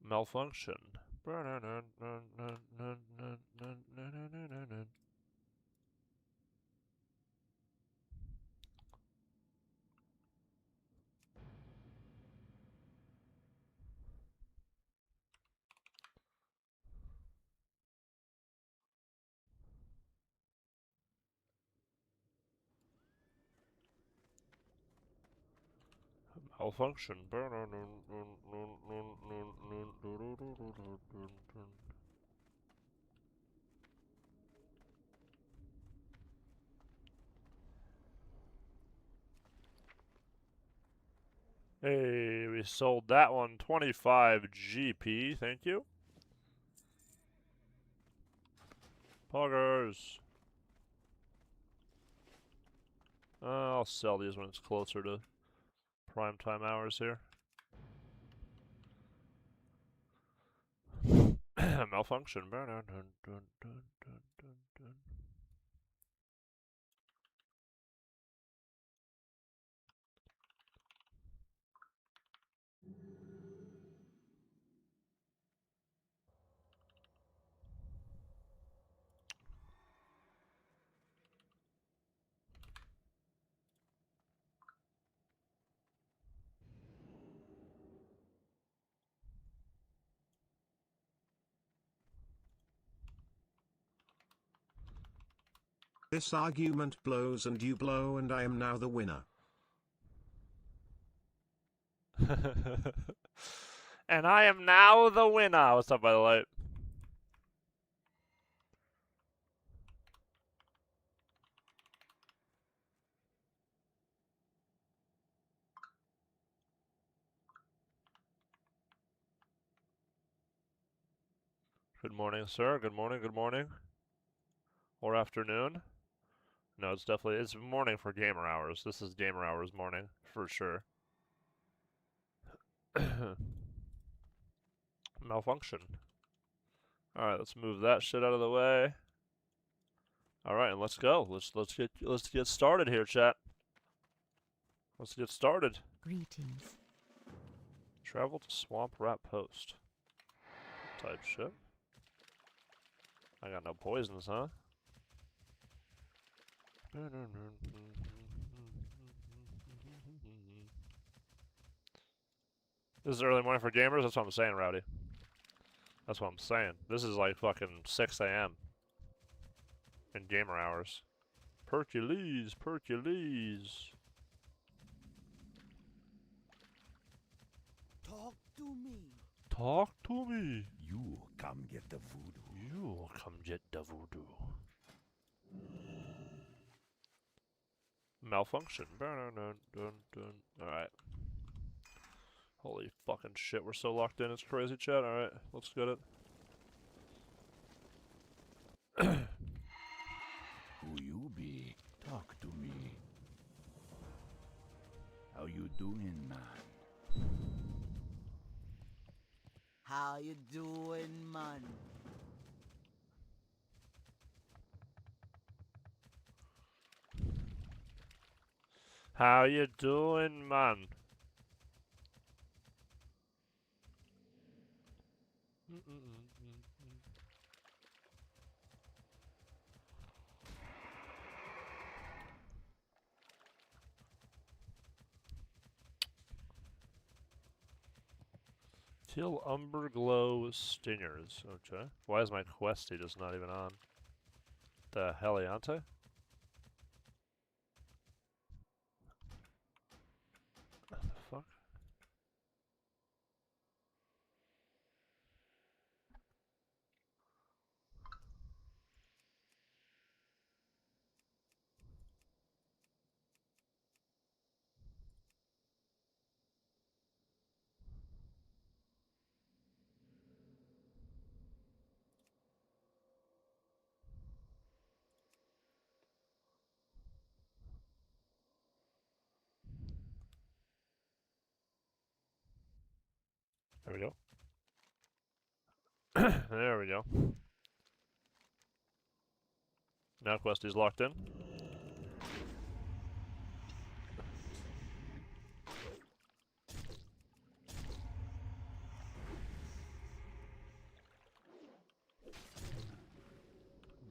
Malfunction. Malfunction. Hey, we sold that one 25 GP, thank you. Poggers. I'll sell these when it's closer to prime time hours here. Malfunction. This argument blows and you blow and I am now the winner. And I am now the winner. What's up, by the light? Good morning, sir. Good morning, good morning. Or afternoon. No, it's morning for gamer hours. This is gamer hours morning, for sure. Malfunction. Alright, let's move that shit out of the way. Alright, and let's go. Let's get started here, chat. Let's get started. Greetings. Travel to Swamp Rat Post. Type shit. I got no poisons, huh? This is early morning for gamers? That's what I'm saying, Rowdy. That's what I'm saying. This is like fucking 6 a.m. in gamer hours. Percules, Percules. Talk to me. Talk to me. You come get the voodoo. You come get the voodoo. Malfunction. Alright. Holy fucking shit, we're so locked in, it's crazy, chat. Alright, let's get it. Who you be? Talk to me. How you doing, man? How you doing, man? How you doing, man? Kill Umberglow Stingers. Okay. Why is my questy just not even on? The Heliante? What the fuck? There we go. There we go. Now questy's locked in.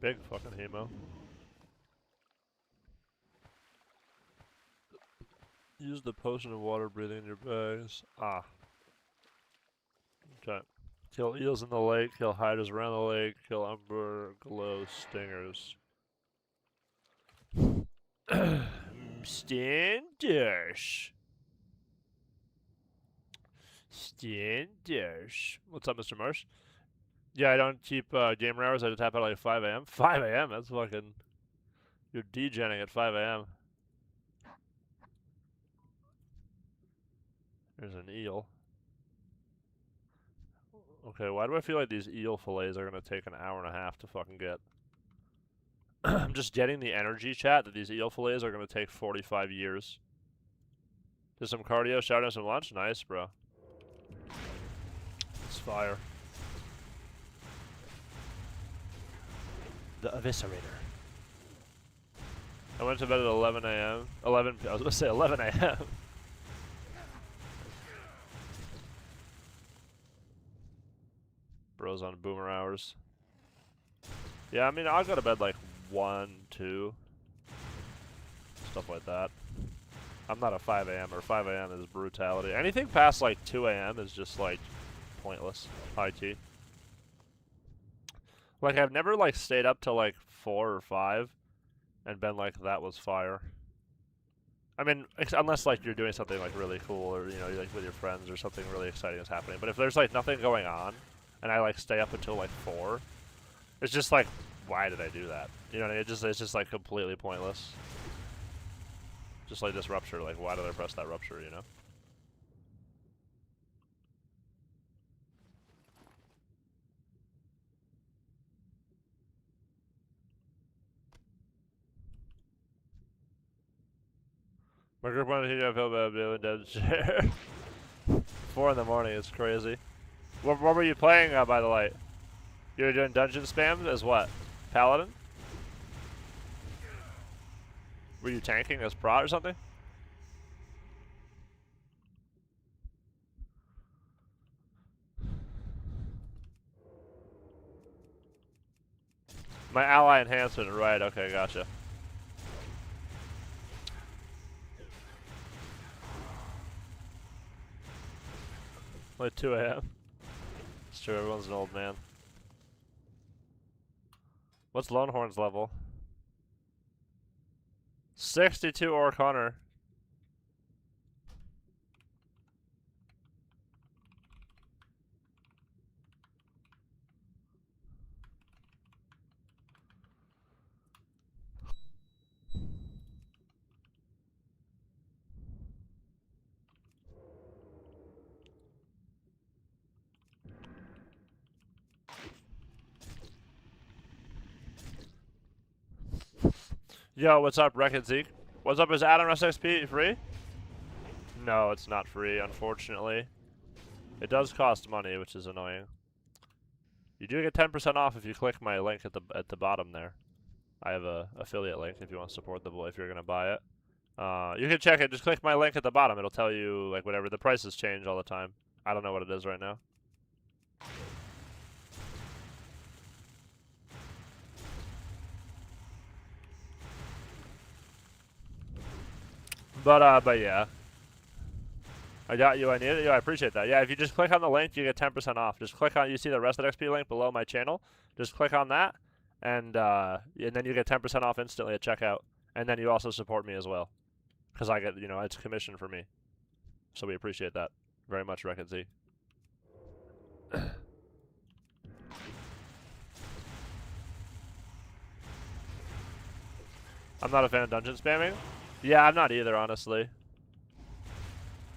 Big fucking hemo. Use the potion of water breathing in your bags. Ah. Okay. Kill eels in the lake, kill hiders around the lake, kill umber glow stingers. Standish. Standish. What's up, Mr. Marsh? Yeah, I don't keep gamer hours. I just tap out at like 5 a.m. 5 a.m.? That's fucking... You're degenning at 5 a.m. There's an eel. Okay, why do I feel like these eel fillets are going to take an hour and a half to fucking get? I'm just getting the energy, chat, that these eel fillets are going to take 45 years. Did some cardio, shout out some lunch? Nice, bro. It's fire. The Eviscerator. I went to bed at 11 a.m. I was going to say 11 a.m. Bros on boomer hours. Yeah, I mean, I'll go to bed like 1, 2. Stuff like that. I'm not a 5 a.m. or 5 a.m. is brutality. Anything past like 2 a.m. is just like pointless. High key. Like, I've never like stayed up till like 4 or 5 and been like, that was fire. I mean, unless like you're doing something like really cool or, you know, you're, like with your friends or something really exciting is happening. But if there's like nothing going on and I like stay up until like 4, it's just like, why did I do that? You know what I mean? It's just like completely pointless. Just like this rupture, like why did I press that rupture, you know? My group wanted to hear I feel bad doing dead share. 4 in the morning, it's crazy. What were you playing by the light? You were doing dungeon spams as what? Paladin? Were you tanking as prot or something? My ally enhancement, right, okay, gotcha. Like 2 a.m. It's true, everyone's an old man. What's Lonehorn's level? 62 Orc Hunter. Yo, what's up, Wreck and Zeke? What's up, is Adam SXP free? No, it's not free, unfortunately. It does cost money, which is annoying. You do get 10% off if you click my link at the bottom there. I have a affiliate link if you want to support the boy if you're gonna buy it. You can check it. Just click my link at the bottom. It'll tell you like whatever. The prices change all the time. I don't know what it is right now. But yeah. I got you. I need it. Yeah, I appreciate that. Yeah, if you just click on the link, you get 10% off. Just click on. You see the Rested XP link below my channel. Just click on that, and then you get 10% off instantly at checkout. And then you also support me as well, because I get, you know, it's commission for me. So we appreciate that very much, Wreck and Z. I'm not a fan of dungeon spamming. Yeah, I'm not either, honestly.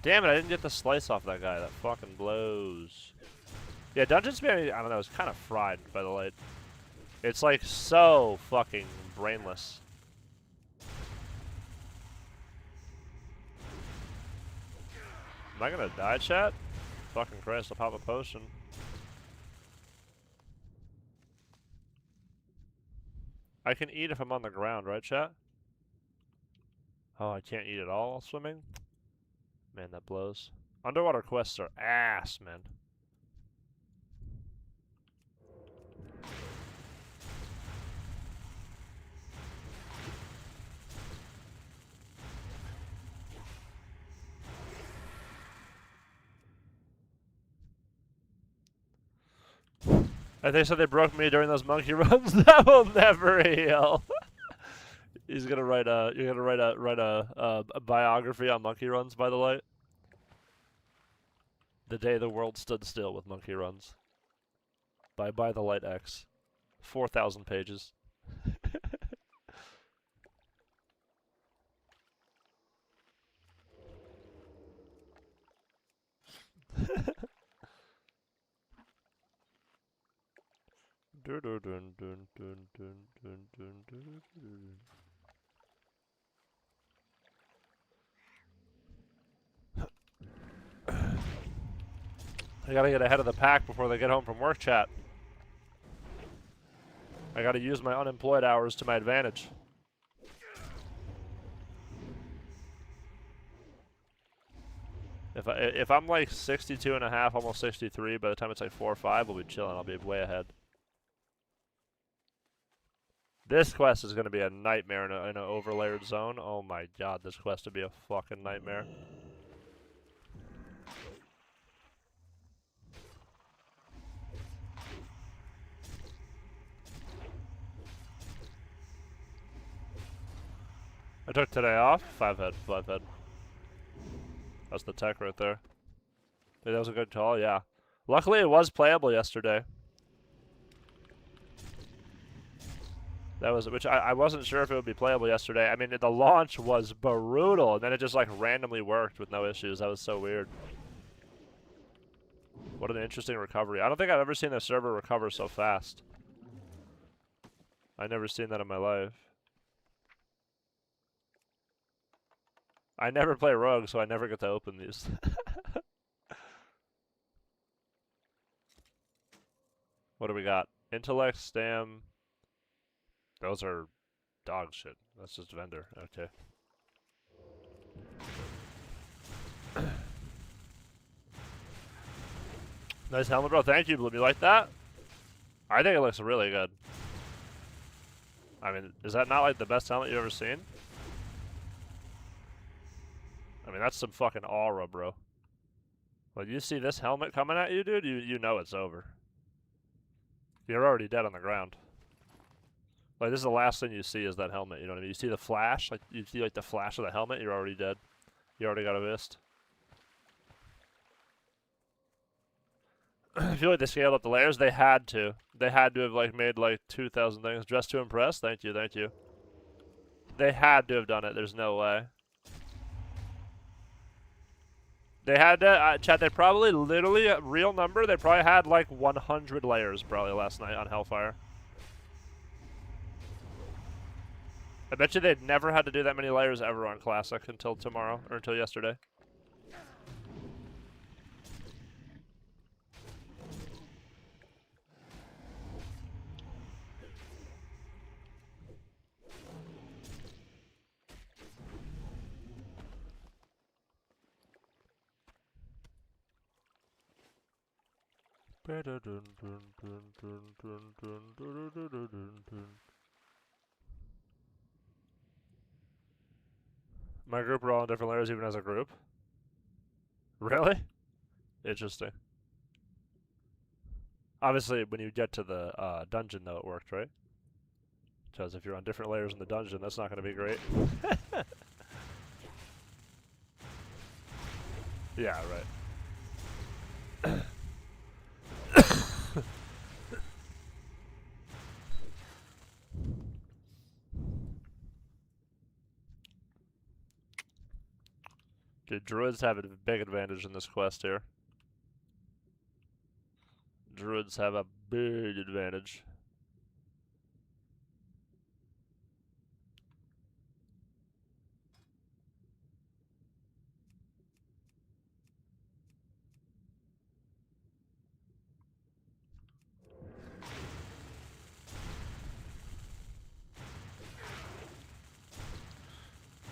Damn it, I didn't get the slice off that guy. That fucking blows. Yeah, dungeon spamming, I don't know, it's kind of fried by the light. It's like so fucking brainless. Am I gonna die, chat? Fucking Christ, I'll pop a potion. I can eat if I'm on the ground, right, chat? Oh, I can't eat at all while swimming? Man, that blows. Underwater quests are ass, man. They said they broke me during those monkey runs. That will never heal. He's gonna write a. You're gonna write a biography on monkey runs by the light. The day the world stood still with monkey runs. By the light X. 4,000 pages. I gotta get ahead of the pack before they get home from work, chat. I gotta use my unemployed hours to my advantage. If I'm like 62 and a half, almost 63, by the time it's like 4 or 5, we'll be chilling. I'll be way ahead. This quest is gonna be a nightmare in an overlayered zone. Oh my god, this quest would be a fucking nightmare. I took today off. 5 head, 5 head. That's the tech right there. Dude, that was a good call, yeah. Luckily, it was playable yesterday. That was, which I wasn't sure if it would be playable yesterday. I mean, the launch was brutal, and then it just like randomly worked with no issues. That was so weird. What an interesting recovery. I don't think I've ever seen the server recover so fast. I've never seen that in my life. I never play Rogue, so I never get to open these. What do we got? Intellect, Stam. Those are dog shit. That's just vendor. Okay. Nice helmet, bro. Thank you, Bloom. You like that? I think it looks really good. I mean, is that not like the best helmet you've ever seen? I mean, that's some fucking aura, bro. When you see this helmet coming at you, dude, you know it's over. You're already dead on the ground. Like, this is the last thing you see is that helmet, you know what I mean? You see the flash, like, you see, like, the flash of the helmet, you're already dead. You already got a mist. I feel like they scaled up the layers. They had to. They had to have, like, made, like, 2,000 things. Dressed to impress? Thank you, thank you. They had to have done it. There's no way. They had to, chat, they probably, literally, a real number, they probably had, like, 100 layers, probably, last night on Hellfire. I bet you they'd never had to do that many layers ever on Classic until tomorrow, or until yesterday. My group are all in different layers even as a group? Really? Interesting. Obviously, when you get to the dungeon, though, it worked, right? Because if you're on different layers in the dungeon, that's not going to be great. Yeah, right. Okay, druids have a big advantage in this quest here. Druids have a big advantage.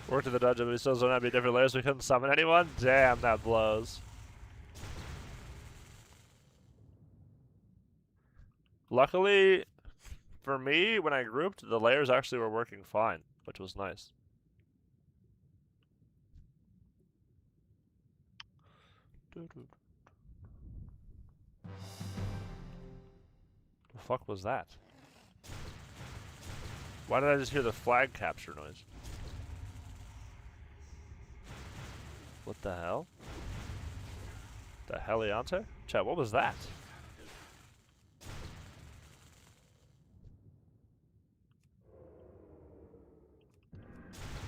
Worked in the dungeon, but we still don't have any different layers. We couldn't summon anyone? Damn, that blows. Luckily, for me, when I grouped, the layers actually were working fine, which was nice. fuck was that? Why did I just hear the flag capture noise? What the hell? The Heliante? Chat, what was that?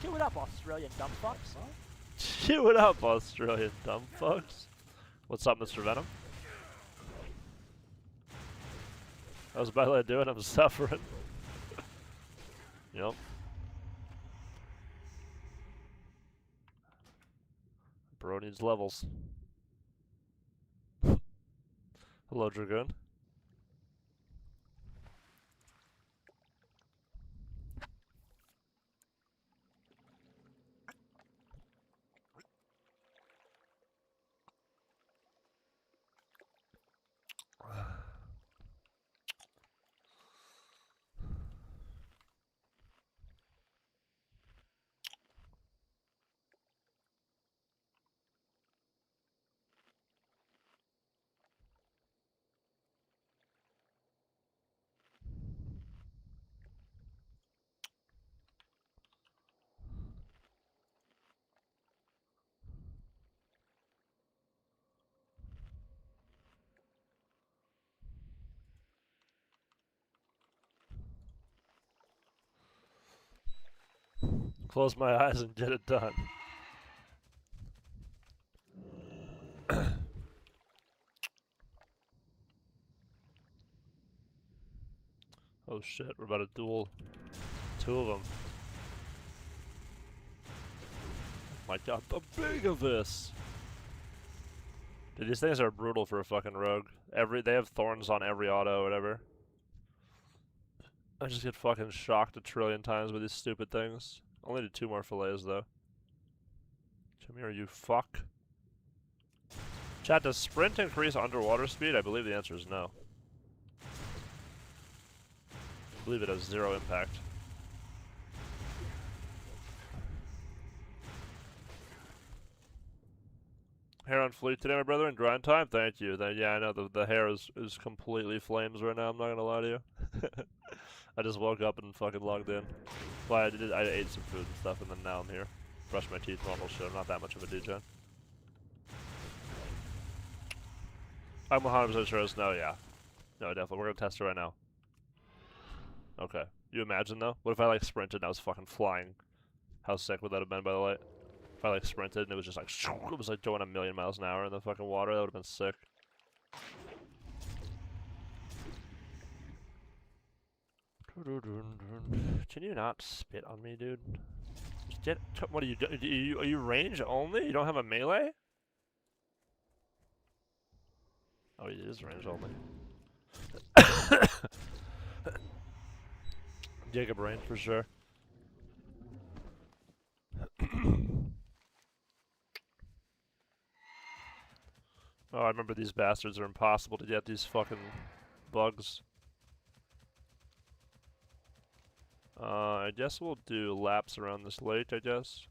Chew it up, Australian dumb fucks. Chew it up, Australian dumb fucks. What's up, Mr. Venom? How's my lad doing? I'm suffering. Yep. Bro needs levels. Hello, Dragoon. Close my eyes and get it done. Oh shit, we're about to duel two of them. My god, the big of this! Dude, these things are brutal for a fucking rogue. They have thorns on every auto or whatever. I just get fucking shocked a trillion times with these stupid things. Only did 2 more fillets though. Come here, you fuck. Chat, does sprint increase underwater speed? I believe the answer is no. I believe it has 0 impact. Hair on fleek today, my brother, in grind time? Thank you. Yeah, I know the hair is completely flames right now, I'm not gonna lie to you. I just woke up and fucking logged in. Well, I ate some food and stuff, and then now I'm here. Brush my teeth, normal shit. I'm not that much of a DJ. I'm 100% sure it's no, yeah. No, definitely. We're gonna test it right now. Okay. You imagine, though? What if I, like, sprinted and I was fucking flying? How sick would that have been, by the way? If I, like, sprinted and it was just like, it was like going 1,000,000 miles an hour in the fucking water, that would have been sick. Can you not spit on me, dude? Just get. What are you doing? Are you range only? You don't have a melee? Oh, it is range only. GIGA brain for sure. Oh, I remember these bastards are impossible to get, these fucking bugs. I guess we'll do laps around this lake, I guess.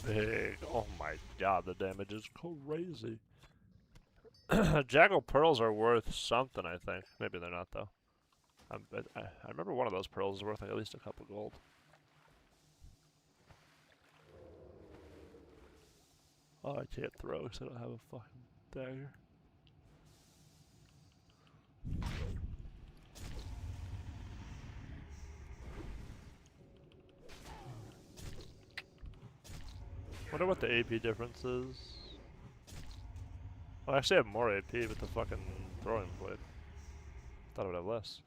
Big. Oh my god, the damage is crazy. Jackal pearls are worth something, I think. Maybe they're not, though. I remember one of those pearls is worth like at least a couple gold. Oh, I can't throw because I don't have a fucking dagger. Wonder what the AP difference is. Well, I actually have more AP with the fucking throwing blade. Thought I would have less.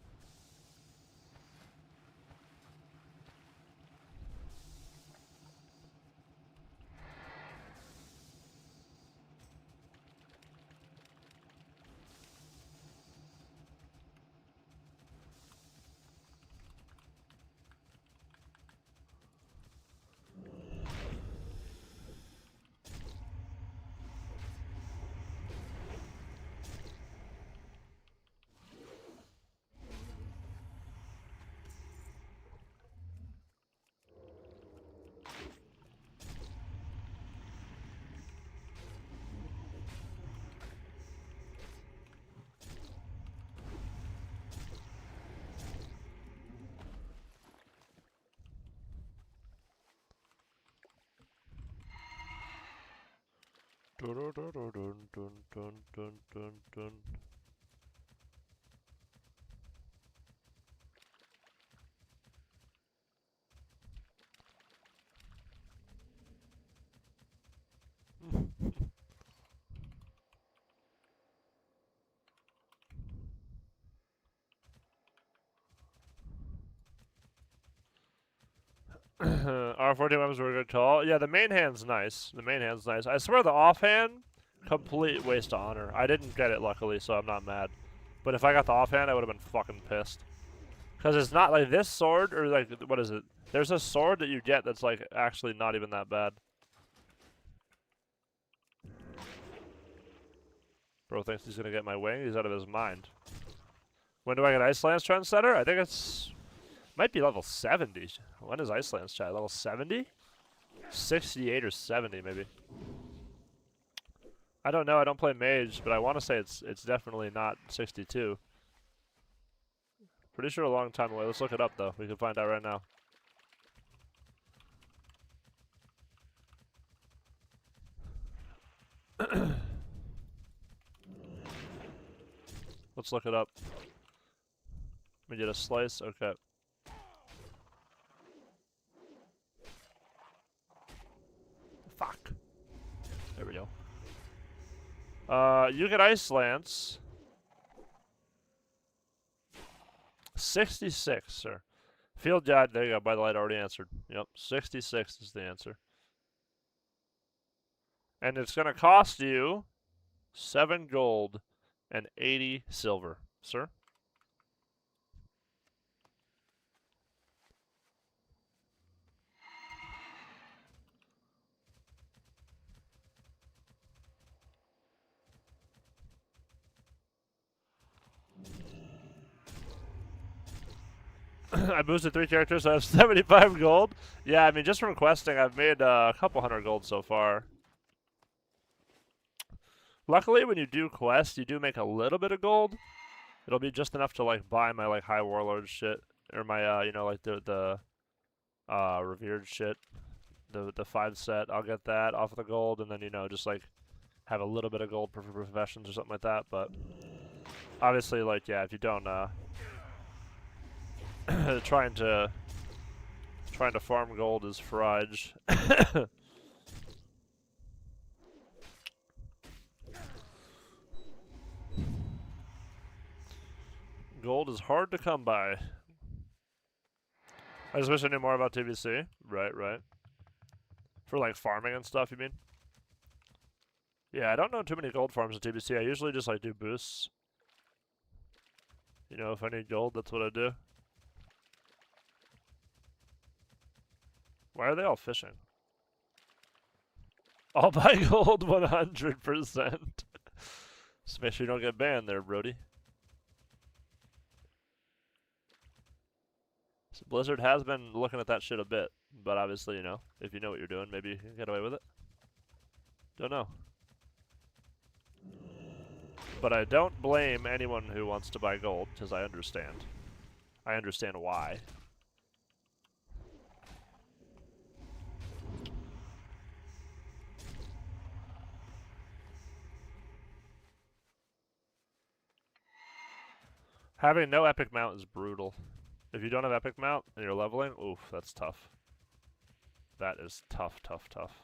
Dun, dun, dun, dun, dun, dun, dun, dun, dun. R14 weapons were a good call. Yeah, the main hand's nice. The main hand's nice. I swear the offhand, complete waste of honor. I didn't get it luckily, so I'm not mad. But if I got the offhand, I would have been fucking pissed. Because it's not like this sword, or like, what is it? There's a sword that you get that's like actually not even that bad. Bro thinks he's gonna get my wing. He's out of his mind. When do I get Iceland's Trendsetter? I think it's... might be level 70. When is Iceland's chat? Level 70? 68 or 70 maybe. I don't know. I don't play mage, but I want to say it's definitely not 62. Pretty sure a long time away. Let's look it up though. We can find out right now. Let's look it up. We get a slice. Okay. Fuck. There we go. You get Ice Lance. 66, sir. Field Guide, there you go. By the light, already answered. Yep, 66 is the answer. And it's going to cost you 7 gold and 80 silver, sir. I boosted 3 characters, so I have 75 gold. Yeah, I mean, just from questing, I've made a couple hundred gold so far. Luckily, when you do quest, you do make a little bit of gold. It'll be just enough to, like, buy my, like, high warlord shit. Or my, you know, like, the revered shit. The 5 set, I'll get that off of the gold, and then, you know, just, like, have a little bit of gold for professions or something like that. But, obviously, like, yeah, if you don't, trying to farm gold is frige. Gold is hard to come by. I just wish I knew more about TBC. Right, right. For like farming and stuff, you mean? Yeah, I don't know too many gold farms in TBC. I usually just like do boosts. You know, if I need gold, that's what I do. Why are they all fishing? I'll buy gold 100%. Just make sure you don't get banned there, Brody. So Blizzard has been looking at that shit a bit, but obviously, you know, if you know what you're doing, maybe you can get away with it. Don't know. But I don't blame anyone who wants to buy gold, because I understand. I understand why. Having no epic mount is brutal. If you don't have epic mount and you're leveling, oof, that's tough. That is tough, tough, tough.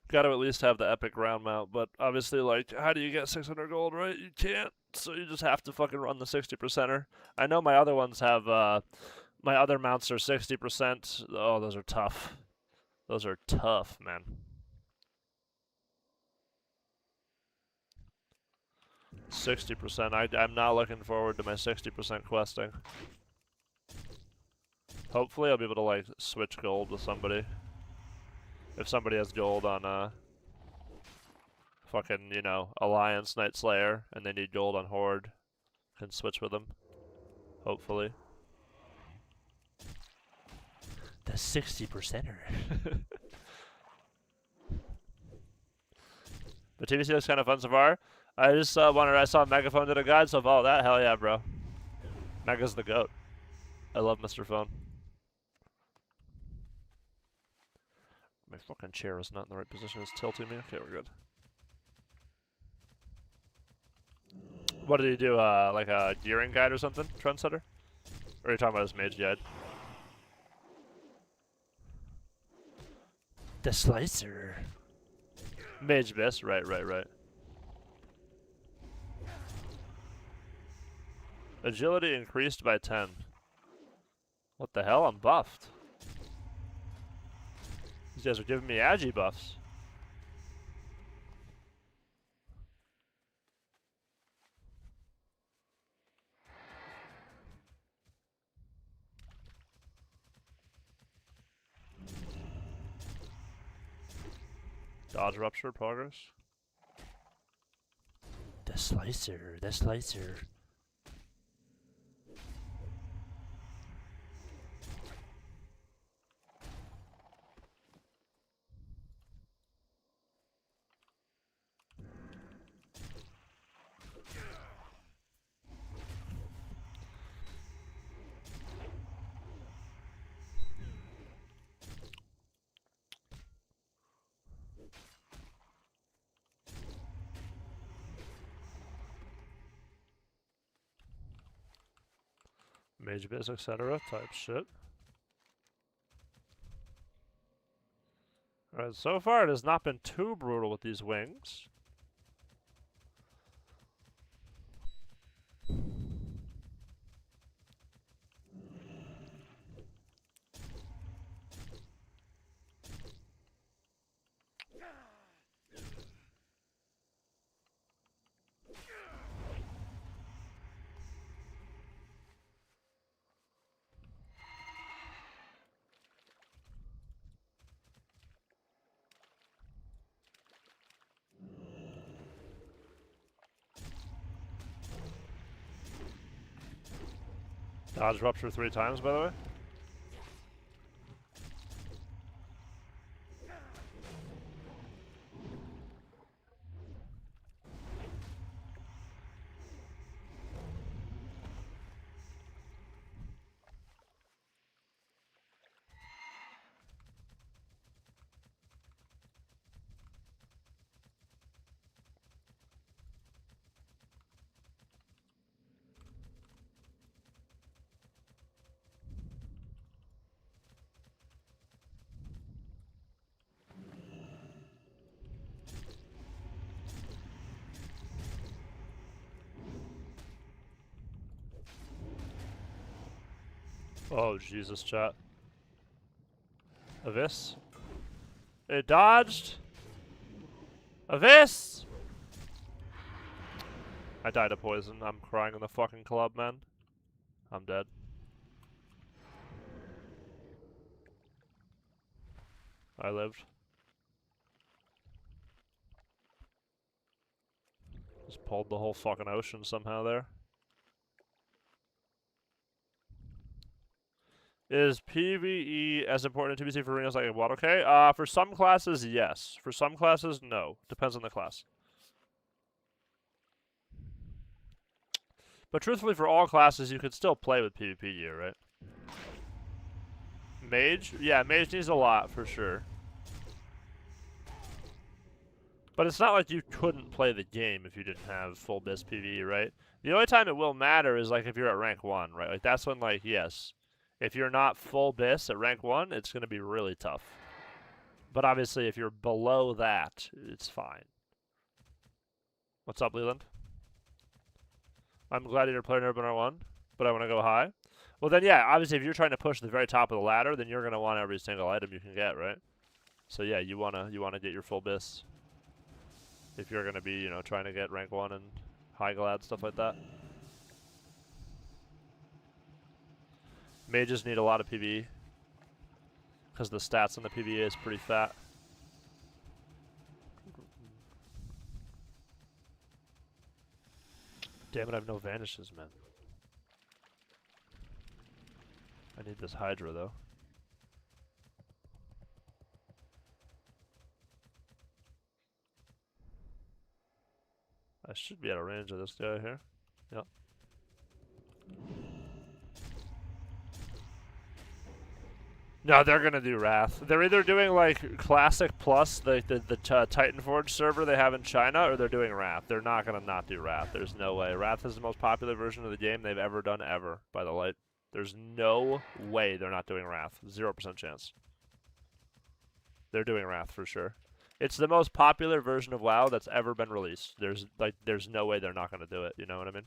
Gotta at least have the epic round mount, but obviously, like, how do you get 600 gold, right? You can't, so you just have to fucking run the 60%er. I know my other ones have, my other mounts are 60%. Oh, those are tough. Those are tough, man. I'm not looking forward to my 60% questing. Hopefully I'll be able to, like, switch gold with somebody. If somebody has gold on, fucking, you know, Alliance Night Slayer, and they need gold on Horde, can switch with them. Hopefully. The 60%er. But TBC looks kind of fun so far. I just I saw Megaphone did a guide, so follow that. Hell yeah, bro. Mega's the GOAT. I love Mr. Phone. My fucking chair is not in the right position. It's tilting me. Okay, we're good. What did he do? Like a gearing guide or something? Trendsetter? Or are you talking about his mage guide? The slicer. Mage Abyss. Right. Agility increased by 10. What the hell? I'm buffed. These guys are giving me agi buffs. Dodge rupture progress. The slicer. Mage Biz, etc. type shit. Alright, so far it has not been too brutal with these wings. Dodge rupture 3 times, by the way. Oh, Jesus, chat. Avis? It dodged! Avis! I died of poison. I'm crying in the fucking club, man. I'm dead. I lived. Just pulled the whole fucking ocean somehow there. Is PvE as important in TBC for arenas like what? Okay. For some classes, yes. For some classes, no. Depends on the class. But truthfully, for all classes, you could still play with PvP gear, right? Mage? Yeah, Mage needs a lot, for sure. But it's not like you couldn't play the game if you didn't have full BIS PvE, right? The only time it will matter is, like, if you're at rank 1, right? Like, that's when, like, yes. If you're not full BIS at rank 1, it's going to be really tough. But obviously, if you're below that, it's fine. What's up, Leland? I'm Gladiator player never been R1, but I want to go high. Well, then, yeah, obviously, if you're trying to push the very top of the ladder, then you're going to want every single item you can get, right? So, yeah, you wanna get your full BIS. If you're going to be, you know, trying to get rank 1 and high glad, stuff like that. Mages need a lot of PvE. Because the stats on the PvE is pretty fat. Damn it, I have no vanishes, man. I need this Hydra, though. should be out of range of this guy here. Yep. No, they're gonna do Wrath. They're either doing like Classic plus the Titanforge server they have in China, or they're doing Wrath. They're not gonna not do Wrath. There's no way. Wrath is the most popular version of the game they've ever done ever. By the light, there's no way they're not doing Wrath. 0% chance. They're doing Wrath for sure. It's the most popular version of WoW that's ever been released. There's no way they're not gonna do it. You know what I mean?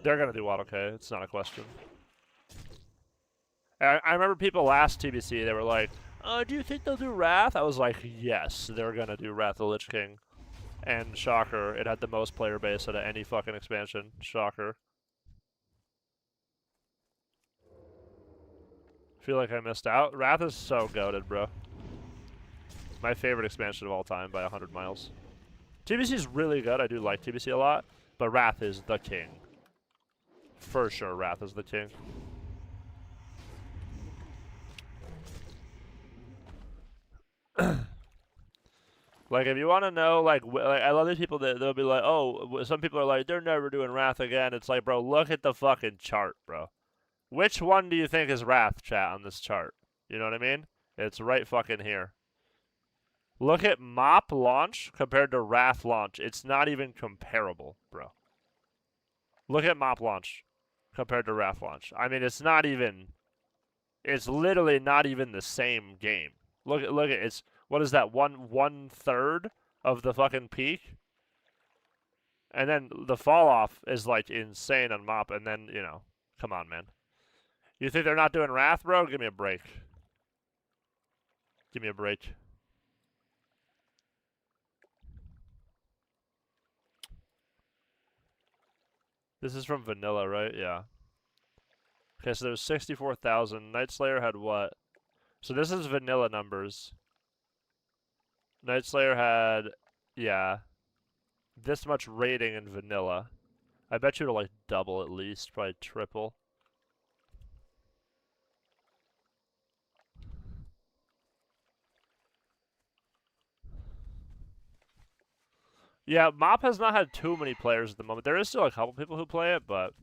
They're gonna do what? Okay, it's not a question. I remember people last TBC, they were like, do you think they'll do Wrath? I was like, yes, they're gonna do Wrath of the Lich King. And shocker, it had the most player base out of any fucking expansion. Shocker. Feel like I missed out. Wrath is so goated, bro. My favorite expansion of all time by 100 miles. TBC is really good. I do like TBC a lot, but Wrath is the king. For sure, Wrath is the king. Like, if you want to know, like, I love these people that they'll be like, oh, some people are like, they're never doing Wrath again. It's like, bro, look at the fucking chart, bro. Which one do you think is Wrath, chat, on this chart? You know what I mean? It's right fucking here. Look at Mop launch compared to Wrath launch. It's not even comparable, bro. Look at Mop launch compared to Wrath launch. I mean, it's not even... It's literally not even the same game. Look at it's... What is that? One third of the fucking peak? And then the fall off is, like, insane on Mop. And then, you know, come on, man. You think they're not doing Wrath, bro? Give me a break. Give me a break. This is from Vanilla, right? Yeah. Okay, so there's 64,000. Night Slayer had what? So this is Vanilla numbers. Night Slayer had, yeah, this much rating in Vanilla. I bet you it'll, like, double at least. Probably triple. Yeah, Mop has not had too many players at the moment. There is still a couple people who play it, but...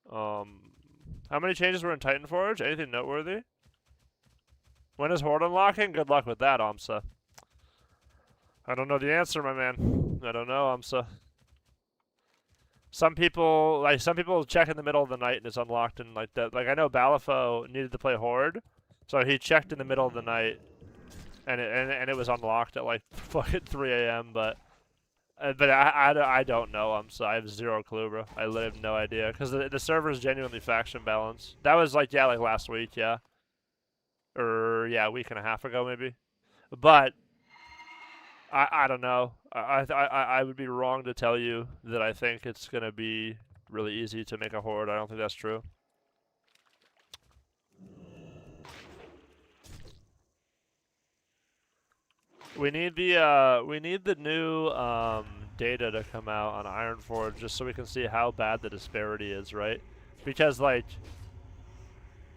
How many changes were in Titanforge? Anything noteworthy? When is Horde unlocking? Good luck with that, Amsa. I don't know the answer, my man. I don't know, Amsa. Some people check in the middle of the night and it's unlocked and like that. Like, I know Balafo needed to play Horde, so he checked in the middle of the night and it was unlocked at like fucking 3 a.m. But I don't know. So I have zero clue, bro. I literally have no idea because the server is genuinely faction balanced. That was like like last week, yeah, or yeah, a week and a half ago maybe. But I don't know. I would be wrong to tell you that I think it's gonna be really easy to make a Horde. I don't think that's true. We need the new data to come out on Ironforge just so we can see how bad the disparity is, right? Because like,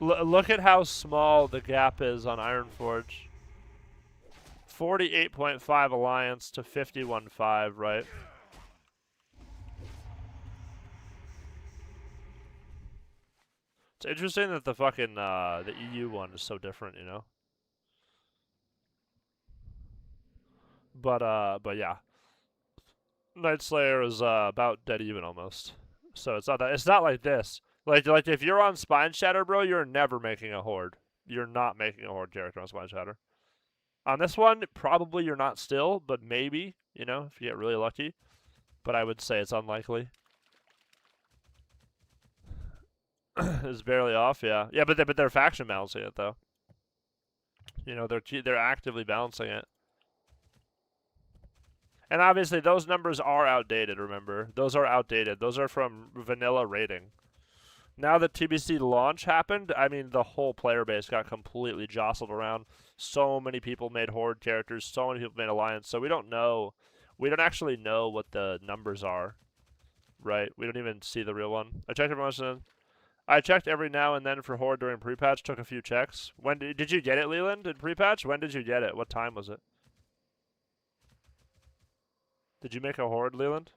look at how small the gap is on Ironforge. 48.5 Alliance to 51.5, right? It's interesting that the fucking the EU one is so different, you know. But yeah, Night Slayer is about dead even almost. So it's not like this. Like if you're on Spine Shatter, bro, you're never making a Horde. You're not making a Horde character on Spine Shatter. On this one, probably you're not still, but maybe, you know, if you get really lucky. But I would say it's unlikely. It's barely off, yeah. Yeah, but they're faction balancing it though. You know, they're actively balancing it. And obviously those numbers are outdated, remember? Those are outdated. Those are from vanilla rating. Now that TBC launch happened, I mean, the whole player base got completely jostled around. So many people made Horde characters. So many people made Alliance. So we don't know. We don't actually know what the numbers are, right? We don't even see the real one. I checked everyone's in. I checked every now and then for Horde during pre-patch. Took a few checks. When did you get it, Leland? In pre-patch? When did you get it? What time was it? Did you make a Horde, Leland?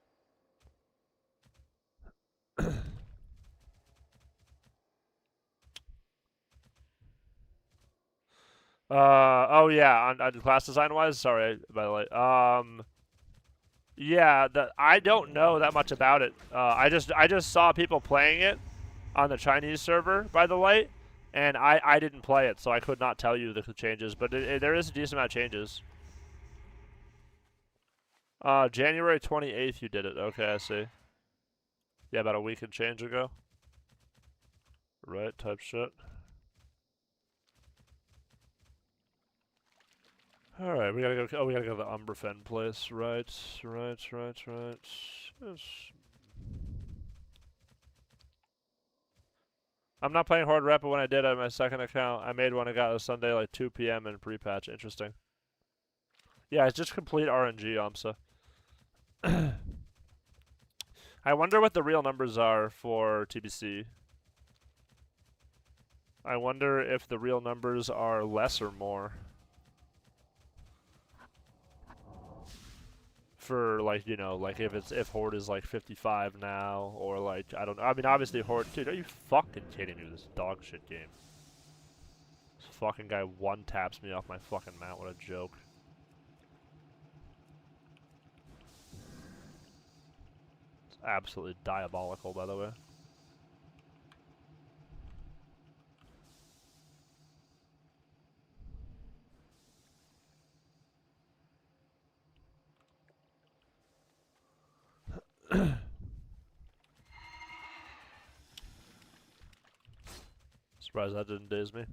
Oh yeah, on class design wise. Sorry, by the way. Yeah, I don't know that much about it. I just saw people playing it on the Chinese server by the light, and I didn't play it, so I could not tell you the changes. But there is a decent amount of changes. January 28th, you did it. Okay, I see. Yeah, about a week and change ago. Right, type shit. Alright, we gotta go. Oh, we gotta go to the Umberfen place. Right. Yes. I'm not playing Horde Rep, but when I did on my second account, I made one. I got a Sunday like 2 p.m. in pre-patch. Interesting. Yeah, it's just complete RNG, AMSA. I wonder what the real numbers are for TBC. I wonder if the real numbers are less or more. For like, you know, like if Horde is like 55 now, or like, I don't know. I mean, obviously Horde, dude, are you fucking kidding me? This dog shit game. This fucking guy one taps me off my fucking mount. What a joke. It's absolutely diabolical, by the way. Surprised that didn't daze me.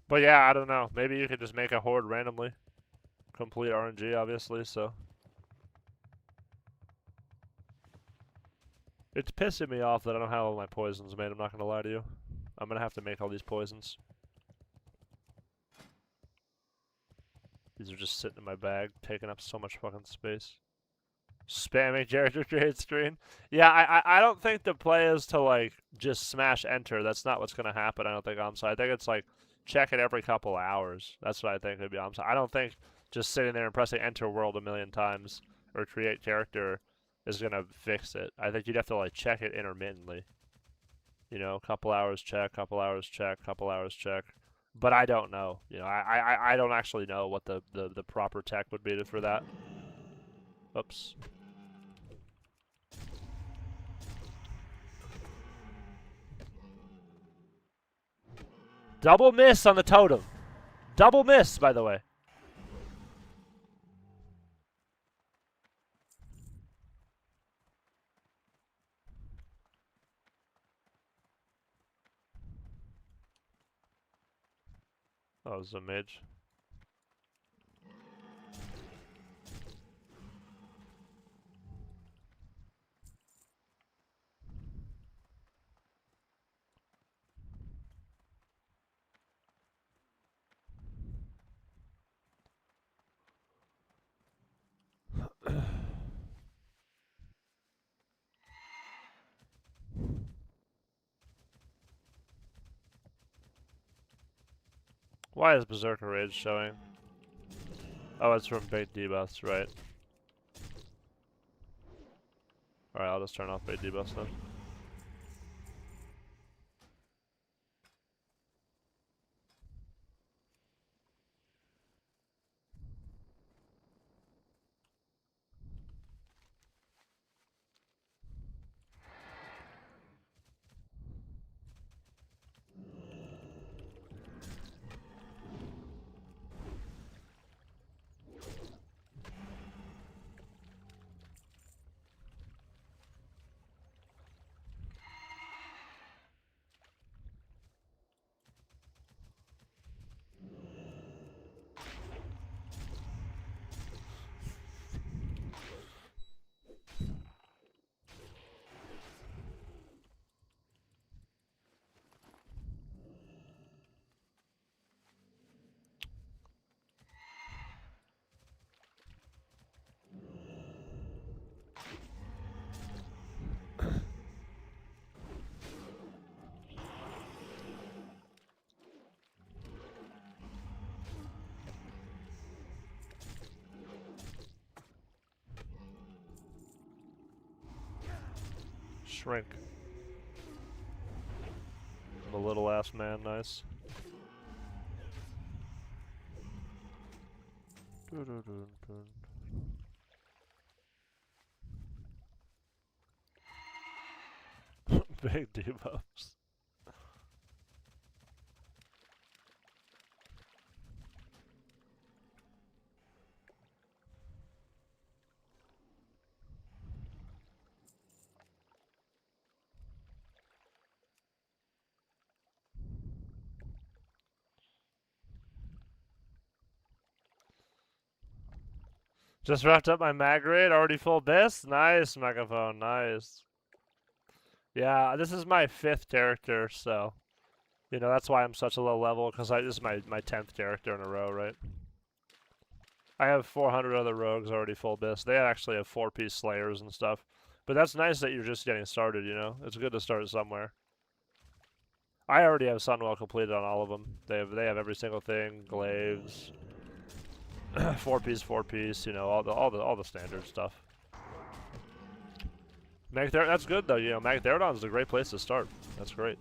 But yeah, I don't know. Maybe you could just make a Horde randomly. Complete RNG, obviously, so. It's pissing me off that I don't have all my poisons made, I'm not gonna lie to you. I'm gonna have to make all these poisons. These are just sitting in my bag, taking up so much fucking space. Spamming character create screen. Yeah, I don't think the play is to like just smash enter. That's not what's gonna happen. I don't think I think it's like check it every couple hours. That's what I think would be I don't think just sitting there and pressing enter world a million times or create character is gonna fix it. I think you'd have to like check it intermittently. You know, couple hours check, couple hours check, couple hours check. But I don't know. You know, I don't actually know what the proper tech would be for that. Oops. Double miss on the totem. Double miss, by the way. Oh, it was a mage. Why is Berserker Rage showing? Oh, it's from bait debuffs, right. Alright, I'll just turn off bait debuffs then. Shrink. The little ass man, nice. Big debuffs. Just wrapped up my mag raid, already full bis? Nice, Megaphone, nice. Yeah, this is my 5th character, so... You know, that's why I'm such a low level, because this is my 10th character in a row, right? I have 400 other rogues already full bis. They actually have 4-piece slayers and stuff. But that's nice that you're just getting started, you know? It's good to start somewhere. I already have Sunwell completed on all of them. They have every single thing, glaives, 4-piece, you know, all the standard stuff. That's good though, you know, Magtheridon is a great place to start. That's great.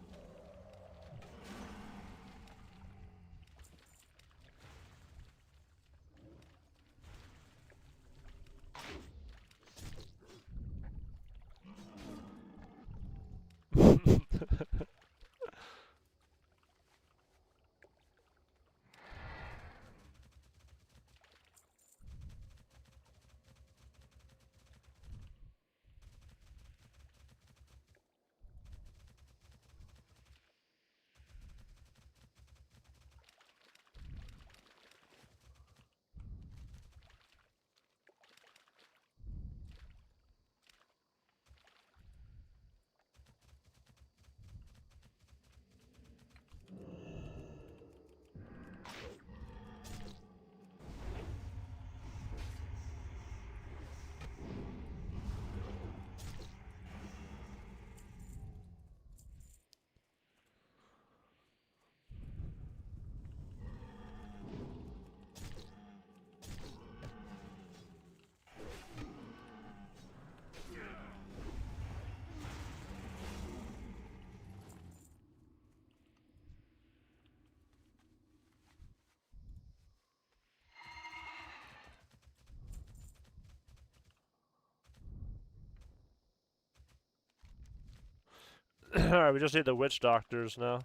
Alright, we just need the witch doctors now.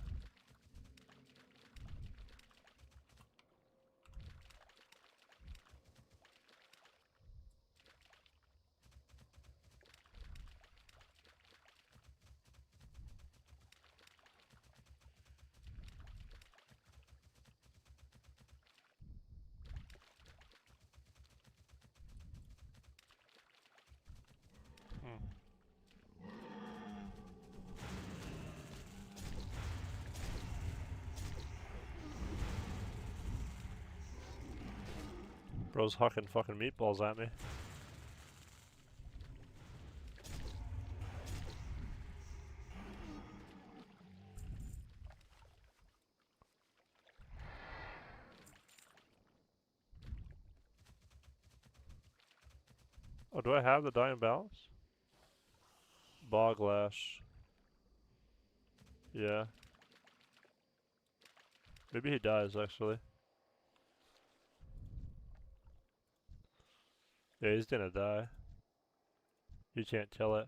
Bro's hucking fucking meatballs at me. Oh, do I have the Dying Balance? Boglash. Yeah. Maybe he dies, actually. Yeah, he's gonna die. You can't kill it.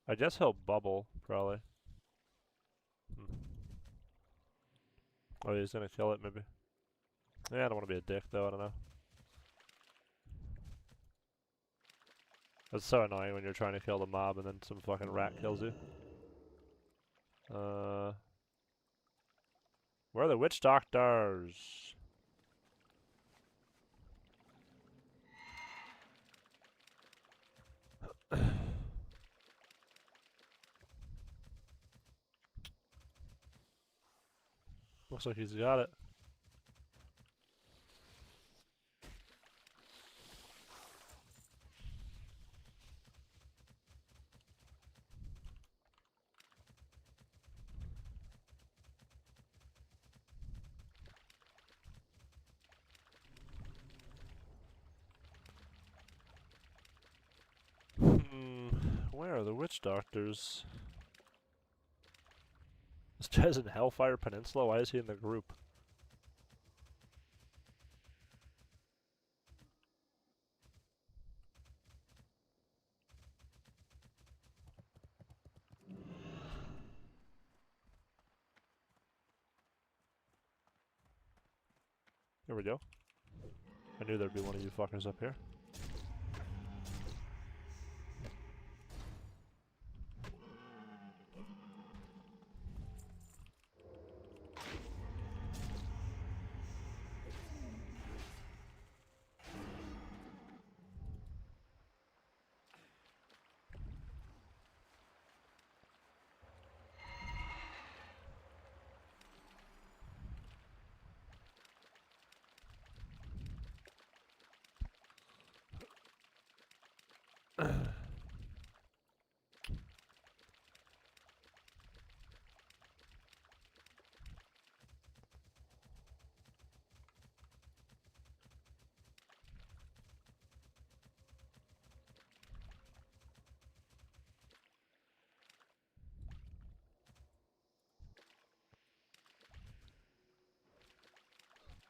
I guess he'll bubble, probably. Oh, he's gonna kill it, maybe. Yeah, I don't want to be a dick, though. I don't know. That's so annoying when you're trying to kill the mob and then some fucking rat kills you. Where are the witch doctors? Looks like he's got it. Where are the witch doctors? This guy's in Hellfire Peninsula? Why is he in the group? Here we go. I knew there'd be one of you fuckers up here.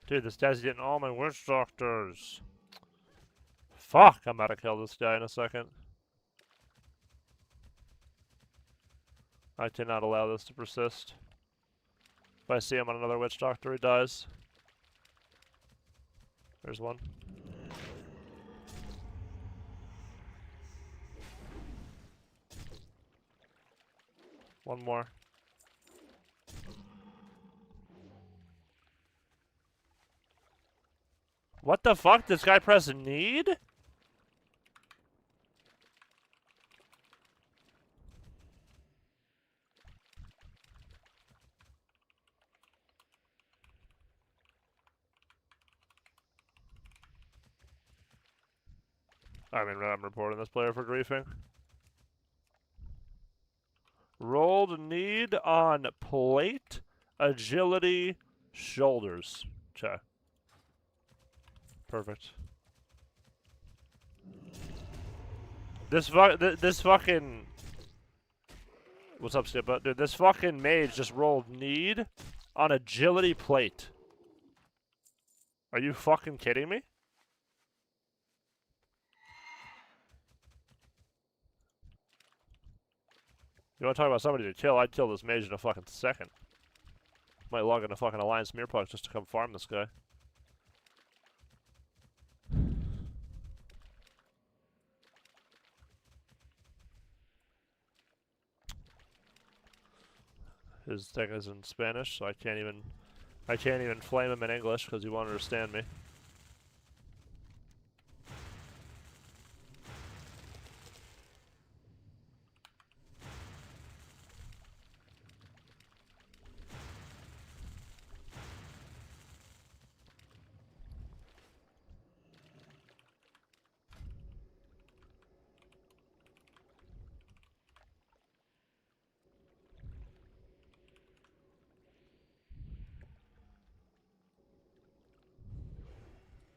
Dude, this guy's getting all my witch doctors. Fuck, I'm about to kill this guy in a second. I cannot allow this to persist. If I see him on another witch doctor, he dies. There's one. One more. What the fuck? This guy pressed need? I mean, I'm reporting this player for griefing. Rolled need on plate, agility, shoulders. Okay. Perfect. This fucking... What's up, Skippa? Dude, this fucking mage just rolled need on agility plate. Are you fucking kidding me? You want to talk about somebody to kill? I'd kill this mage in a fucking second. Might log in a fucking Alliance Mirpux just to come farm this guy. His thing is in Spanish, so I can't even flame him in English because he won't understand me.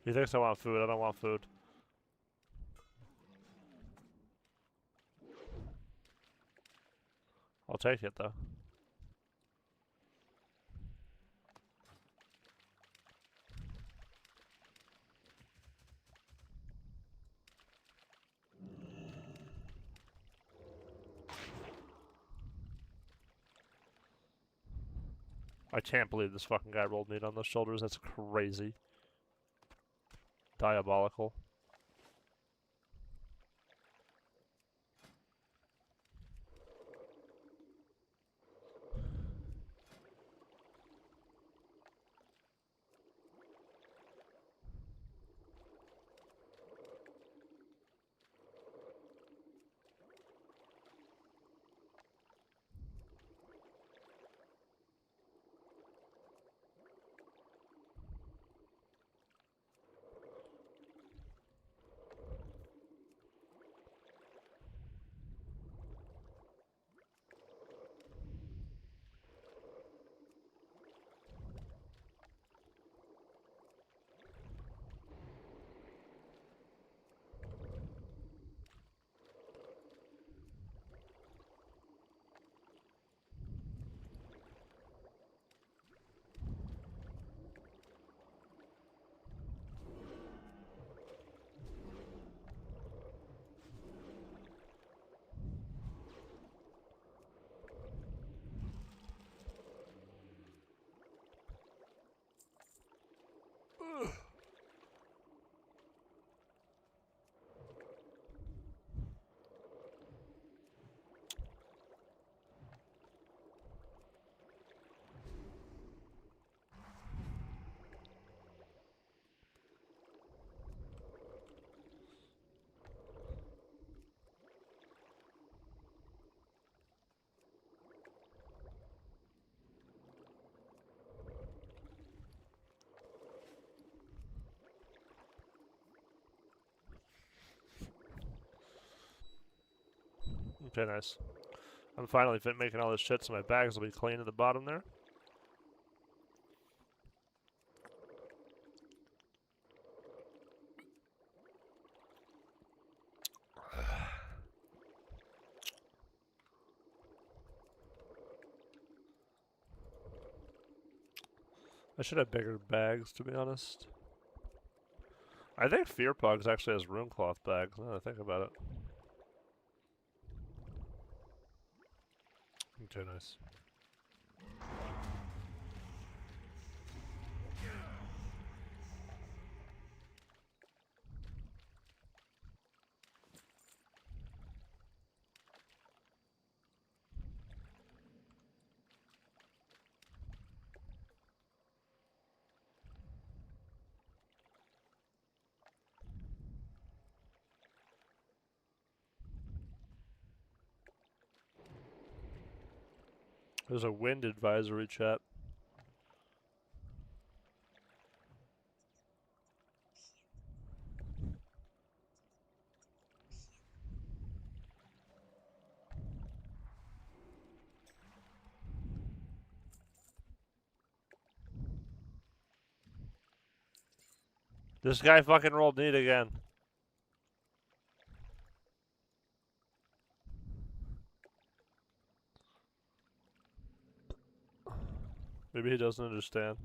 He thinks I want food. I don't want food. I'll take it, though. I can't believe this fucking guy rolled meat on those shoulders. That's crazy. Diabolical. Okay, nice. I'm finally making all this shit so my bags will be clean at the bottom there. I should have bigger bags, to be honest. I think Fear Pugs actually has room cloth bags, now that I think about it. Okay, nice. There's a wind advisory chat. This guy fucking rolled neat again. Maybe he doesn't understand.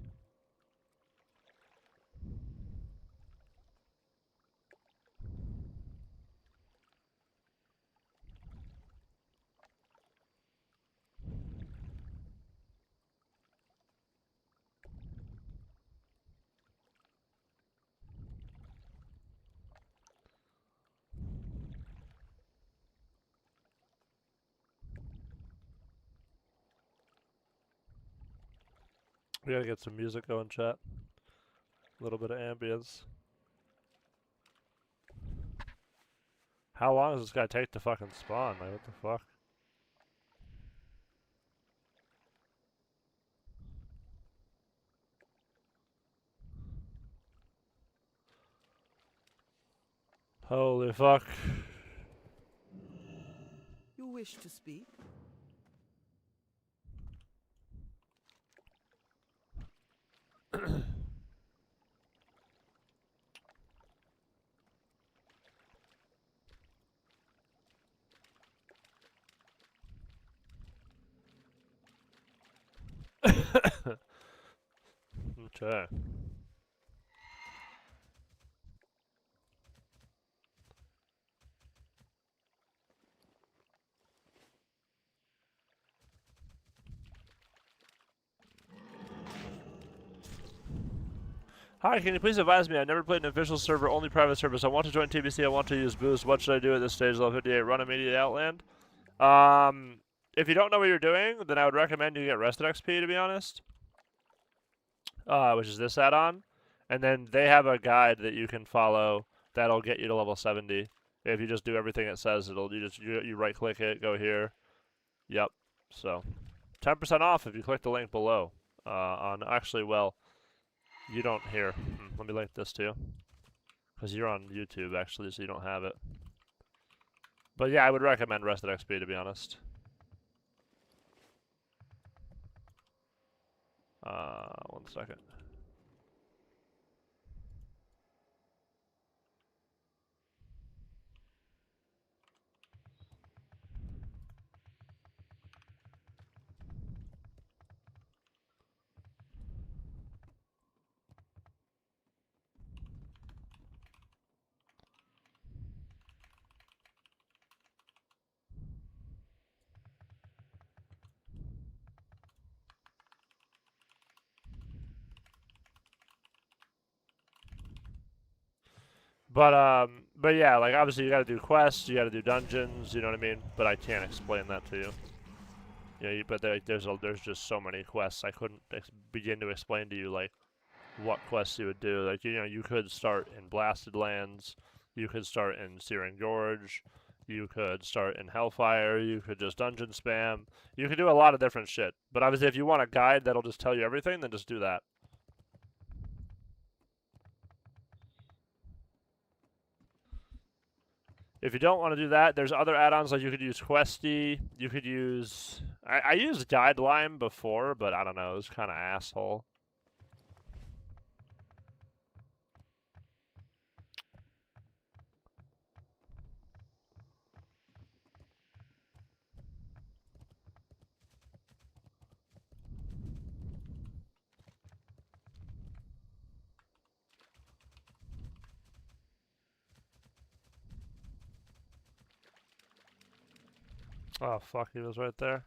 We gotta get some music going, chat. A little bit of ambience. How long does this guy take to fucking spawn? Like, what the fuck? Holy fuck. You wish to speak? Okay. Hi, can you please advise me? I've never played an official server, only private service. I want to join TBC, I want to use boost. What should I do at this stage? Level 58, run immediate outland. If you don't know what you're doing, then I would recommend you get rested XP, to be honest. Which is this add-on. And then they have a guide that you can follow that'll get you to level 70. If you just do everything it says, you right click it, go here. Yep. So 10% off if you click the link below. You don't here. Let me link this to you. Because you're on YouTube actually, so you don't have it. But yeah, I would recommend Rested XP, to be honest. 1 second. But yeah, like obviously you gotta do quests, you gotta do dungeons, you know what I mean? But I can't explain that to you. Yeah, but there's just so many quests. I couldn't begin to explain to you like what quests you would do. Like you could start in Blasted Lands, you could start in Searing Gorge, you could start in Hellfire, you could just dungeon spam, you could do a lot of different shit. But obviously, if you want a guide that'll just tell you everything, then just do that. If you don't want to do that, there's other add-ons like you could use Questy. You could use... I used Guideline before, but I don't know. It was kind of asshole. Oh, fuck. He was right there.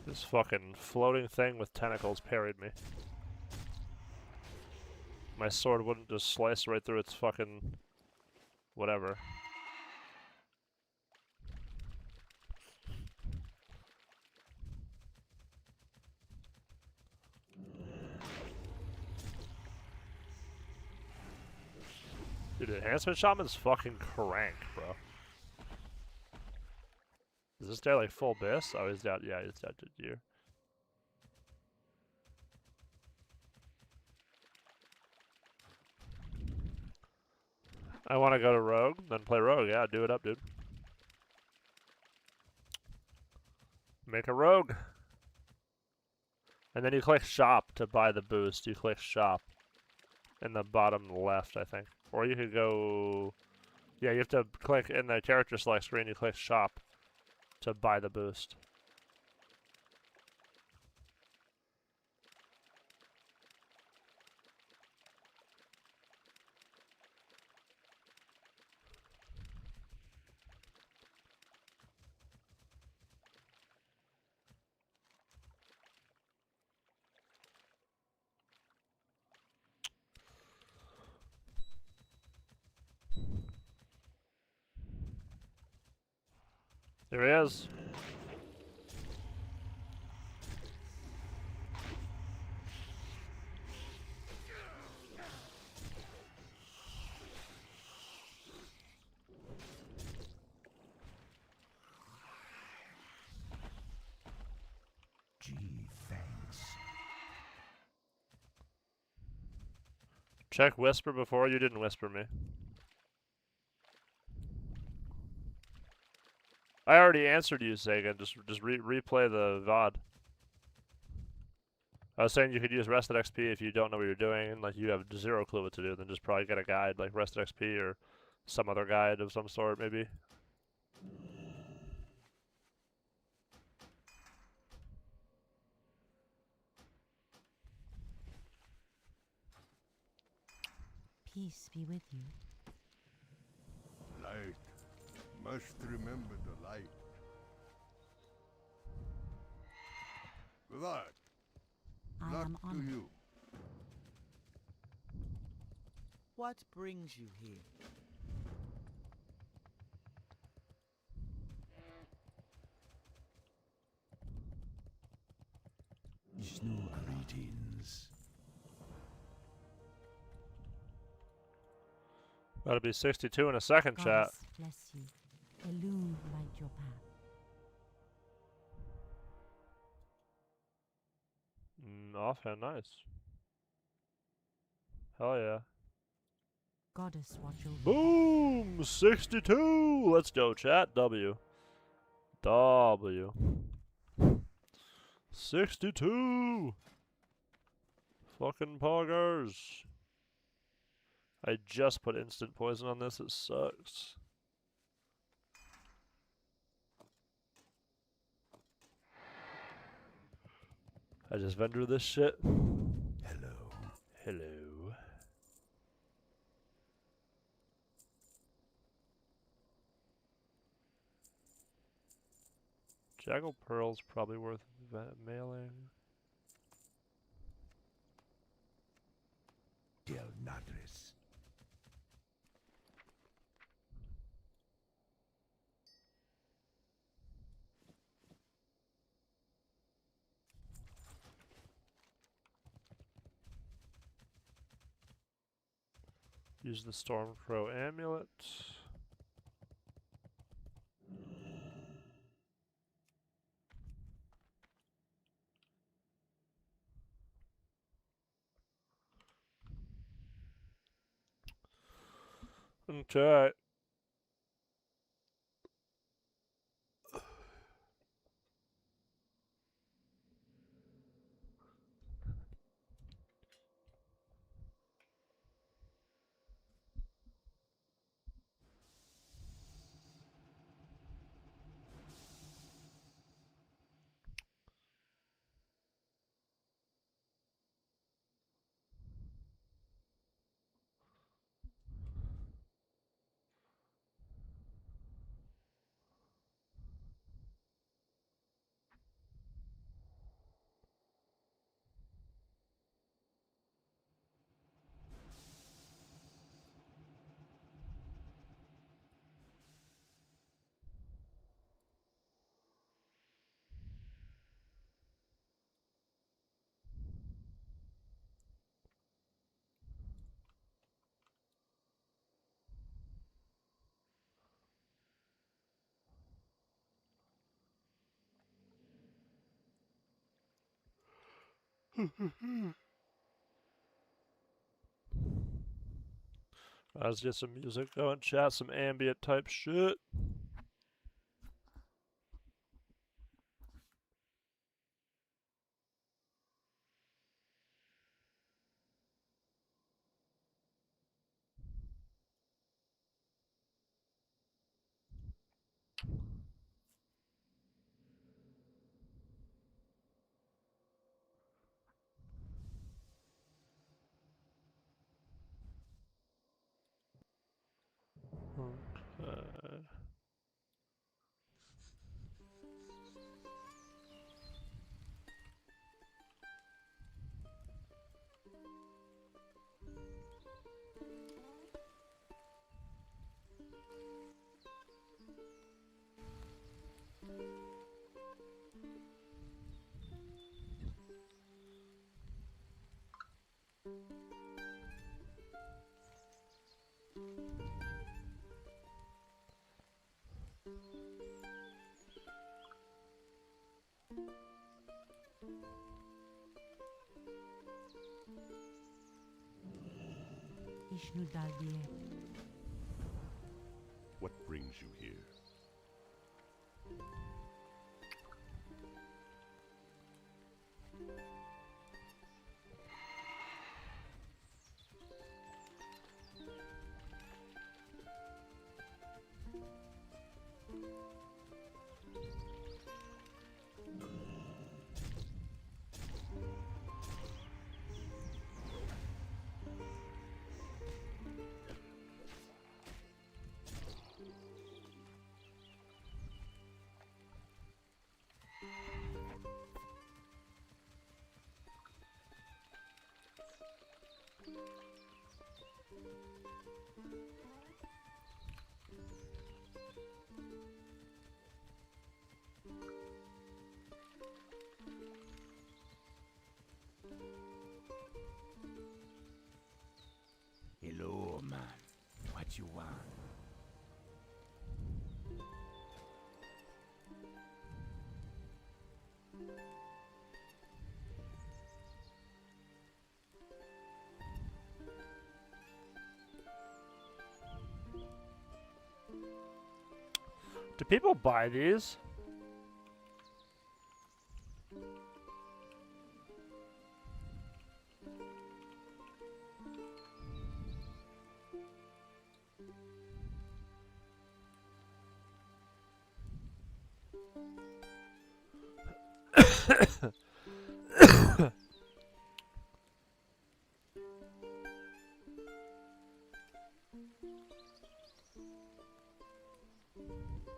This fucking floating thing with tentacles parried me. My sword wouldn't just slice right through its fucking... whatever. Dude, Enhancement Shaman's fucking crank, bro. Is this guy like full bis? Oh, he's down. Yeah, he's down to gear. I want to go to Rogue, then play Rogue. Yeah, do it up, dude. Make a Rogue. And then you click Shop to buy the boost. You click Shop in the bottom left, I think. Or you could go... Yeah, you have to click in the character select screen, you click Shop to buy the boost. There he is. Check Whisper before. You didn't whisper me. I already answered you, Sagan. Just replay the VOD. I was saying you could use Rested XP if you don't know what you're doing and like you have zero clue what to do. Then just probably get a guide like Rested XP or some other guide of some sort, maybe. Peace be with you. Light. Must remember the light. That. I Not am to honored. you. What brings you here? Greetings. That'll be 62 in a second, chat. Goddess bless you. Elune light your path. Offhand, nice. Hell yeah. Goddess watch over. Boom! 62! Let's go, chat. W. 62! Fucking poggers. I just put instant poison on this. It sucks. I just vendor this shit. Hello. Hello. Jaggle Pearl's probably worth mailing. Del Nadres. Use the Stormcrow amulet. Okay. Let's get some music going, chat, some ambient type shit. Okay. Ishnu Dalvier. What brings you here? Hello, man. What you want? Do people buy these?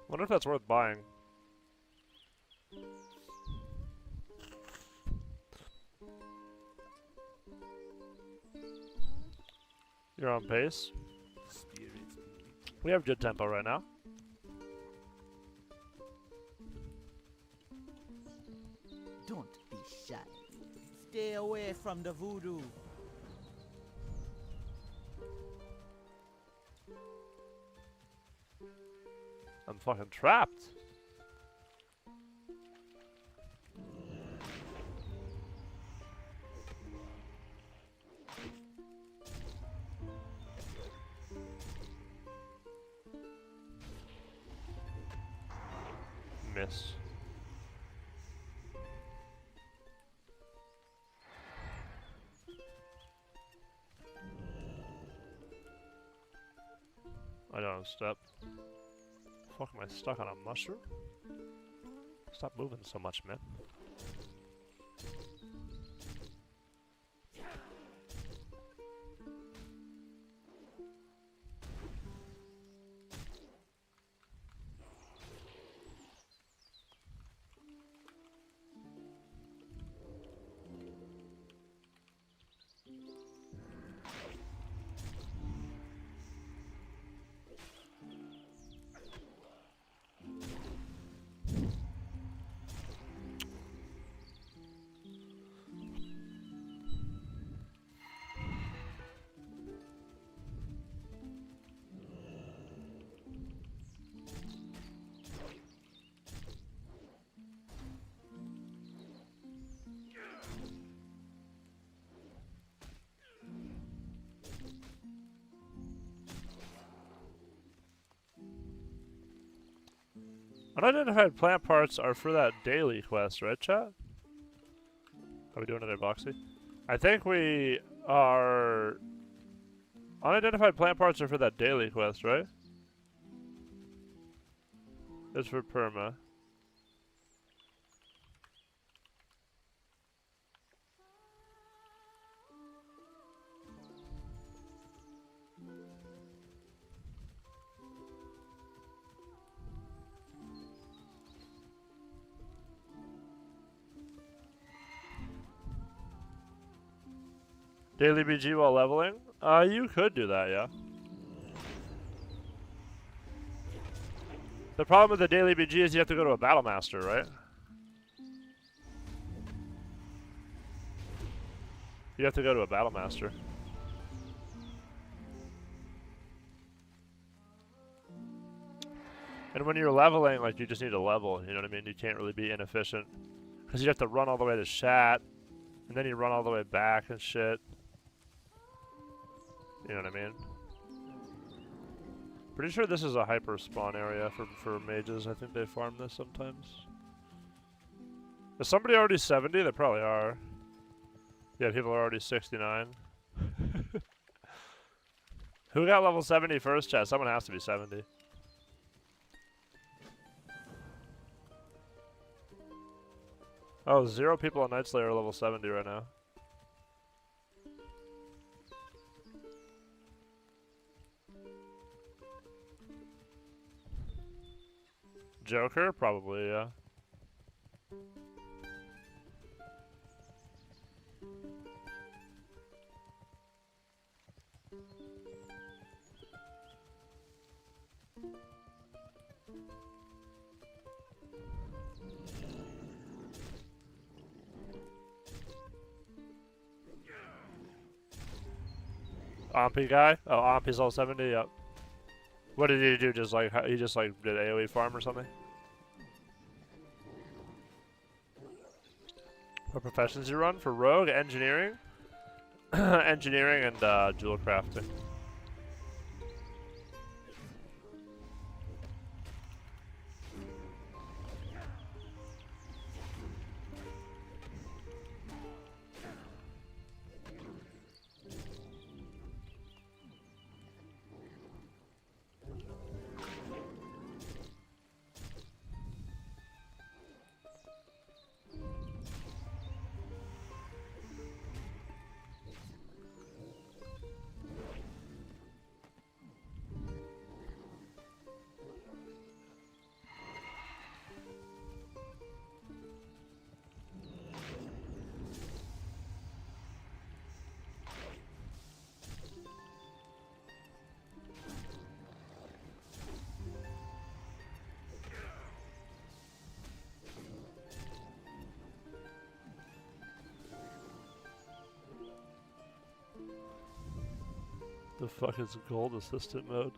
Wonder if that's worth buying. You're on pace. Spirits be with you. We have good tempo right now. Don't be shy. Stay away from the voodoo. I'm fucking trapped. Miss. I don't have step. Fuck, am I stuck on a mushroom? Stop moving so much, man. Unidentified plant parts are for that daily quest, right, chat? Are we doing another boxy? I think we are... Unidentified plant parts are for that daily quest, right? It's for perma. Daily BG while leveling? You could do that, yeah. The problem with the daily BG is you have to go to a battle master, right? You have to go to a battle master. And when you're leveling, like, you just need to level, you know what I mean? You can't really be inefficient. Because you have to run all the way to Shat, and then you run all the way back and shit. You know what I mean? Pretty sure this is a hyper spawn area for mages. I think they farm this sometimes. Is somebody already 70? They probably are. Yeah, people are already 69. Who got level 70 first, chat? Someone has to be 70. Oh, 0 people on Night Slayer are level 70 right now. Joker? Probably, yeah. Ompy guy? Oh, Ompy's level 70, yep. What did he do? Just like, he just like did AoE farm or something? What professions you run? For rogue, engineering? Engineering and jewel crafting. The fuck is gold assistant mode?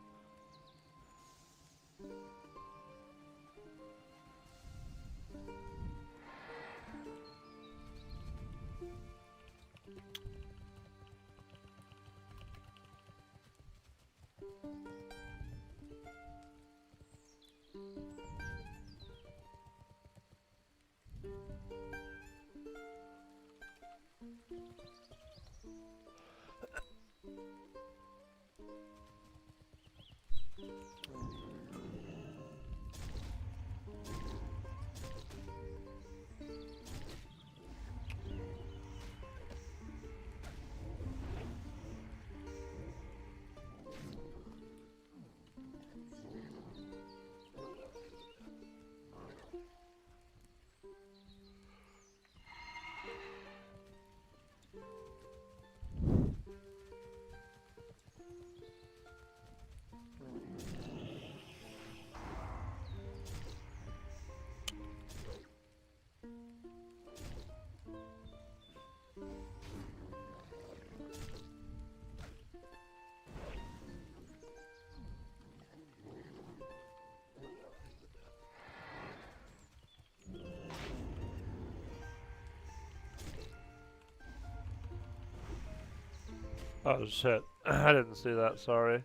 Oh shit. I didn't see that, sorry.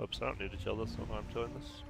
Oops, I don't need to kill this while I'm doing this.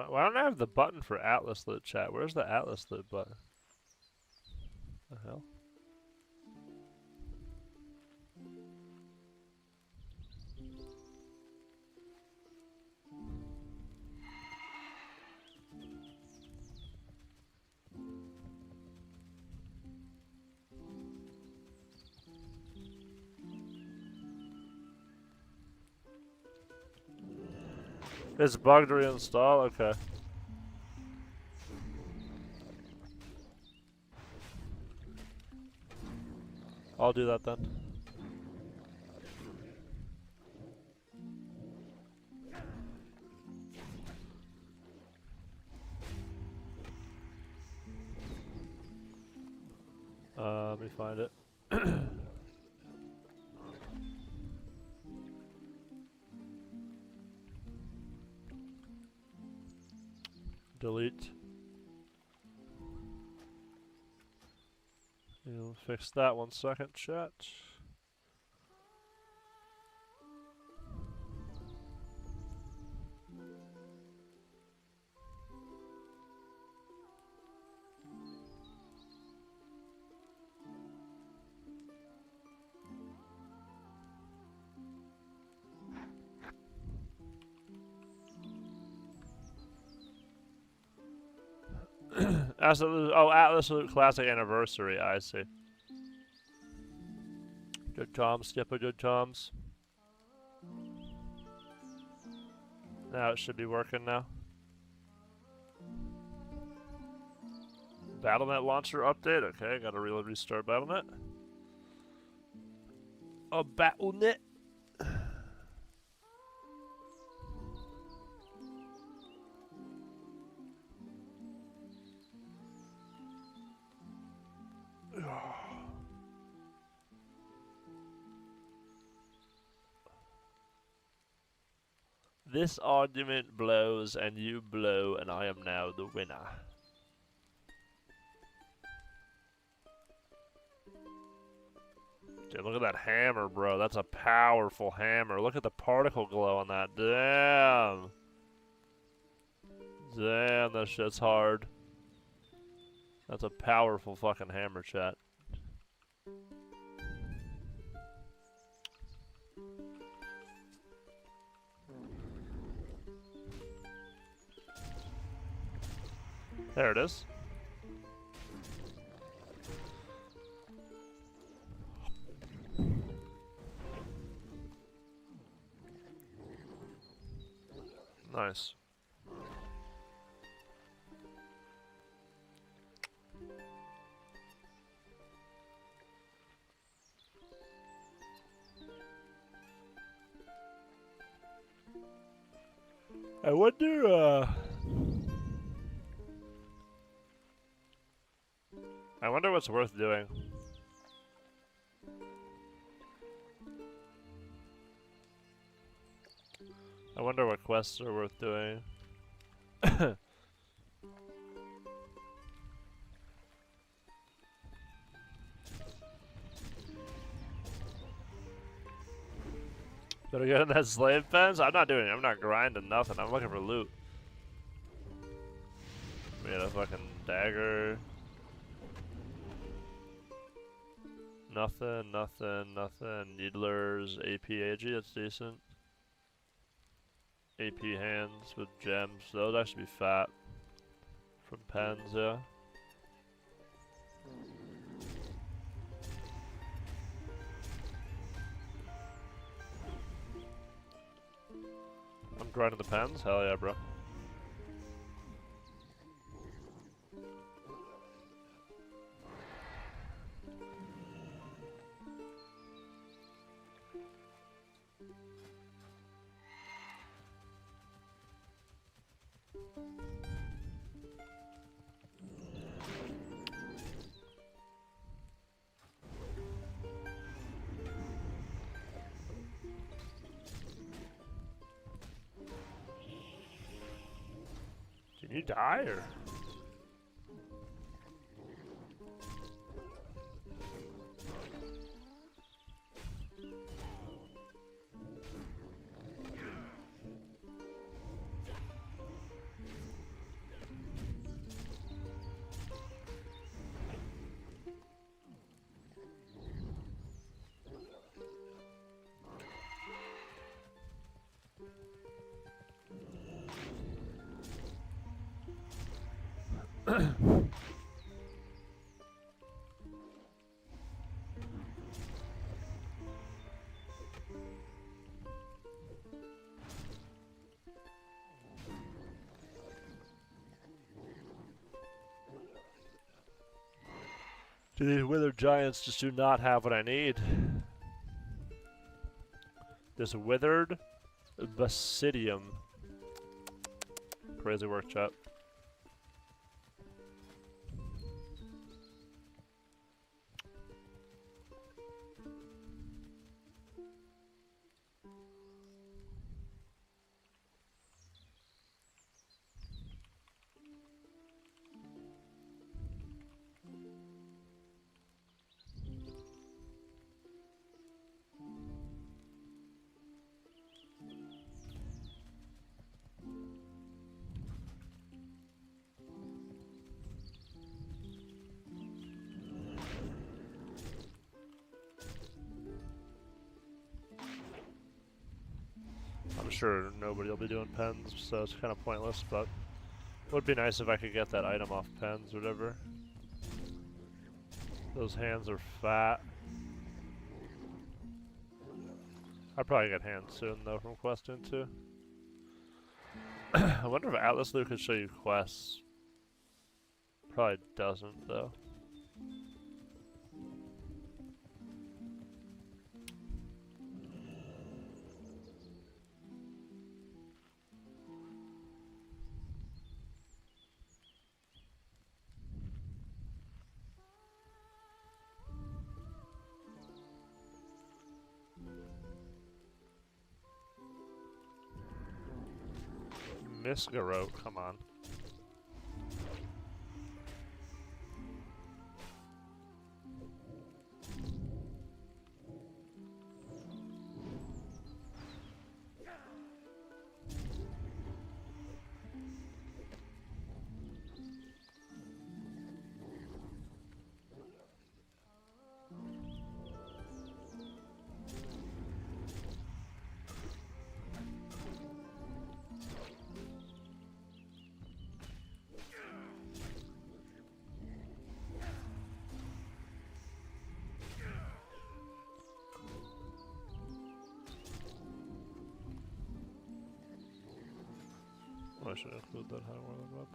Why don't I have the button for Atlas Loot chat? Where's the Atlas Loot button? The hell? It's bugged to reinstall? Okay. I'll do that then. Let me find it. Delete. You'll fix that 1 second, chat. Atlas Loot Classic Anniversary, I see. Good Toms, Skipper, good Toms. Now it should be working now. Battle.net launcher update, okay, gotta restart Battle.net. Oh, Battle.net. This argument blows and you blow and I am now the winner. Dude, look at that hammer, bro. That's a powerful hammer. Look at the particle glow on that. Damn. Damn, that shit's hard. That's a powerful fucking hammer, chat. There it is. Nice. I wonder what's worth doing. I wonder what quests are worth doing. Better get in that slave pens? I'm not grinding nothing. I'm looking for loot. Made a fucking dagger. Nothing, nothing, nothing. Needlers, AP AG, that's decent. AP hands with gems, those actually be fat. From pens, yeah. I'm grinding the pens? Hell yeah, bro. Did you die or? These withered giants just do not have what I need. This withered basidium. Crazy work, chat. I'm sure nobody will be doing pens, so it's kind of pointless, but it would be nice if I could get that item off pens or whatever. Those hands are fat. I'll probably get hands soon, though, from questing, too. I wonder if Atlas Loot could show you quests. Probably doesn't, though. Misgarot, come on. I should include that hardware on the web.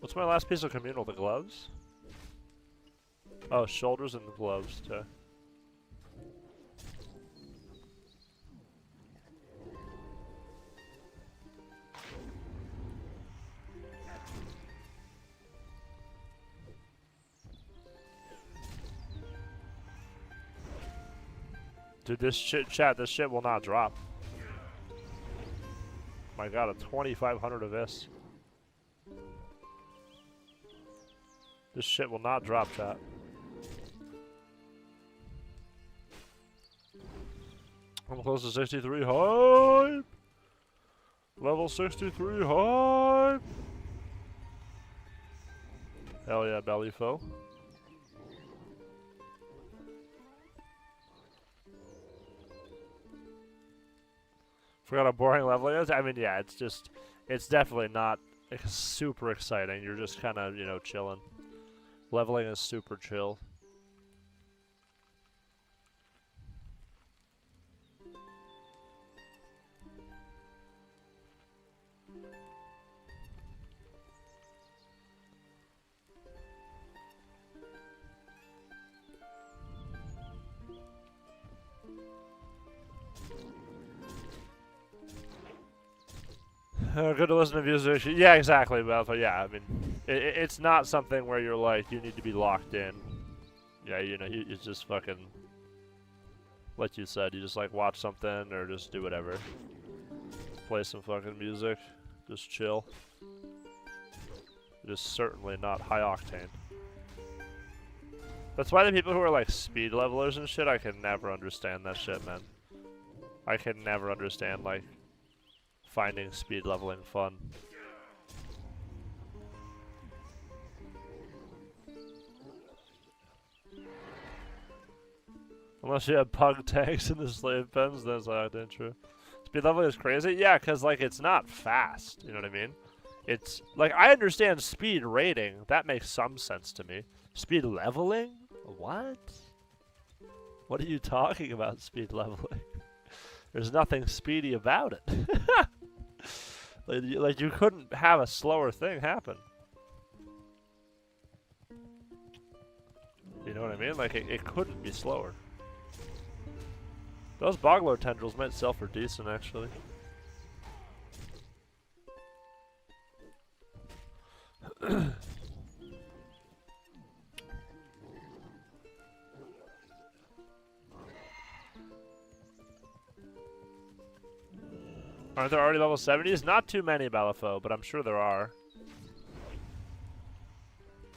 What's my last piece of communal? The gloves? Oh, shoulders and the gloves, too. Dude, this shit, chat, this shit will not drop. My god, a 2500 of this. This shit will not drop, chat. I'm close to 63 hype! Level 63 hype! Hell yeah, belly foe. Forgot how boring leveling is? I mean, yeah, it's just, it's definitely not super exciting. You're just kind of, you know, chilling. Leveling is super chill. Good to listen to music. Yeah, exactly, but yeah, I mean, it's not something where you're like, you need to be locked in. Yeah, you know, you just fucking, like you said, you just like watch something or just do whatever. Play some fucking music, just chill. It is certainly not high octane. That's why the people who are like speed levelers and shit, I can never understand that shit, man. I can never understand like finding speed leveling fun. Unless you have pug tanks in the slave pens, that's not true. Speed leveling is crazy? Yeah, because like it's not fast, you know what I mean? It's like, I understand speed rating, that makes some sense to me. Speed leveling? What? What are you talking about, speed leveling? There's nothing speedy about it. Like you couldn't have a slower thing happen. You know what I mean? Like it couldn't be slower. Those Boglor tendrils might sell for decent, actually. Aren't there already level 70s? Not too many, Balafo, but I'm sure there are.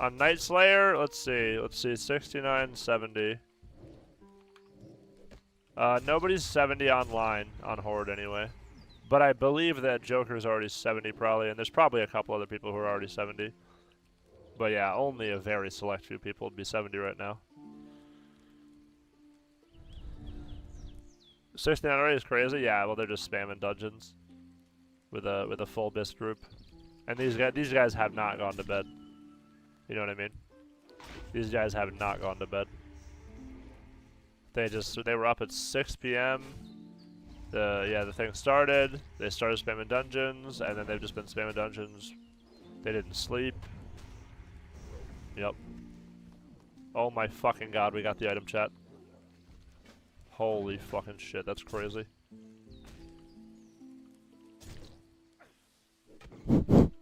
On Night Slayer, let's see, 69, 70. Nobody's 70 online, on Horde anyway. But I believe that Joker's already 70 probably, and there's probably a couple other people who are already 70. But yeah, only a very select few people would be 70 right now. 69 already is crazy. Yeah, well they're just spamming dungeons with a full BIS group, and these guys have not gone to bed. You know what I mean? These guys have not gone to bed. They were up at 6 p.m. The thing started. They started spamming dungeons, and then they've just been spamming dungeons. They didn't sleep. Yep. Oh my fucking god, we got the item, chat. Holy fucking shit, that's crazy.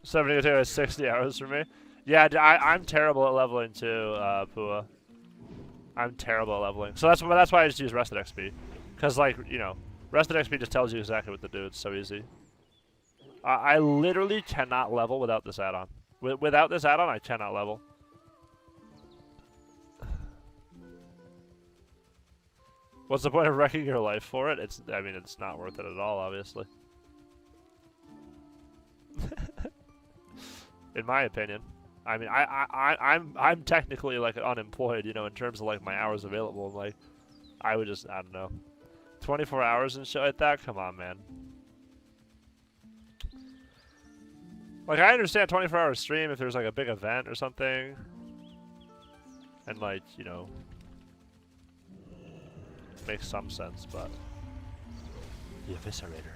70 to 60 hours for me. Yeah, I'm terrible at leveling too, Pua. I'm terrible at leveling. So that's why I just use Rested XP. Because, like, you know, Rested XP just tells you exactly what to do. It's so easy. I literally cannot level without this add-on. Without this add-on, I cannot level. What's the point of wrecking your life for it? I mean, it's not worth it at all, obviously. In my opinion. I mean, I'm technically, like, unemployed, you know, in terms of, like, my hours available. Like, I would just, I don't know. 24 hours and shit like that? Come on, man. Like, I understand 24-hour stream if there's, like, a big event or something. And, like, you know, makes some sense, but the Eviscerator.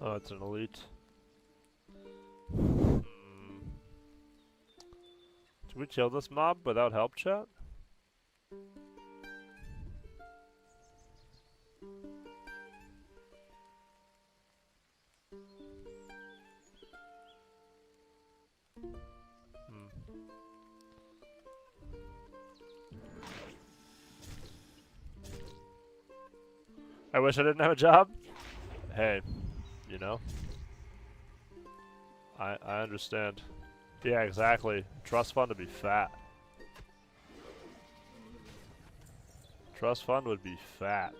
Oh, it's an elite. Hmm. Did we kill this mob without help, chat? I wish I didn't have a job. Hey, you know. I understand. Yeah, exactly. Trust fund would be fat. Trust fund would be fat.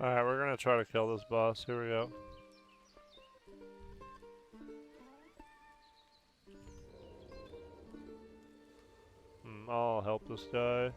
Alright, we're gonna try to kill this boss. Here we go. I'll help this guy.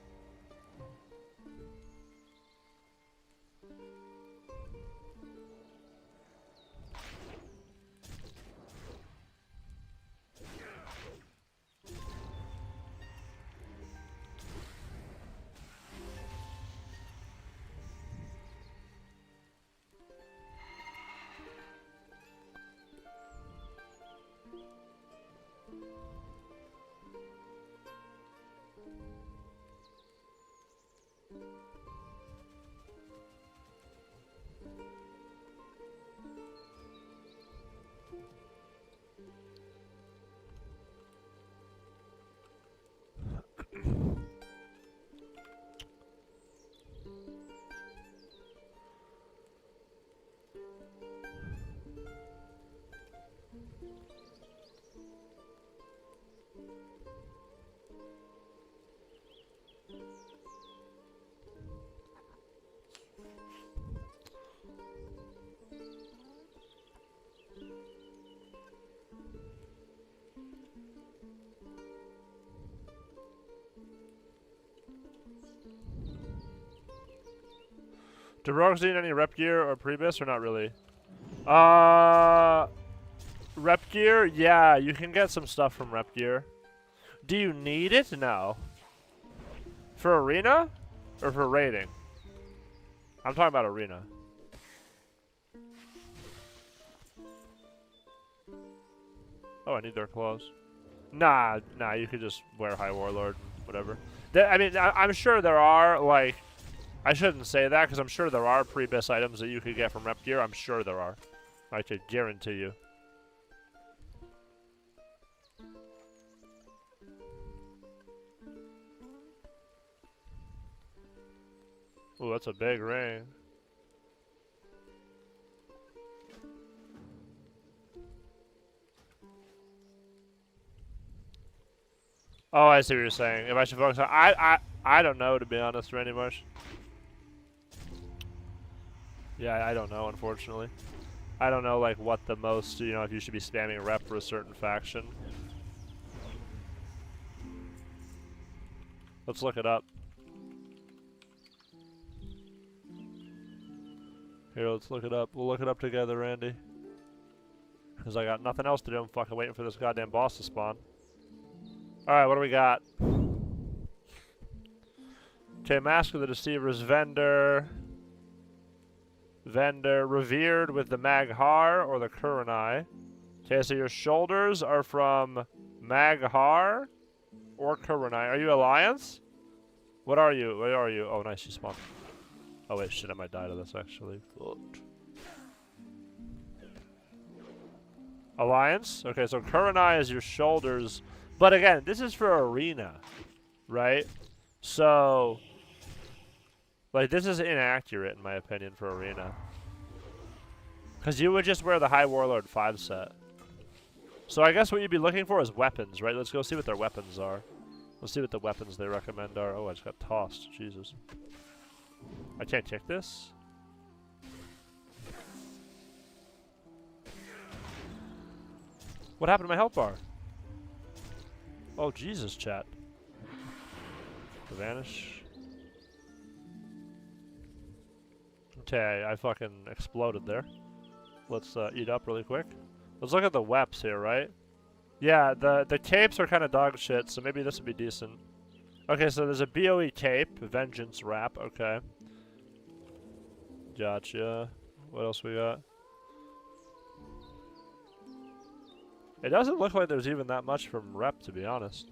Do rogues need any rep gear or prebis or not really? Rep gear? Yeah, you can get some stuff from rep gear. Do you need it? No. For arena? Or for raiding? I'm talking about arena. Oh, I need their clothes. Nah, you could just wear High Warlord, whatever. I mean, I'm sure there are, like... I shouldn't say that, because I'm sure there are pre-bis items that you could get from rep gear. I'm sure there are. I could guarantee you. Ooh, that's a big ring. Oh, I see what you're saying. If I should focus on... I don't know, to be honest, Randy Marsh. Yeah, I don't know, unfortunately. I don't know, like, what the most, you know, if you should be spamming rep for a certain faction. Let's look it up. Here, let's look it up. We'll look it up together, Randy. Because I got nothing else to do. I'm fucking waiting for this goddamn boss to spawn. Alright, what do we got? Okay, Mask of the Deceiver's Vendor. Vendor, revered with the Maghar or the Kuranai. Okay, so your shoulders are from Maghar or Kuranai. Are you Alliance? What are you? Where are you? Oh, nice, you spawned. Oh, wait, shit, I might die to this, actually. Alliance? Okay, so Kuranai is your shoulders. But again, this is for arena, right? So... like, this is inaccurate, in my opinion, for arena. Because you would just wear the High Warlord 5 set. So I guess what you'd be looking for is weapons, right? Let's go see what their weapons are. Let's see what the weapons they recommend are. Oh, I just got tossed. Jesus. I can't kick this? What happened to my health bar? Oh, Jesus, chat. Vanish. Okay, I fucking exploded there. Let's eat up really quick. Let's look at the weps here, right? Yeah, the capes are kind of dog shit, so maybe this would be decent. Okay, so there's a BOE cape, Vengeance Wrap, okay. Gotcha. What else we got? It doesn't look like there's even that much from rep, to be honest.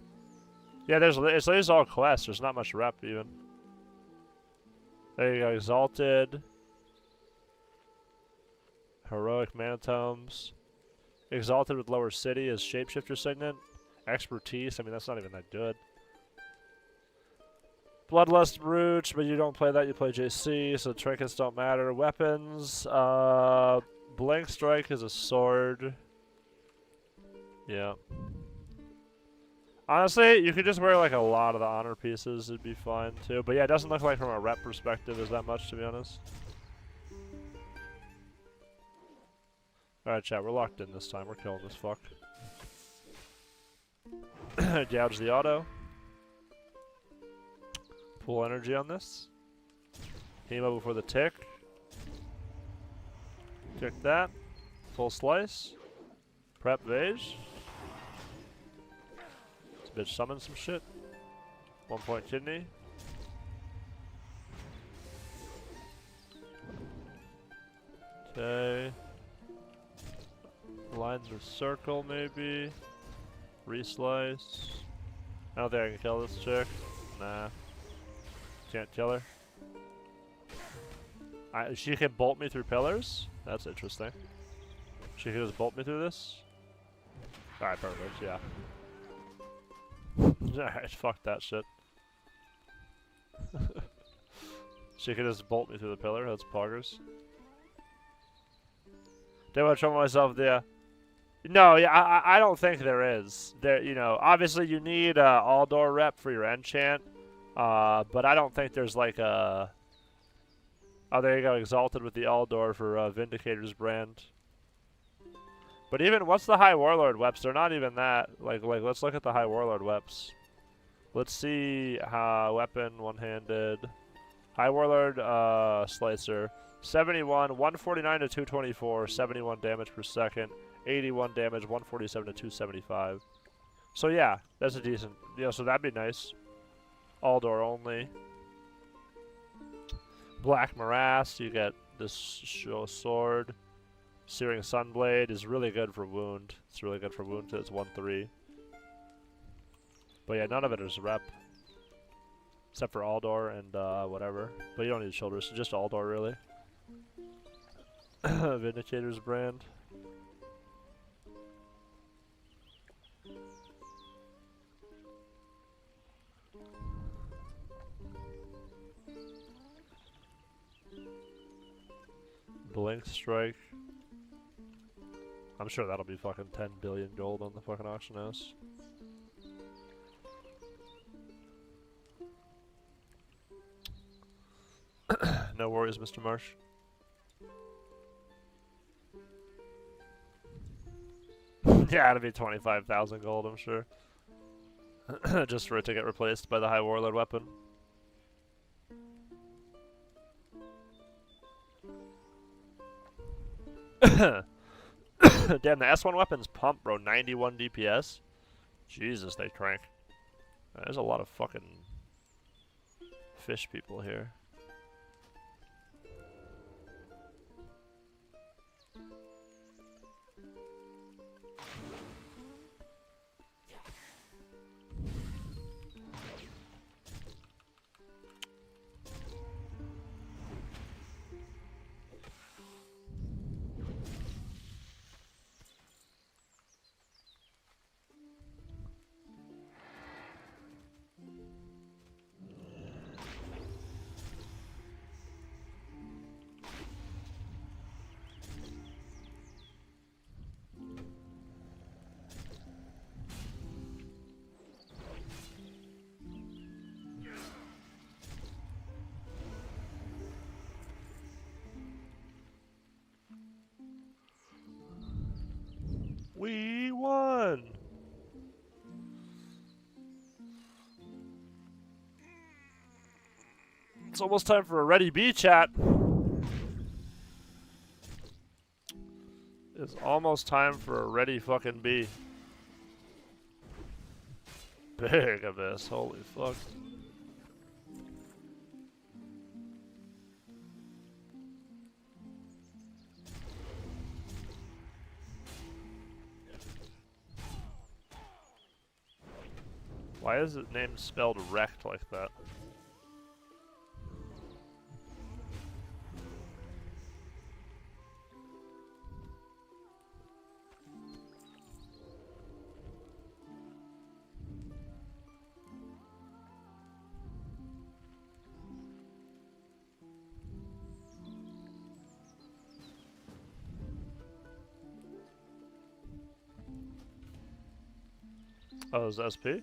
Yeah, it's all quests. There's not much rep, even. There you go, Exalted. Heroic Manatomes. Exalted with Lower City is Shapeshifter Signet. Expertise, I mean, that's not even that good. Bloodlust Brooch, but you don't play that, you play JC, so trinkets don't matter. Weapons, Blank Strike is a sword. Yeah. Honestly, you could just wear like a lot of the honor pieces, it'd be fine too. But yeah, it doesn't look like from a rep perspective there's that much, to be honest. Alright, chat, we're locked in this time. We're killing this fuck. Gouge the auto. Full energy on this. Hemo before the tick. Tick that. Full slice. Prep Vage. This bitch summon some shit. 1 point kidney. Okay. Lines or circle maybe. Reslice. I don't think I can kill this chick. Nah. Can't kill her. She can bolt me through pillars? That's interesting. She can just bolt me through this? Alright, perfect, yeah. Alright, fuck that shit. She can just bolt me through the pillar, that's poggers. Did I trouble myself there? No, yeah, I don't think there is. There, you know, obviously you need all-door rep for your enchant. But I don't think there's like a... Oh, there you go, Exalted with the all-door for Vindicator's brand. But even, what's the High Warlord weps? They're not even that. Like, let's look at the High Warlord weps. Let's see how weapon, one-handed. High Warlord, Slicer. 71, 149 to 224, 71 damage per second, 81 damage, 147 to 275. So yeah, that's a decent, yeah, so that'd be nice. All door only. Black Morass, you get this sword. Searing Sunblade is really good for wound. It's really good for wound, it's 1-3. But yeah, none of it is rep. Except for Aldor and whatever. But you don't need shoulders, so just Aldor really. Vindicator's brand. Blink Strike. I'm sure that'll be fucking 10 billion gold on the fucking auction house. No worries, Mr. Marsh. Yeah, it'll be 25,000 gold, I'm sure. Just for it to get replaced by the High Warlord weapon. Damn, the S1 weapons pump, bro. 91 DPS. Jesus, they crank. There's a lot of fucking fish people here. It's almost time for a Ready B chat. It's almost time for a Ready fucking B. Big abyss, holy fuck. Why is it name spelled wrecked like that? Oh, is it SP?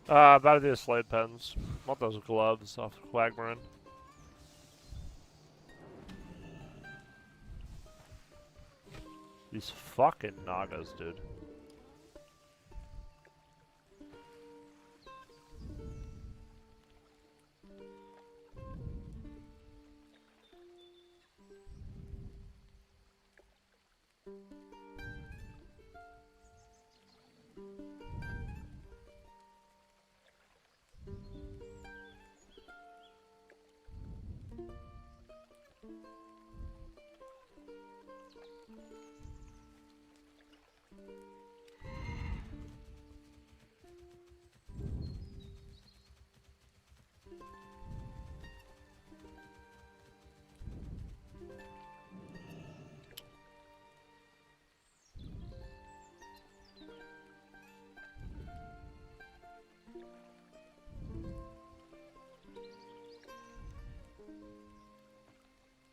About to do slate pens. Want those gloves off Quagmarin. These fucking Nagas, dude.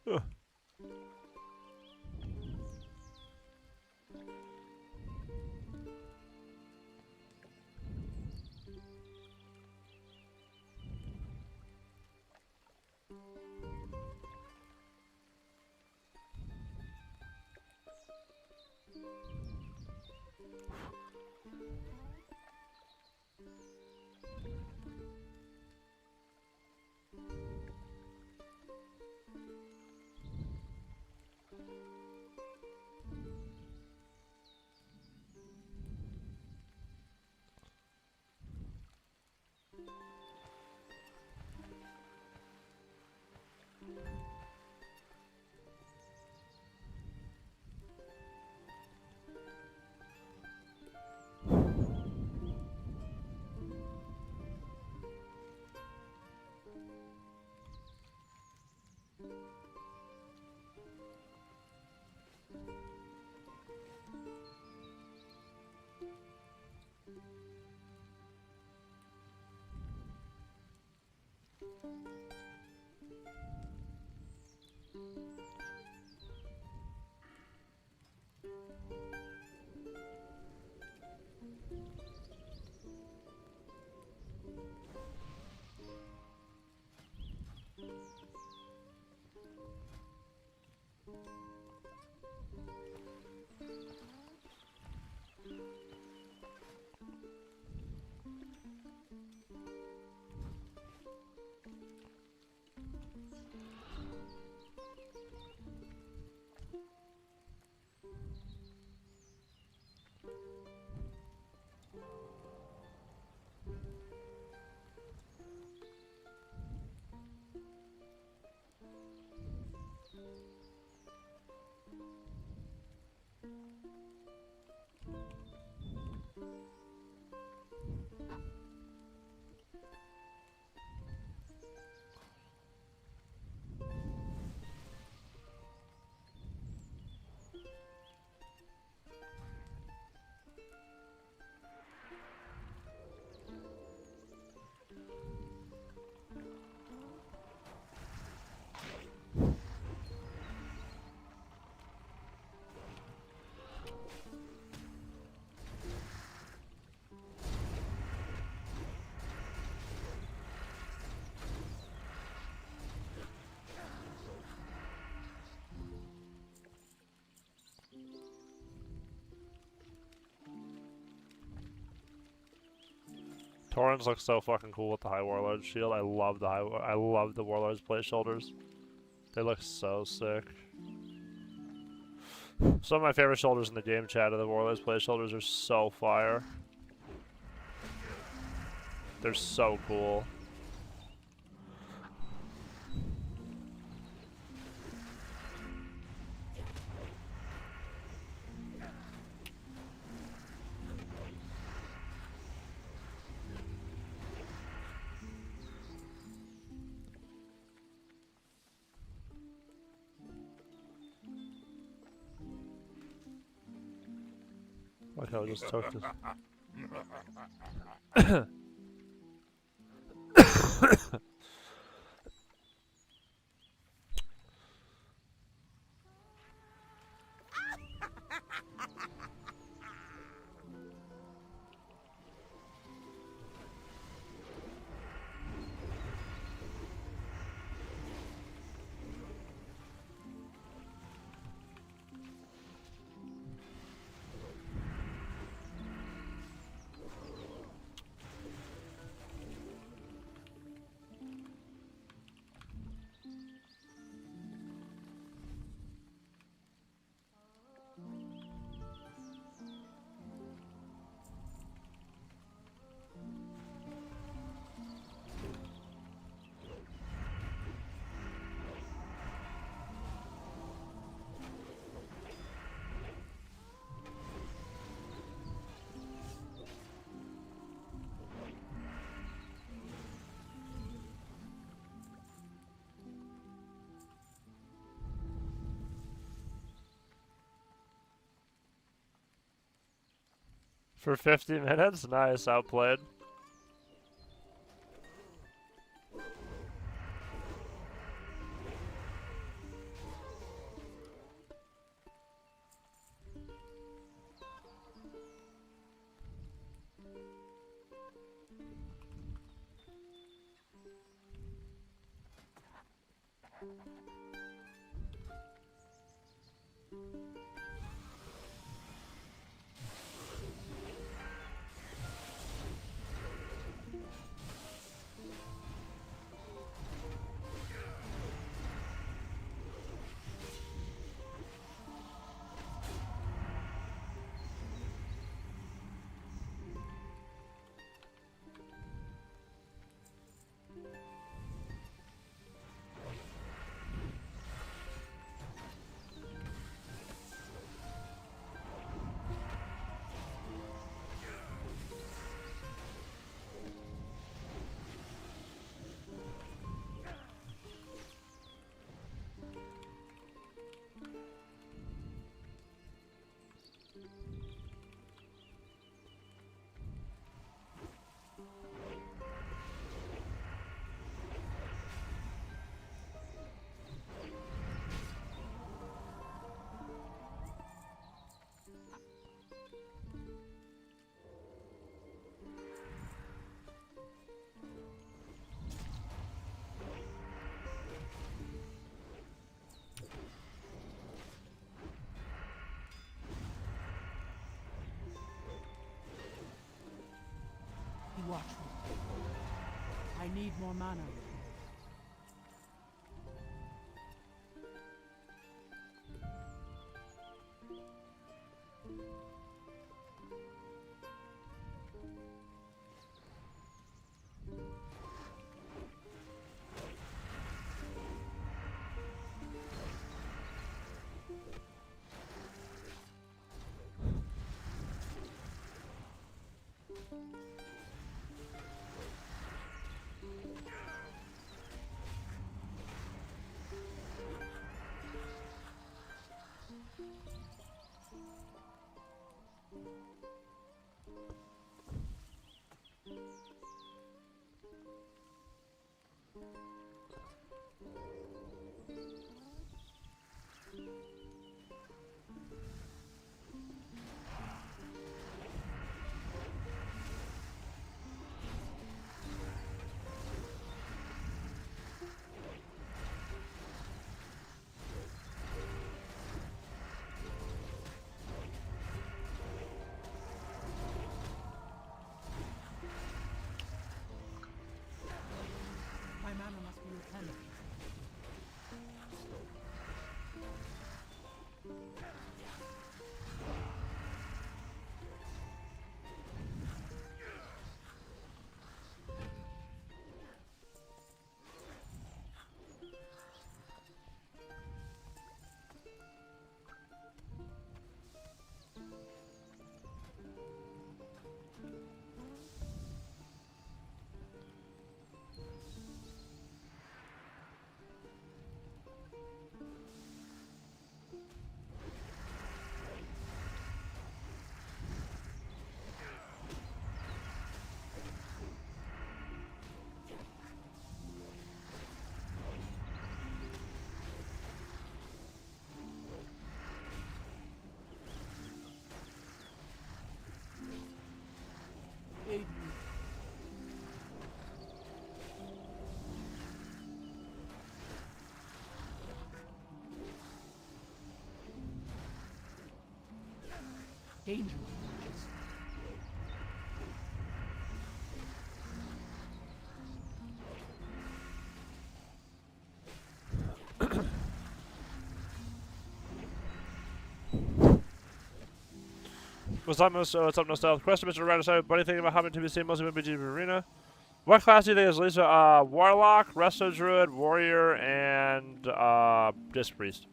Ugh. Torrens looks so fucking cool with the high warlord shield. I love the I love the warlord's plate shoulders. They look so sick. Some of my favorite shoulders in the game chat of the warlord's plate shoulders are so fire. They're so cool. Like how I just took this. For 50 minutes? Nice, outplayed. Be watchful. I need more mana. Lieutenant. Danger. What's up, what's up, Nostalgia? Question, Mr. Radisson. What do you think about hopping TBC, mostly with BG Arena? What class do you think is Lisa? Warlock, Resto Druid, Warrior, and Disc Priest.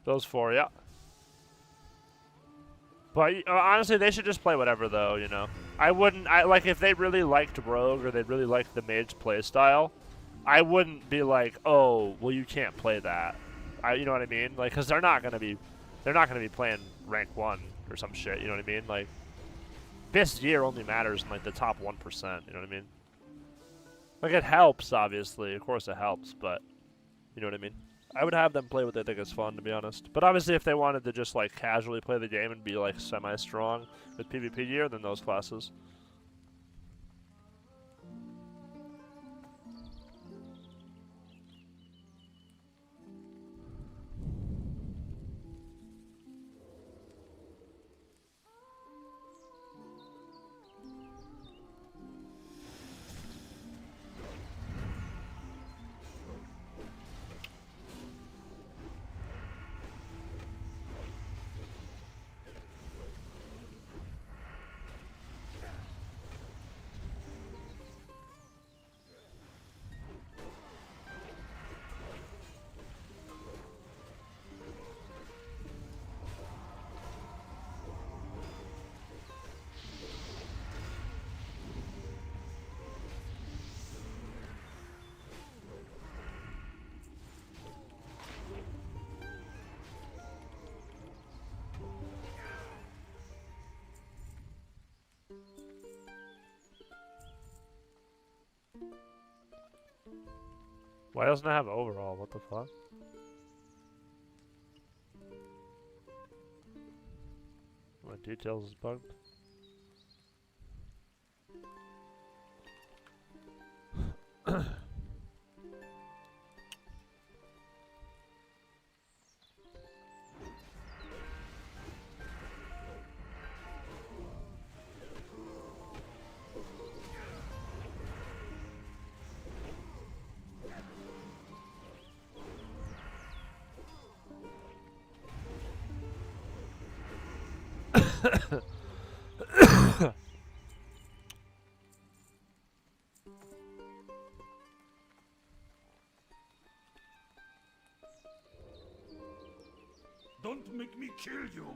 Those four, yeah. But honestly, they should just play whatever, though, you know. I wouldn't, like, if they really liked Rogue or they really liked the Mage playstyle, I wouldn't be like, oh, well, you can't play that. You know what I mean? Like, because they're not gonna be playing rank 1 or some shit. You know what I mean? Like, this year only matters in like the top 1%. You know what I mean? Like, it helps, obviously. Of course, it helps, but you know what I mean? I would have them play what they think is fun, to be honest. But obviously, if they wanted to just like casually play the game and be like semi-strong with PvP gear, then those classes. Why doesn't it have overall? What the fuck? My details is bugged. Don't make me kill you.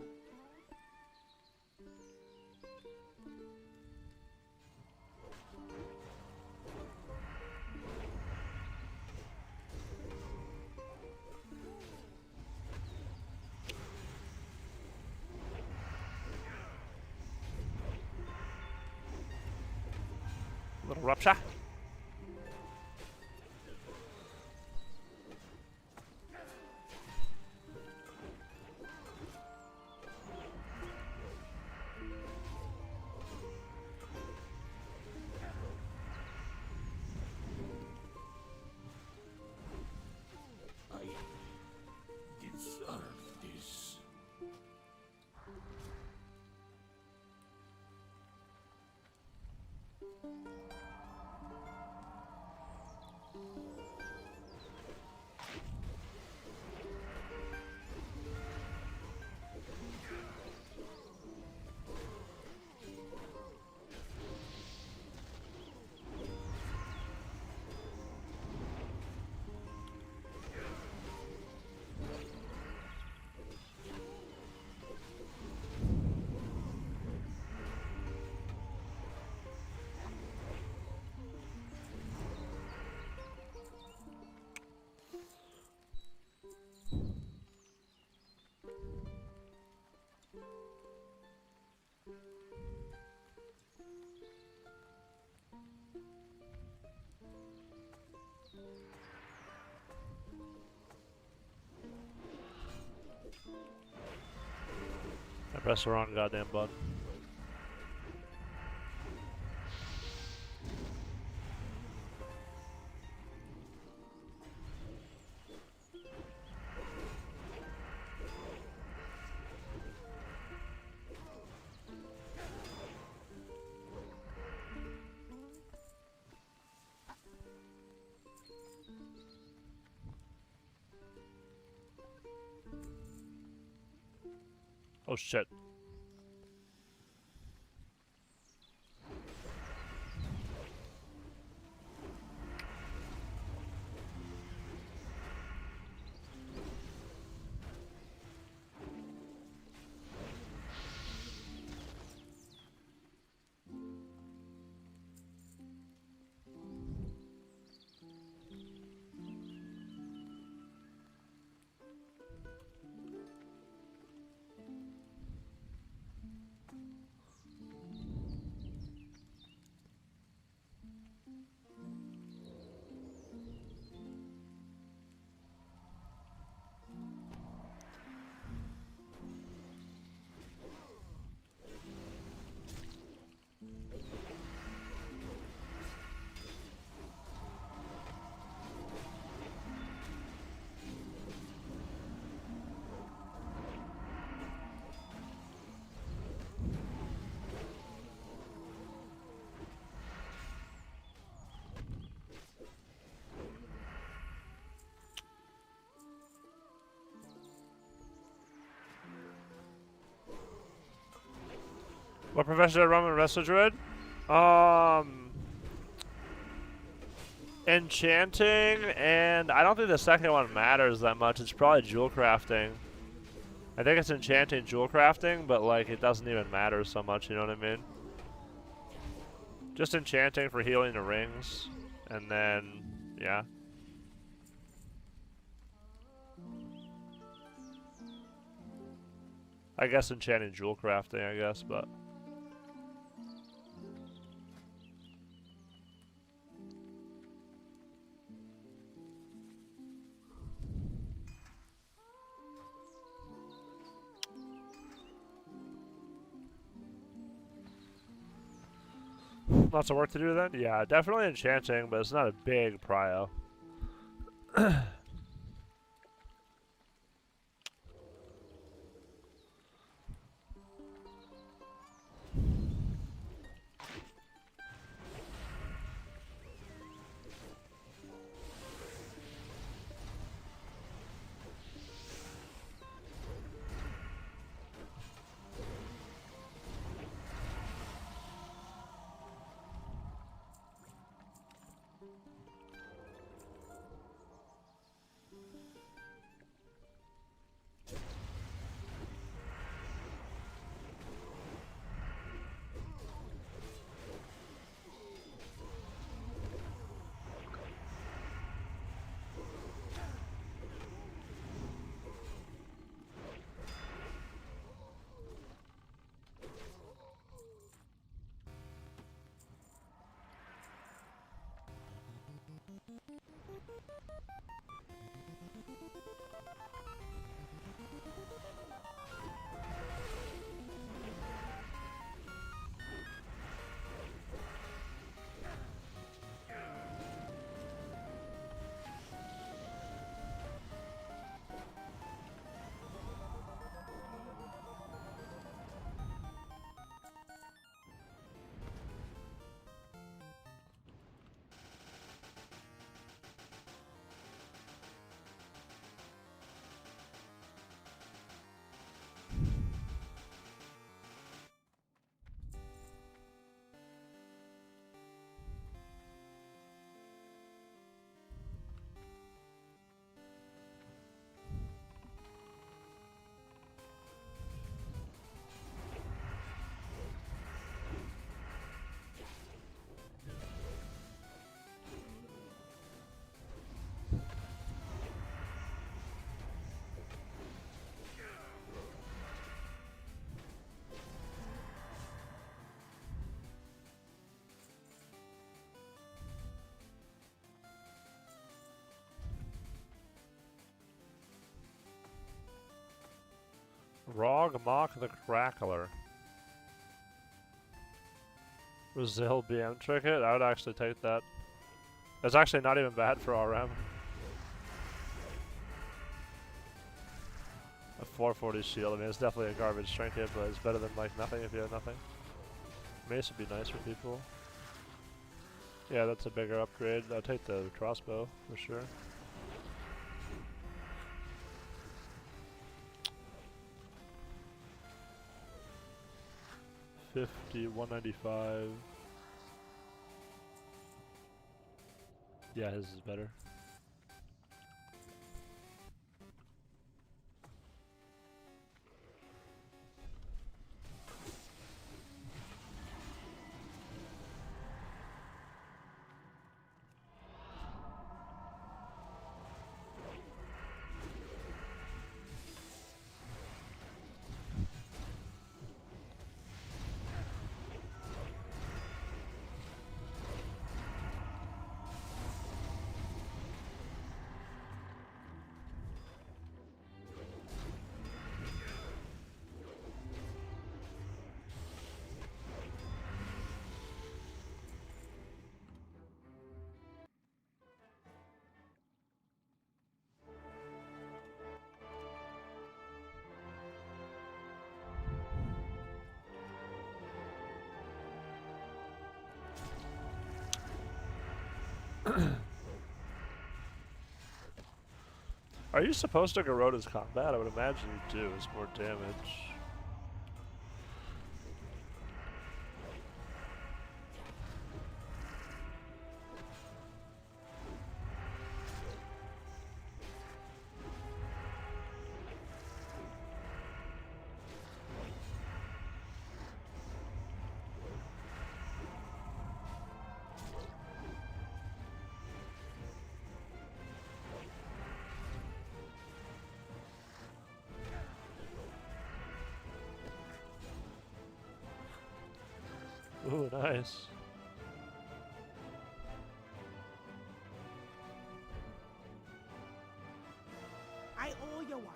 Little rupture. I deserve this. I pressed the wrong goddamn button. Oh shit. What profession did I run with Wrestle Druid? Enchanting, and I don't think the second one matters that much. It's probably jewel crafting. I think it's enchanting jewel crafting, but like it doesn't even matter so much, you know what I mean? Just enchanting for healing the rings, and then, yeah. I guess enchanting jewel crafting, I guess, but... Lots of work to do then? Yeah, definitely enchanting, but it's not a big prio. Rog Mock the Crackler. Brazil BM Trinket? I would actually take that. It's actually not even bad for RM. A 440 shield, I mean it's definitely a garbage trinket, but it's better than like nothing if you have nothing. Mace would be nice for people. Yeah, that's a bigger upgrade. I'll take the crossbow for sure. $50, $195. Yeah, his is better. Are you supposed to Garota's combat? I would imagine you do. It's more damage. Ooh, nice. I owe you one.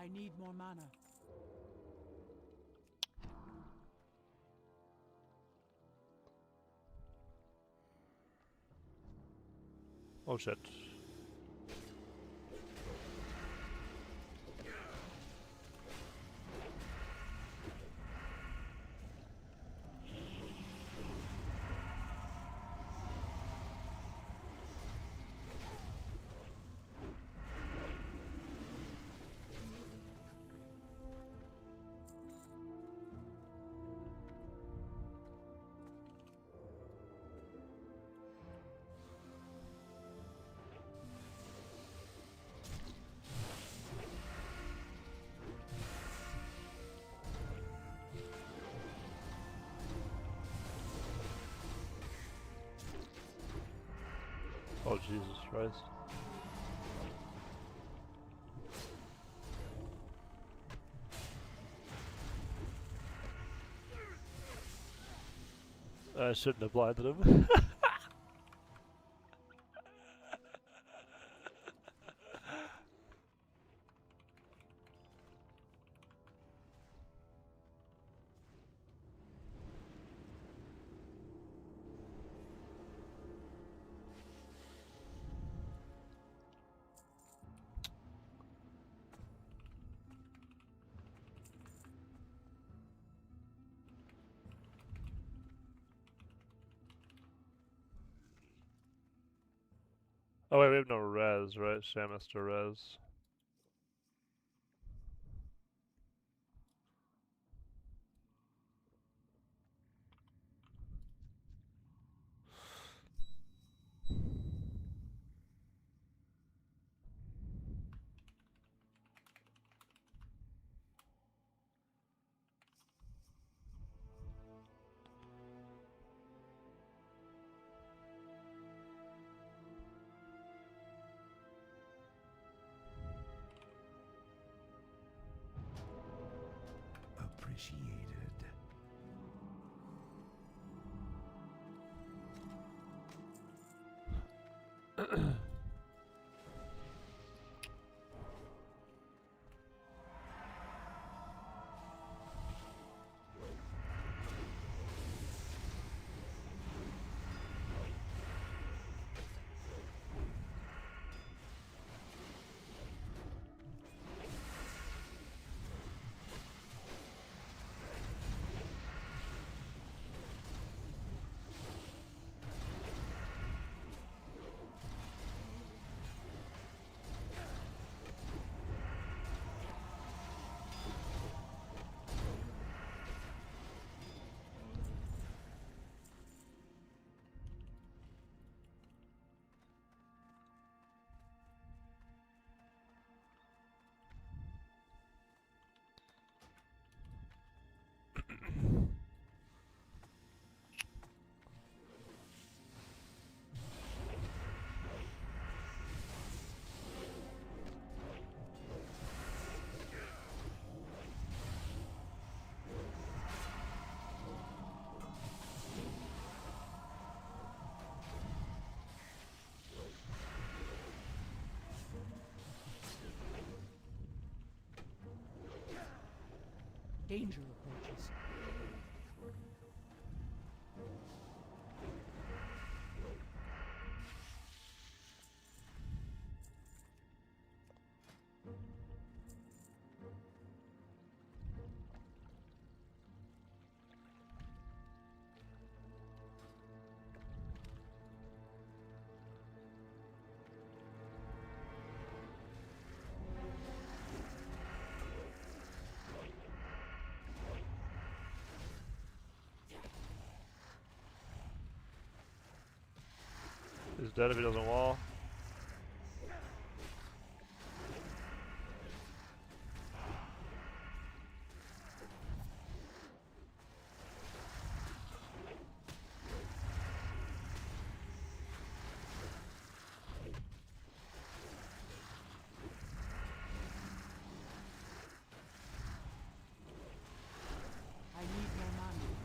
I need more mana. Oh shit. Oh Jesus Christ. I shouldn't have blinded him. Oh wait, we have no res, right? Samus to res. Appreciated. Danger approaches. He's dead if he doesn't wall. I need more money.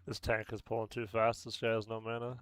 This tank is pulling too fast. This guy has no mana.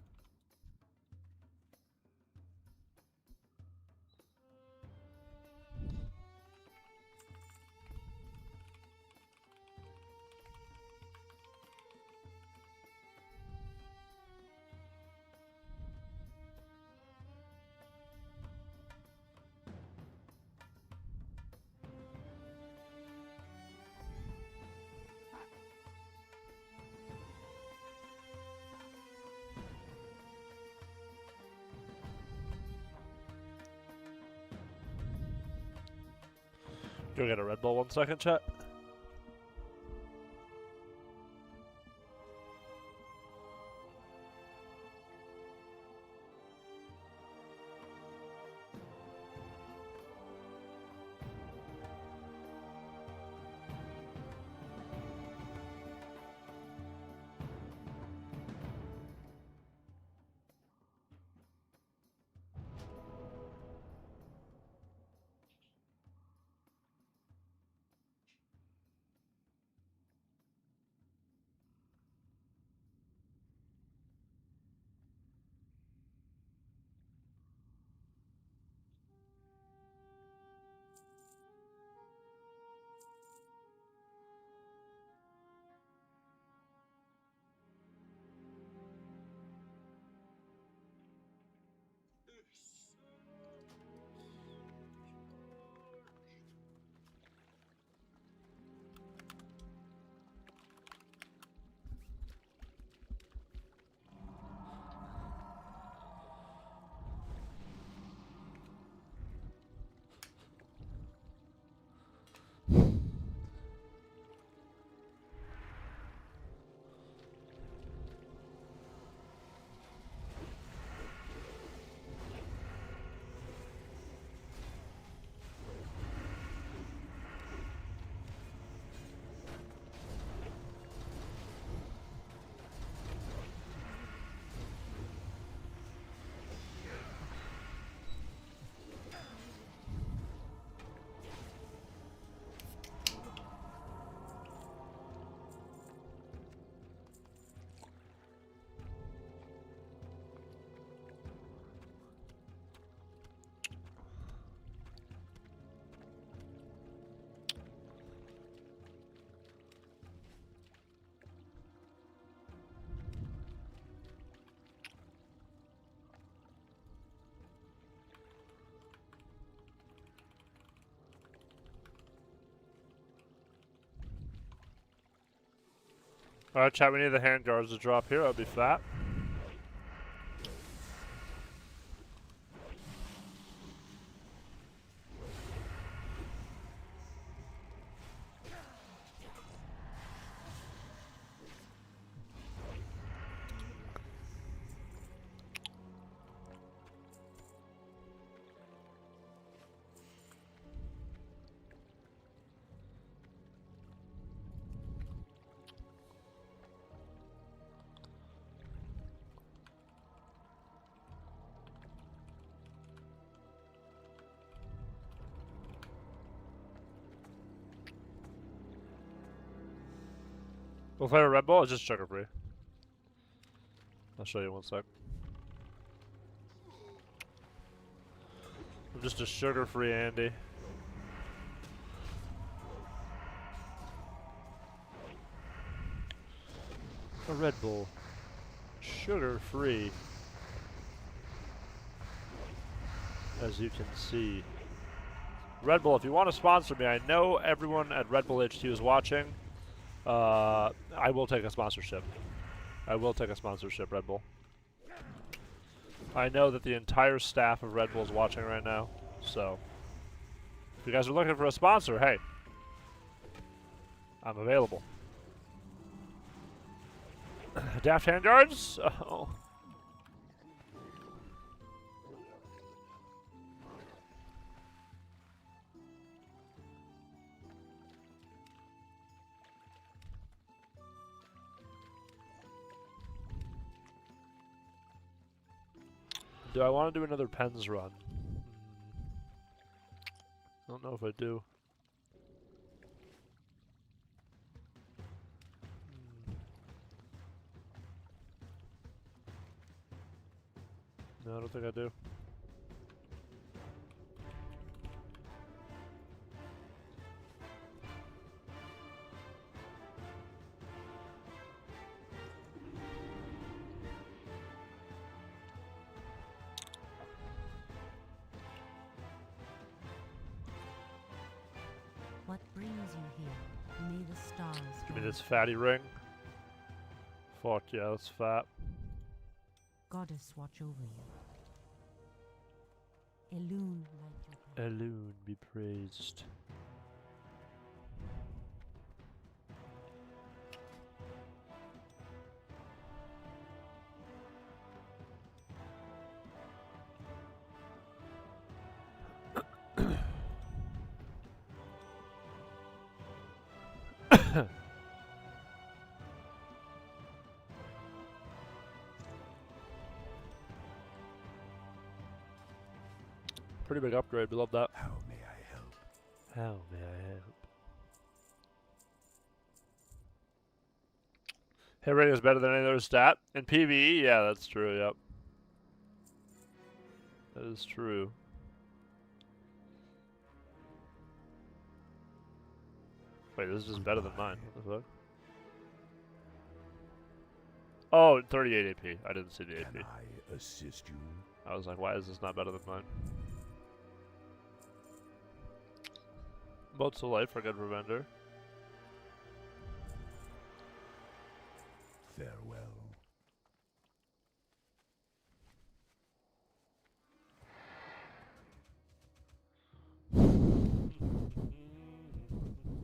Go get a Red Bull 1 second, chat. Alright, chat, we need the hand guards to drop here. That'd be fat. What flavor Red Bull? It's just sugar free. I'll show you one sec. I'm just a sugar free Andy. A Red Bull. Sugar free. As you can see. Red Bull, if you want to sponsor me, I know everyone at Red Bull HQ is watching. I will take a sponsorship. I will take a sponsorship, Red Bull. I know that the entire staff of Red Bull is watching right now, so if you guys are looking for a sponsor, hey, I'm available. Daft hand guards? Oh. Do I want to do another pens run? I don't know if I do. No, I don't think I do. What brings you here? May the stars Give me guide this fatty ring. Fuck yeah, that's fat. Goddess watch over you. Elune light your path. Elune be praised. Pretty big upgrade. We love that. How may I help? How may I help? Hit rating is better than any other stat. In PvE, yeah, that's true, yep. That is true. Wait, this is just better than mine. What the fuck? Oh, 38 AP. I didn't see the AP. Can I assist you? I was like, why is this not better than mine? Boats of life are good for vendor. Farewell.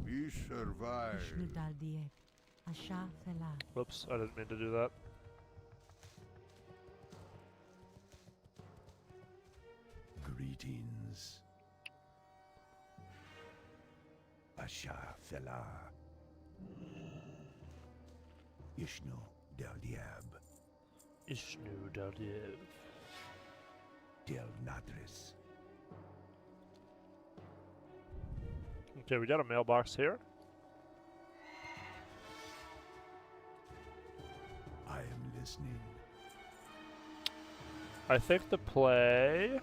We survive. Ishnu Daldiek. Asha Fela. Whoops, I didn't mean to do that. Greetings. Asha Fela. Ishnu Deldiab. Ishnu Daldiev. Del Natris. Okay, we got a mailbox here. I am listening. I think the play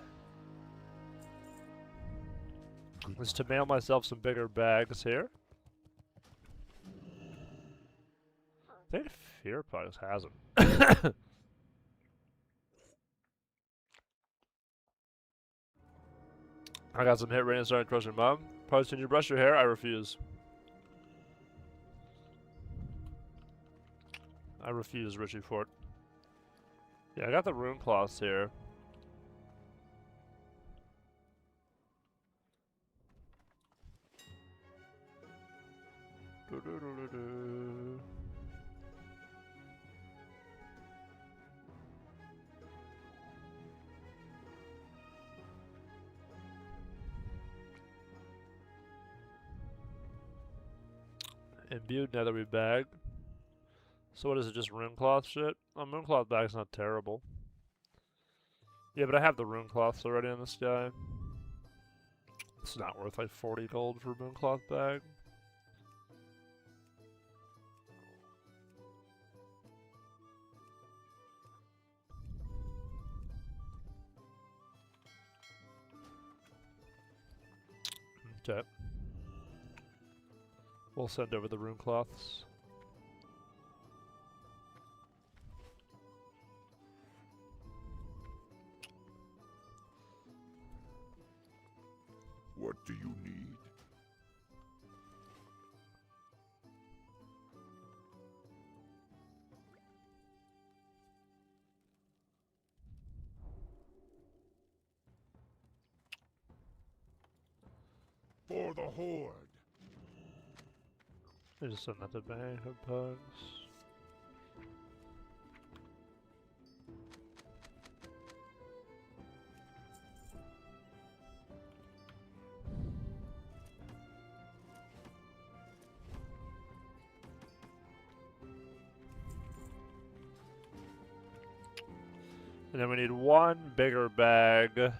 is to mail myself some bigger bags here. I think Fear Pugs has them. I got some hit rating and started crushing mom. Post, can you brush your hair? I refuse. I refuse, Richie Fort. Yeah, I got the rune cloths here. Do-do-do-do-do. Imbued netherweave bag. So what is it, just rune cloth shit? Oh, rune cloth bag's not terrible. Yeah, but I have the rune cloths already on this guy. It's not worth like 40 gold for a rune cloth bag. Okay. We'll send over the rune cloths. What do you need? For the Horde. I just send that to bank of pugs. And then we need one bigger bag.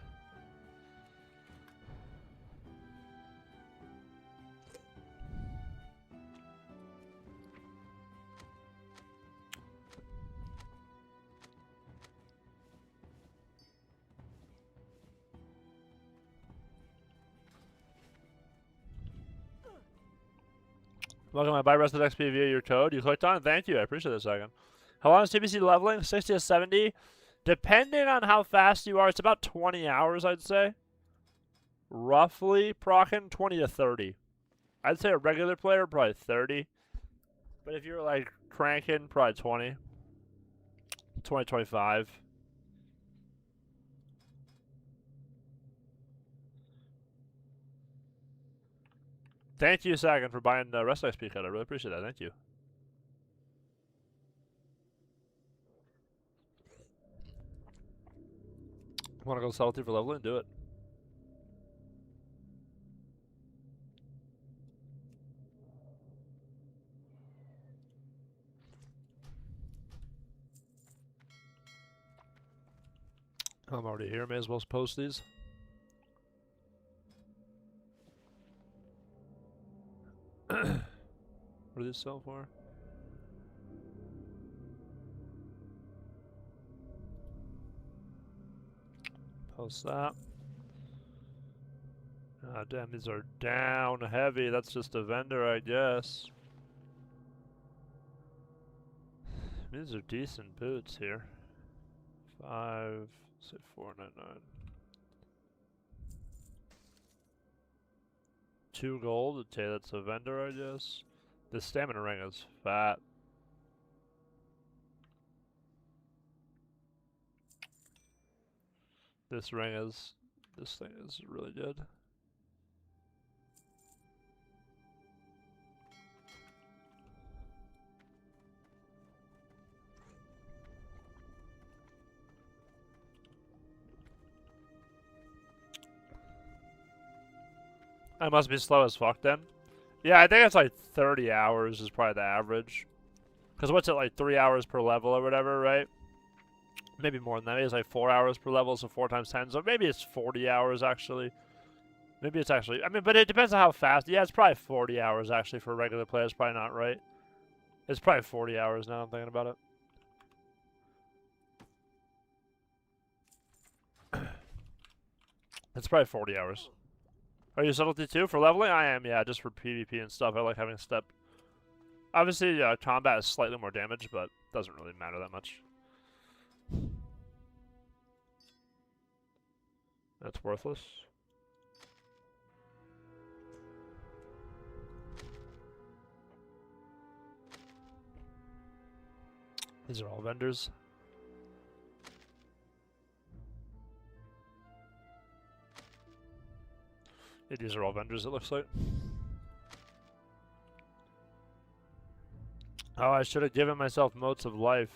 Welcome to buy rest of XP via your code. You clicked on it? Thank you. I appreciate it a second. How long is TBC leveling? 60 to 70. Depending on how fast you are, it's about 20 hours, I'd say. Roughly, procking 20 to 30. I'd say a regular player, probably 30. But if you're like cranking, probably 20. 20, 25. Thank you, Sagan, for buying the Rest XP code. I really appreciate that. Thank you. Want to go salty for leveling? Do it. I'm already here. May as well post these. What do these sell for? Post that. Ah, damn, these are down heavy. That's just a vendor, I guess. These are decent boots here. 4.99. 2 gold. Okay, that's a vendor, I guess. The stamina ring is fat. This thing is really good. I must be slow as fuck then. Yeah, I think it's like 30 hours is probably the average. Because what's it, like 3 hours per level or whatever, right? Maybe more than that. Maybe it's like 4 hours per level, so 4 times 10. So maybe it's 40 hours actually. Maybe it's actually, I mean, but it depends on how fast. Yeah, it's probably 40 hours actually for regular players. Probably not right. It's probably 40 hours now I'm thinking about it. It's probably 40 hours. Are you subtlety too for leveling? I am, yeah, just for PvP and stuff. I like having step. Obviously, combat is slightly more damage, but doesn't really matter that much. That's worthless. These are all vendors. Yeah, these are all vendors, it looks like. Oh, I should have given myself motes of life.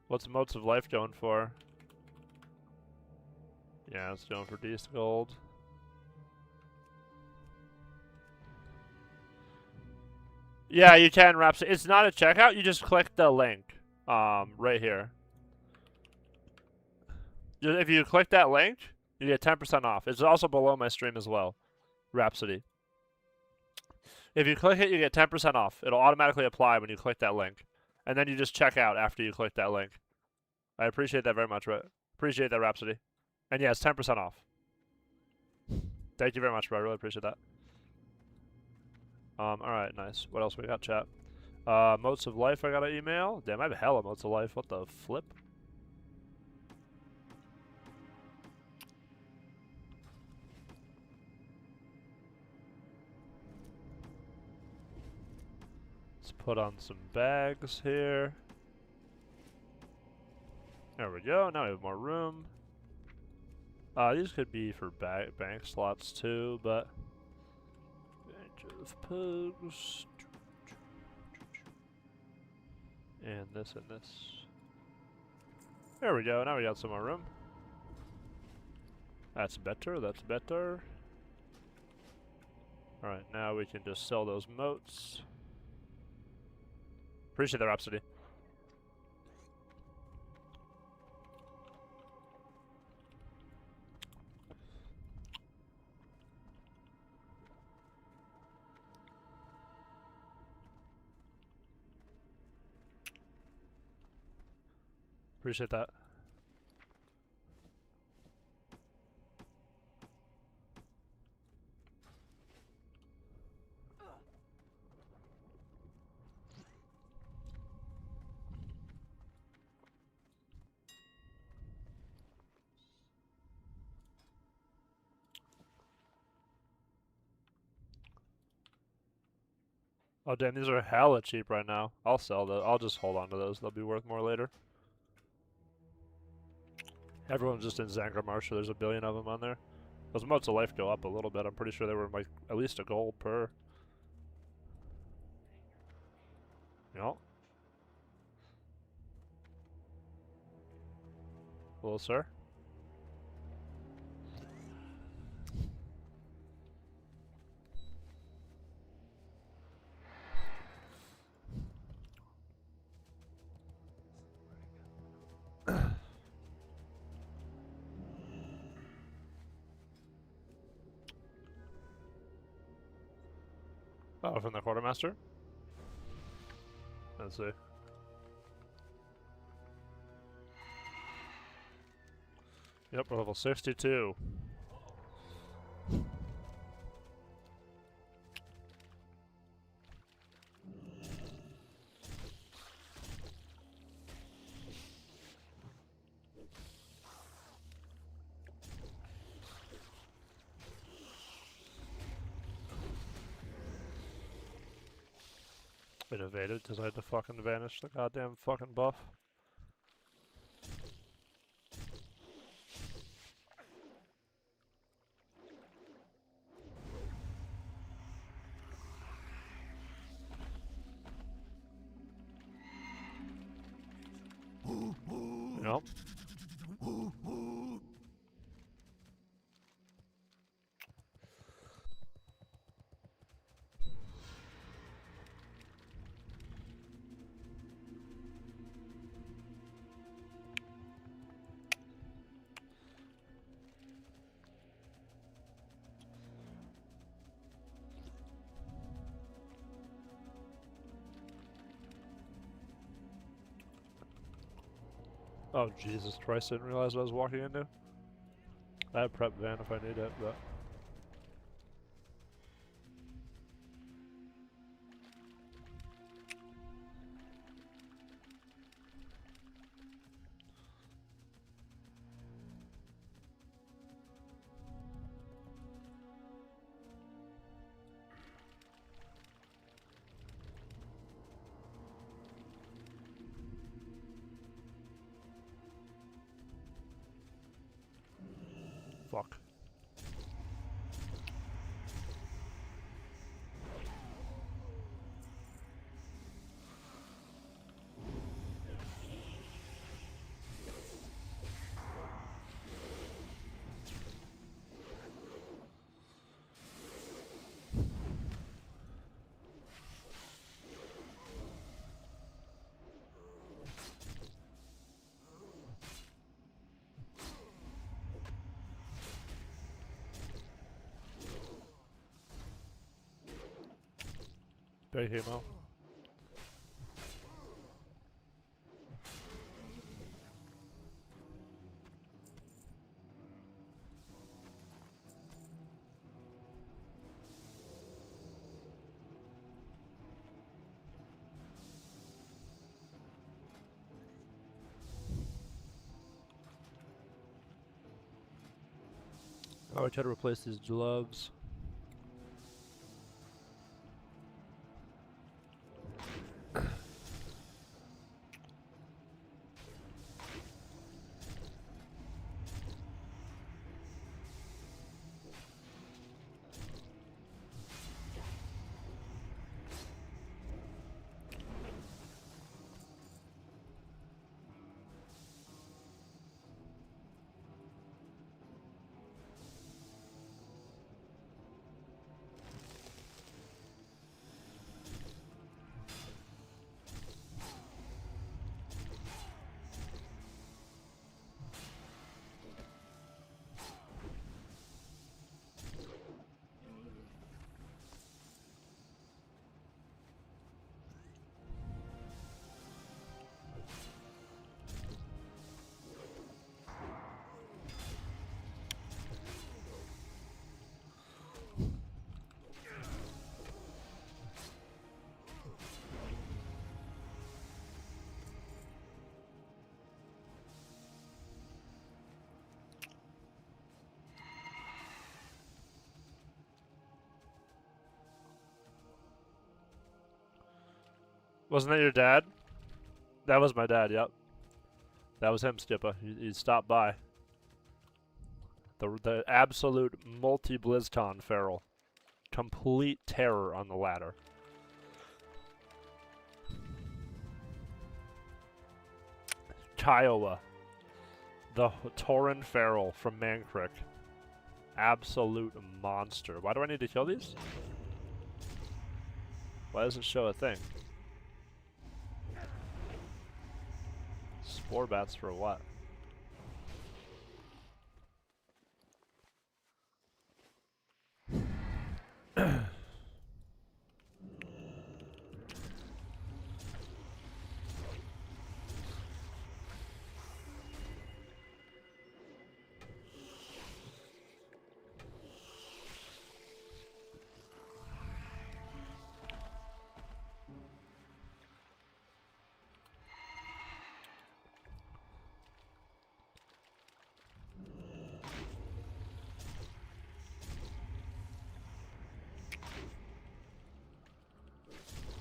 What's motes of life going for? Yeah, it's going for decent gold. Yeah, you can wrap. It's not a checkout. You just click the link, right here. If you click that link, you get 10% off. It's also below my stream as well. Rhapsody. If you click it, you get 10% off. It'll automatically apply when you click that link. And then you just check out after you click that link. I appreciate that very much, appreciate that, Rhapsody. And yeah, it's 10% off. Thank you very much, bro. I really appreciate that. Alright, nice. What else we got, chat? Motes of life, I got an email. Damn, I have hella motes of life. What the flip? Let's put on some bags here. There we go. Now we have more room. These could be for bank slots too, but bunch of pugs. And this and this. There we go. Now we got some more room. That's better. That's better. Alright, now we can just sell those motes. Appreciate that, Rhapsody. Appreciate that. Oh damn, these are hella cheap right now. I'll sell those. I'll just hold on to those. They'll be worth more later. Everyone's just in Zangarmarsh, so there's a billion of them on there. Those motes of life go up a little bit. I'm pretty sure they were like at least a gold per. Yep. Hello, sir. Oh, from the quartermaster? Let's see. Yep, we're level 62. It evaded because I had to fucking vanish the goddamn fucking buff. Nope. Oh Jesus Christ, I didn't realize what I was walking into. I have prep van if I need it, but... Fuck. Big hemo. Oh, I tried to replace these gloves. Wasn't that your dad? That was my dad, yep. That was him, Skipper. He stopped by. The absolute multi-BlizzCon feral. Complete terror on the ladder. Kiowa. The Tauren feral from Mankrik. Absolute monster. Why do I need to kill these? Why does it show a thing? Spore bats for what?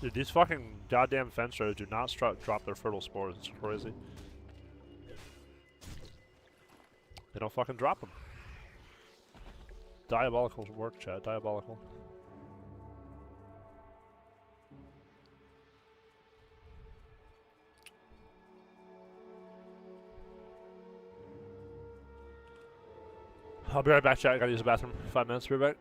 Dude, these fucking goddamn fencers do not drop their fertile spores. It's crazy. They don't fucking drop them. Diabolical work, chat. Diabolical. I'll be right back, chat. I gotta use the bathroom. 5 minutes. Be right back.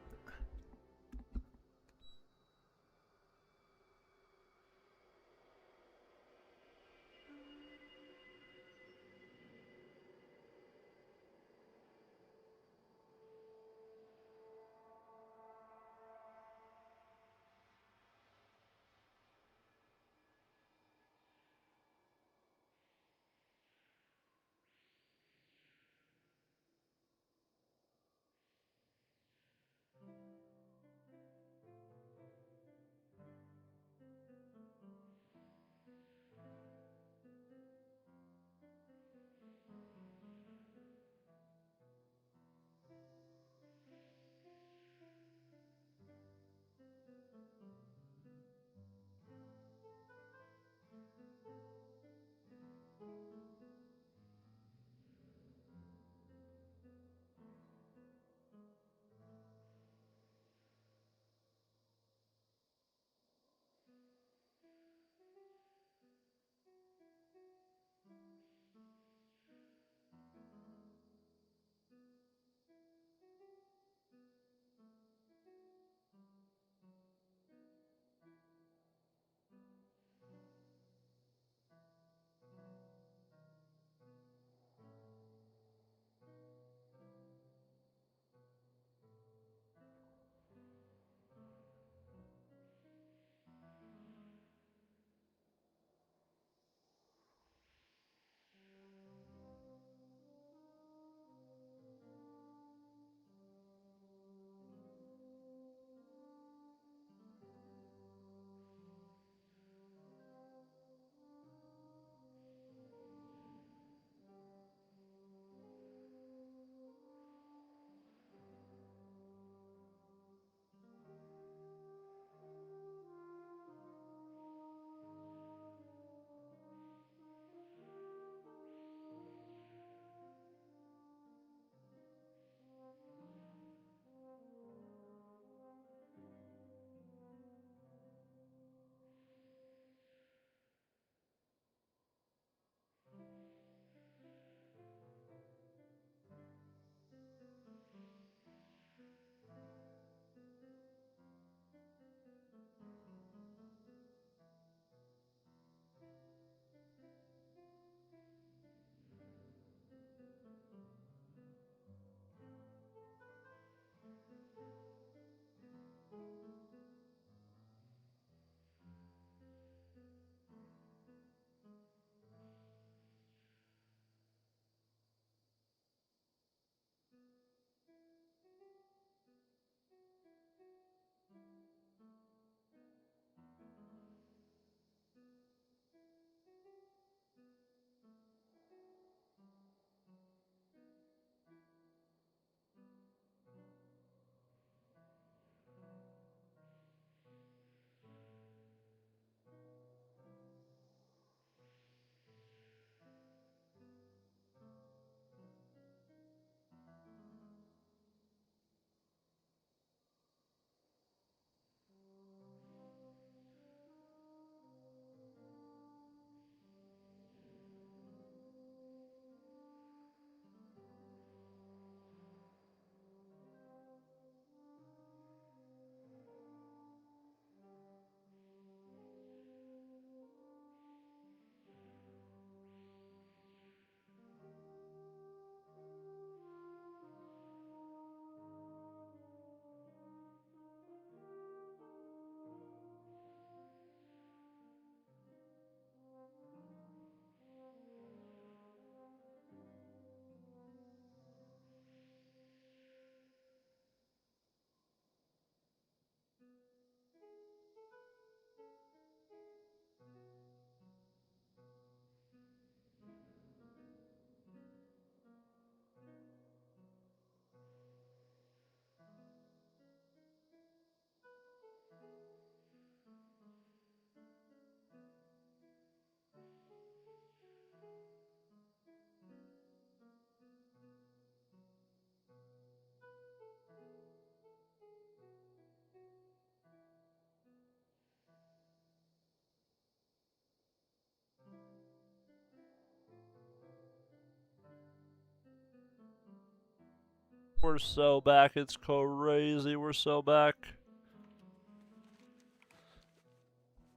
We're so back, it's crazy, we're so back.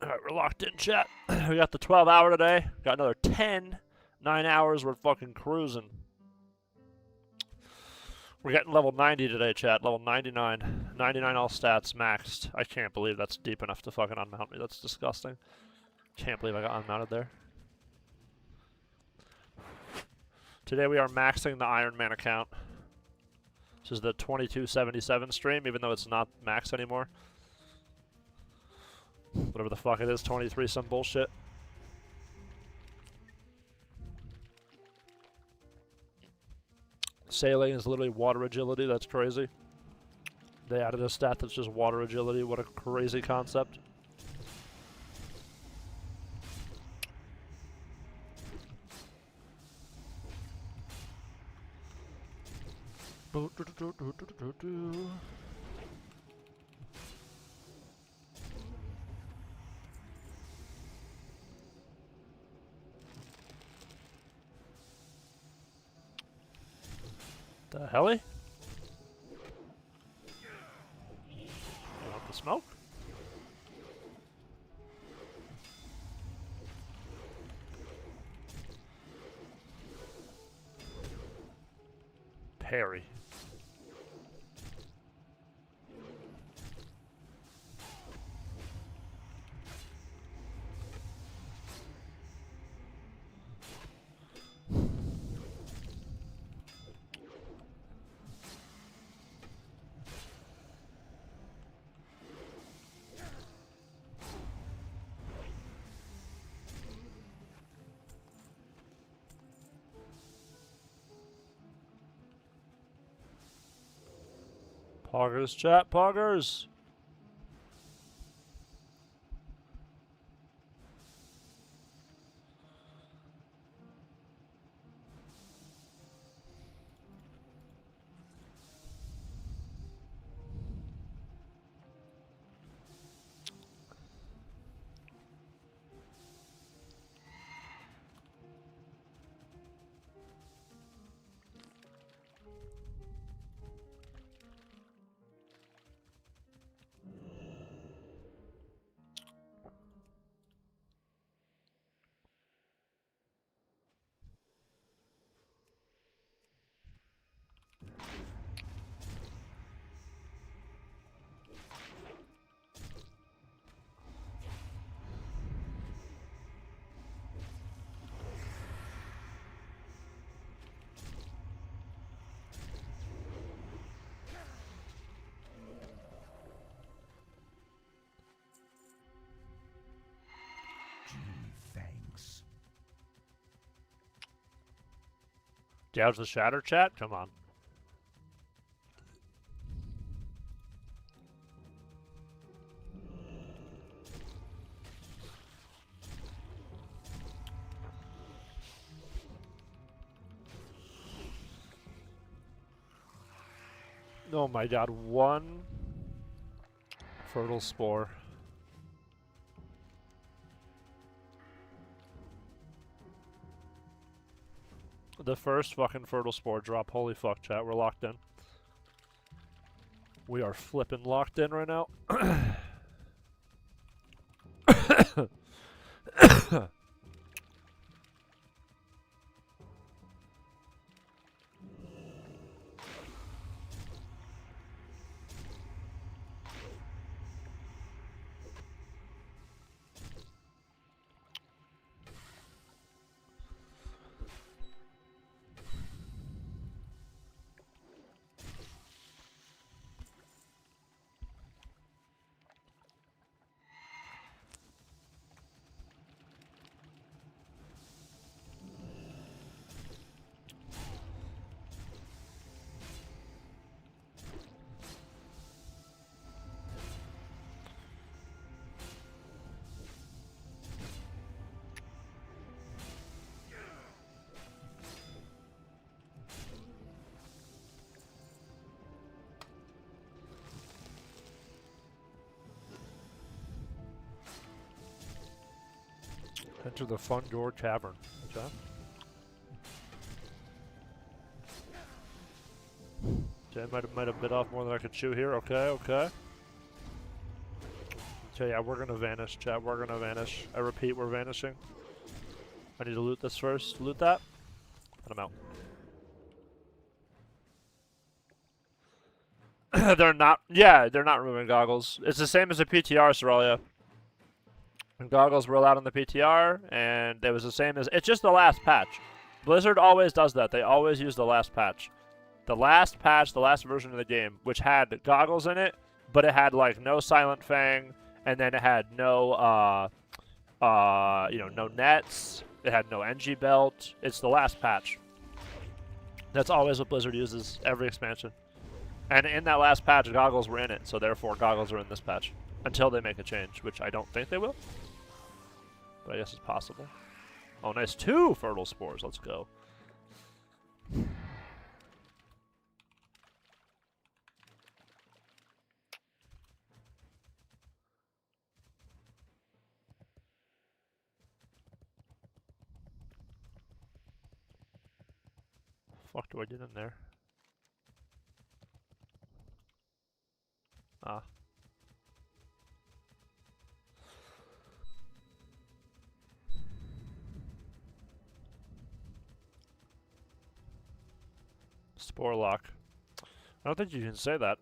Alright, we're locked in, chat. We got the 12 hour today. Got another 10. 9 hours, we're fucking cruising. We're getting level 90 today, chat. Level 99. 99 all stats maxed. I can't believe that's deep enough to fucking unmount me. That's disgusting. Can't believe I got unmounted there. Today we are maxing the Iron Man account. This is the 2277 stream, even though it's not max anymore. Whatever the fuck it is, 23 some bullshit. Sailing is literally water agility, that's crazy. They added a stat that's just water agility, what a crazy concept. The heli? You want the smoke? Parry. Poggers, chat, poggers! Thanks. Gouge the shatter, chat? Come on. Oh my god, one fertile spore. The first fucking fertile spore drop. Holy fuck, chat. We're locked in. We are flipping locked in right now. Enter the Fun Door Tavern. Chat. Okay, might have bit off more than I could chew here. Okay, okay. Okay, yeah, we're gonna vanish, chat. We're gonna vanish. I repeat, we're vanishing. I need to loot this first. Loot that. And I'm out. They're not. Yeah, they're not removing goggles. It's the same as a PTR, Soralia. And goggles were allowed on the PTR, and it was the same as. It's just the last patch. Blizzard always does that. They always use the last patch. The last patch, the last version of the game, which had goggles in it, but it had like no Silent Fang, and then it had no, no nets. It had no NG belt. It's the last patch. That's always what Blizzard uses every expansion. And in that last patch, goggles were in it, so therefore goggles are in this patch until they make a change, which I don't think they will. But I guess it's possible. Oh, nice. 2 fertile spores. Let's go. Fuck do I get in there? Ah. Spore lock. I don't think you can say that.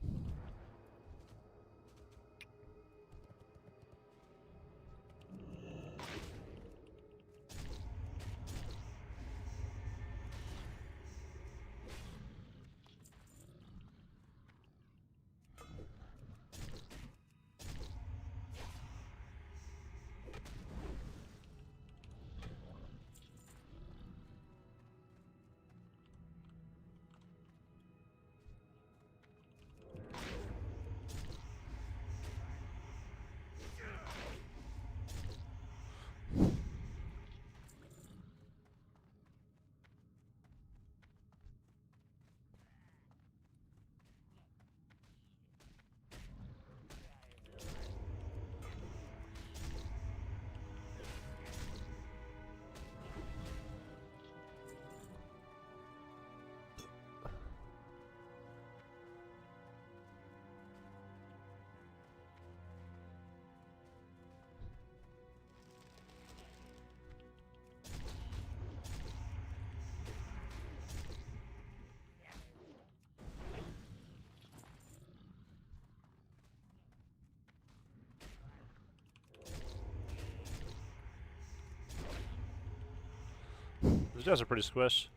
These guys are pretty squish.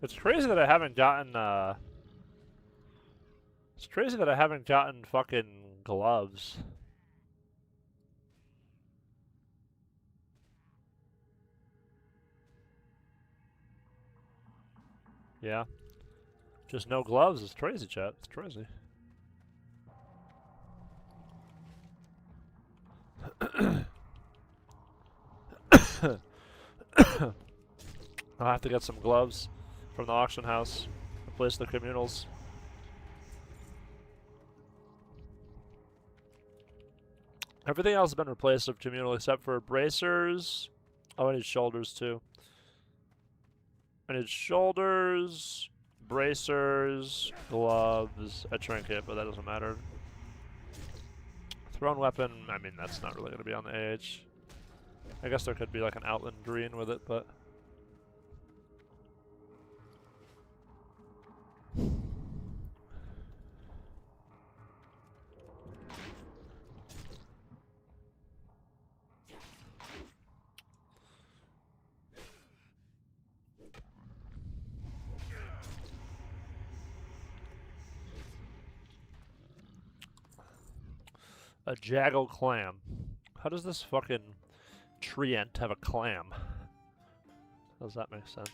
It's crazy that I haven't gotten, It's crazy that I haven't gotten fucking gloves. Yeah. Just no gloves. It's crazy, chat. It's crazy. I'll have to get some gloves from the auction house. Replace the communals. Everything else has been replaced with communal except for bracers. Oh, I need shoulders too. I need shoulders, bracers, gloves, a trinket, but that doesn't matter. Thrown weapon, I mean, that's not really going to be on the AH. I guess there could be like an outland green with it, but... A Jaggle clam. How does this fucking treant have a clam? How does that make sense?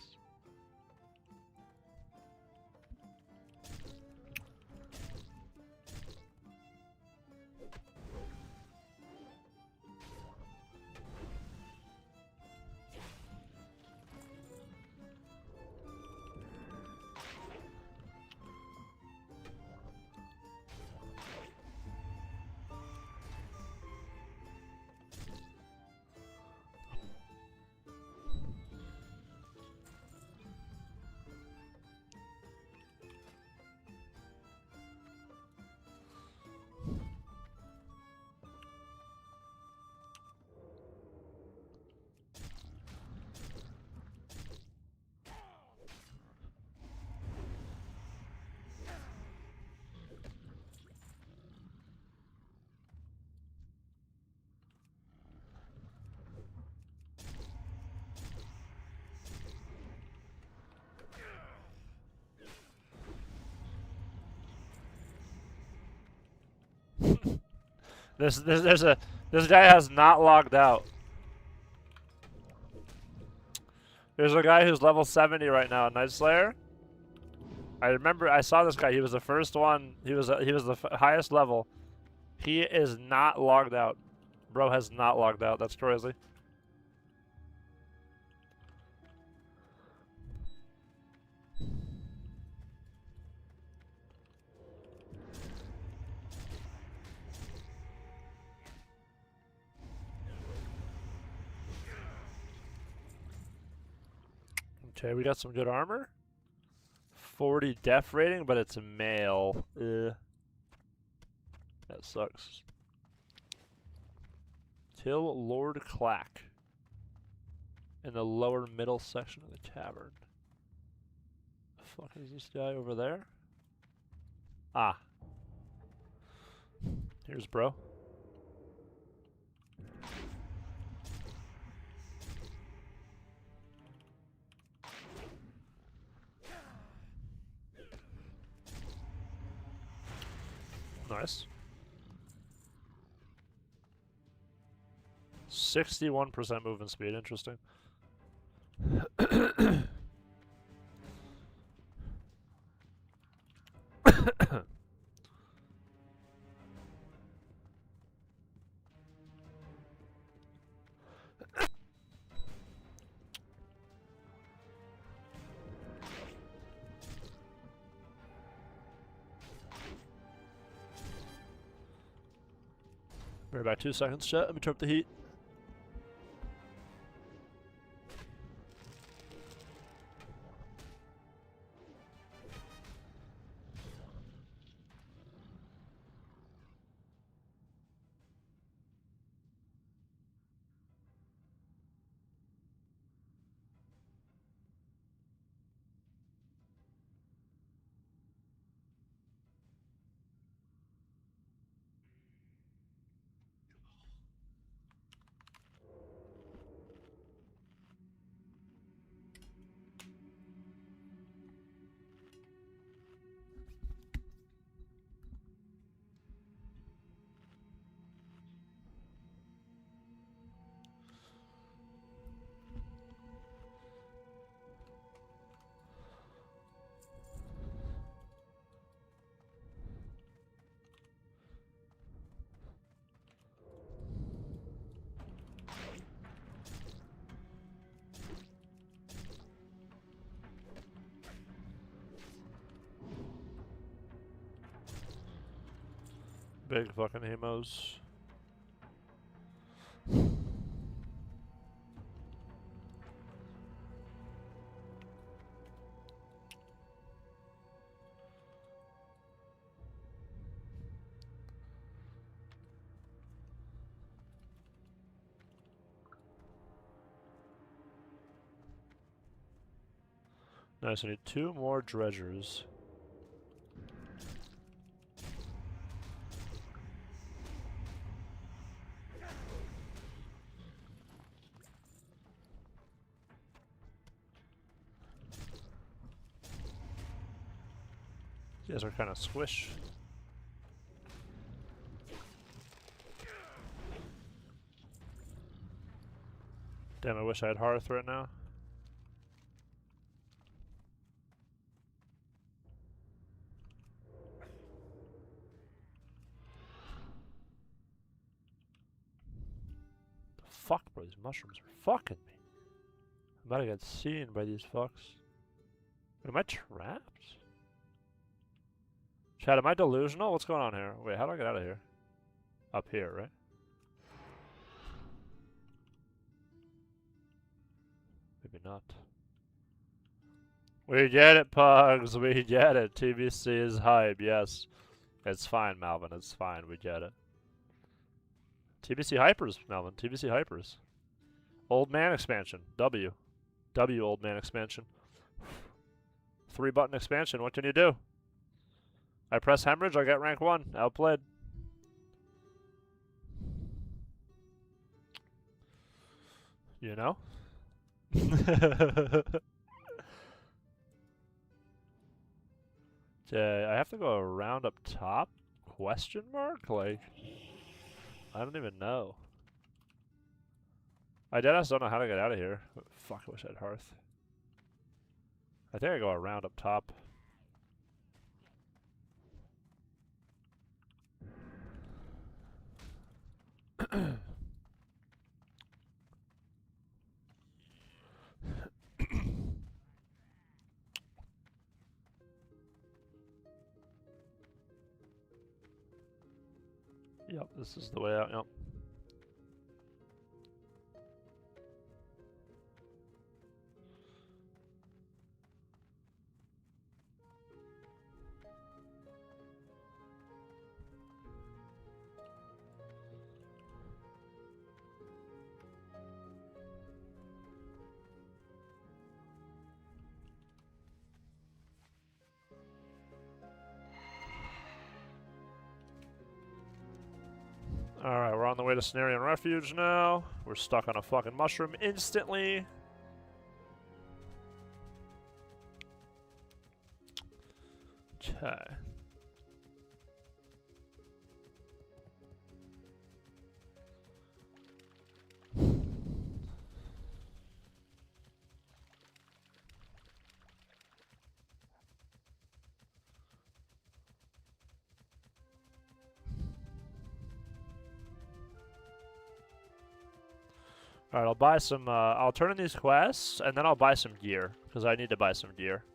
This guy has not logged out. There's a guy who's level 70 right now, Night Slayer. I remember I saw this guy. He was the first one. He was the highest level. He is not logged out. Bro has not logged out. That's crazy. Okay, we got some good armor. 40 def rating, but it's a male. Ugh. That sucks. Till Lord Clack. In the lower middle section of the cavern. The fuck is this guy over there? Ah. Here's bro. Nice. 61% movement speed, interesting. We're about 2 seconds, chat. Let me turn up the heat. Big fucking hemos. Nice, I need 2 more dredgers. You guys are kind of squish. Damn, I wish I had Hearth right now. The fuck, bro? These mushrooms are fucking me. I'm about to get seen by these fucks. Am I trapped? Chad, am I delusional? What's going on here? Wait, how do I get out of here? Up here, right? Maybe not. We get it, Pugs. We get it. TBC is hype. Yes. It's fine, Malvin. It's fine. We get it. TBC Hypers, Melvin. TBC Hypers. Old Man expansion. W. W Old Man expansion. 3-button expansion. What can you do? I press hemorrhage, I get rank 1. Outplayed. You know? Okay, I have to go around up top? Question mark? Like... I don't even know. I just don't know how to get out of here. Fuck, I wish I had hearth. I think I go around up top. Yep, this is the way out, yep. Alright, we're on the way to Cenarian Refuge now. We're stuck on a fucking mushroom instantly. Okay. Alright, I'll buy some, I'll turn in these quests, and then I'll buy some gear, because I need to buy some gear.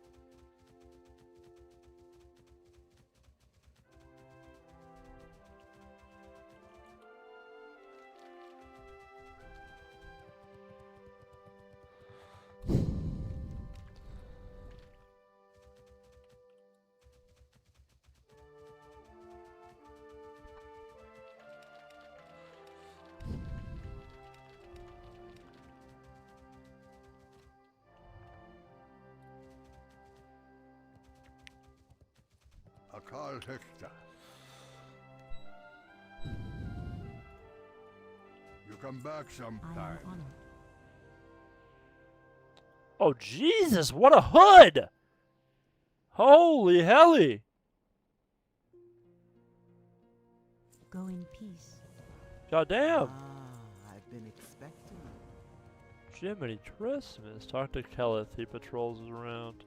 Akal Hekta. You come back I sometime. am honored. Oh, Jesus, what a hood! Holy helly! Go in peace. Goddamn! I've been expecting you. Jiminy Christmas. Talk to Kelleth, he patrols around.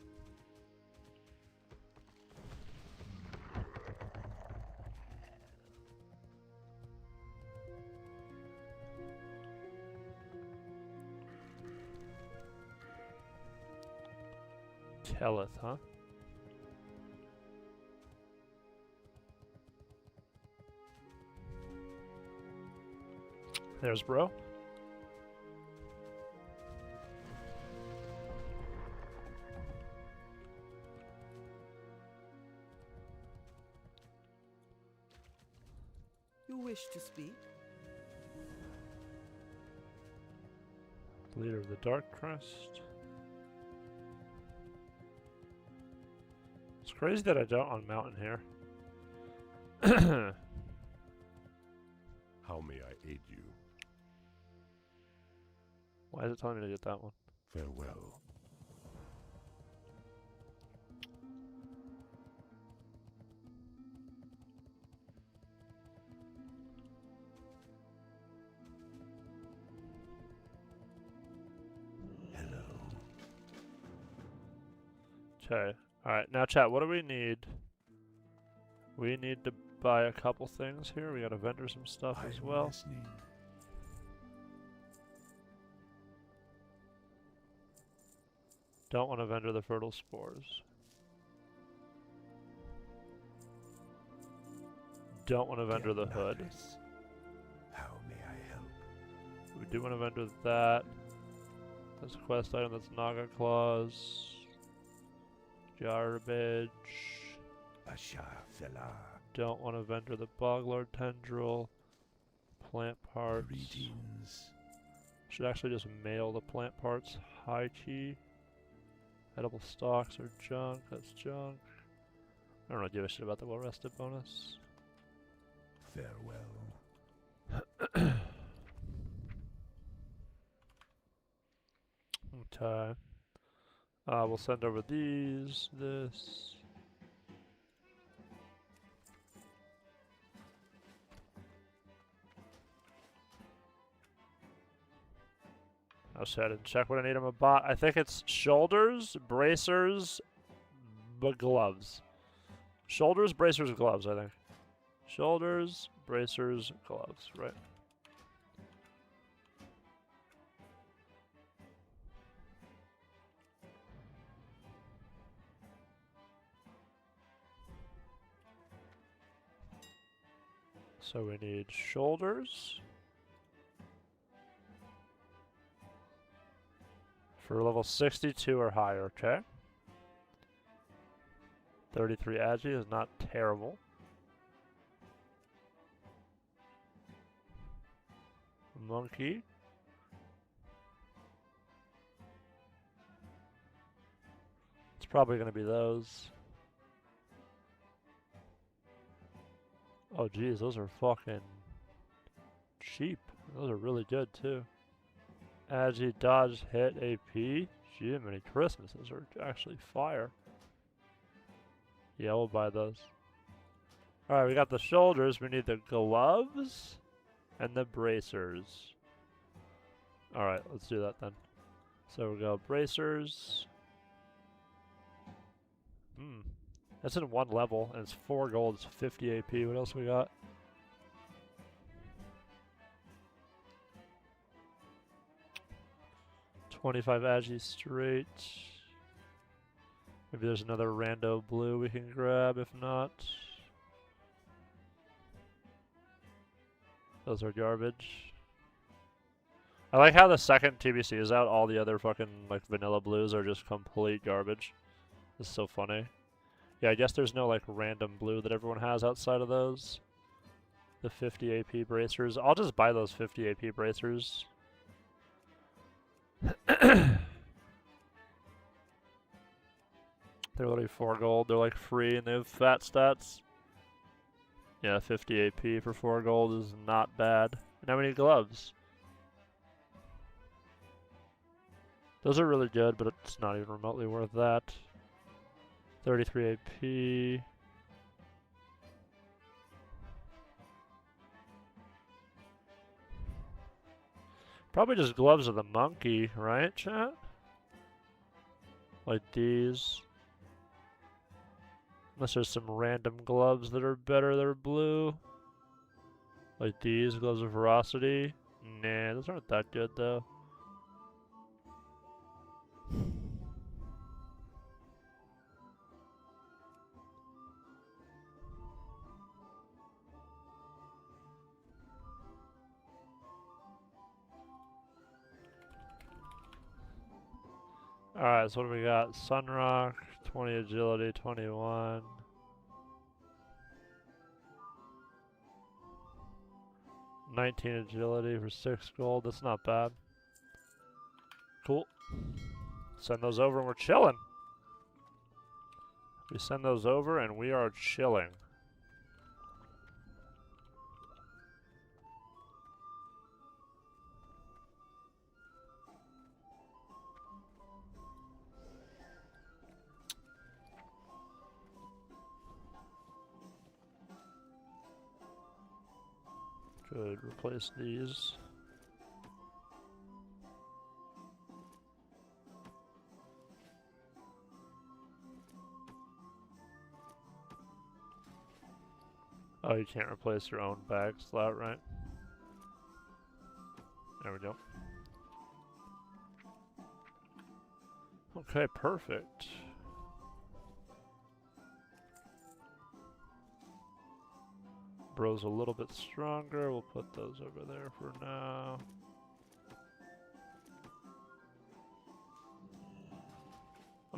Kelleth, huh? There's bro. You wish to speak? Leader of the Dark Crest. It's crazy that I don't on Mountain here. How may I aid you? Why is it telling me to get that one? Farewell. Hello. Okay. Alright, now chat, what do we need? We need to buy a couple things here. We gotta vendor some stuff as well. Listening. Don't want to vendor the fertile spores. Don't want to vendor the hood. Notice. How may I help? We do want to vendor that. That's a quest item, that's Naga Claws. Garbage. Asha Fela. Don't want to vendor the Boglord Tendril. Plant parts. Greetings. Should actually just mail the plant parts. High key. Edible stalks are junk. That's junk. I don't really give a shit about the well rested bonus. Farewell. Okay. We'll send over these, this. I'll just head and check what I need on my bot. I think it's shoulders, bracers, but gloves. Shoulders, bracers, gloves, I think. Shoulders, bracers, gloves, right. So we need shoulders. For level 62 or higher, okay. 33 agi is not terrible. Monkey. It's probably going to be those. Oh geez, those are fucking cheap. Those are really good too. Agi, dodge, hit, AP. Jiminy Christmas, those are actually fire. Yeah, we'll buy those. Alright, we got the shoulders. We need the gloves and the bracers. Alright, let's do that then. So we go bracers. That's in one level, and it's 4 gold, it's 50 AP. What else we got? $25 agi straight. Maybe there's another rando blue we can grab, if not. Those are garbage. I like how the second TBC is out, all the other fucking like vanilla blues are just complete garbage. This is so funny. Yeah, I guess there's no like random blue that everyone has outside of those. The 50 AP bracers. I'll just buy those 50 AP bracers. They're literally 4 gold. They're like free and they have fat stats. Yeah, 50 AP for 4 gold is not bad. Now we need gloves. Those are really good, but it's not even remotely worth that. 33 AP. Probably just gloves of the monkey, right, chat? Like these. Unless there's some random gloves that are better that are blue. Like these, gloves of ferocity. Nah, those aren't that good though. Alright, so what do we got? Sunrock, 20 agility, 21. $19 agility for 6 gold. That's not bad. Cool. Send those over and we're chilling. We send those over and we are chilling. Could replace these. Oh, you can't replace your own bag slot, right? There we go. Okay, perfect. Bro's a little bit stronger. We'll put those over there for now.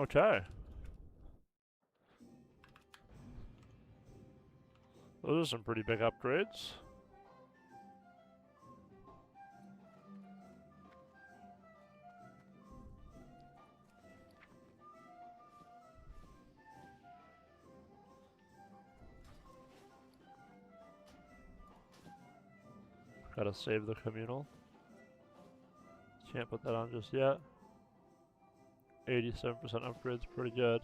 Okay. Those are some pretty big upgrades. Gotta save the communal. Can't put that on just yet. 87% upgrades, pretty good.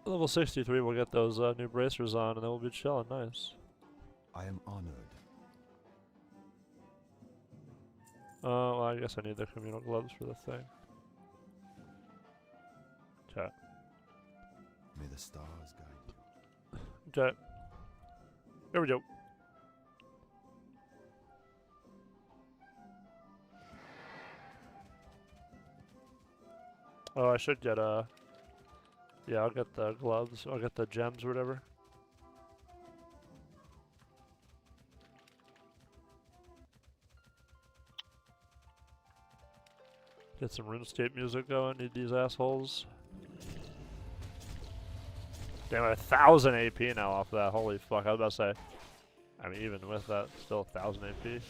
Level 63, we'll get those new bracers on, and then we'll be chilling. Nice. I am honored. Well, I guess I need the communal gloves for the thing. Chat. May the stars guide you. Chat. Here we go. Oh, I should get yeah, I'll get the gloves. I'll get the gems or whatever. Get some RuneScape music going. Need these assholes. Damn, 1,000 AP now off that. Holy fuck! I was about to say. I mean, even with that, still 1,000 AP.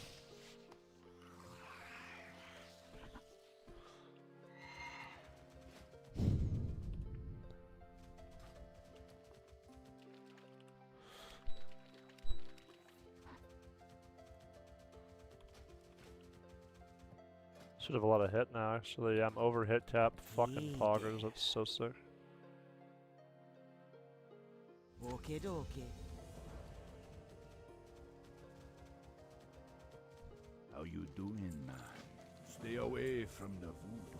Should have a lot of hit now, actually. I'm over hit cap. Fucking poggers. That's so sick. Okay, dokie. How you doing, man? Stay away from the voodoo.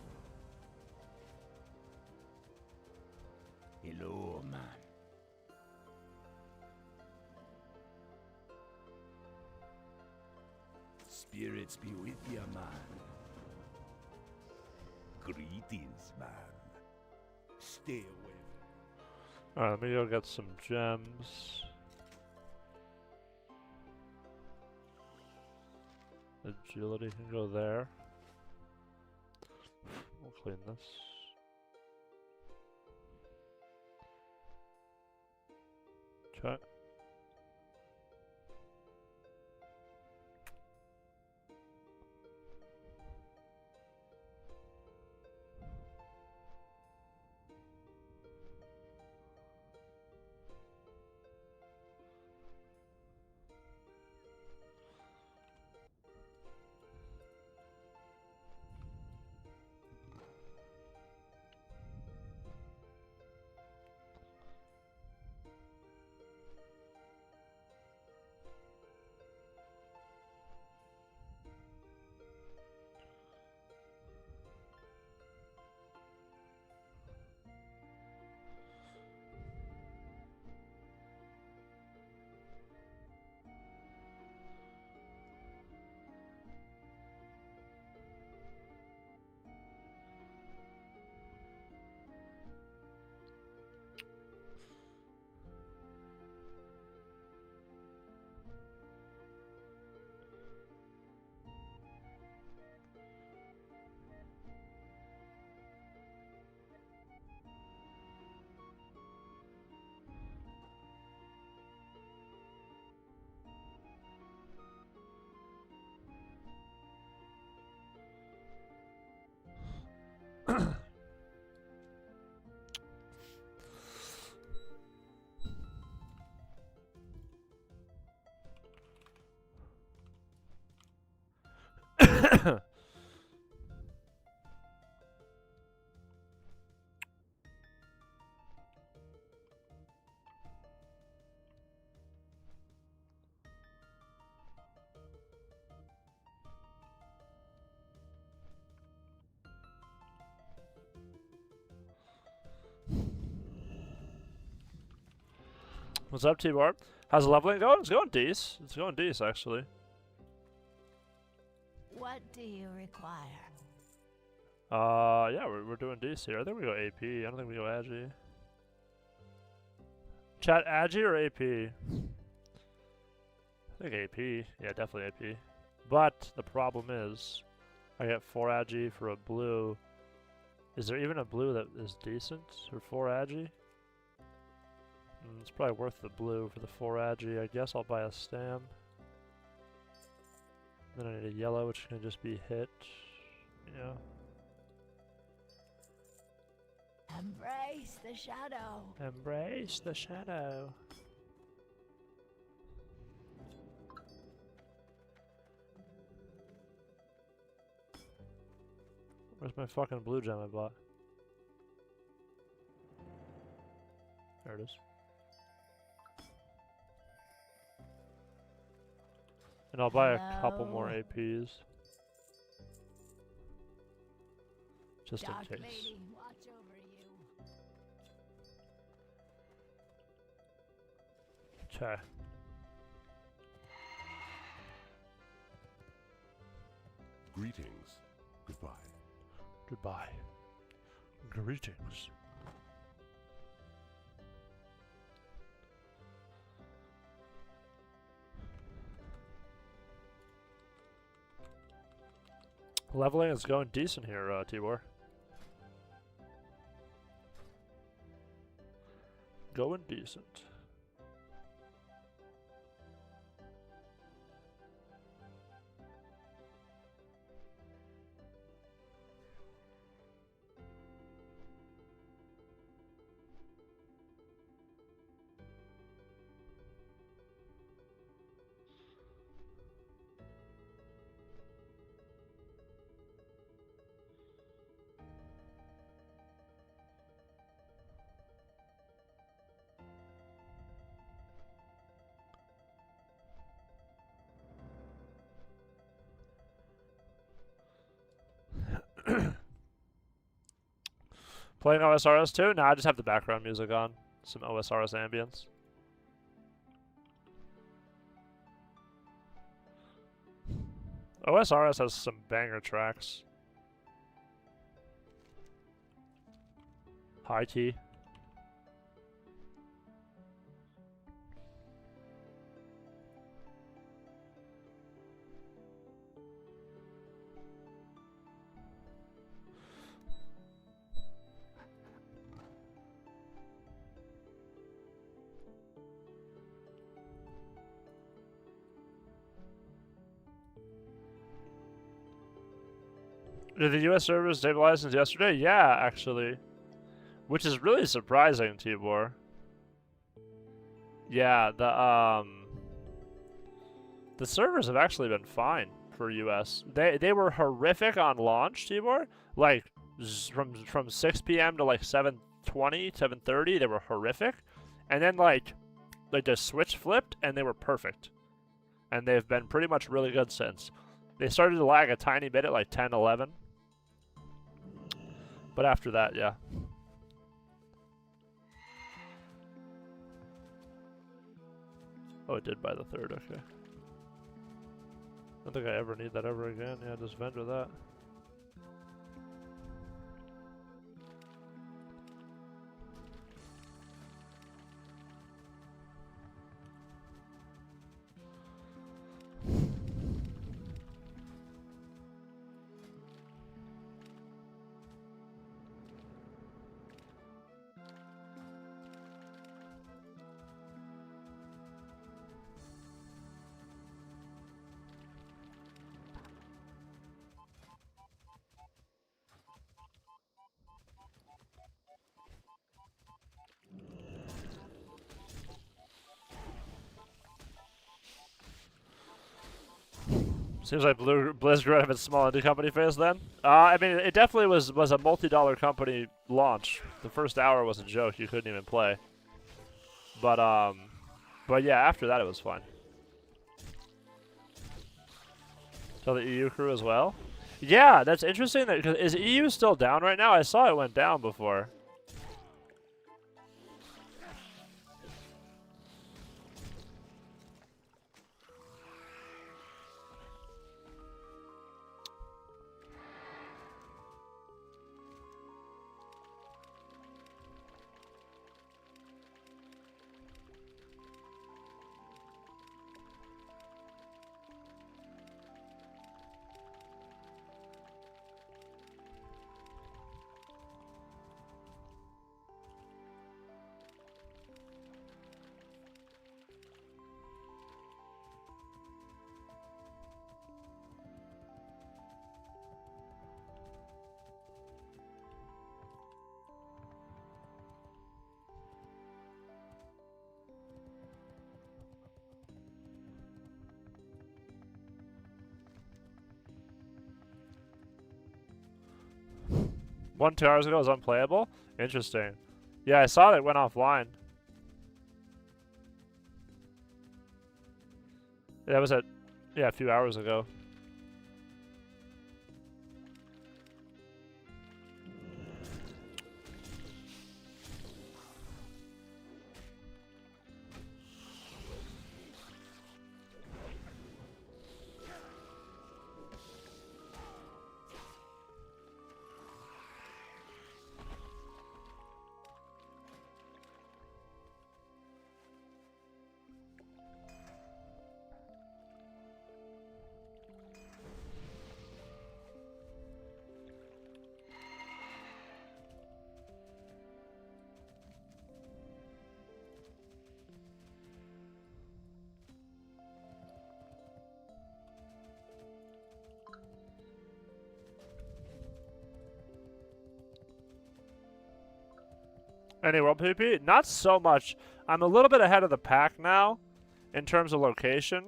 Hello, man. Spirits be with ya, man. Greetings, man. Stay away. Alright, let me go get some gems. Agility can go there. We'll clean this. Chat. What's up, T-Bar? How's the leveling going? It's going decent. It's going decent, actually. What do you require? Yeah, we're doing decent here. I think we go AP. I don't think we go Agi. Chat, Agi or AP? I think AP. Yeah, definitely AP. But the problem is, I get 4 Agi for a blue. Is there even a blue that is decent for 4 Agi? It's probably worth the blue for the 4 Agi. I guess I'll buy a stam. Then I need a yellow, which can just be hit. Yeah. Embrace the shadow. Embrace the shadow. Where's my fucking blue gem I bought? There it is. And I'll buy a couple more APs. Just Dark in case. lady, watch over you. Okay. Greetings. Goodbye. Goodbye. Greetings. Leveling is going decent here, Tibor. Going decent. Playing OSRS too? Nah, I just have the background music on. Some OSRS ambience. OSRS has some banger tracks. High key. Did the US servers stabilize since yesterday? Yeah, actually. Which is really surprising, Tibor. Yeah, the servers have actually been fine for US. They were horrific on launch, Tibor. Like from 6 p.m. to like 7:20, 7:30, they were horrific. And then like the switch flipped and they were perfect. And they've been pretty much really good since. They started to lag a tiny bit at like 10, 11. But after that, yeah. Oh, it did by the 3rd, okay. I don't think I ever need that ever again. Yeah, just vendor that. Seems like Blizzard would have a small indie company phase then. I mean, it definitely was a multi-dollar company launch. The first hour was a joke; you couldn't even play. But yeah, after that it was fine. So the EU crew as well. Yeah, that's interesting. That is EU still down right now? I saw it went down before. One, 2 hours ago it was unplayable? Interesting. Yeah, I saw that it went offline. That was a few hours ago. Any world PvP? Not so much. I'm a little bit ahead of the pack now in terms of location,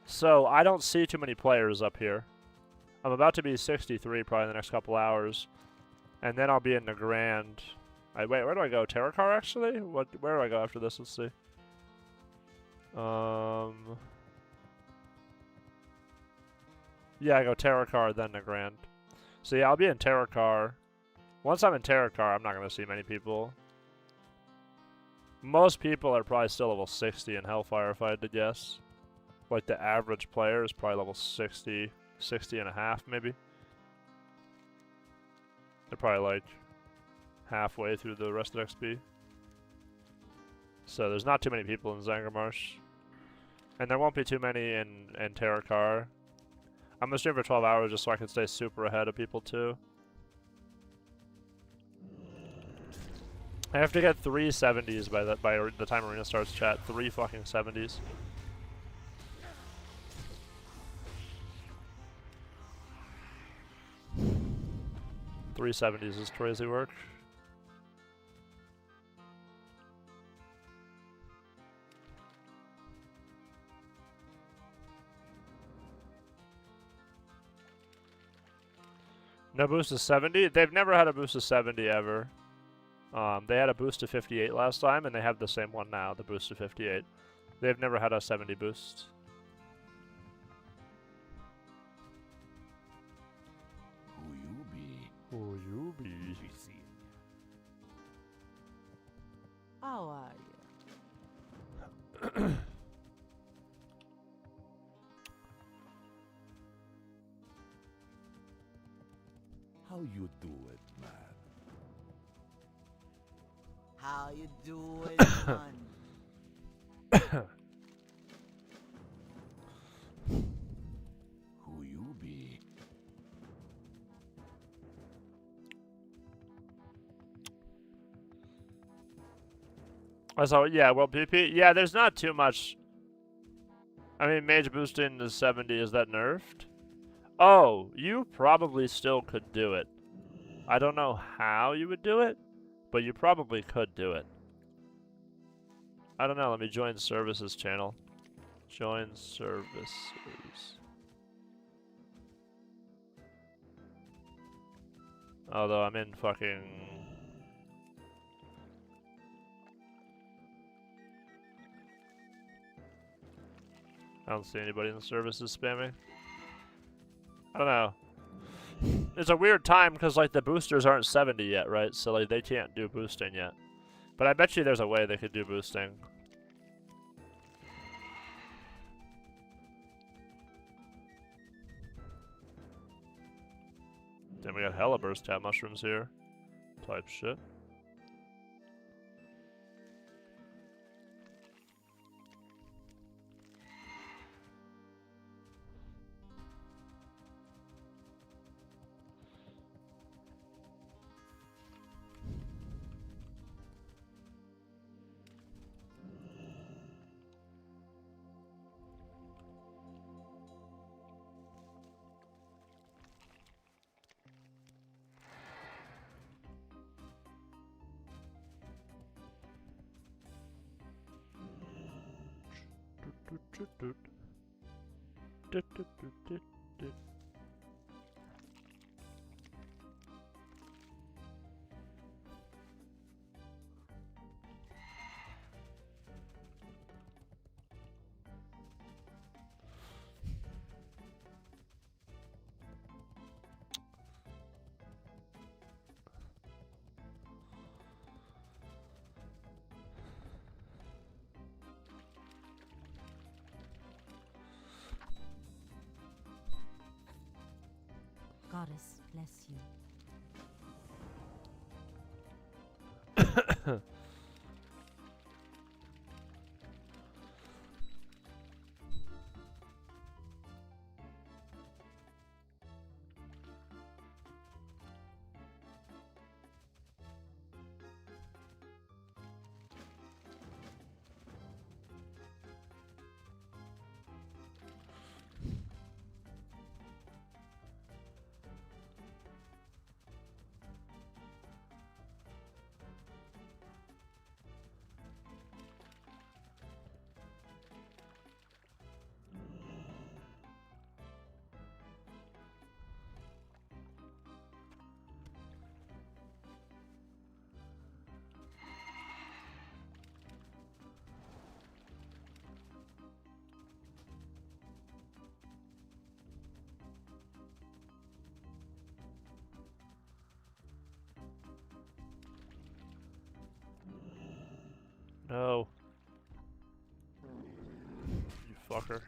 so I don't see too many players up here. I'm about to be 63 probably in the next couple hours, and then I'll be in the Grand. Wait, where do I go? Terracar, actually? Where do I go after this? Let's see. Yeah, I go Terracar, then the Grand. So yeah, I'll be in Terracar. Once I'm in Terracar, I'm not going to see many people. Most people are probably still level 60 in Hellfire, if I had to guess. Like, the average player is probably level 60, 60 and a half, maybe. They're probably, like, halfway through the rest of XP. So there's not too many people in Zangarmarsh. And there won't be too many in Terracar. I'm going to stream for 12 hours just so I can stay super ahead of people, too. I have to get 3 70s by the time Arena starts, chat. 3 fucking 70s. Three 70s is crazy work. No boost to 70? They've never had a boost to 70 ever. They had a boost to 58 last time, and they have the same one now, the boost to 58. They've never had a 70 boost. Who you be? Who you be? TBC. How are you? How you do it, man? How you doing, man? Who you be? So, yeah, well, PP, yeah, there's not too much. I mean, mage boosting to 70, is that nerfed? Oh, you probably still could do it. I don't know how you would do it, but you probably could do it. I don't know, let me join services channel. Join services. Although I'm in fucking... I don't see anybody in the services spamming. I don't know. It's a weird time because, like, the boosters aren't 70 yet, right? So, like, they can't do boosting yet. But I bet you there's a way they could do boosting. Then we got hella burst tab mushrooms here. Type shit. Goddess bless you. No. You fucker.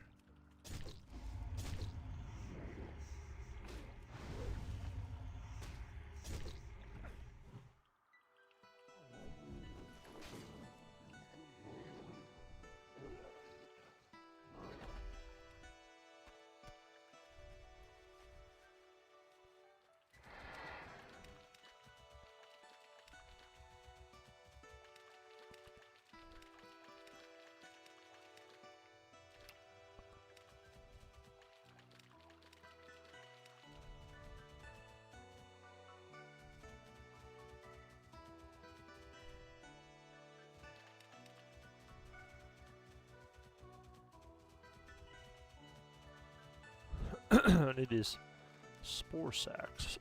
I need these spore sacks.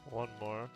One more.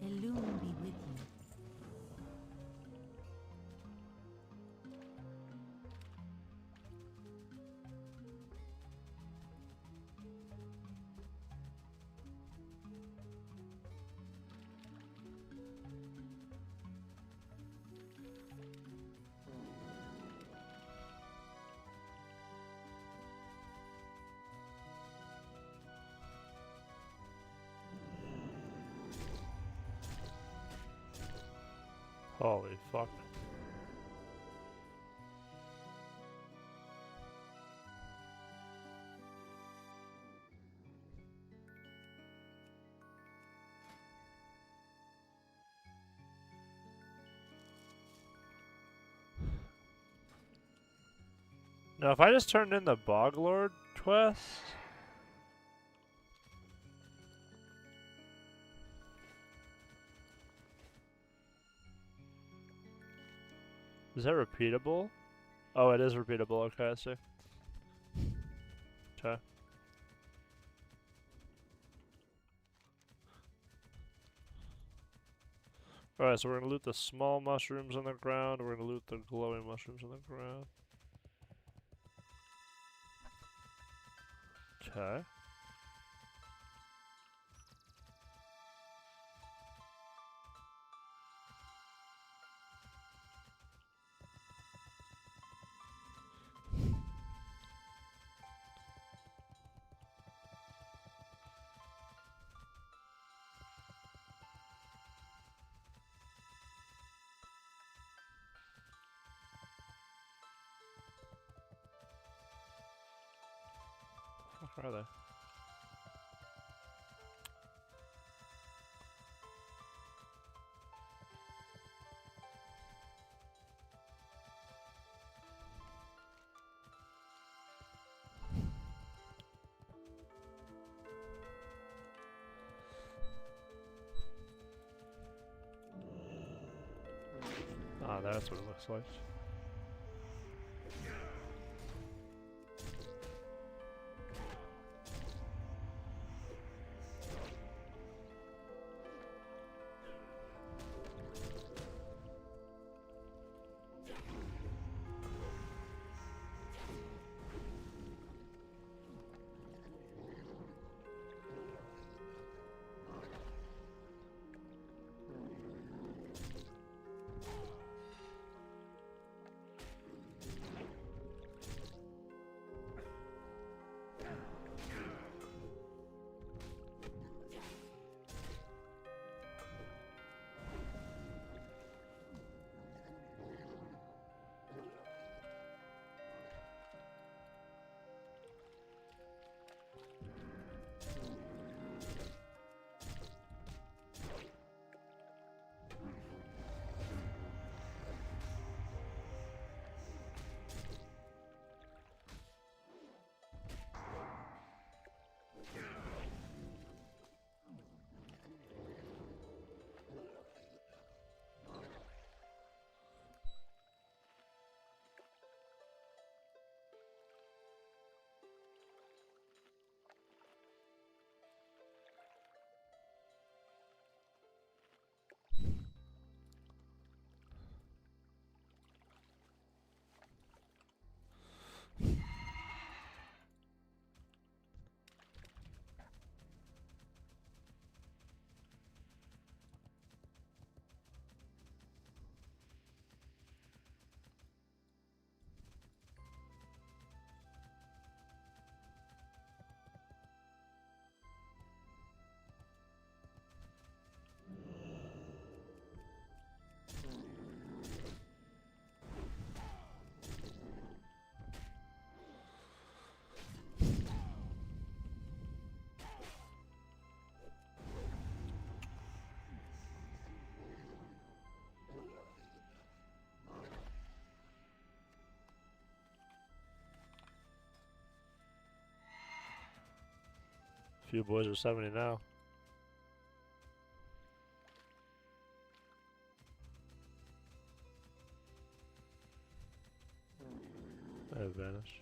Illume be with you. Holy fuck. Now, if I just turned in the Boglord quest... Is that repeatable? Oh, it is repeatable. Okay, I see. Okay. Alright, so we're gonna loot the small mushrooms on the ground. We're gonna loot the glowing mushrooms on the ground. Okay. Where are they? Ah, that's what it looks like. Few boys are 70 now. I have vanished.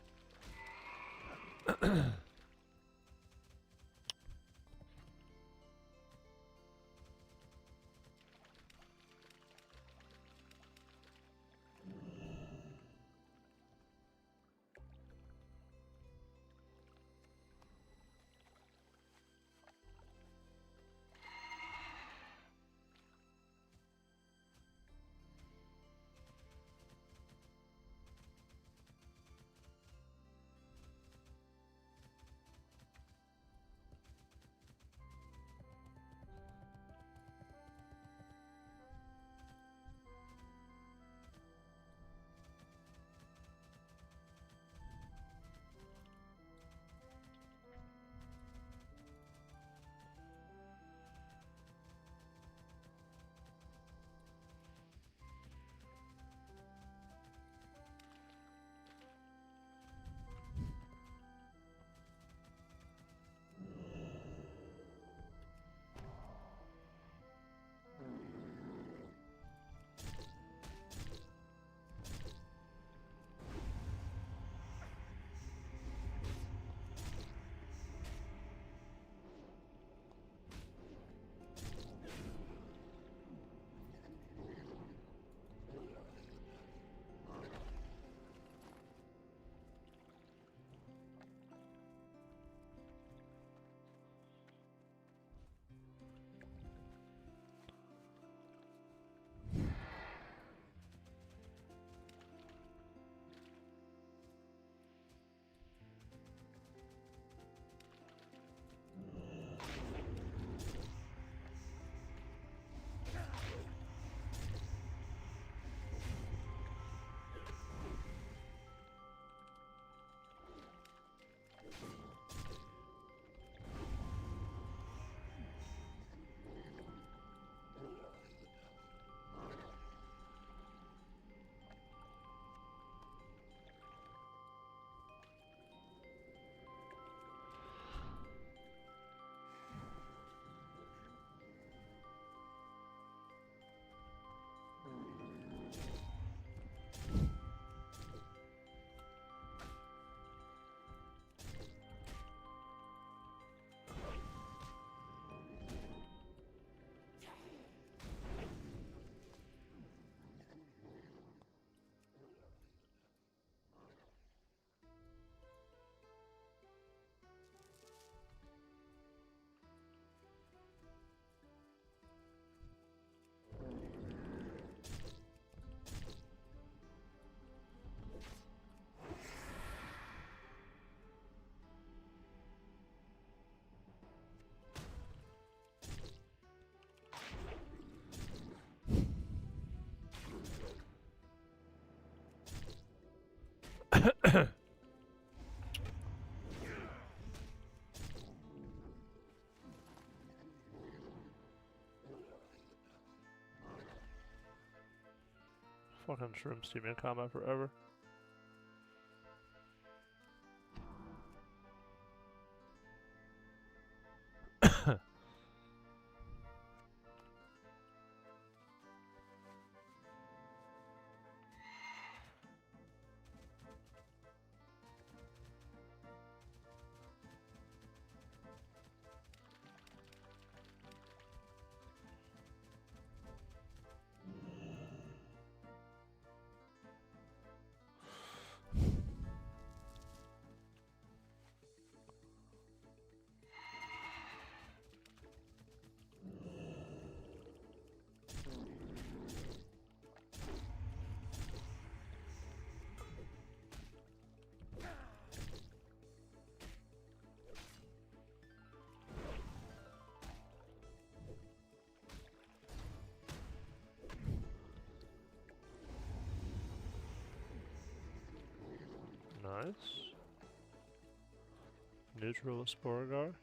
Fucking shrooms keep me in combat forever. Nice. Neutral with Sporagar.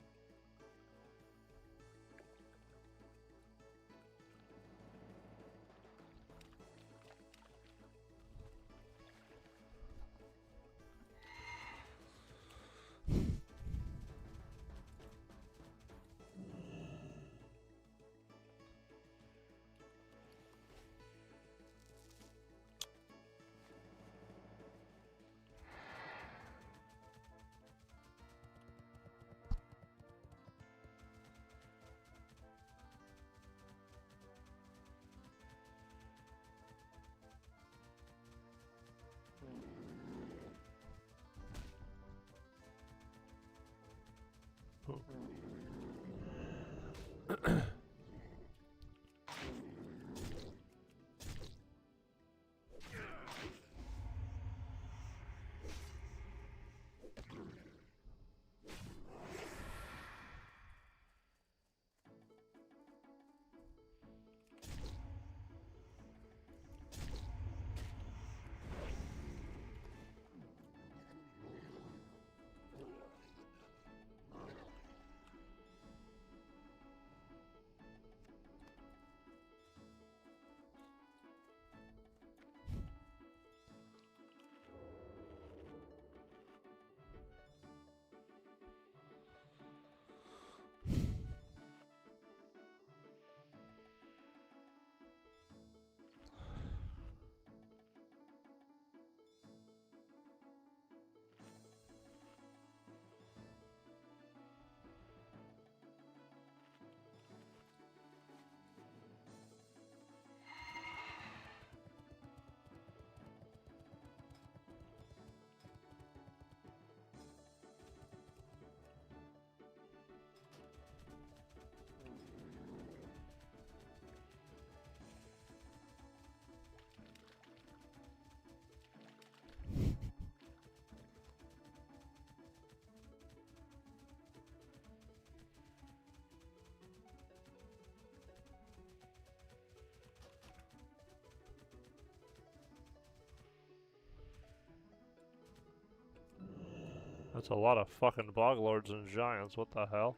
That's a lot of fucking boglords and giants, what the hell?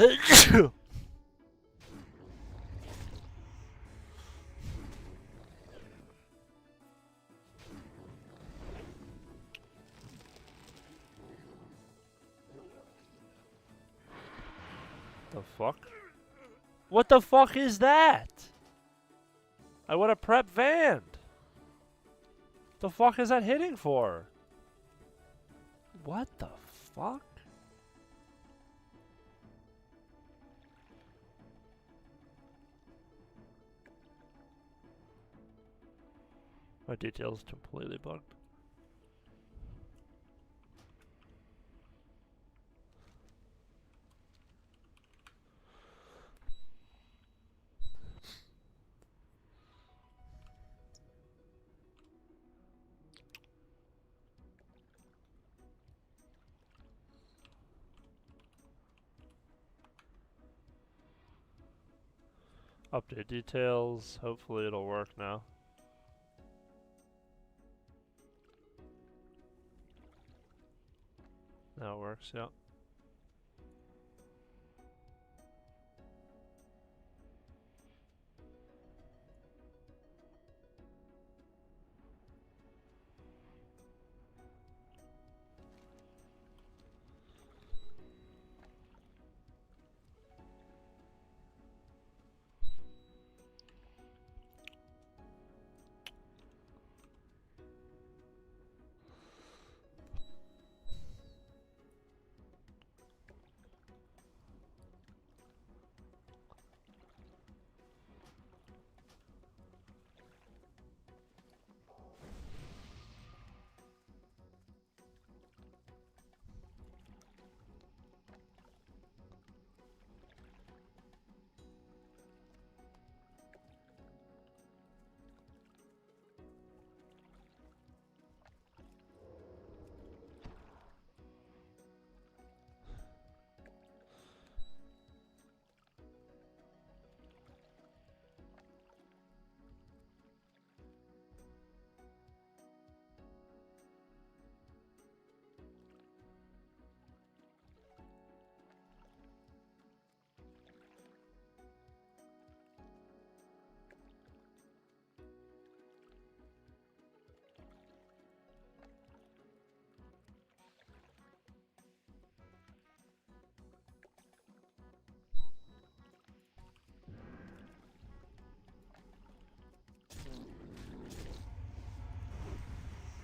The fuck? What the fuck is that? I would have prep vanned. The fuck is that hitting for? What the fuck? My detail's completely bugged. Update details. Hopefully it'll work now. Now it works, yeah.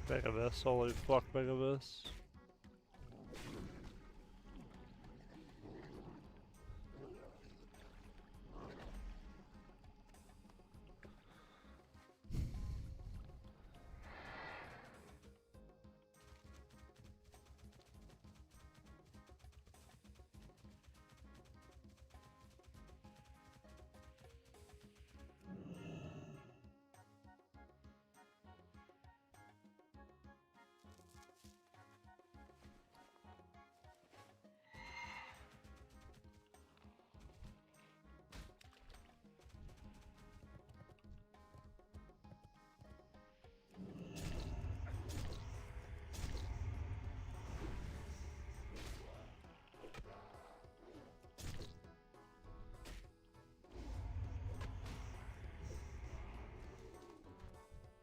Big abyss, holy fuck, big abyss.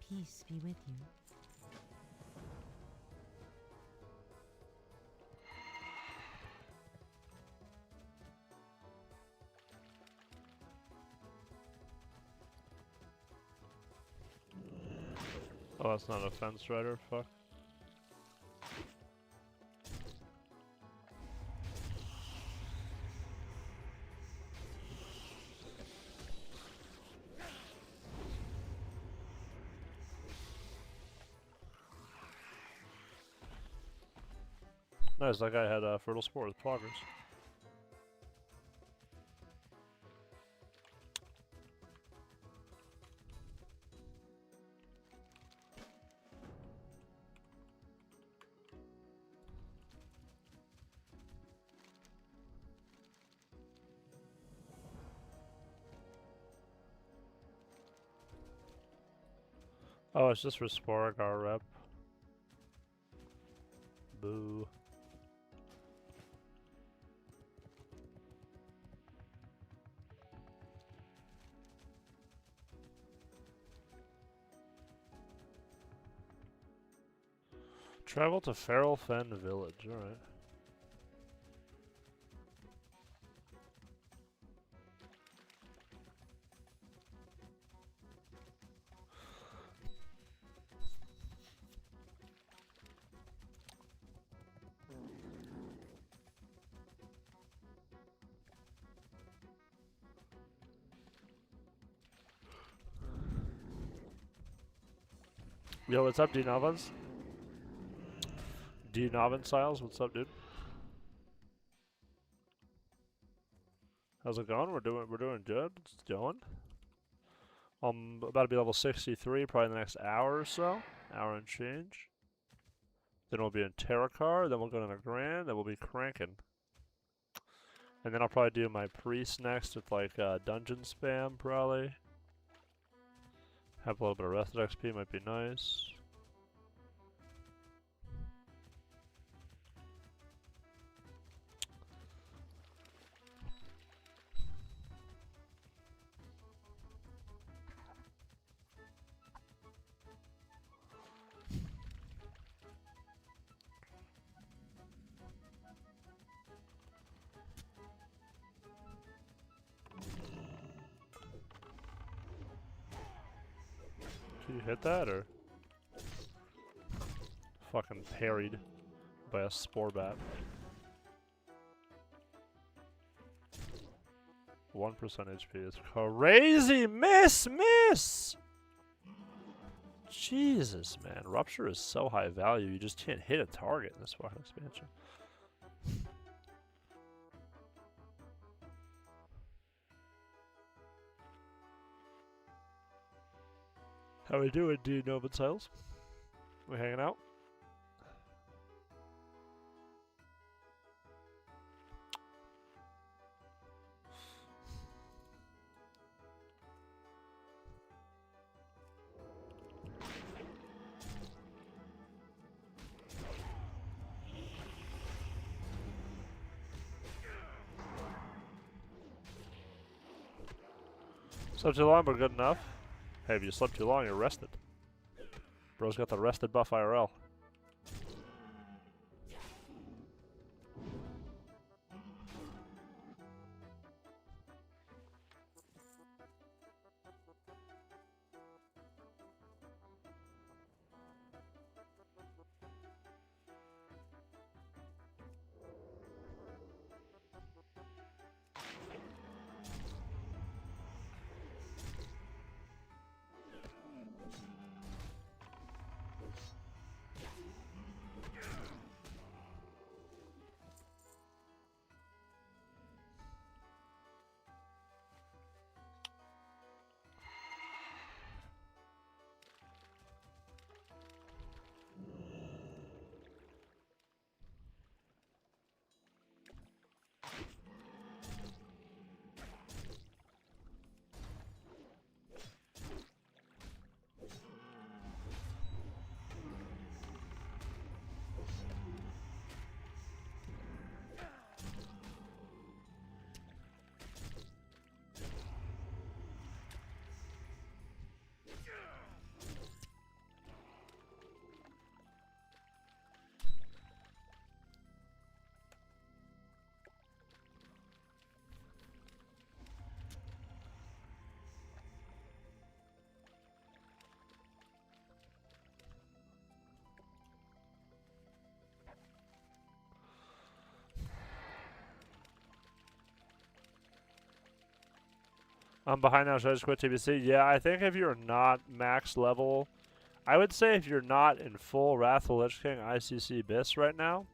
Peace be with you. Oh, that's not a fence rider, fuck. Nice, that guy had a fertile spore with poggers. Oh, it's just for Sporagar rep. Boo. Travel to Feral Fen Village, alright. Yo, what's up, D Novans? D Novan Styles, what's up, dude? How's it going? We're doing good. It's going. I'm about to be level 63 probably in the next hour or so. Hour and change. Then we'll be in Terracar, then we'll go to the Grand, then we'll be cranking. And then I'll probably do my priest next with like dungeon spam probably. Have a little bit of rested XP might be nice. Did you hit that or fucking parried by a spore bat? 1% HP is crazy. Miss! Jesus, man. Rupture is so high value, you just can't hit a target in this fucking expansion. How we doing, D Nova Sales? We hanging out? Slept too long, but good enough. Hey, if you slept too long, you're rested. Bro's got the rested buff IRL. I'm behind now, should I just quit TBC? Yeah, I think if you're not max level, I would say if you're not in full Wrathful Lich King ICC Abyss right now,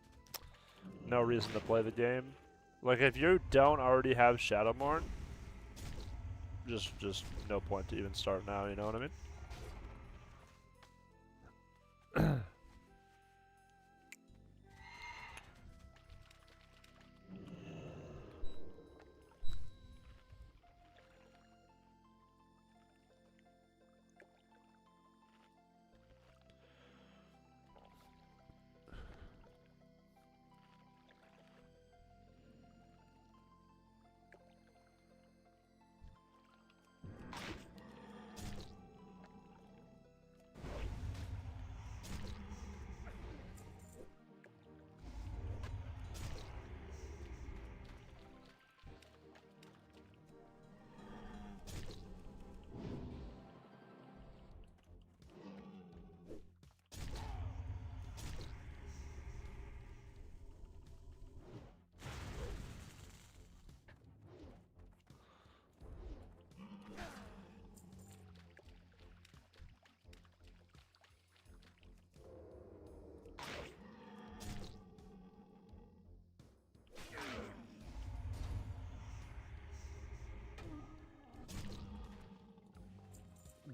no reason to play the game. Like, if you don't already have Shadowmourne, just no point to even start now, you know what I mean?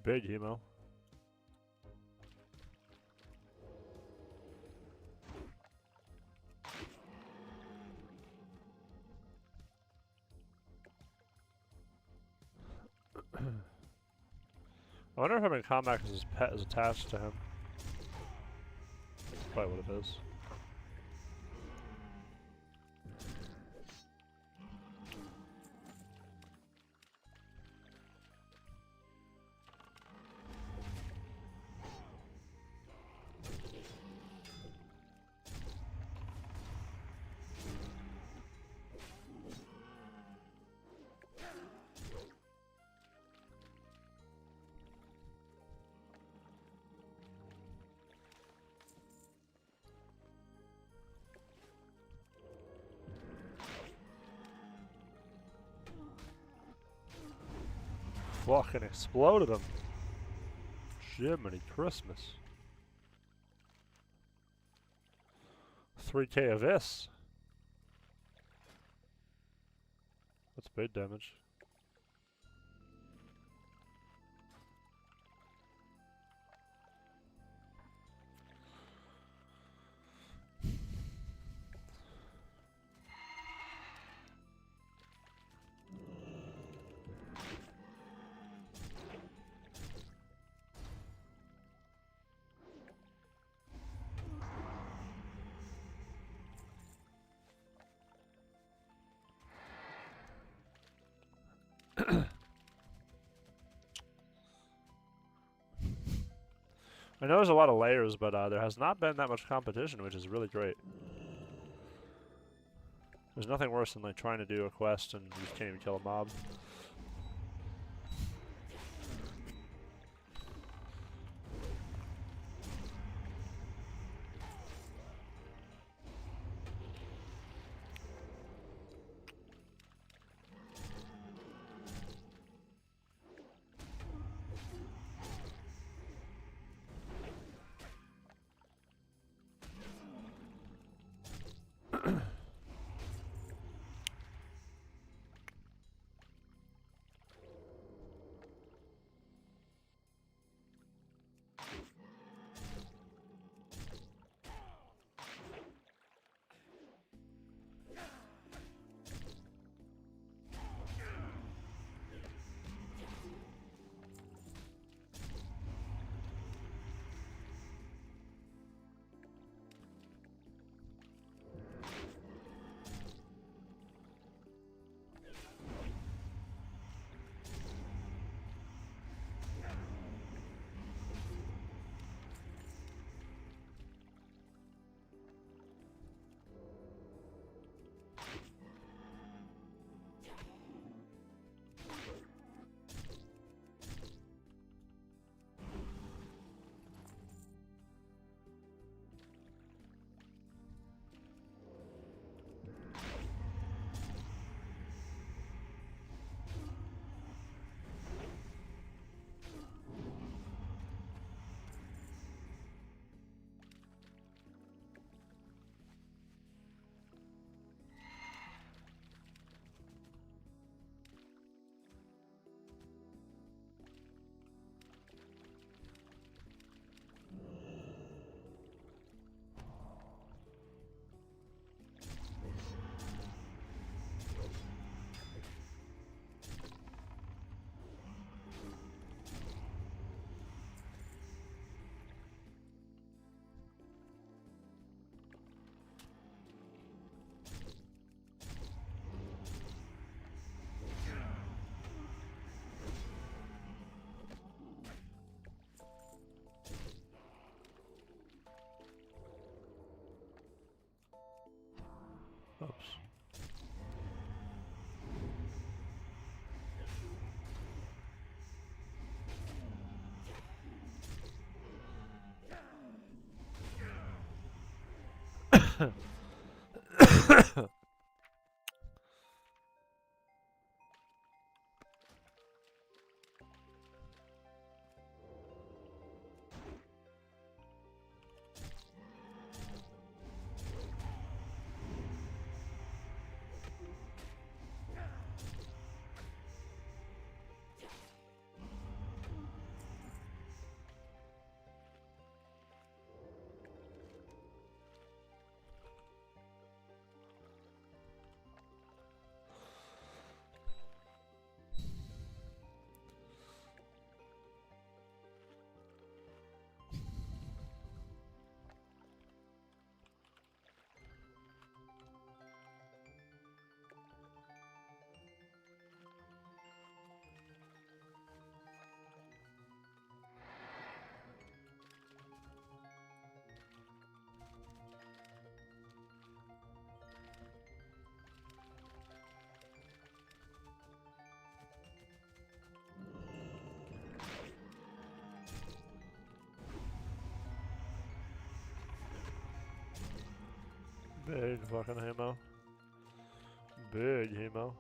big, Hemo. I wonder if having combat because his pet is attached to him. That's probably what it is. Fucking exploded him. Jiminy Christmas. 3k of this. That's big damage. I know there's a lot of layers, but there has not been that much competition, which is really great. There's nothing worse than like trying to do a quest and you just can't even kill a mob. Oops. Big fucking hemo. Big hemo.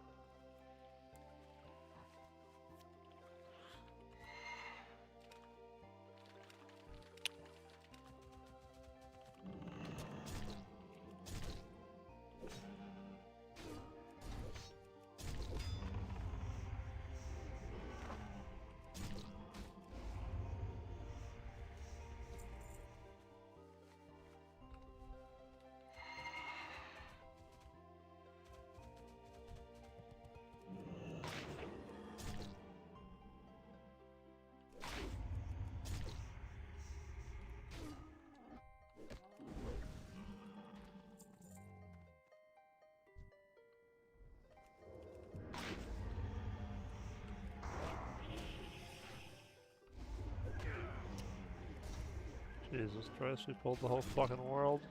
Jesus Christ, we pulled the whole fucking world.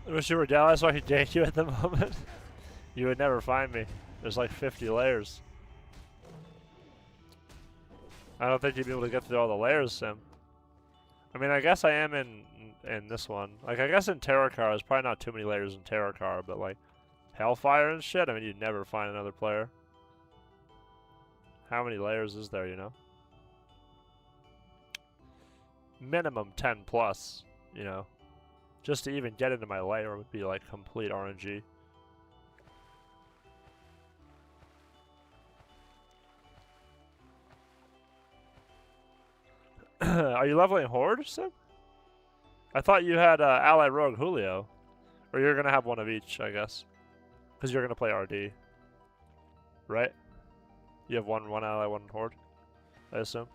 I wish you were Dallas so I could gank you at the moment. You would never find me. There's like 50 layers. I don't think you'd be able to get through all the layers, Sim. I mean, I guess I am in this one. Like, I guess in Terracar, there's probably not too many layers in Terracar, but like, Hellfire and shit, I mean, you'd never find another player. How many layers is there, you know? Minimum 10 plus, you know? Just to even get into my layer would be like complete RNG. Are you leveling Horde, Sim? I thought you had Ally Rogue Julio. Or you're gonna have one of each, I guess. Because you're gonna play RD. Right? You have one Ally, one Horde, I assume.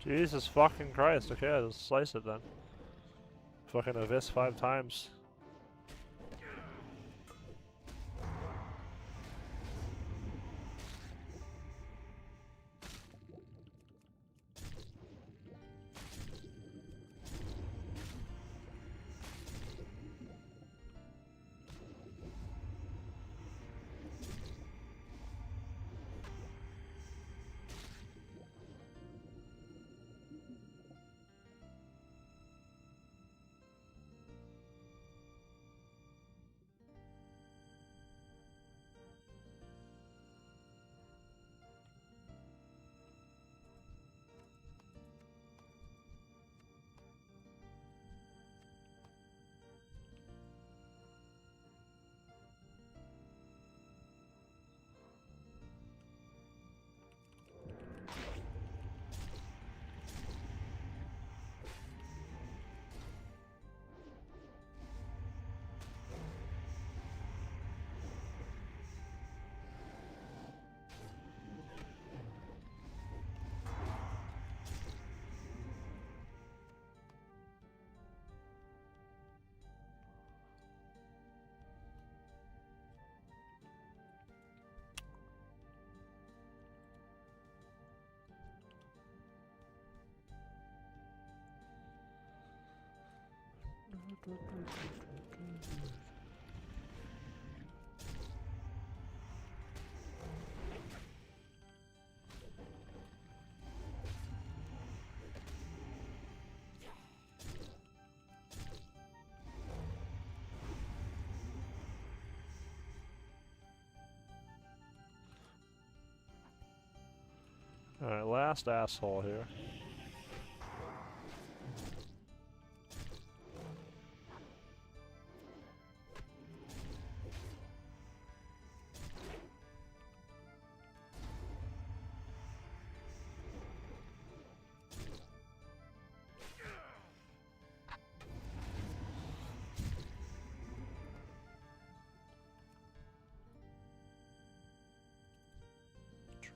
Jesus fucking Christ. Okay, I'll just slice it then. Fucking Abyss 5 times. Alright, last asshole here.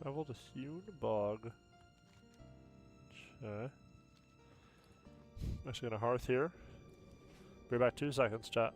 Travel to Hewn Bog. Okay. Actually, gonna hearth here. Be back 2 seconds, chat.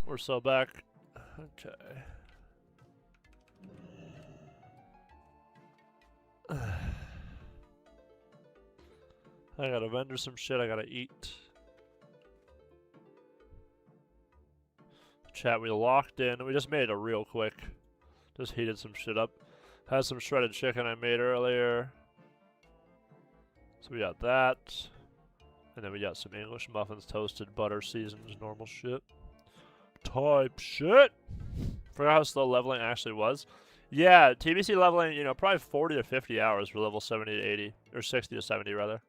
We're so back. Okay. I gotta vendor some shit, I gotta eat. Chat, we locked in. We just made it real quick. Just heated some shit up. Had some shredded chicken I made earlier. So we got that. And then we got some English muffins, toasted, butter, seasons, normal shit. Type shit! Forgot how slow leveling actually was. Yeah, TBC leveling, you know, probably 40 to 50 hours for level 70 to 80. Or 60 to 70, rather.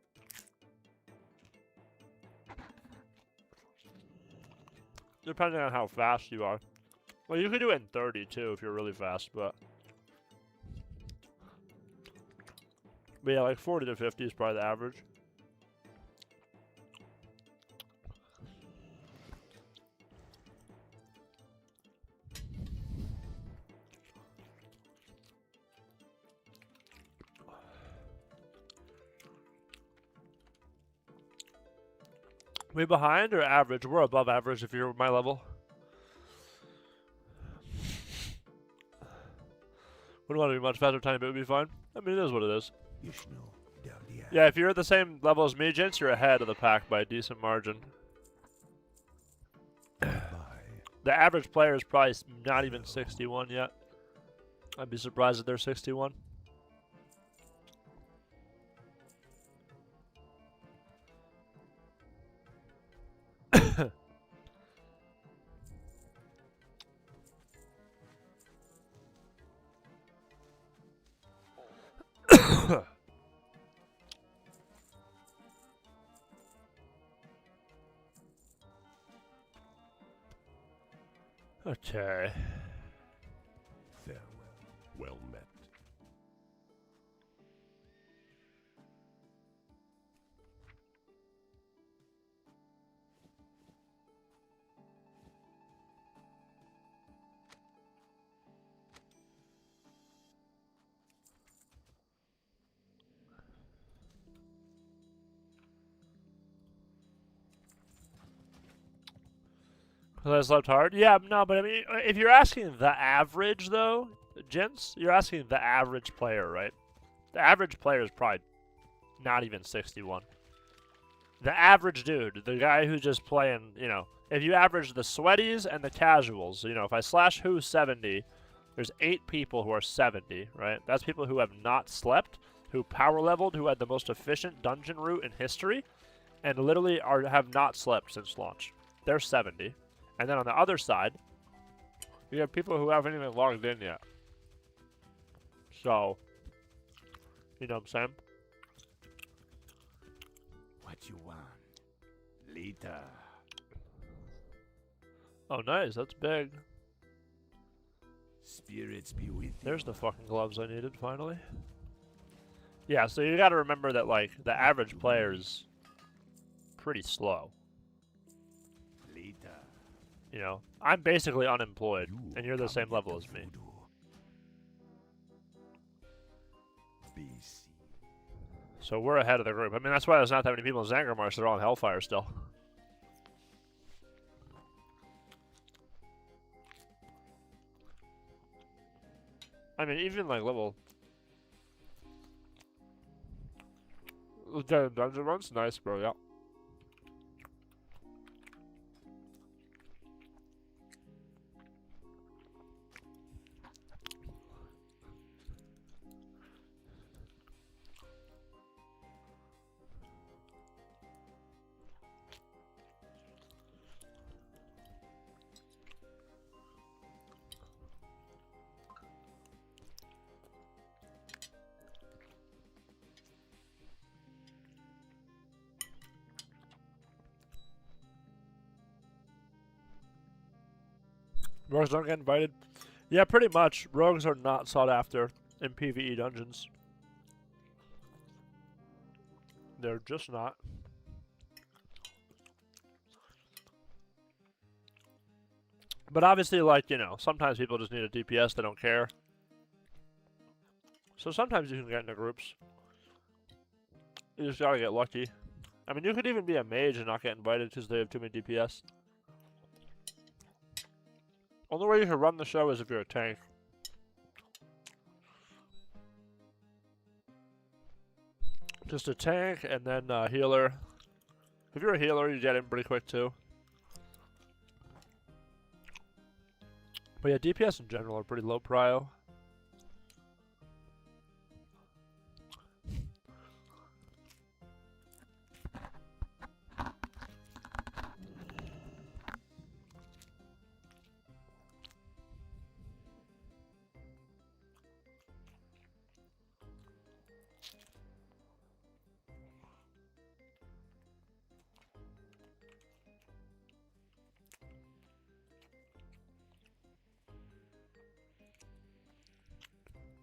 Depending on how fast you are. Well, you could do it in 30 too if you're really fast, but yeah, like 40 to 50 is probably the average. We behind or average? We're above average if you're my level. Wouldn't want to be much faster time, but it would be fine. I mean, it is what it is. Yeah, if you're at the same level as me, gents, you're ahead of the pack by a decent margin. The average player is probably not even 61 yet. I'd be surprised if they're 61. Okay. Farewell. Well met. I slept hard? Yeah, no, but I mean, if you're asking the average, though, gents, you're asking the average player, right? The average player is probably not even 61. The average dude, the guy who's just playing, you know, if you average the sweaties and the casuals, you know, if I slash who 70, there's 8 people who are 70, right? That's people who have not slept, who power leveled, who had the most efficient dungeon route in history, and literally have not slept since launch. They're 70. And then on the other side, you have people who haven't even logged in yet. So, you know what I'm saying? What you want? Later. Oh, nice. That's big. Spirits be with you. There's the fucking gloves I needed, finally. Yeah, so you gotta remember that, like, the average player is pretty slow. Later. You know, I'm basically unemployed, and you're the same level as me. BC. So we're ahead of the group. I mean, that's why there's not that many people in Zangarmarsh. They're all in Hellfire still. I mean, even like level... Dungeon run's nice, bro, yeah. Rogues don't get invited. Yeah, pretty much. Rogues are not sought after in PvE dungeons. They're just not. But obviously, like, you know, sometimes people just need a DPS, they don't care. So sometimes you can get into groups. You just gotta get lucky. I mean, you could even be a mage and not get invited because they have too many DPS. Only way you can run the show is if you're a tank. Just a tank and then a healer. If you're a healer, you get in pretty quick too. But yeah, DPS in general are pretty low prio.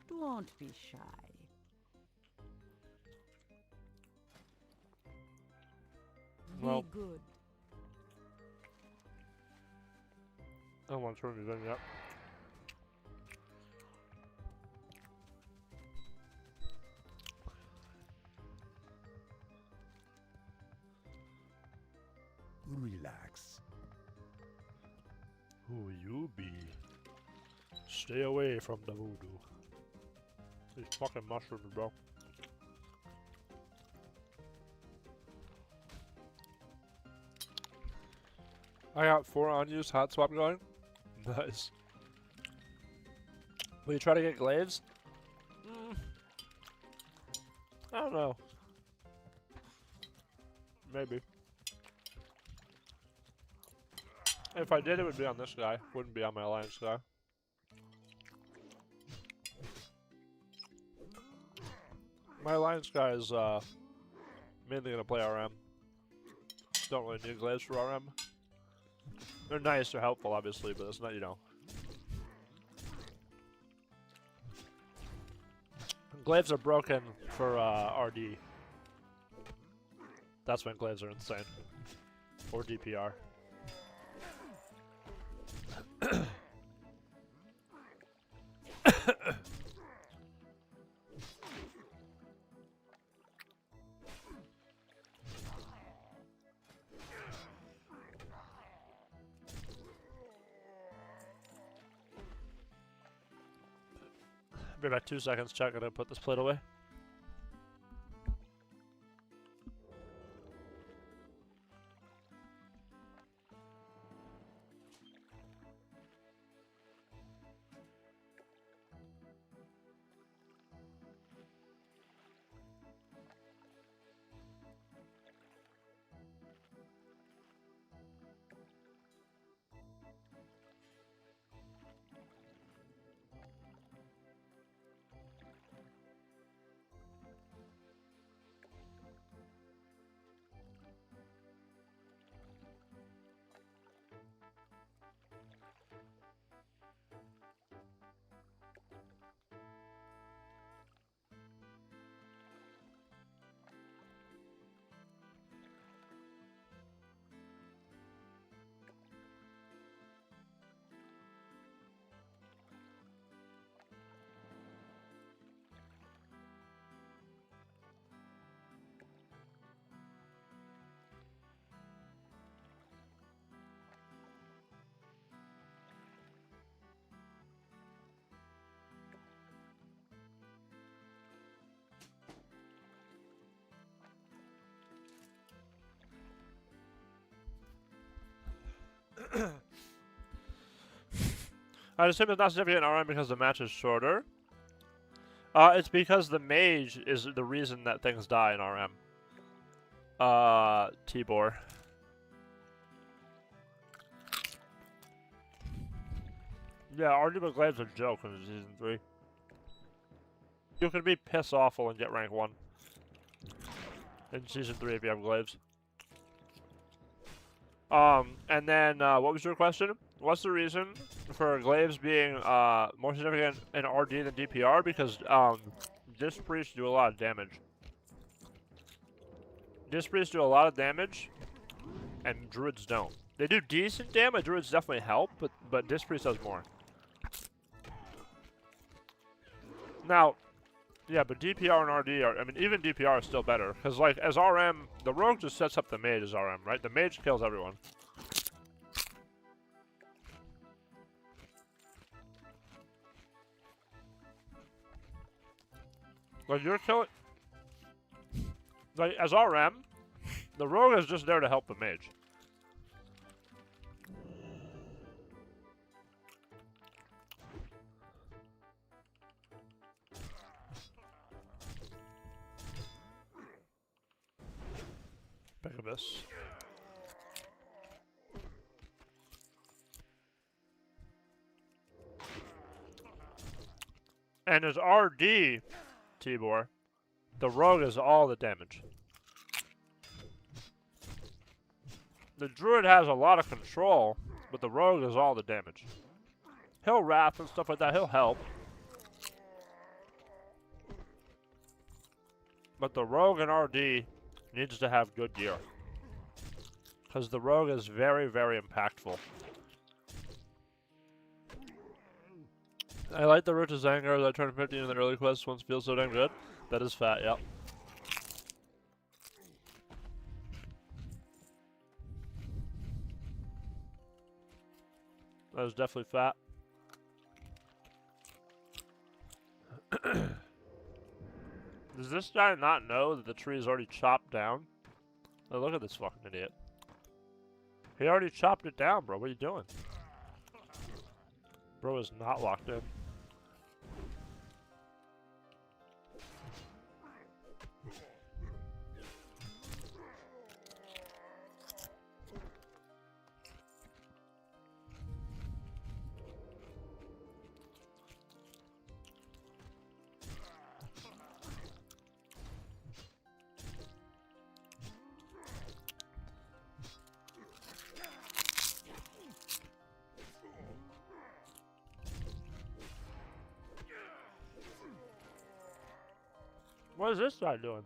Don't be shy. Well, Be good. I don't want to turn these in yet. Relax. Who you be? Stay away from the voodoo. These fucking mushrooms, bro. I got 4 unused hot swap going. Nice. Will you try to get glaives? I don't know. Maybe. If I did, it would be on this guy. Wouldn't be on my alliance guy. My alliance guy is mainly gonna play RM. Don't really need glaives for RM. They're nice, they're helpful, obviously, but it's not, you know. Glaives are broken for RD. That's when glaives are insane. Or DPR. Be about 2 seconds, check it and put this plate away. I assume it's not significant in RM because the match is shorter. It's because the mage is the reason that things die in RM. Tibor. Yeah, argument glaives are a joke in Season 3. You can be piss awful and get rank 1. In Season 3 if you have glaives. And then, what was your question? What's the reason for glaives being, more significant in RD than DPR? Because, Disc Priests do a lot of damage. Disc Priests do a lot of damage, and Druids don't. They do decent damage, Druids definitely help, but Disc Priest does more. Now, yeah, but DPR and RD are, I mean, even DPR is still better. Because, like, as RM, the rogue just sets up the mage as RM, right? The mage kills everyone. Like, you're killing... Like, as RM, the rogue is just there to help the mage. Big Abyss. And as RD, Tibor, the rogue is all the damage. The druid has a lot of control, but the rogue is all the damage. He'll wrath and stuff like that, he'll help. But the rogue and RD needs to have good gear. Because the rogue is very, very impactful. I like the route to Zangar as I turned 50 in the early quests once feels so damn good. That is fat, yep. That was definitely fat. Does this guy not know that the tree is already chopped down? Oh, look at this fucking idiot. He already chopped it down, bro. What are you doing? Bro is not locked in. What is this guy doing?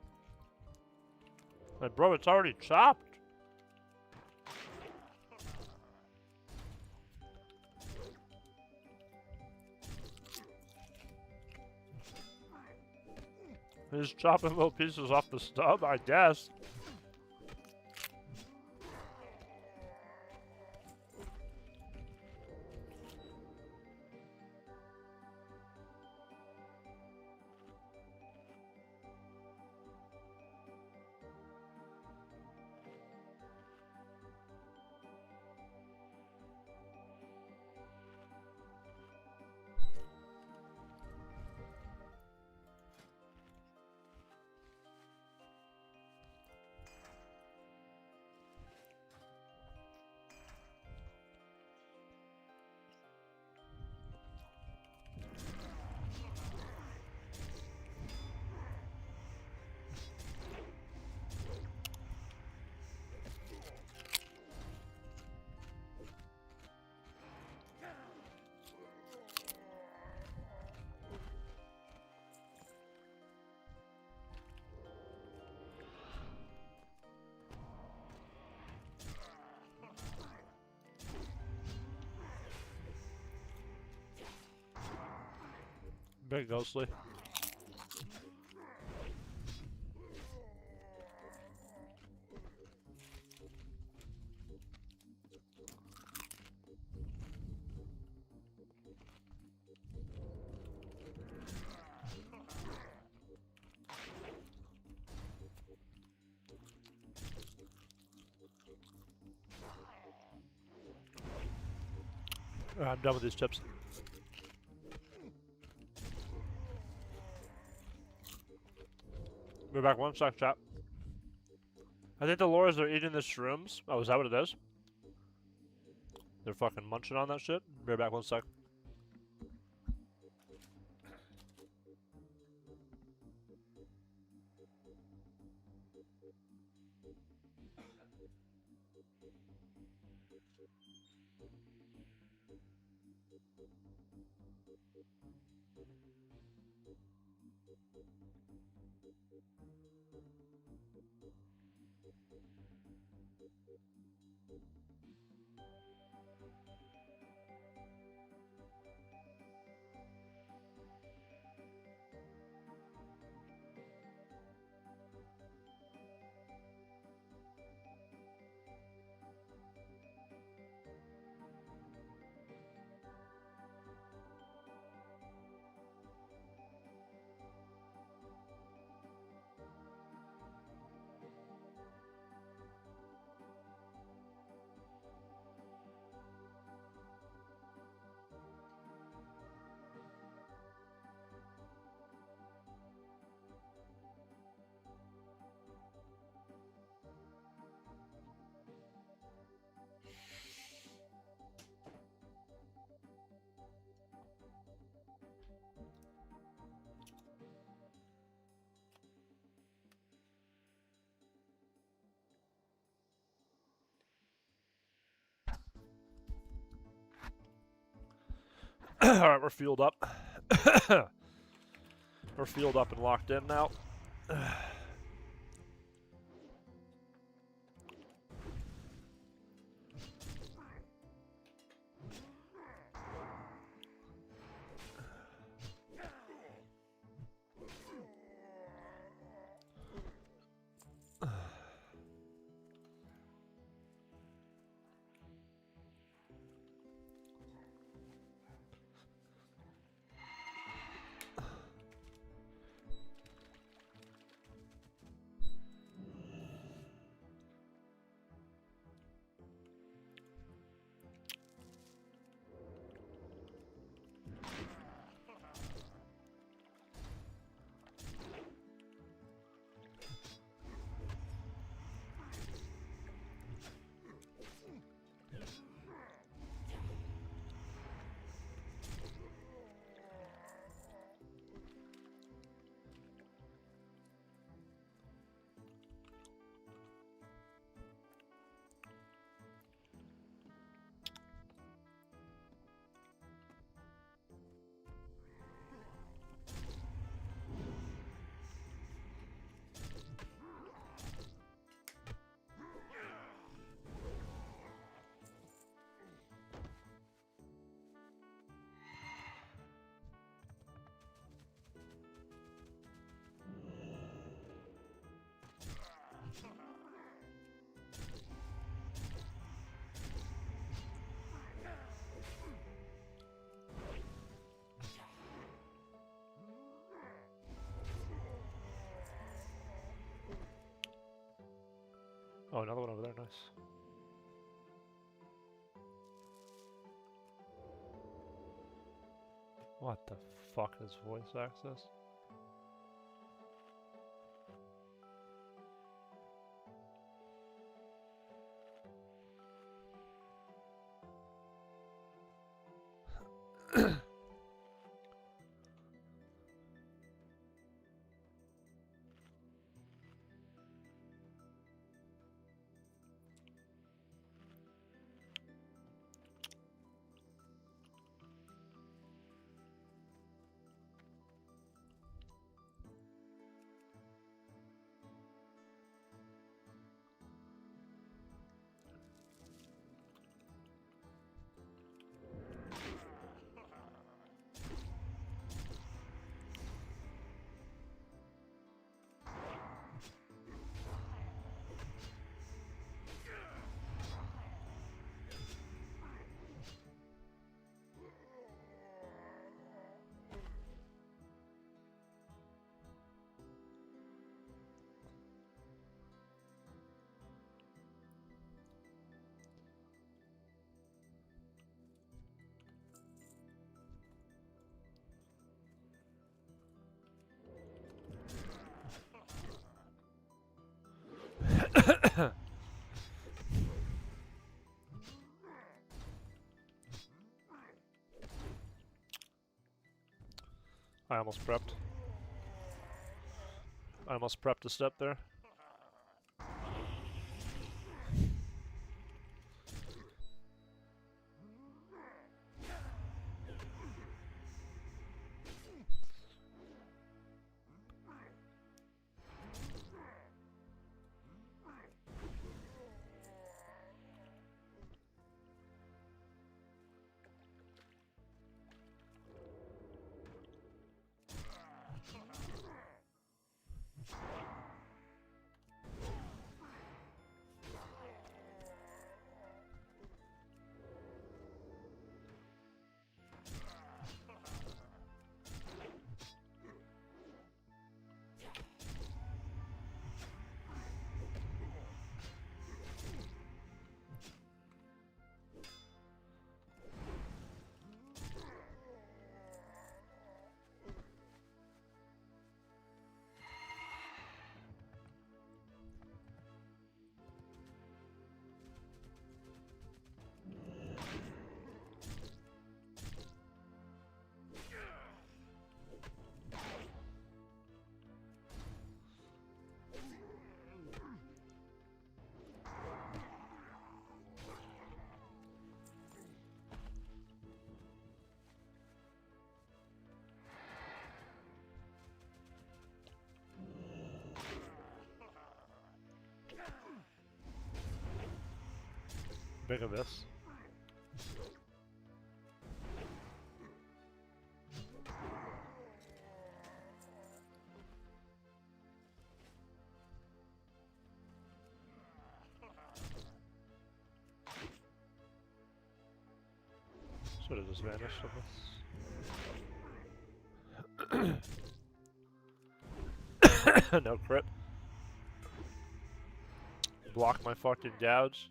Like, bro, it's already chopped. He's chopping little pieces off the stub, I guess. Big ghostly. I'm done with these chips. We're back one sec, chat. I think the lures are eating the shrooms. Oh, is that what it is? They're fucking munching on that shit. Be right back one sec. Alright, we're fueled up. We're fueled up and locked in now. Oh, another one over there, nice. What the fuck is voice access? I almost prepped. I almost prepped a step there. Big abyss. Should have just vanished from this. No crit. Block my fucking gouge.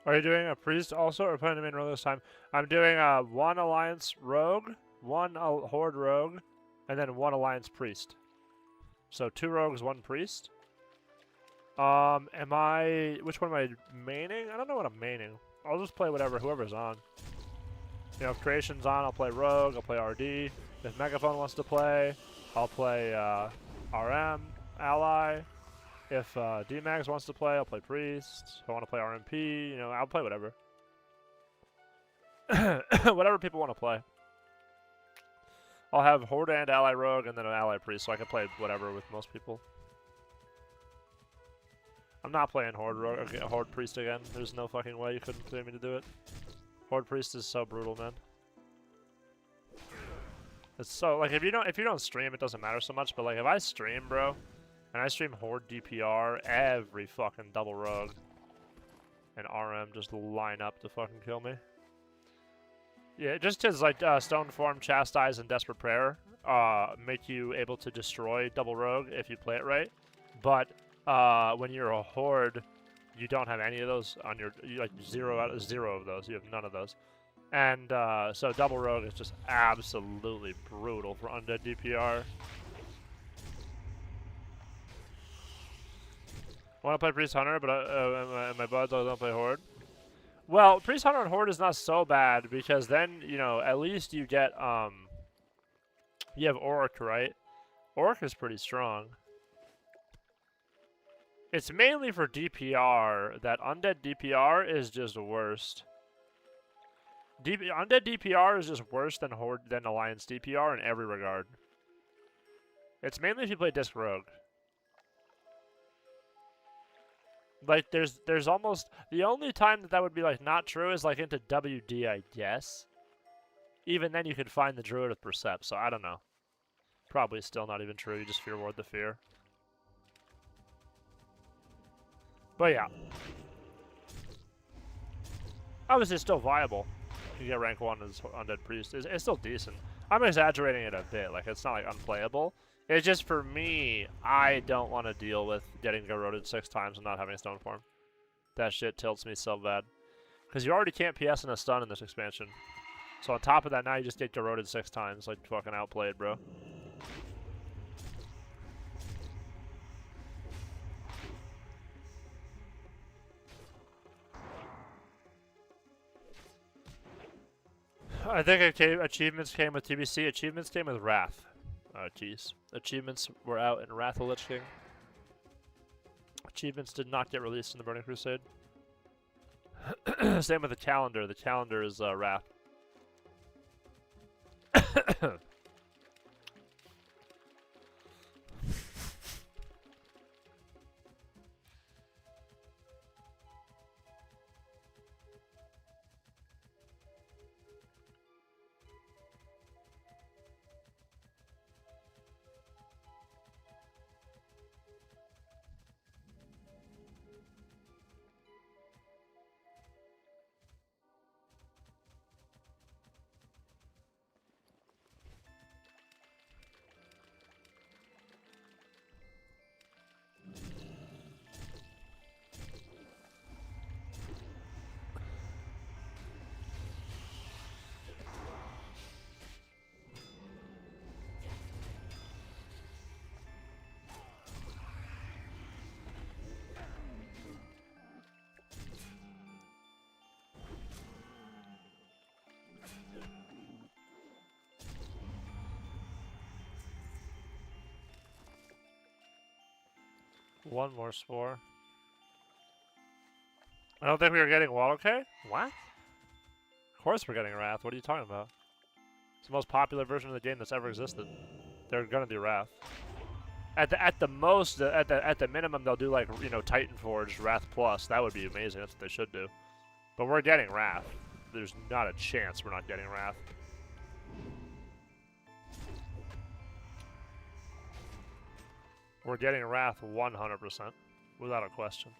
Are you doing a priest also, or playing the main role this time? I'm doing one alliance rogue, one horde rogue, and then one alliance priest. So 2 rogues, 1 priest. Which one am I maining? I don't know what I'm maining. I'll just play whoever's on. You know, if Creation's on, I'll play rogue, I'll play RD. If Megaphone wants to play, I'll play RM, ally. If D-Mags wants to play, I'll play priest. If I want to play RMP, you know, I'll play whatever. Whatever people want to play. I'll have horde and ally rogue, and then an ally priest, so I can play whatever with most people. I'm not playing horde rogue, horde priest again. There's no fucking way you couldn't clear me to do it. Horde priest is so brutal, man. It's so like if you don't stream, it doesn't matter so much. But like if I stream, bro, and I stream horde DPR, every fucking double rogue and RM just line up to fucking kill me. Yeah, just as like Stone Form, Chastise, and Desperate Prayer make you able to destroy double rogue if you play it right. But when you're a horde, you don't have any of those on your like zero of those. You have none of those, and so double rogue is just absolutely brutal for undead DPR. I want to play Priest Hunter, but my buds don't play horde. Well, Priest Hunter and horde is not so bad because then you know at least you get you have Orc, right? Orc is pretty strong. It's mainly for DPR that undead DPR is just worst. Undead DPR is just worse than horde than alliance DPR in every regard. It's mainly if you play disc rogue. Like there's almost the only time that would be like not true is like into WD, I guess. Even then you can find the druid with Percept, so I don't know. Probably still not even true. You just fear ward the fear. But yeah. Obviously it's still viable. You get rank 1 as Undead Priest. It's still decent. I'm exaggerating it a bit. Like, it's not, like, unplayable. It's just, for me, I don't want to deal with getting garroted 6 times and not having a stone form. That shit tilts me so bad. Because you already can't PS in a stun in this expansion. So on top of that, now you just get garroted 6 times. Like, fucking outplayed, bro. I think achievements came with TBC. Achievements came with Wrath. Oh, jeez. Achievements were out in Wrath of Lich King. Achievements did not get released in the Burning Crusade. Same with the calendar. The calendar is Wrath. One more spore. I don't think we were getting Wall okay? What? Of course we're getting Wrath. What are you talking about? It's the most popular version of the game that's ever existed. They're gonna do Wrath. At the minimum they'll do like, you know, Titan Forge Wrath Plus. That would be amazing. That's what they should do. But we're getting Wrath. There's not a chance we're not getting Wrath. We're getting Wrath 100%, without a question.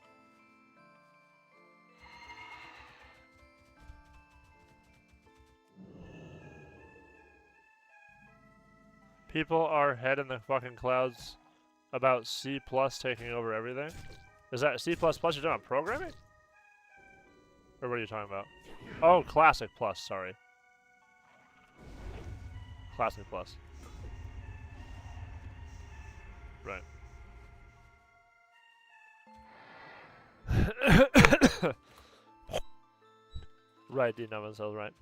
People are head in the fucking clouds about C+ taking over everything. Is that C++ you're doing on programming? Or what are you talking about? Oh, Classic Plus, sorry. Classic Plus. Right. Right, Dean Evans, that was right.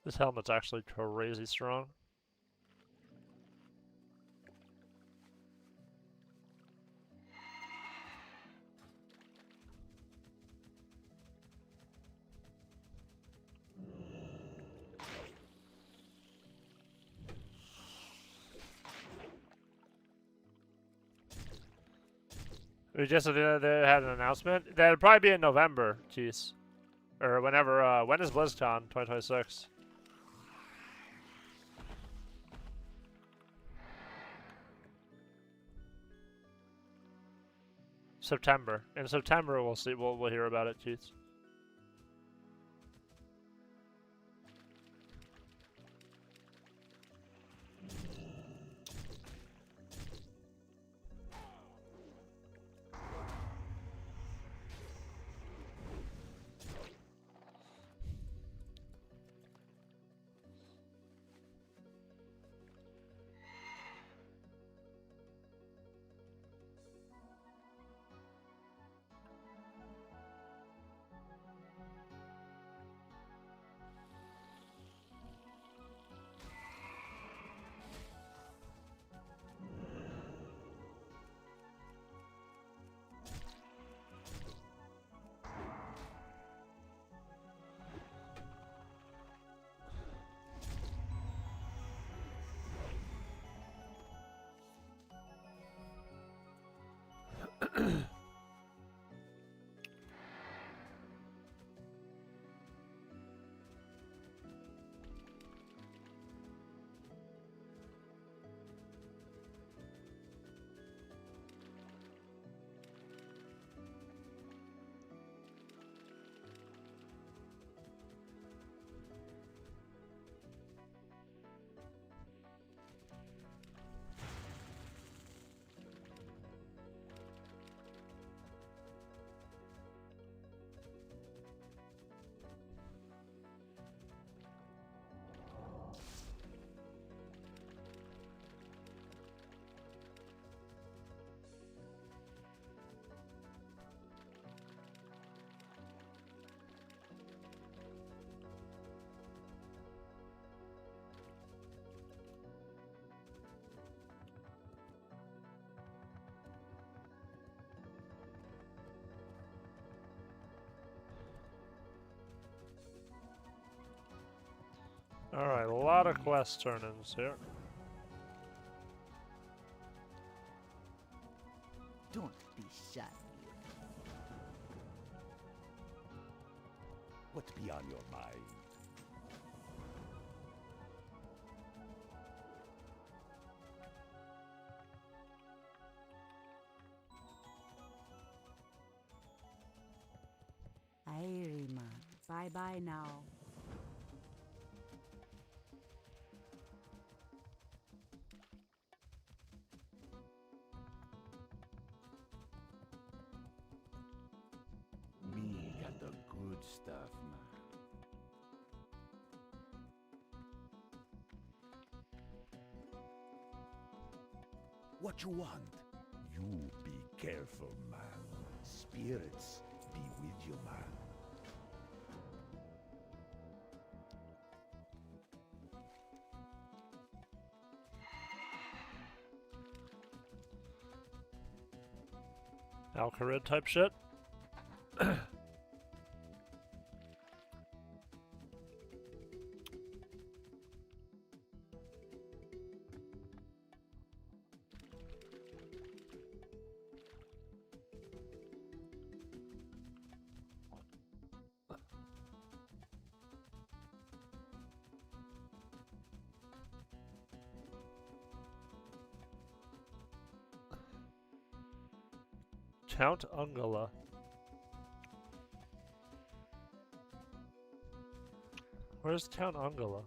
This helmet's actually crazy strong. We just they had an announcement. That'll probably be in November, jeez. Or whenever, when is BlizzCon 2026? September. In September, we'll see. We'll hear about it, jeez. Alright, a lot of quest turn-ins here. Don't be shy. What be on your mind? Airyman, bye-bye now. Me got the good stuff, man. What you want? You be careful, man. Spirits be with you, man. Alcarid type shit. Count Ungala. Where's Count Ungala?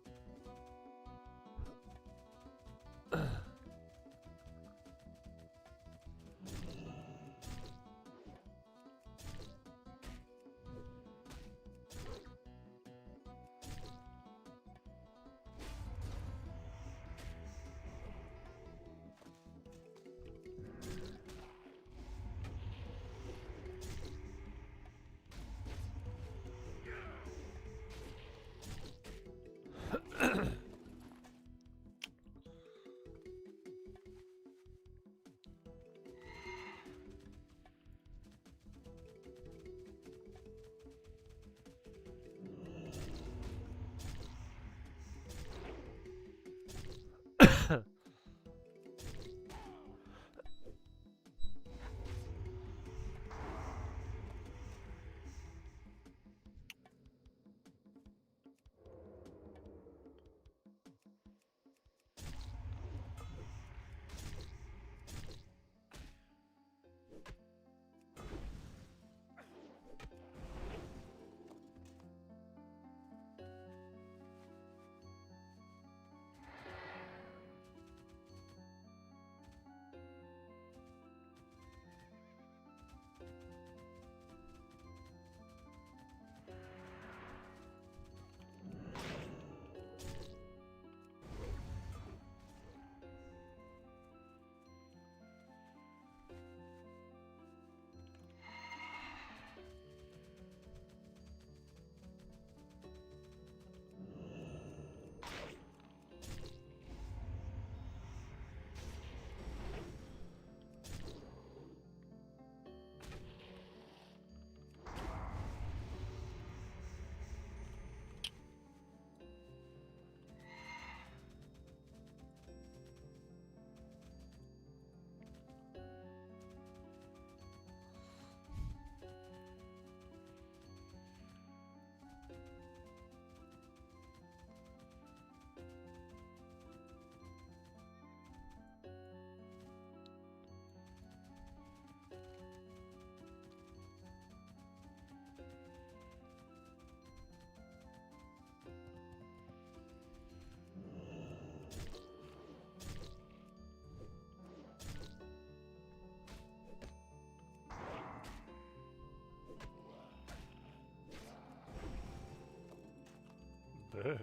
Bitch.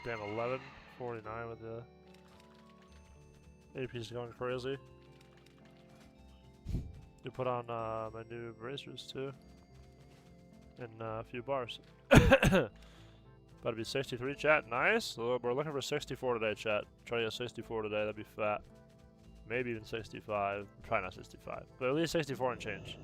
Damn, 11:49 with the AP's going crazy. You put on my new bracers too. And a few bars. About to be 63 chat. Nice. We're looking for 64 today, chat. Try to get 64 today. That'd be fat. Maybe even 65. Probably not 65. But at least 64 and change.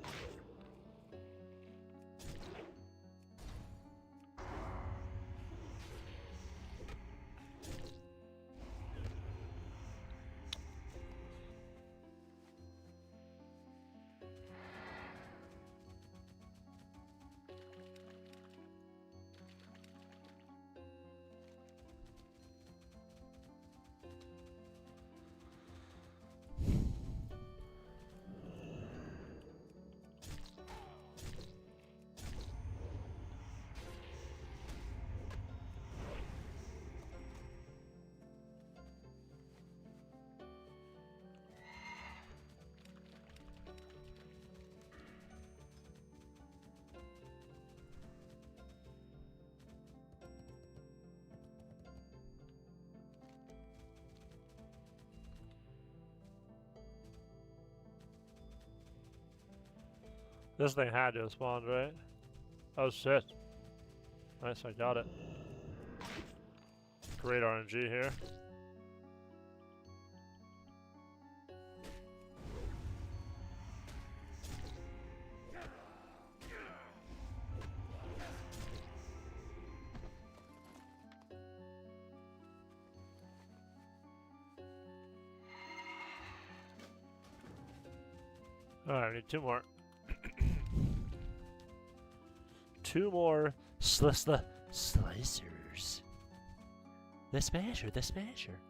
This thing had to have spawned, right? Oh shit. Nice, I got it. Great RNG here. Alright, I need two more. Two more slicers. The smasher, the smasher.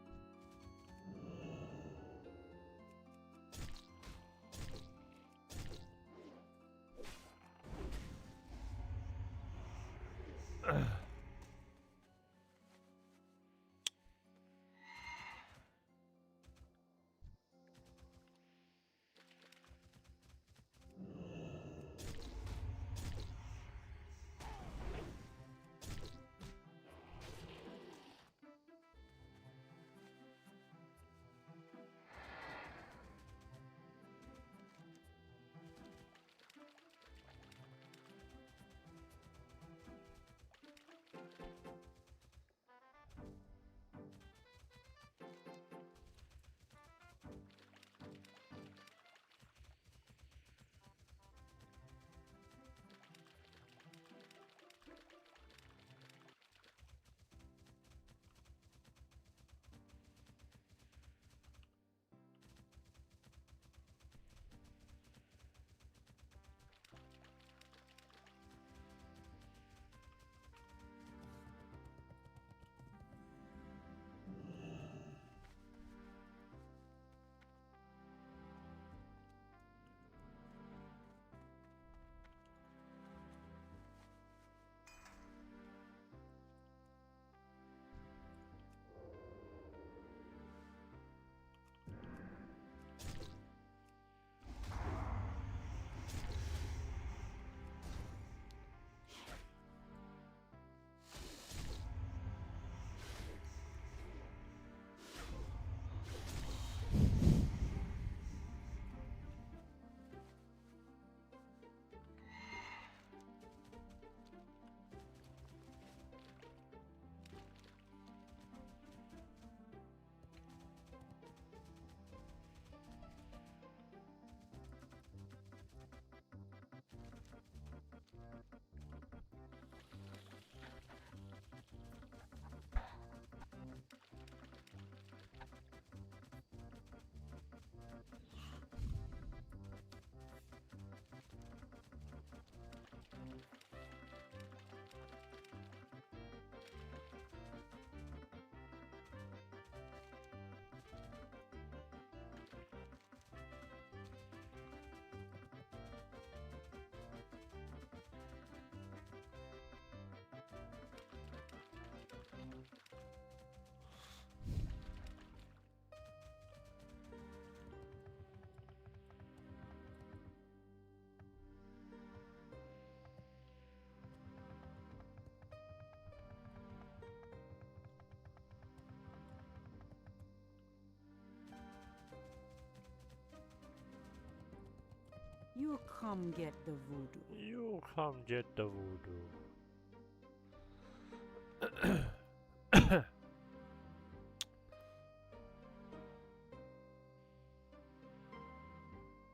You come get the voodoo. You come get the voodoo.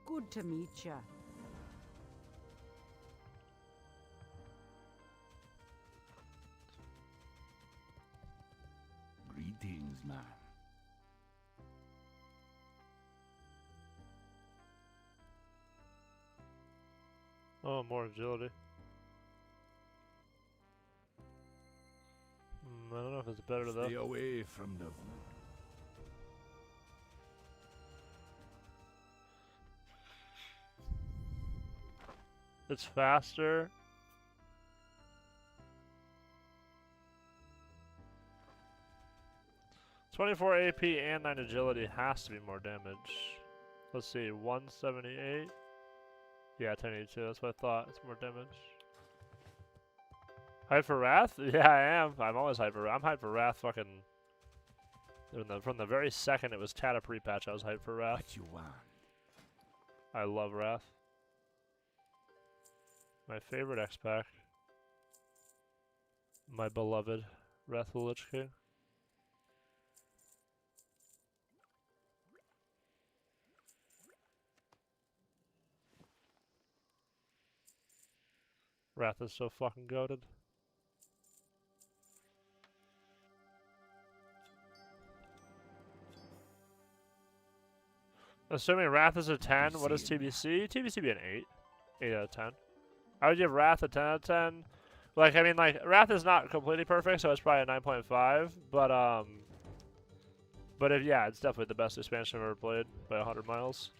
Good to meet ya. Greetings, man. Oh, more agility. I don't know if it's better though. Stay away from the It's faster. .24 AP and 9 agility has to be more damage. Let's see, 178. Yeah, 1082. That's what I thought. It's more damage. Hype for Wrath? Yeah, I am. I'm always hype for Wrath. I'm hype for Wrath fucking... From the very second it was Tata pre-patch, I was hype for Wrath. what you want. I love Wrath. My favorite X-Pack. My beloved Wrath of the Lich King. Wrath is so fucking goated. Assuming Wrath is a 10, what is TBC? TBC be an 8. 8 out of 10. I would give Wrath a 10 out of 10. Like, I mean, like, Wrath is not completely perfect, so it's probably a 9.5. But if, yeah, it's definitely the best expansion I've ever played by 100 miles.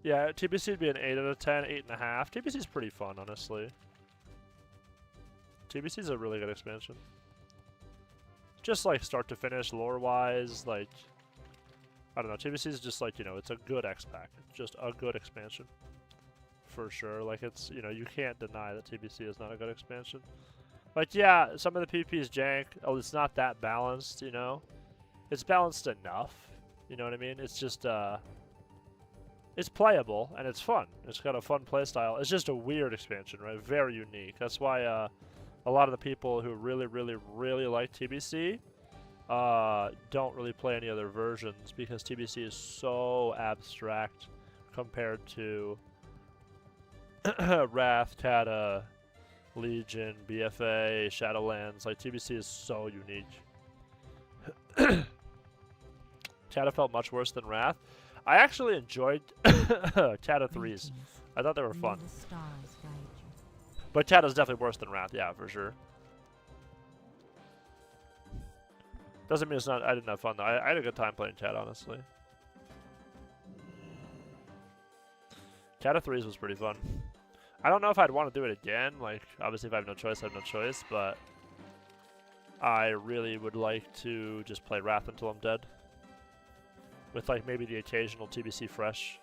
Yeah, TBC would be an 8 out of 10, 8.5. TBC is pretty fun, honestly. TBC is a really good expansion. Just, like, start to finish, lore-wise, like... I don't know, TBC is just like, you know, it's a good X-Pack. It's just a good expansion. For sure. Like, it's, you know, you can't deny that TBC is not a good expansion. Like, yeah, some of the PvP is jank. Oh, it's not that balanced, you know? It's balanced enough. You know what I mean? It's just, it's playable, and it's fun. It's got a fun playstyle. It's just a weird expansion, right? Very unique. That's why, a lot of the people who really, really, really like TBC... don't really play any other versions because TBC is so abstract compared to Wrath, Tata, Legion, BFA, Shadowlands. Like, TBC is so unique. Tata felt much worse than Wrath. I actually enjoyed Tata 3s. I thought they were fun. But Tata's definitely worse than Wrath, yeah, for sure. Doesn't mean it's not. I didn't have fun though. I had a good time playing Chat, honestly. Chat of 3s was pretty fun. I don't know if I'd want to do it again. Like, obviously, if I have no choice, I have no choice. But I really would like to just play Wrath until I'm dead. With like maybe the occasional TBC Fresh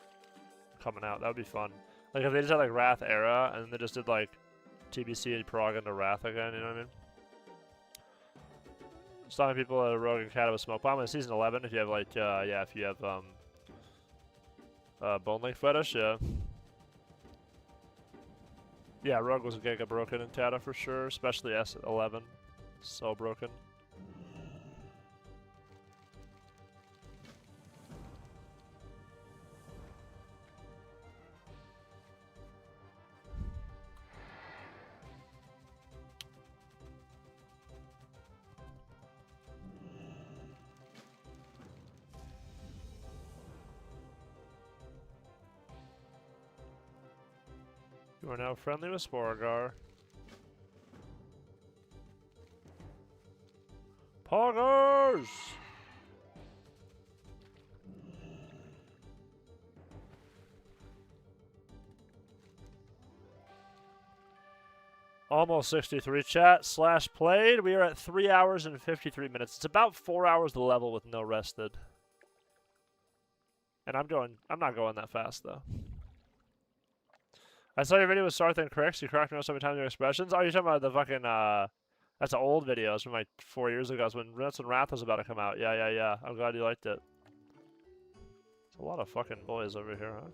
coming out. That would be fun. Like if they just had like Wrath era and they just did like TBC and Prog into Wrath again. You know what I mean? Stopping people at a Rogue and Cat with Smoke Bomb in Season 11 if you have, like, yeah, if you have, Bone Link Fetish, yeah. Yeah, Rogue was Giga broken in Tata for sure, especially S11. So broken. You are now friendly with Sporgar. Poggers! Almost 63 chat / played. We are at 3 hours and 53 minutes. It's about 4 hours the level with no rested. And I'm not going that fast though. I saw your video with Sarth and Crix. You correct me so many times in your expressions. Oh, you're talking about the fucking, that's an old video. It's from like 4 years ago. That's when Wrath was about to come out. Yeah. I'm glad you liked it. There's a lot of fucking boys over here, huh?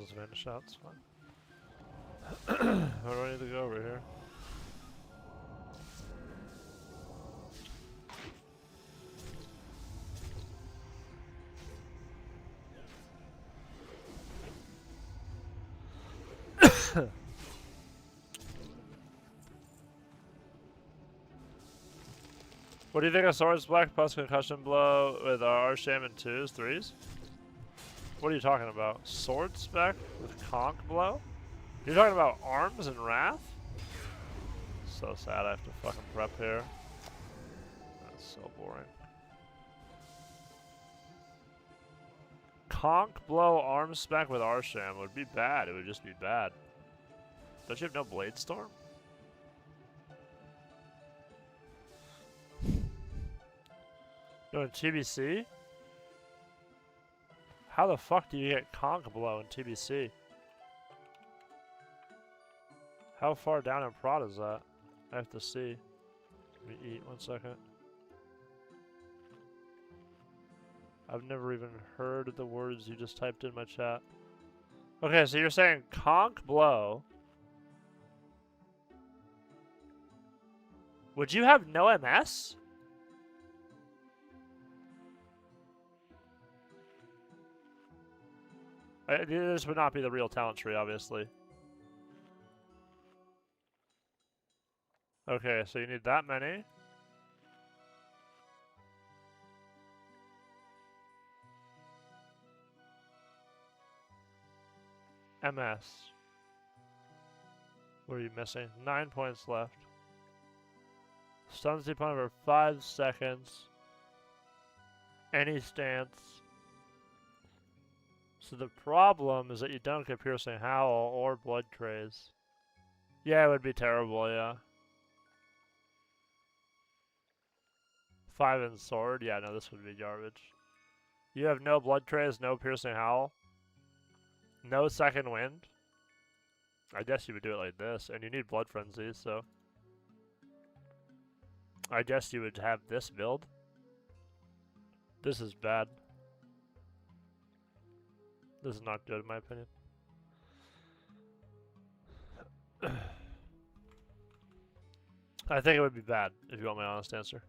just vanish out, it's fine. Where do I need to go over here? What do you think of Swords Black plus concussion blow with Arsham and 2s, 3s? What are you talking about? Sword spec with conch blow? You're talking about arms and wrath? So sad I have to fucking prep here. That's so boring. Conch blow arm spec with Arsham would be bad. It would just be bad. Don't you have no Blade Storm? No, in TBC? How the fuck do you get conch blow in TBC? How far down in prod is that? I have to see. Let me eat 1 second. I've never even heard the words you just typed in my chat. Okay, so you're saying conch blow. Would you have no MS? This would not be the real talent tree, obviously. Okay, so you need that many. MS. What are you missing? 9 points left. Stuns the opponent for 5 seconds. Any stance. So the problem is that you don't get Piercing Howl or Blood Craze. Yeah, it would be terrible, yeah. 5 in Sword? Yeah, no, this would be garbage. You have no Blood Craze, no Piercing Howl. No Second Wind. I guess you would do it like this, and you need Blood Frenzy, so... I guess you would have this build. This is bad. This is not good in my opinion. I think it would be bad, if you want my honest answer.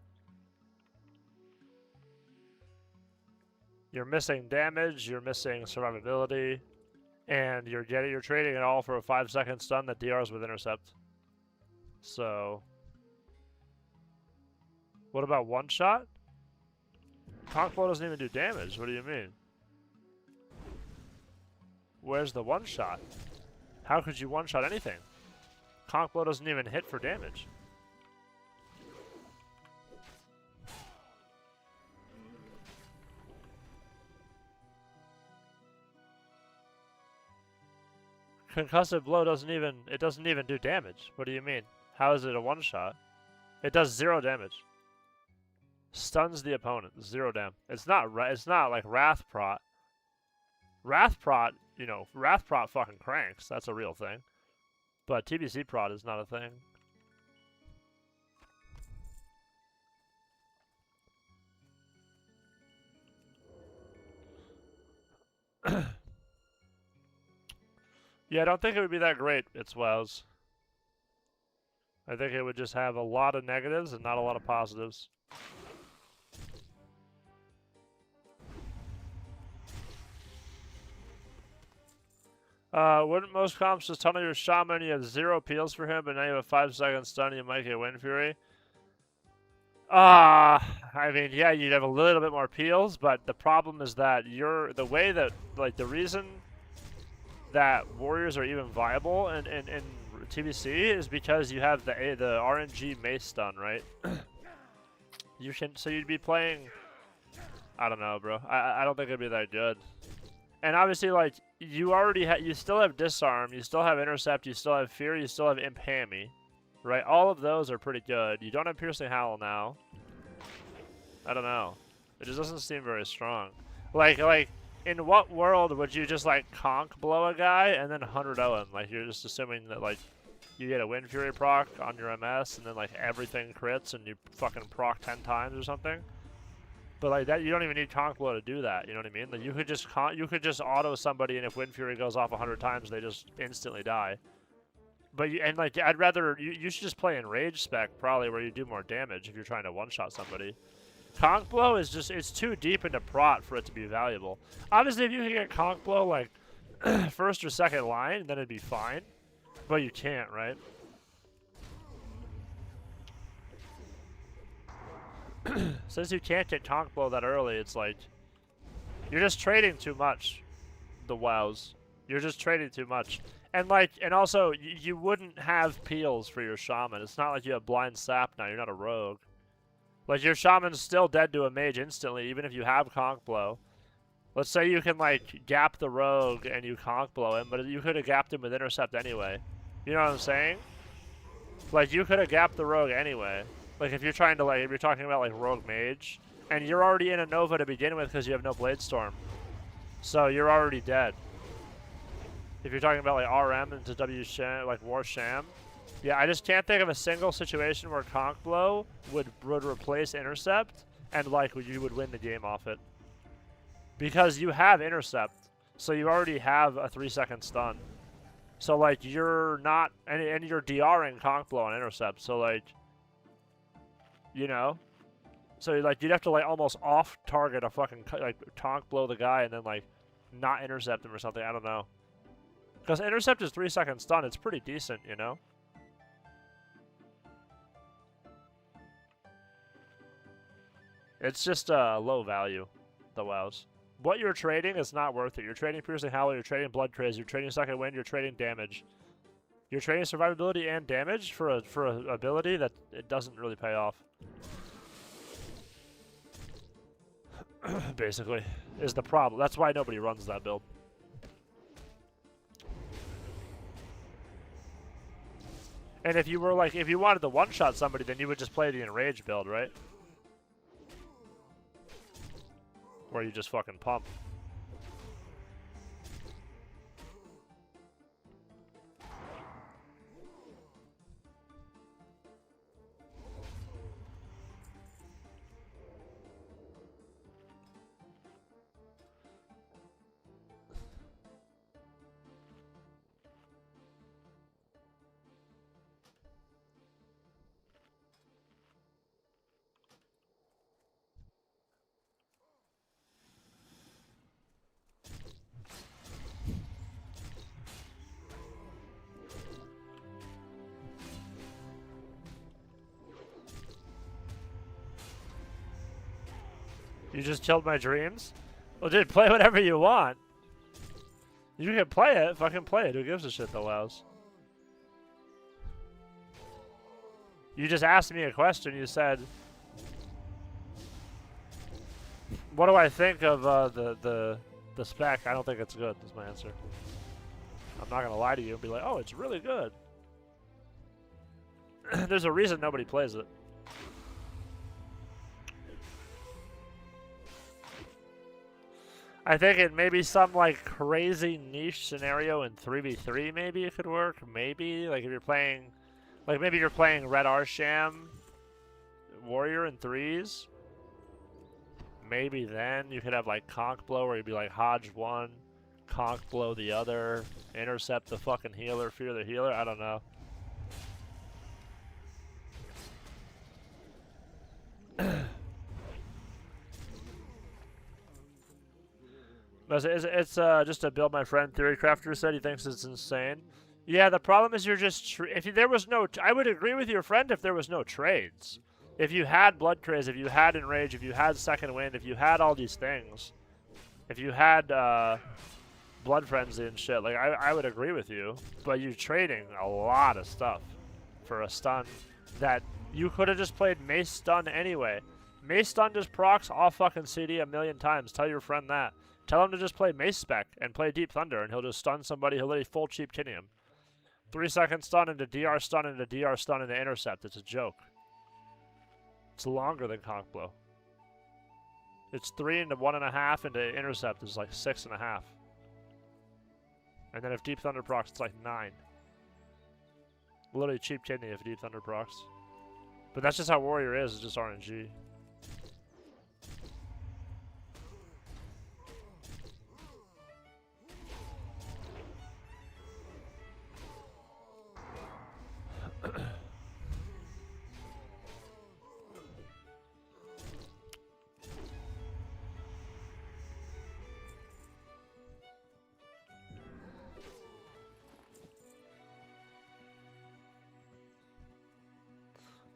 You're missing damage, you're missing survivability, and you're trading it all for a 5-second stun that DRs with intercept. So what about one shot? Conch blow doesn't even do damage. What do you mean? Where's the one shot? How could you one shot anything? Conch blow doesn't even hit for damage. Concussive blow doesn't even do damage. What do you mean? How is it a one shot? It does 0 damage. Stuns the opponent, 0 damage. It's not like Wrath Prot. Wrath Prot, you know, Wrath Prot fucking cranks. That's a real thing. But TBC Prot is not a thing. Yeah, I don't think it would be that great, it's WoWs. I think it would just have a lot of negatives and not a lot of positives. Wouldn't most comps just tunnel your shaman? You have 0 peels for him, but now you have a 5-second stun, you might get Wind Fury. I mean, yeah, you'd have a little bit more peels, but the problem is that the reason that warriors are even viable in TBC is because you have the RNG mace stun, right? So you'd be playing, I don't know, bro. I don't think it'd be that good. And obviously, like, you still have disarm, you still have intercept, you still have fear, you still have imp hammy, right? All of those are pretty good. You don't have piercing howl now. I don't know. It just doesn't seem very strong. Like, in what world would you just like conch blow a guy and then 100-0 him? Like, you're just assuming that like you get a Wind Fury proc on your MS and then like everything crits and you fucking proc 10 times or something? But like that, you don't even need conk blow to do that. You know what I mean? Like you could just auto somebody, and if Wind Fury goes off 100 times, they just instantly die. But like I'd rather you should just play Enrage spec probably where you do more damage if you're trying to one-shot somebody. Conk blow is just it's too deep into prot for it to be valuable. Obviously, if you can get conk blow like first or second line, then it'd be fine. But you can't, right? Since you can't get conk blow that early, it's like you're just trading too much. The wows, you're just trading too much, and also you wouldn't have peels for your shaman. It's not like you have blind sap now. You're not a rogue. Like your shaman's still dead to a mage instantly, even if you have conk blow. Let's say you can like gap the rogue and you conk blow him, but you could have gapped him with intercept anyway. You know what I'm saying? Like you could have gapped the rogue anyway. Like if you're trying to if you're talking about like rogue mage, and you're already in a Nova to begin with because you have no blade storm, so you're already dead. If you're talking about like RM into W Sham, like War Sham, yeah, I just can't think of a single situation where conk blow would replace intercept and like you would win the game off it, because you have intercept, so you already have a 3-second stun. So like you're not, and you're DRing conk blow on intercept, so like. You know, so like you'd have to like almost off target a fucking like conk blow the guy and then like not intercept him or something. I don't know, because intercept is 3-second stun. It's pretty decent, you know. It's just low value, the wows. What you're trading is not worth it. You're trading Piercing Howler, you're trading Blood Craze, you're trading Second Wind, you're trading damage. You're trading survivability and damage for a ability that it doesn't really pay off. Basically, is the problem. That's why nobody runs that build. And if you were like, if you wanted to one-shot somebody, then you would just play the Enrage build, right? Where you just fucking pump. You just killed my dreams? Well, dude, play whatever you want. You can play it. Fucking play it. Who gives a shit that allows? You just asked me a question. You said, what do I think of the spec? I don't think it's good, is my answer. I'm not going to lie to you and be like, oh, it's really good. There's a reason nobody plays it. I think it maybe some like crazy niche scenario in 3v3 maybe it could work. Maybe like if you're playing, like maybe you're playing Red Arsham Warrior in 3s. Maybe then you could have like conk blow where you'd be like Hodge one, conk blow the other, intercept the fucking healer, fear the healer. I don't know. It's just a build my friend Theorycrafter said. He thinks it's insane. Yeah, the problem is you're just... if there was no... I would agree with your friend if there was no trades. If you had Blood Craze, if you had Enrage, if you had Second Wind, if you had all these things, if you had Blood Frenzy and shit, like I would agree with you. But you're trading a lot of stuff for a stun that you could have just played Mace Stun anyway. Mace Stun just procs off fucking CD a million times. Tell your friend that. Tell him to just play Mace Spec and play Deep Thunder, and he'll just stun somebody. He'll literally full cheap kitty him. 3-second stun into DR stun into DR stun into intercept. It's a joke. It's longer than conk blow. It's 3 into 1.5 into intercept is like 6.5. And then if Deep Thunder procs, it's like 9. Literally cheap kidney if Deep Thunder procs. But that's just how Warrior is. It's just RNG.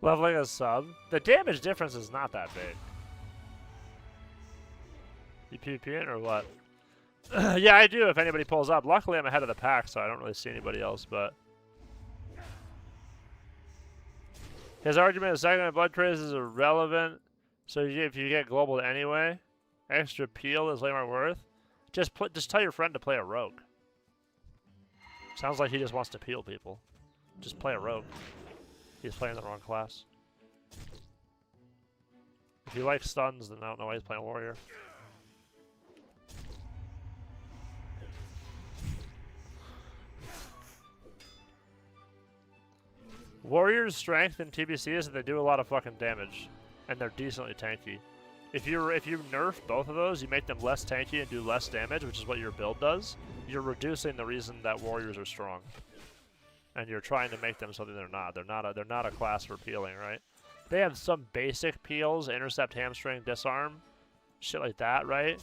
Leveling a sub. The damage difference is not that big. You PvPing or what? Yeah, I do if anybody pulls up. Luckily, I'm ahead of the pack, so I don't really see anybody else, but... His argument is second blood trace is irrelevant, so if you get global anyway, extra peel is way more worth. Just tell your friend to play a rogue. Sounds like he just wants to peel people. Just play a rogue. He's playing the wrong class. If you like stuns, then I don't know why he's playing warrior. Warrior's strength in TBC is that they do a lot of fucking damage, and they're decently tanky. If you nerf both of those, you make them less tanky and do less damage, which is what your build does. You're reducing the reason that warriors are strong, and you're trying to make them something they're not. They're not a class for peeling, right? They have some basic peels: intercept, hamstring, disarm, shit like that, right?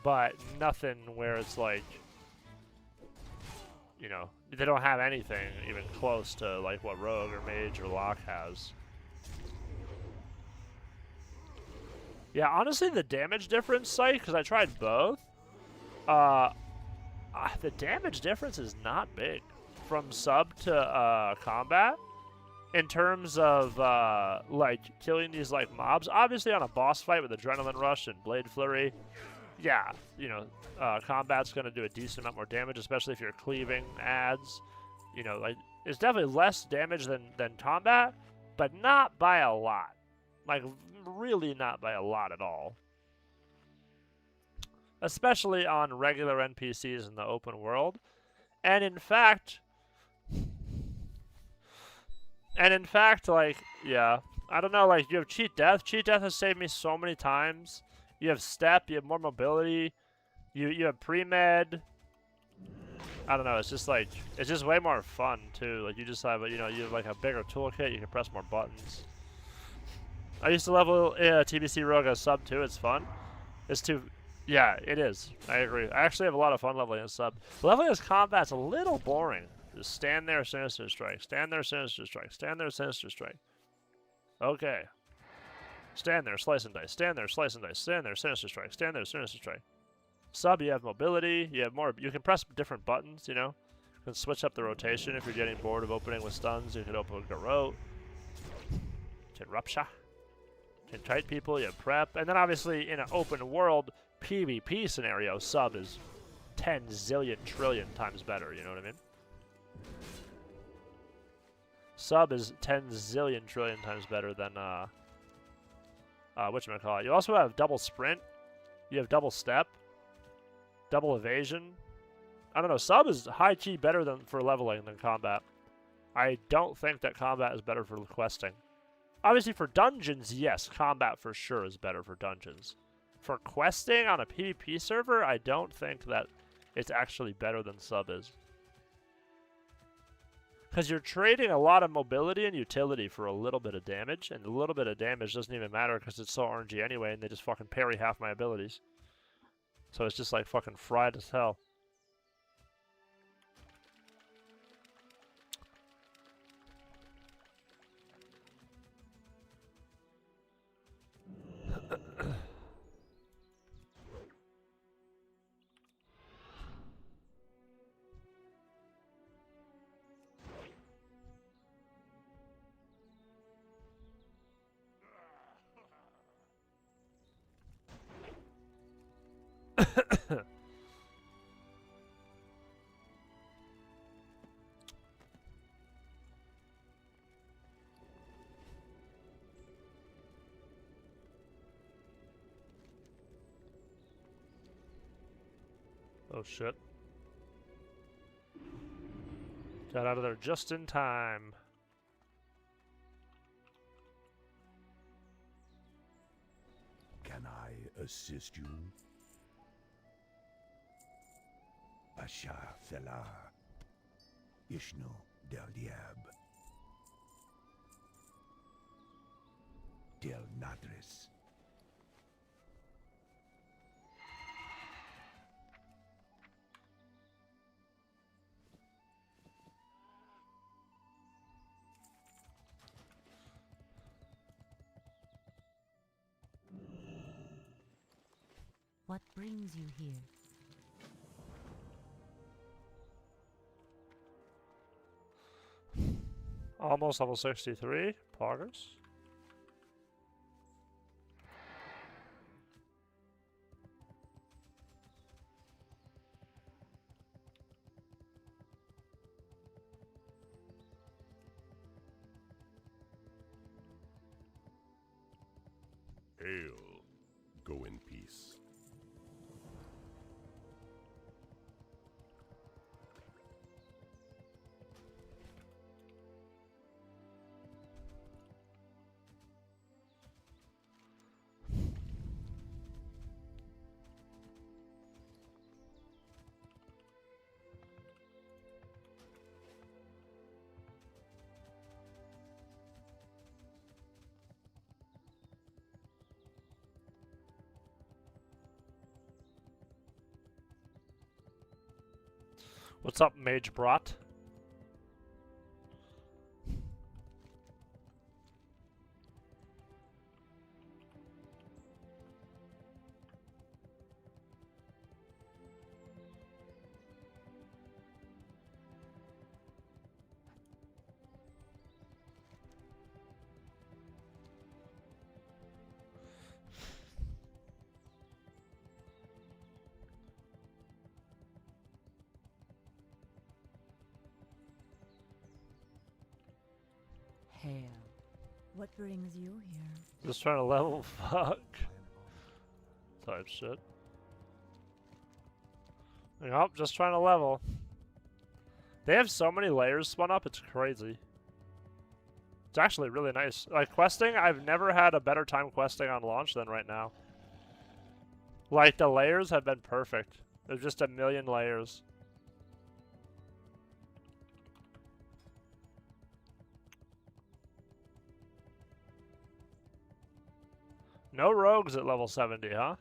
But nothing where it's like, you know, they don't have anything even close to like what Rogue or Mage or Locke has. Yeah, honestly, the damage difference site, because I tried both, the damage difference is not big from sub to combat in terms of like killing these like mobs. Obviously, on a boss fight with Adrenaline Rush and Blade Flurry, yeah, you know, combat's going to do a decent amount more damage, especially if you're cleaving ads. You know, like, it's definitely less damage than combat, but not by a lot. Like, really not by a lot at all. Especially on regular NPCs in the open world. And in fact, like, yeah, I don't know, like, you have Cheat Death. Cheat Death has saved me so many times. You have Step, you have more mobility, you have Pre-Med. I don't know, it's just like, it's just way more fun, too. Like, you just have, you know, you have, like, a bigger toolkit, you can press more buttons. I used to level TBC Rogue as sub, too, it's fun. It's too, yeah, it is. I agree. I actually have a lot of fun leveling as sub. Leveling as combat's a little boring. Just stand there, Sinister Strike. Stand there, Sinister Strike. Stand there, Sinister Strike. Okay. Stand there, Slice and Dice. Stand there, Slice and Dice. Stand there, Sinister Strike. Stand there, Sinister Strike. Sub, you have mobility. You have more. You can press different buttons, you know. You can switch up the rotation if you're getting bored of opening with stuns. You can open with Garrote. You can Rupture. You can Kite people. You have Prep. And then obviously in an open world PvP scenario, sub is 10 zillion trillion times better. You know what I mean? Sub is 10 zillion trillion times better than whatchamacallit. You also have double sprint. You have double step. Double evasion. I don't know. Sub is high-key better than for leveling than combat. I don't think that combat is better for questing. Obviously, for dungeons, yes, combat for sure is better for dungeons. For questing on a PvP server, I don't think that it's actually better than sub is. Because you're trading a lot of mobility and utility for a little bit of damage, and a little bit of damage doesn't even matter because it's so RNG anyway, and they just fucking parry half my abilities. So it's just like fucking fried as hell. Oh shit. Got out of there just in time. Can I assist you? Pasha Fela Ishnu Del Diab Del Nadres. What brings you here? Almost level 63. Progress. Hail. Go in peace. What's up, Mage Brat? Hail. What brings you here? Just trying to level, fuck. Type shit. Yup, just trying to level. They have so many layers spun up, it's crazy. It's actually really nice. Like, questing, I've never had a better time questing on launch than right now. Like, the layers have been perfect. There's just a million layers. No rogues at level 70, huh?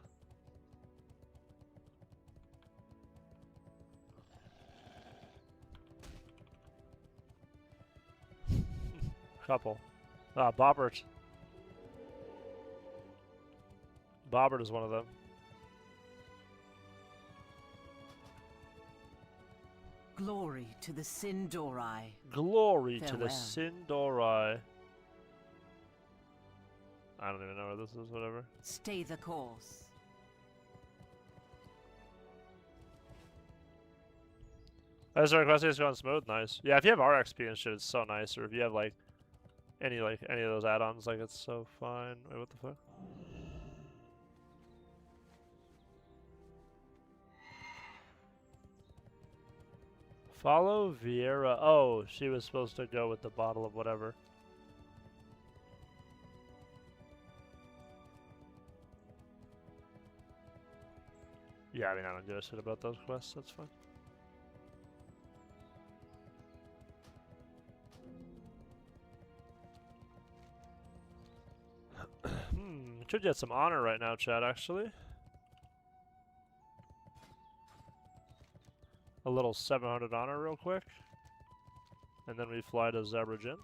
Couple. Ah, Bobbert. Bobbert is one of them. Glory to the Sindori. Glory to the Farewell. Sindori. I don't even know where this is, whatever. Stay the course. As our quest is going smooth, nice. Yeah, if you have RXP and shit, it's so nice. Or if you have like any of those add-ons, like it's so fine. Wait, what the fuck? Follow Vieira. Oh, she was supposed to go with the bottle of whatever. Yeah, I mean, I don't give a shit about those quests. That's fine. Should get some honor right now, Chad, actually. A little 700 honor real quick. And then we fly to Zabrajin.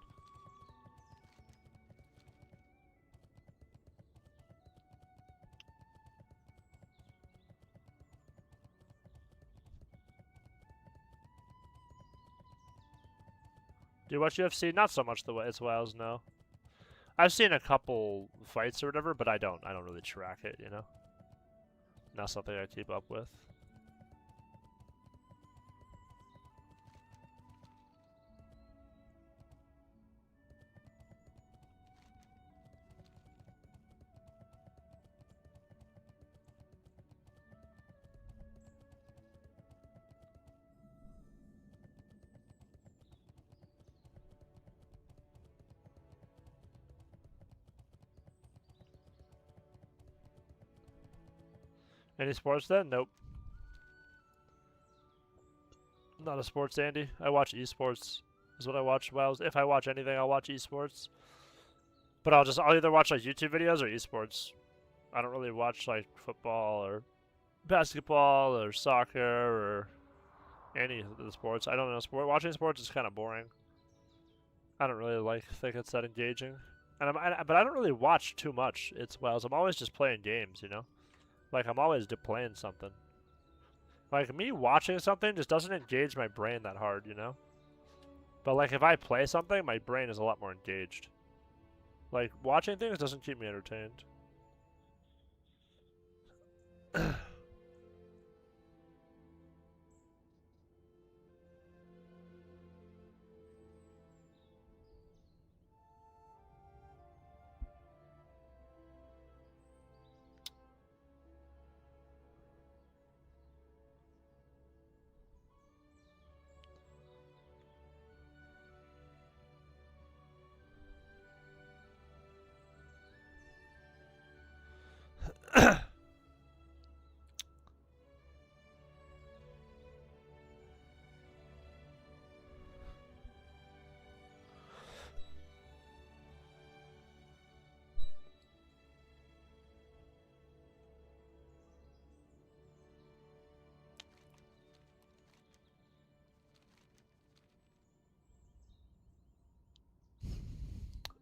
Do you watch UFC? Not so much the way it's WoWs, no. I've seen a couple fights or whatever, but I don't really track it, you know? Not something I keep up with. Any sports then? Nope. Not a sports Andy. I watch esports is what I watch. Well, if I watch anything, I'll watch esports. But I'll either watch like YouTube videos or esports. I don't really watch like football or basketball or soccer or any of the sports. I don't know. Watching sports is kind of boring. I don't really think it's that engaging. But I don't really watch too much. It's I'm always just playing games, you know. Like, I'm always playing something. Like, me watching something just doesn't engage my brain that hard, you know? But, like, if I play something, my brain is a lot more engaged. Like, watching things doesn't keep me entertained.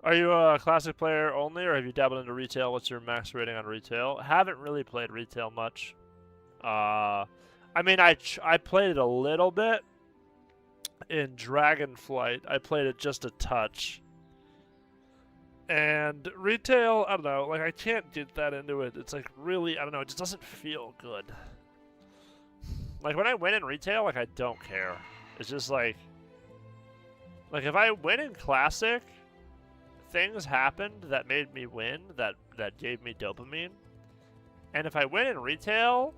Are you a classic player only, or have you dabbled into retail? What's your max rating on retail? Haven't really played retail much. I mean, I played it a little bit in Dragonflight. I played it just a touch. And retail, I don't know, like, I can't get that into it. It's like, really, I don't know, it just doesn't feel good. Like, when I win in retail, like, I don't care. It's just like if I win in classic, things happened that made me win, that gave me dopamine. And if I win in retail,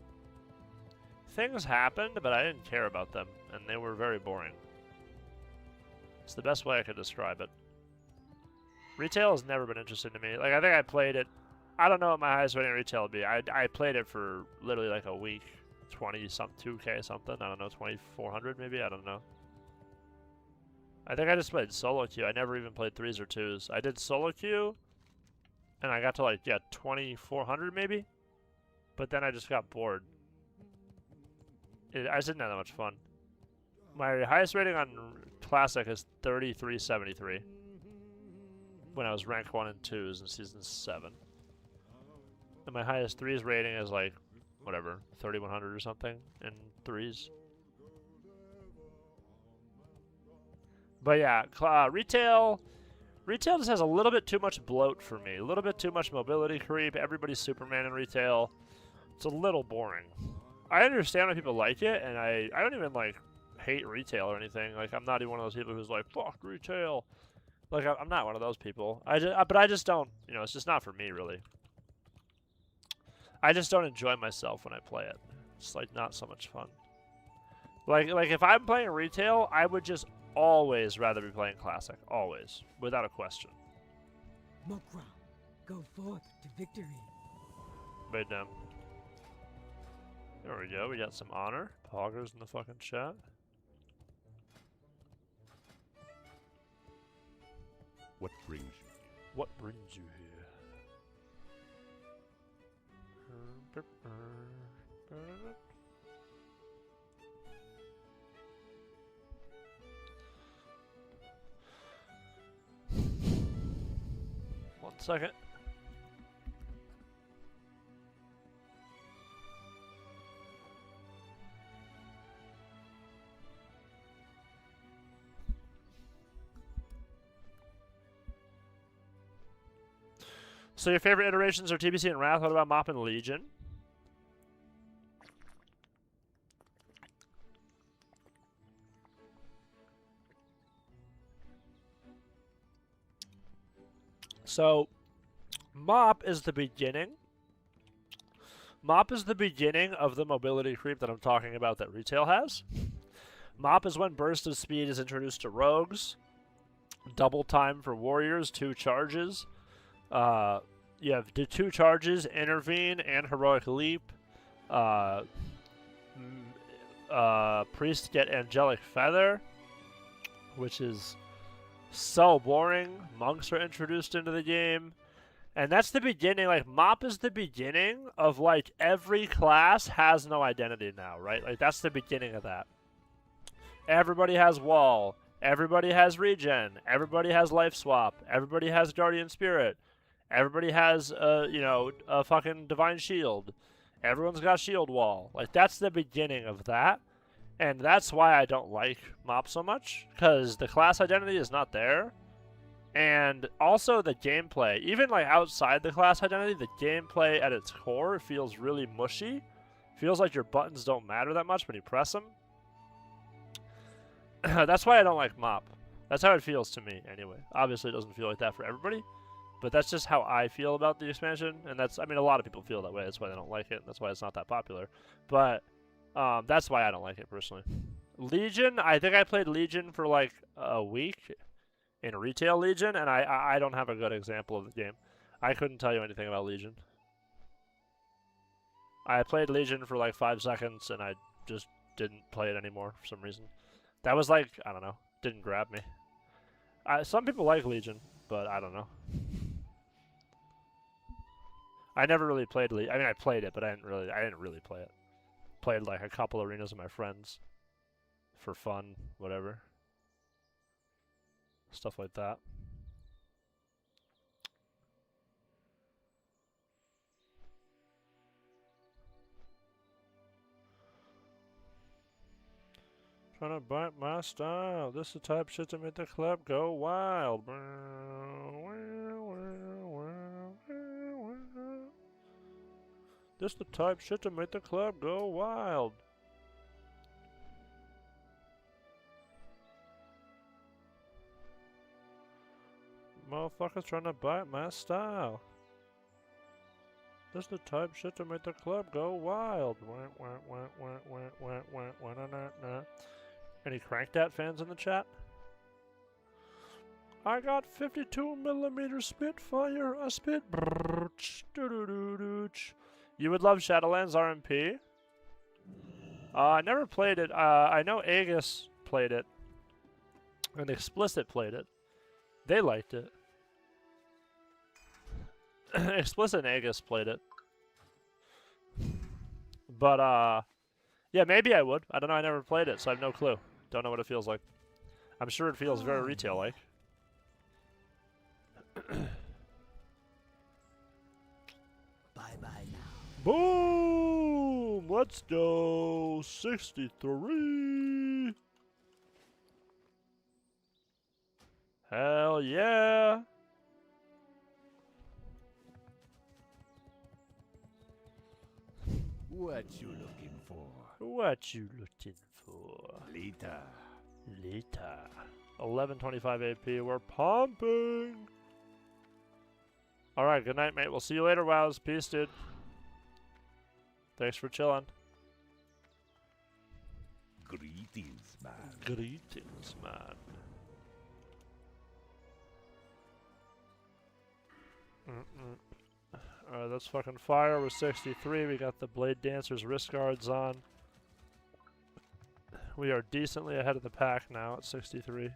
things happened, but I didn't care about them, and they were very boring. It's the best way I could describe it. Retail has never been interesting to me. Like, I think I played it, I don't know what my highest rating in retail would be. I played it for literally like a week, 2K something, I don't know, 2400 maybe, I don't know. I think I just played solo queue. I never even played 3s or 2s. I did solo queue, and I got to, like, yeah, 2400 maybe? But then I just got bored. I just didn't have that much fun. My highest rating on Classic is 3373. When I was rank 1 and 2s in Season 7. And my highest 3s rating is, like, whatever, 3100 or something in 3s. But yeah, retail just has a little bit too much bloat for me. A little bit too much mobility creep. Everybody's Superman in retail. It's a little boring. I understand why people like it, and I don't even, like, hate retail or anything. Like, I'm not even one of those people who's like, fuck retail. Like, I'm not one of those people. But I just don't, you know, it's just not for me, really. I just don't enjoy myself when I play it. It's, like, not so much fun. Like if I'm playing retail, I would just always rather be playing Classic. Always. Without a question. Mokra, go forth to victory. But damn. There we go. We got some honor. Poggers in the fucking chat. What brings you here? What brings you here? 1 second. So your favorite iterations are TBC and Wrath. What about Mop and Legion? So, Mop is the beginning. Mop is the beginning of the mobility creep that I'm talking about that retail has. Mop is when Burst of Speed is introduced to rogues. Double time for warriors, 2 charges. You have the 2 charges, Intervene and Heroic Leap. Priests get Angelic Feather, which is so boring. Monks are introduced into the game. And that's the beginning. Like, Mop is the beginning of, like, every class has no identity now, right? Like, that's the beginning of that. Everybody has Wall. Everybody has Regen. Everybody has Life Swap. Everybody has Guardian Spirit. Everybody has, you know, a fucking Divine Shield. Everyone's got shield wall. Like, that's the beginning of that. And that's why I don't like MOP so much, because the class identity is not there. And also the gameplay, even like outside the class identity, the gameplay at its core feels really mushy. Feels like your buttons don't matter that much when you press them. That's why I don't like MOP. That's how it feels to me, anyway. Obviously, it doesn't feel like that for everybody, but that's just how I feel about the expansion. And that's, I mean, a lot of people feel that way. That's why they don't like it. And that's why it's not that popular. But that's why I don't like it personally. Legion, I think I played Legion for like a week in retail Legion, and I don't have a good example of the game. I couldn't tell you anything about Legion. I played Legion for like 5 seconds, and I just didn't play it anymore for some reason. That was like, I don't know, didn't grab me. Some people like Legion, but I don't know. I never really played Legion. I mean, I played it, but I didn't really play it. Played like a couple arenas with my friends for fun, whatever. Stuff like that. Trying to bite my style. This is the type of shit to make the club go wild. This the type of shit to make the club go wild. Motherfuckers trying to bite my style. This the type of shit to make the club go wild. Any Crank Dat fans in the chat? I got 52mm Spitfire, a spit. You would love Shadowlands RMP? I never played it. I know Aegis played it. And Explicit played it. They liked it. Explicit and Aegis played it. But, yeah, maybe I would. I don't know. I never played it, so I have no clue. Don't know what it feels like. I'm sure it feels very retail-like. Bye-bye now. Boom! Let's go! 63! Hell yeah! What you looking for? What you looking for? Later. Later. 1125 AP. We're pumping! Alright, good night, mate. We'll see you later, Wows. Peace, dude. Thanks for chilling. Greetings, man. Greetings, man. Alright, that's fucking fire. We're 63. We got the Blade Dancer's wrist guards on. We are decently ahead of the pack now at 63.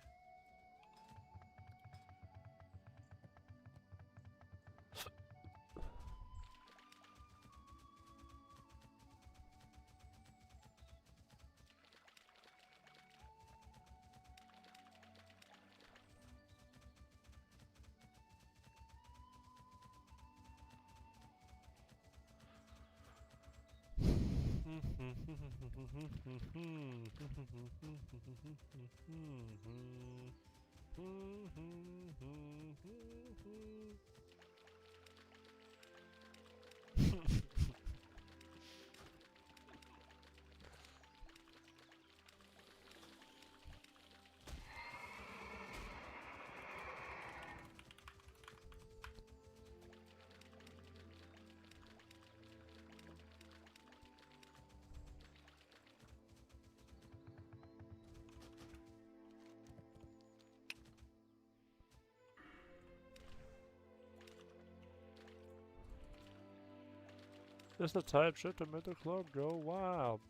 This the type shit to make the club go wild.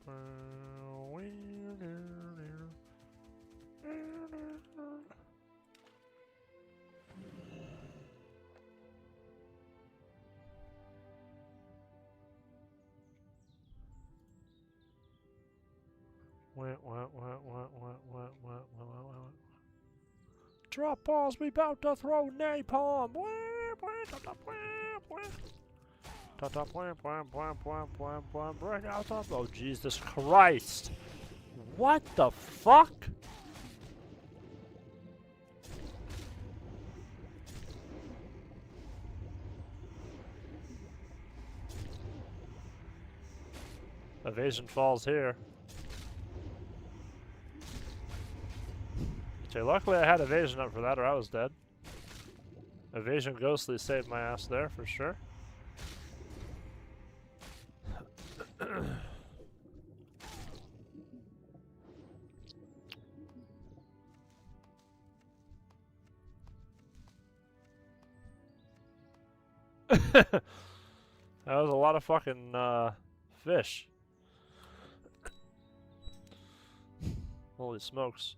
Drop balls, we bout to throw napalm. Bring out the... Oh, Jesus Christ. What the fuck? Evasion falls here. Okay, luckily I had evasion up for that or I was dead. Evasion Ghostly saved my ass there for sure. That was a lot of fucking fish. Holy smokes.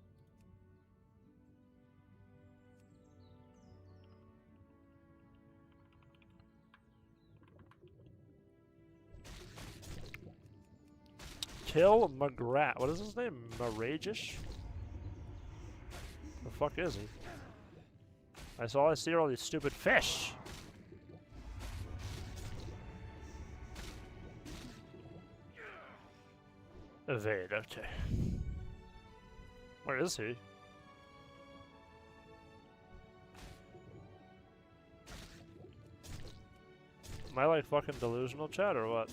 Kill McGrath. What is his name? Maragish? The fuck is he? All I see are all these stupid fish. Evade, okay. Where is he? Am I like fucking delusional, chat, or what?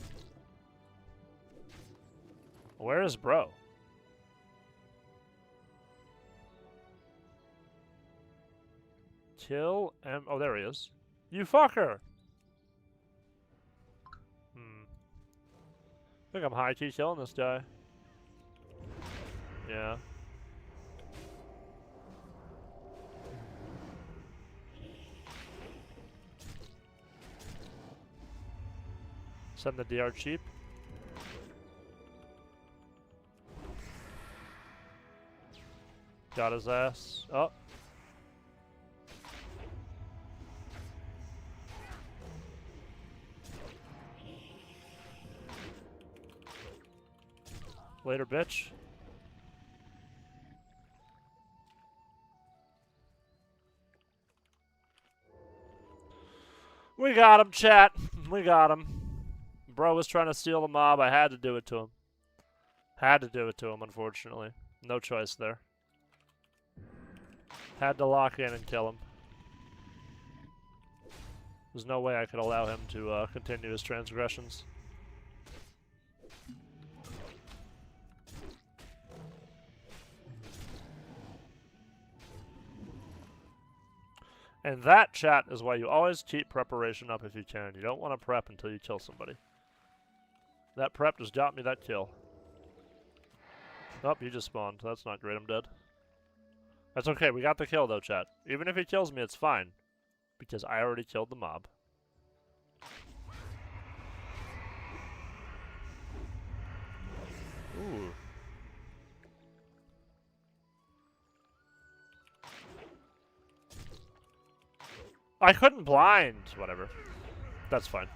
Where is bro? Kill M. Oh, there he is. You fucker! I think I'm high-key killing this guy. Yeah. Send the DR cheap. Got his ass. Oh. Later, bitch. We got him, chat. We got him. Bro was trying to steal the mob. I had to do it to him. Had to do it to him, unfortunately. No choice there. Had to lock in and kill him. There's no way I could allow him to continue his transgressions. And that, chat, is why you always keep preparation up if you can. You don't want to prep until you kill somebody. That prep just got me that kill. Oh, he just spawned. That's not great. I'm dead. That's okay. We got the kill, though, chat. Even if he kills me, it's fine. Because I already killed the mob. Ooh. I couldn't blind. Whatever. That's fine.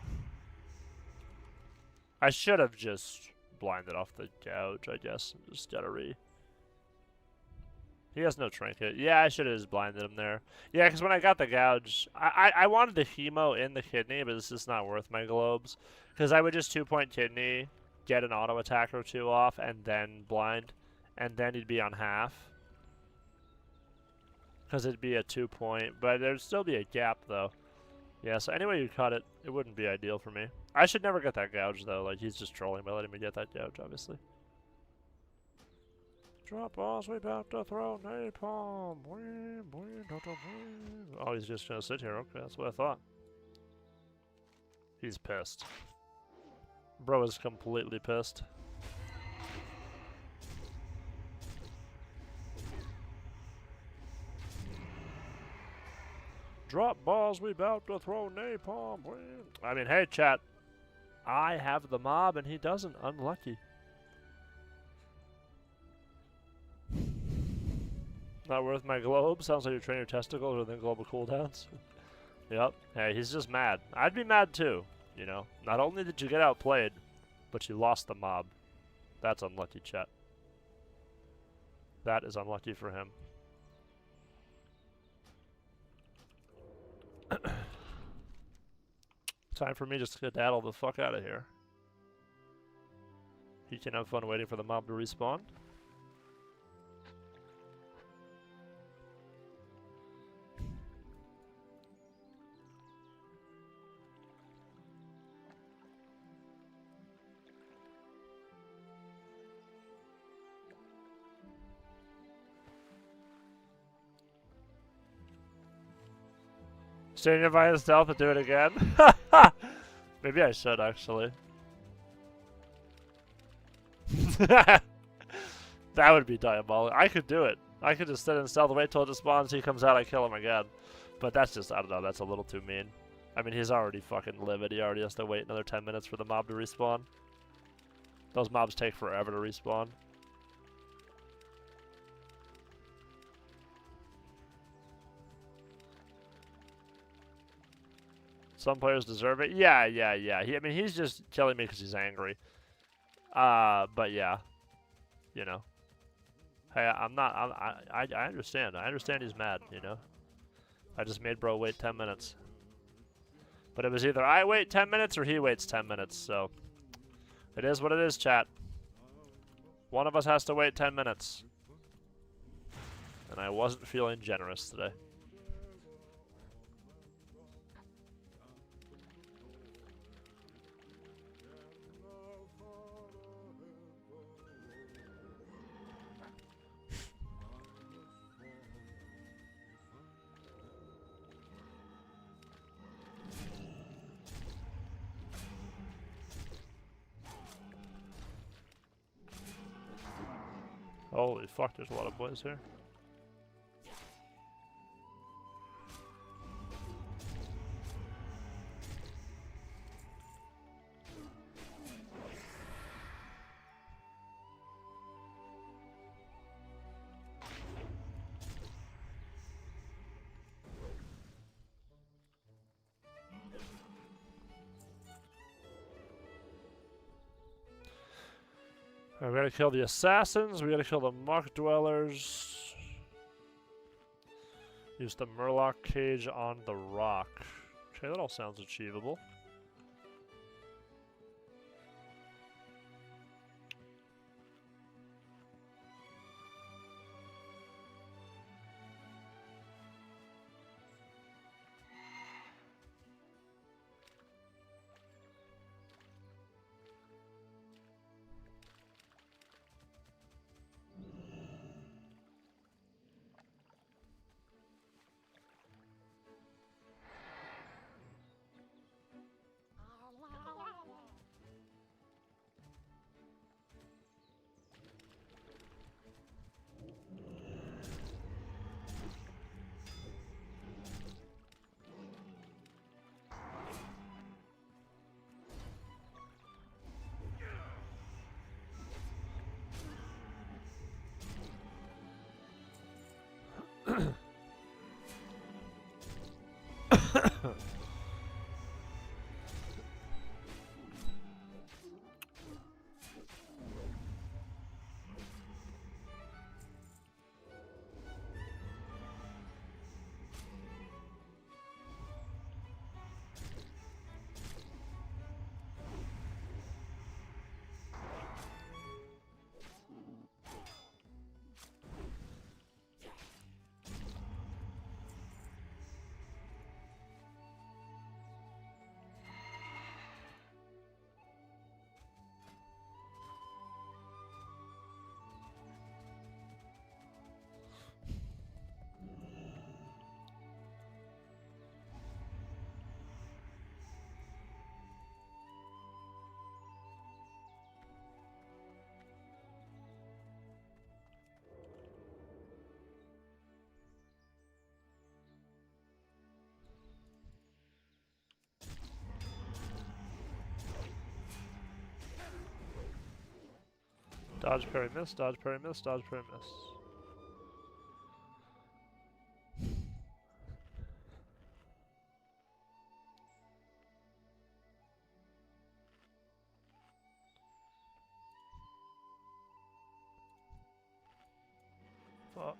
I should have just blinded off the gouge, I guess. Just gotta He has no trinket. Yeah, I should have just blinded him there. Yeah, because when I got the gouge, I wanted the hemo in the kidney, but it's just not worth my globes. Because I would just 2-point kidney, get an auto attack or two off, and then blind. And then he'd be on half. Because it'd be a 2-point, but there'd still be a gap, though. Yeah, so anyway you cut it, it wouldn't be ideal for me. I should never get that gouge, though. Like, he's just trolling by letting me get that gouge, obviously. Drop balls, we about to throw napalm. Oh, he's just gonna sit here. Okay, that's what I thought. He's pissed. Bro is completely pissed. Drop balls, we about to throw napalm. I mean, hey, chat. I have the mob and he doesn't. Unlucky. Not worth my globe. Sounds like you're training your testicles within global cooldowns. Yep. Hey, he's just mad. I'd be mad too, you know. Not only did you get outplayed, but you lost the mob. That's unlucky, chat. That is unlucky for him. Time for me just to skedaddle the fuck out of here. He can have fun waiting for the mob to respawn. Staying by stealth and do it again? Maybe I should, actually. That would be diabolical. I could do it. I could just sit in stealth, wait till it spawns, he comes out, I kill him again. But that's just, I don't know, that's a little too mean. I mean, he's already fucking livid. He already has to wait another 10 minutes for the mob to respawn. Those mobs take forever to respawn. Some players deserve it. Yeah. I mean, he's just killing me because he's angry. But yeah, you know. Hey, I understand. I understand he's mad, you know. I just made bro wait 10 minutes. But it was either I wait 10 minutes or he waits 10 minutes, so. It is what it is, chat. One of us has to wait 10 minutes. And I wasn't feeling generous today. Holy fuck, there's a lot of boys here. Alright, we gotta kill the assassins, we gotta kill the muck dwellers. Use the murloc cage on the rock. Okay, that all sounds achievable. Dodge, parry, miss, dodge, parry, miss, dodge, parry, miss. Fuck.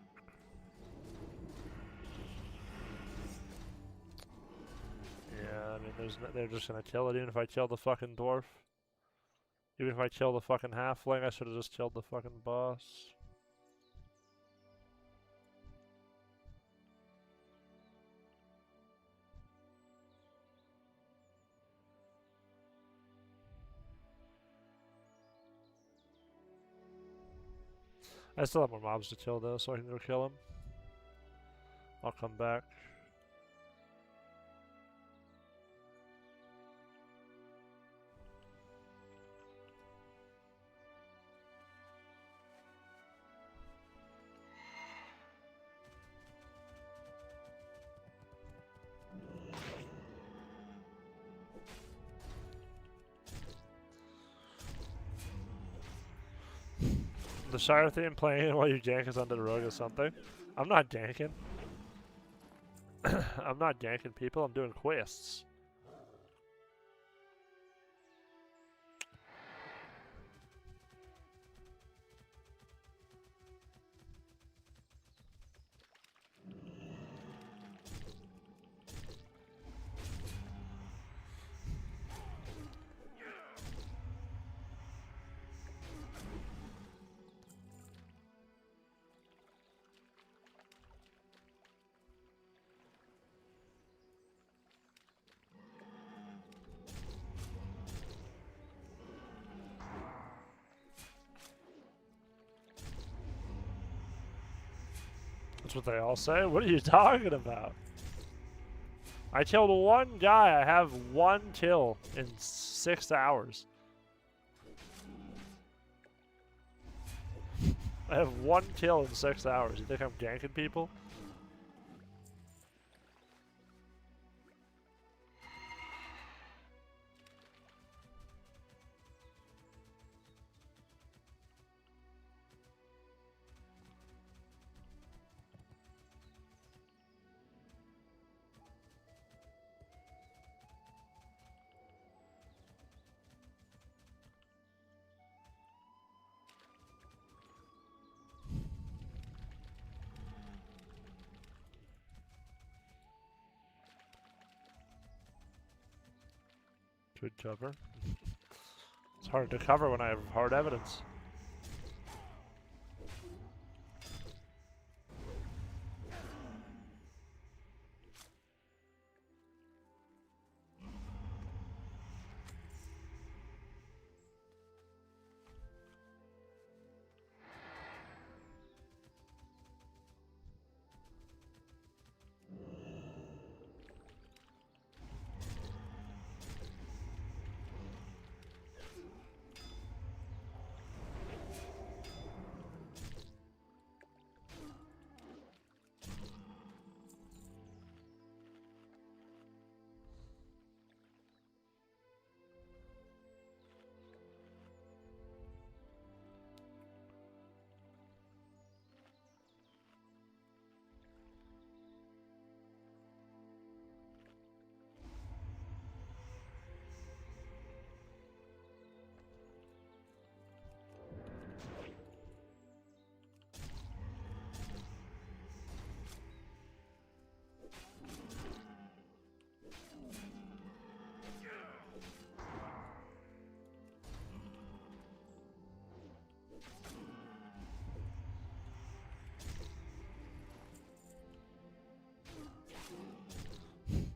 Yeah. I mean, they're just gonna kill it even if I kill the fucking dwarf. Even if I kill the fucking halfling, I should have just killed the fucking boss. I still have more mobs to kill though, so I can go kill them. I'll come back. The Shire theme playing while you gank is under the rug or something. I'm not ganking. I'm not ganking people, I'm doing quests. That's what they all say? What are you talking about? I killed one guy. I have one kill in 6 hours. I have one kill in 6 hours. You think I'm ganking people? Good cover. It's hard to cover when I have hard evidence.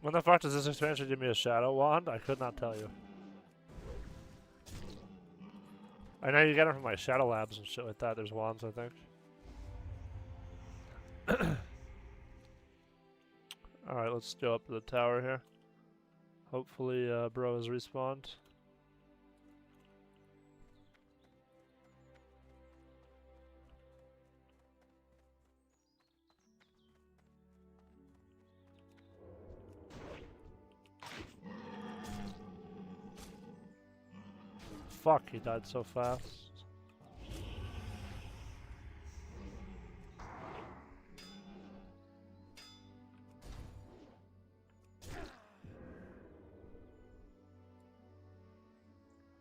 When the fuck does this expansion give me a shadow wand? I could not tell you. I know you get them from my shadow labs and shit like that. There's wands, I think. Alright, let's go up to the tower here. Hopefully, bro has respawned. Fuck, he died so fast.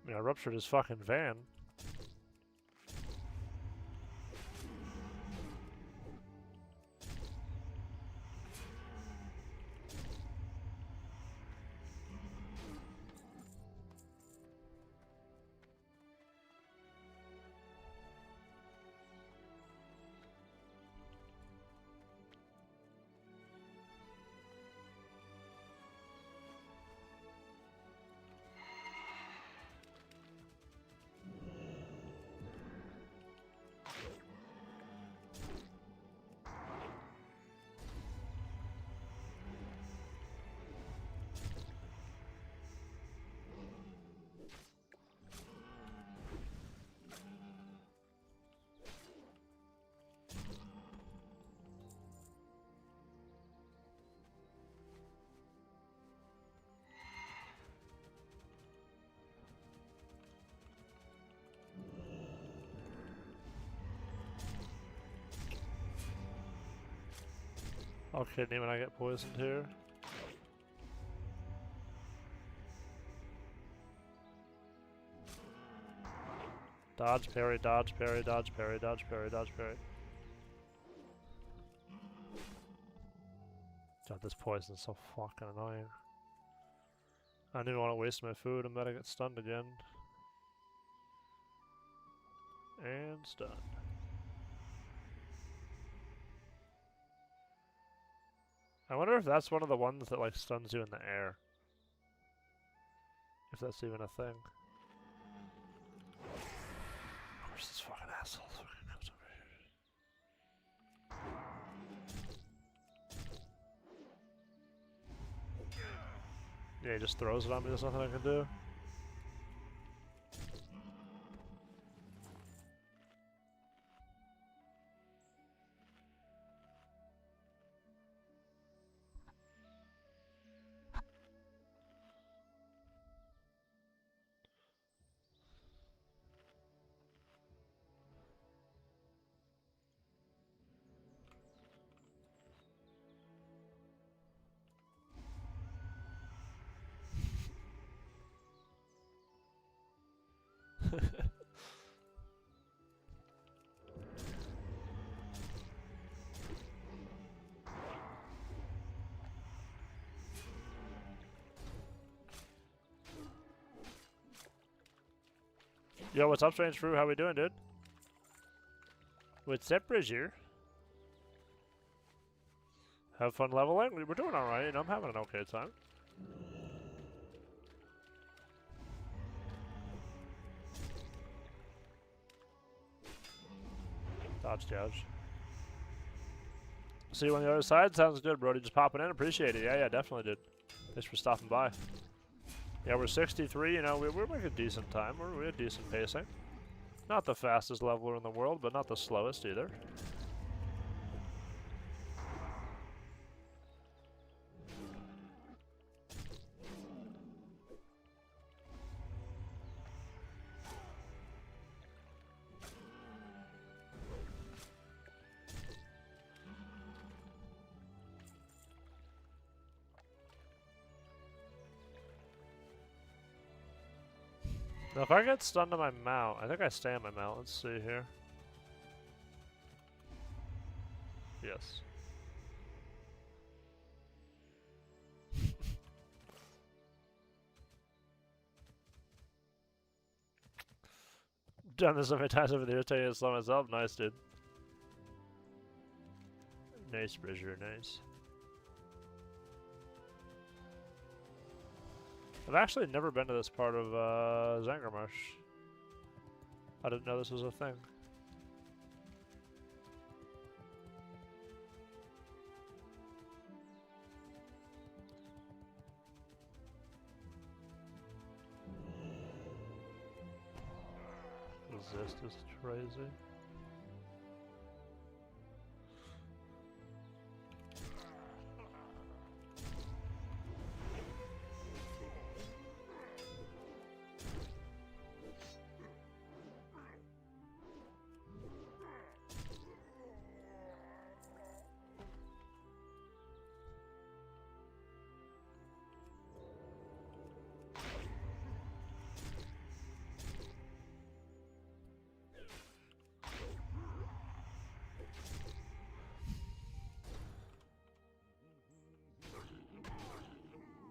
I mean, I ruptured his fucking van. I'll kidney when I get poisoned here. Dodge, parry, dodge, parry, dodge, parry, dodge, parry, dodge, parry. God, this poison's so fucking annoying. I don't even want to waste my food. I'm about to get stunned again. And stunned. I wonder if that's one of the ones that like stuns you in the air. If that's even a thing. Where's this fucking asshole fucking comes over here? Yeah, he just throws it on me, there's nothing I can do. Yo, what's up, Strange Fruit? How we doing, dude? What's up, Bridger? Have fun leveling? We're doing alright, you know, I'm having an okay time. Dodge, dodge. See you on the other side? Sounds good, Brody. Just popping in. Appreciate it. Yeah, definitely, dude. Thanks for stopping by. Yeah, we're 63, you know, we're making decent time. We're at decent pacing. Not the fastest leveler in the world, but not the slowest either. Now, if I get stunned on my mount, I think I stay on my mount. Let's see here. Yes. Done this so many times over the years, taking it slow myself. Nice, dude. Nice, Bridger, nice. I've actually never been to this part of Zangarmarsh. I didn't know this was a thing. Resist is crazy.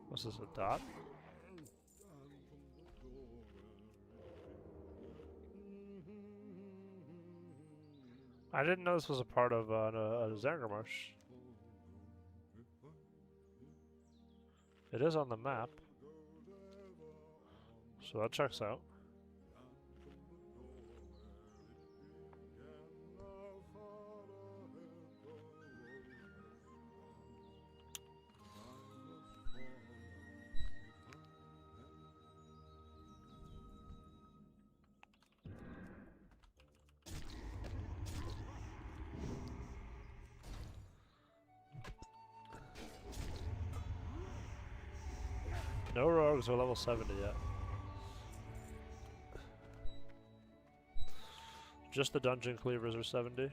What's this, a dot? I didn't know this was a part of a Zangarmarsh. It is on the map. So that checks out. No rogues are level 70 yet. Just the dungeon cleavers are 70.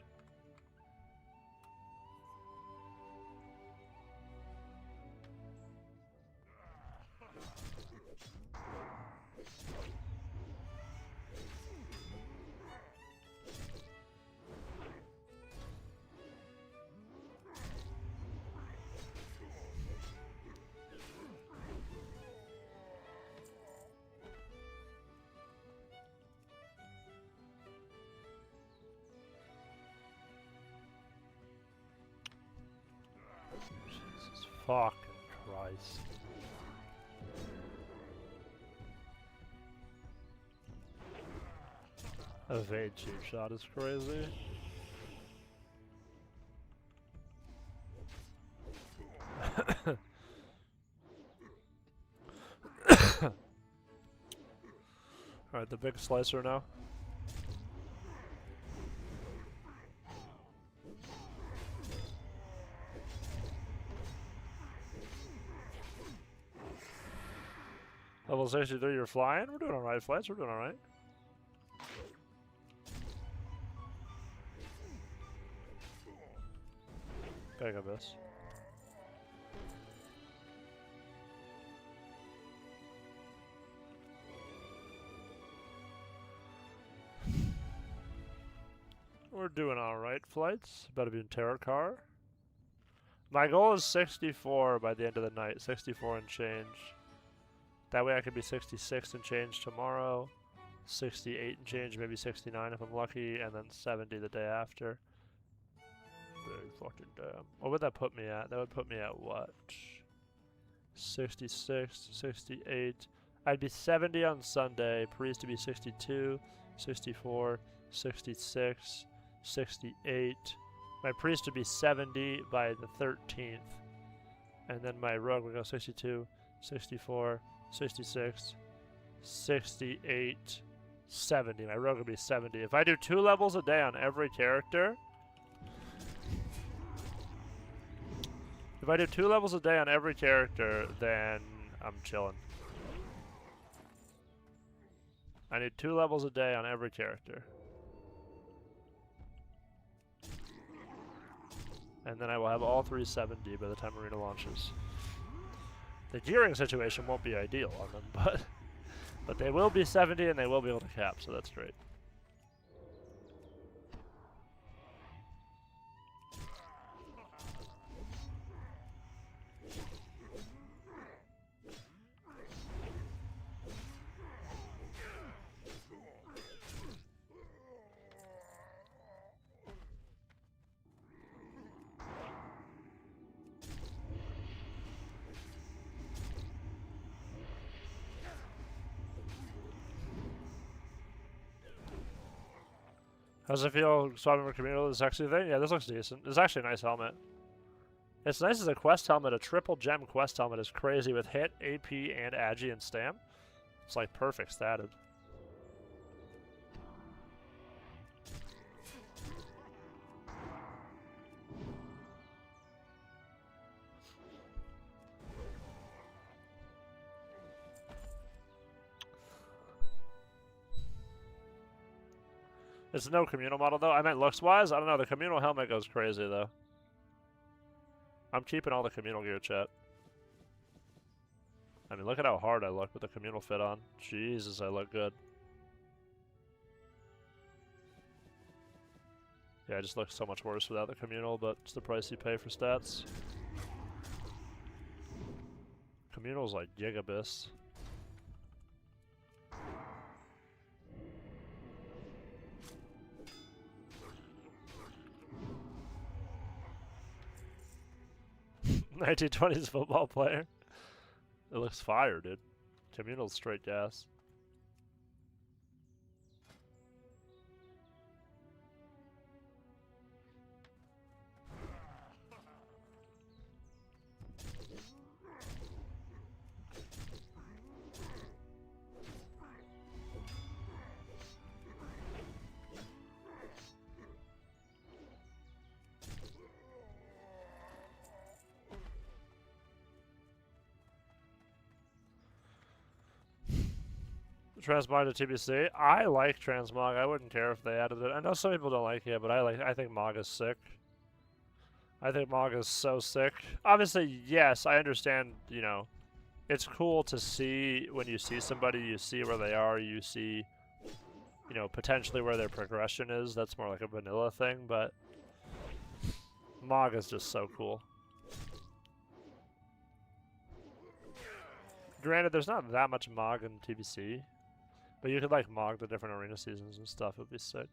Fucking Christ. Evade cheap shot is crazy. Alright, the big slicer now. Level 63, you're flying? We're doing alright, flights, we're doing alright. Big abyss. We're doing alright, flights. Better be in Terror Car. My goal is 64 by the end of the night. 64 and change. That way I could be 66 and change tomorrow. 68 and change, maybe 69 if I'm lucky, and then 70 the day after. Big fucking damn. What would that put me at? That would put me at what? 66, 68. I'd be 70 on Sunday. Priest to be 62, 64, 66, 68. My priest would be 70 by the 13th. And then my rogue would go 62, 64, 66, 68, 70. My rogue would be 70. If I do 2 levels a day on every character... If I do 2 levels a day on every character, then I'm chilling. I need 2 levels a day on every character. And then I will have all 370 by the time Arena launches. The gearing situation won't be ideal on them, but they will be 70 and they will be able to cap, so that's great. How's it feel swapping for communal, the sexy thing? Yeah, this looks decent. It's actually a nice helmet. It's nice as a quest helmet. A triple gem quest helmet is crazy with hit, AP, and agi and stam. It's like perfect statted. It's no communal model though. I meant looks-wise. I don't know. The communal helmet goes crazy though. I'm keeping all the communal gear, chat. I mean, look at how hard I look with the communal fit on. Jesus, I look good. Yeah, I just look so much worse without the communal, but it's the price you pay for stats. Communal's like GIGA. 1920s football player. It looks fire, dude. Communal's straight gas. Transmog to TBC. I like transmog. I wouldn't care if they added it. I know some people don't like it, but I think Mog is sick. I think Mog is so sick. Obviously, yes, I understand, you know, it's cool to see when you see somebody, you see where they are, you see, you know, potentially where their progression is. That's more like a vanilla thing, but Mog is just so cool. Granted, there's not that much Mog in TBC. But you could like Mog the different arena seasons and stuff, it'd be sick.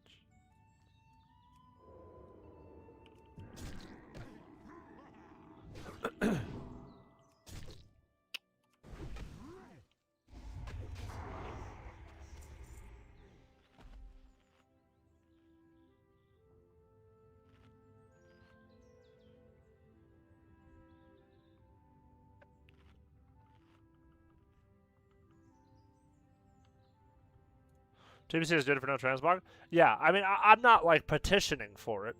TBC is good for no transmog? Yeah, I mean, I'm not, like, petitioning for it.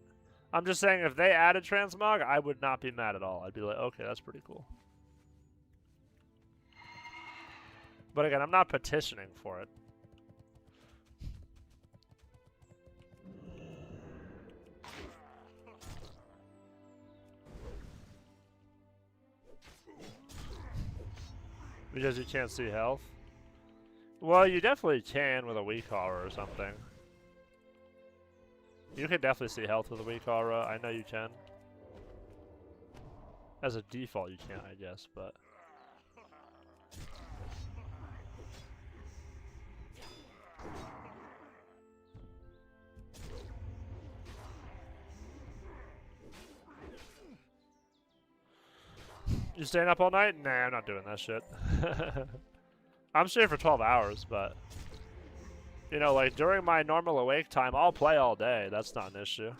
I'm just saying if they added transmog, I would not be mad at all. I'd be like, okay, that's pretty cool. But again, I'm not petitioning for it. Because you can't see health? Well, you definitely can with a weak aura or something. You can definitely see health with a weak aura. I know you can. As a default, you can't, I guess, but... You staying up all night? Nah, I'm not doing that shit. I'm staying for 12 hours, but... You know, like, during my normal awake time, I'll play all day. That's not an issue.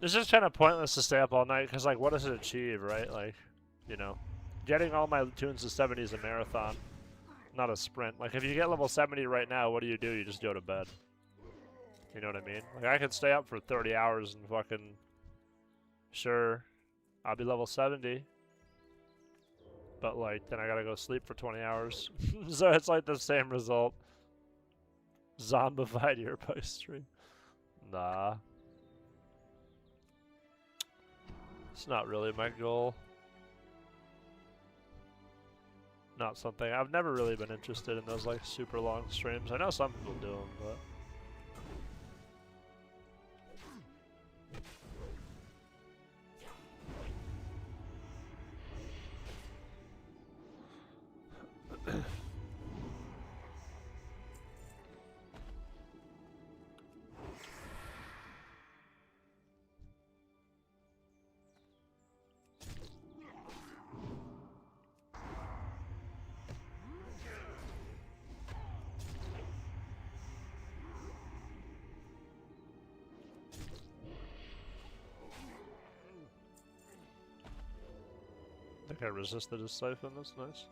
It's just kind of pointless to stay up all night, because, like, what does it achieve, right? Like, you know, getting all my tunes to 70 is a marathon, not a sprint. Like, if you get level 70 right now, what do? You just go to bed. You know what I mean? Like, I could stay up for 30 hours and fucking... Sure, I'll be level 70. But, like, then I gotta go sleep for 20 hours. So it's, like, the same result. Zombified your post stream. Nah. It's not really my goal. Not something... I've never really been interested in those, like, super long streams. I know some people do them, but... I think I resisted his siphon, that's nice.